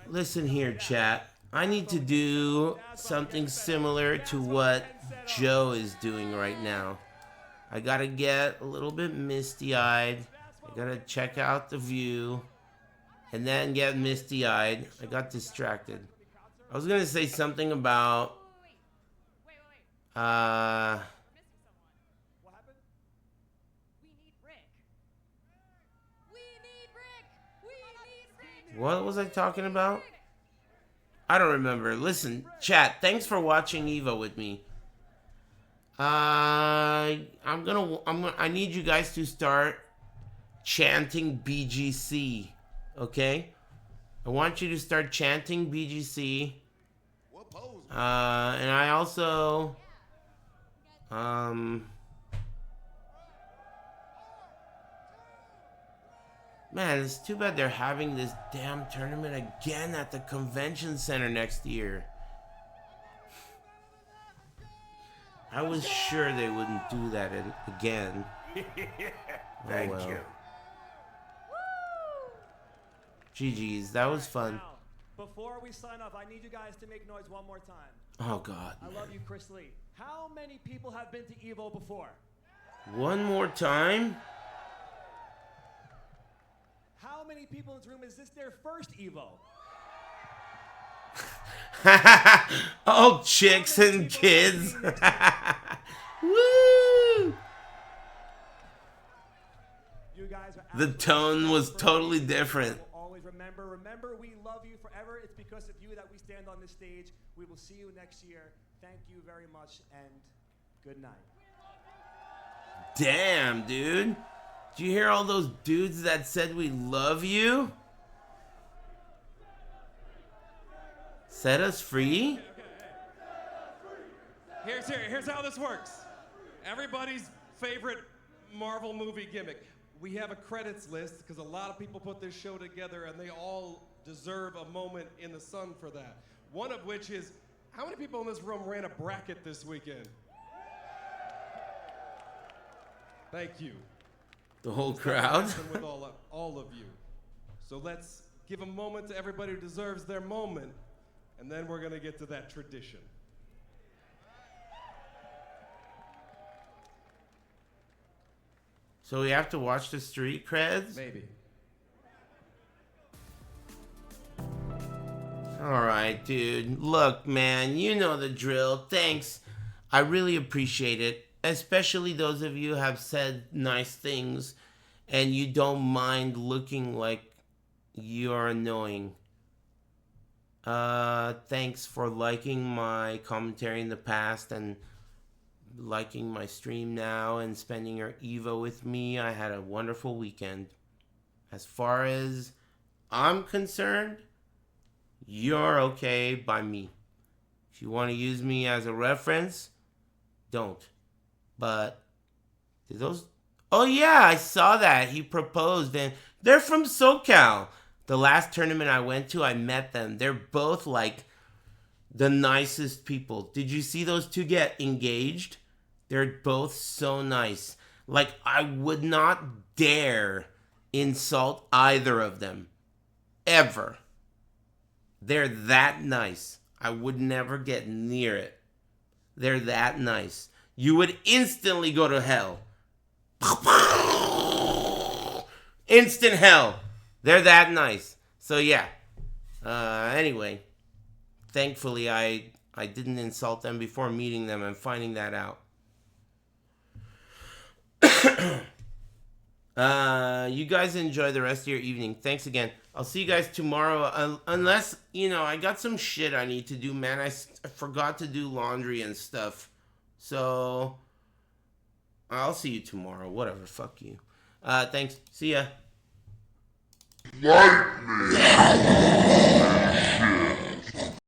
Listen here, chat. I need to do something similar to what Joe is doing right now. I gotta get a little bit misty-eyed. I gotta check out the view. And then get misty-eyed. I got distracted. I was gonna say something about... What was I talking about? I don't remember. Listen, chat, thanks for watching Evo with me. I need you guys to start chanting BGC, okay? I want you to start chanting BGC. And I also man, it's too bad they're having this damn tournament again at the convention center next year. I was sure they wouldn't do that again. Thank well. you. GG's, that was fun. Before we sign off, I need you guys to make noise one more time. Oh, God. I love you, Chris Lee. How many people have been to Evo before? One more time? How many people in this room, is this their first Evo? All chicks and kids. Woo! You guys The tone was totally different. We'll always remember, we love you forever. It's because of you that we stand on this stage. We will see you next year. Thank you very much, and good night. Damn, dude. Did you hear all those dudes that said we love you? Set us free? Here's how this works. Everybody's favorite Marvel movie gimmick. We have a credits list because a lot of people put this show together and they all deserve a moment in the sun for that. One of which is, how many people in this room ran a bracket this weekend? Thank you. The whole crowd? With all of you. So let's give a moment to everybody who deserves their moment, and then we're going to get to that tradition. So we have to watch the street creds? Maybe. Alright, dude. Look, man, you know the drill. Thanks. I really appreciate it. Especially those of you who have said nice things and you don't mind looking like you're annoying. Thanks for liking my commentary in the past and liking my stream now and spending your Evo with me. I had a wonderful weekend. As far as I'm concerned, you're okay by me. If you want to use me as a reference, don't. But did those... Oh yeah, I saw that. He proposed and they're from SoCal. The last tournament I went to, I met them. They're both like the nicest people. Did you see those two get engaged? They're both so nice. Like, I would not dare insult either of them. Ever. They're that nice. I would never get near it. They're that nice. You would instantly go to hell. Instant hell. They're that nice. So yeah. Anyway. Thankfully, I didn't insult them before meeting them and finding that out. You guys enjoy the rest of your evening. Thanks again. I'll see you guys tomorrow. Unless, you know, I got some shit I need to do, man. I forgot to do laundry and stuff. So, I'll see you tomorrow. Whatever. Fuck you. Thanks. See ya. Lightning.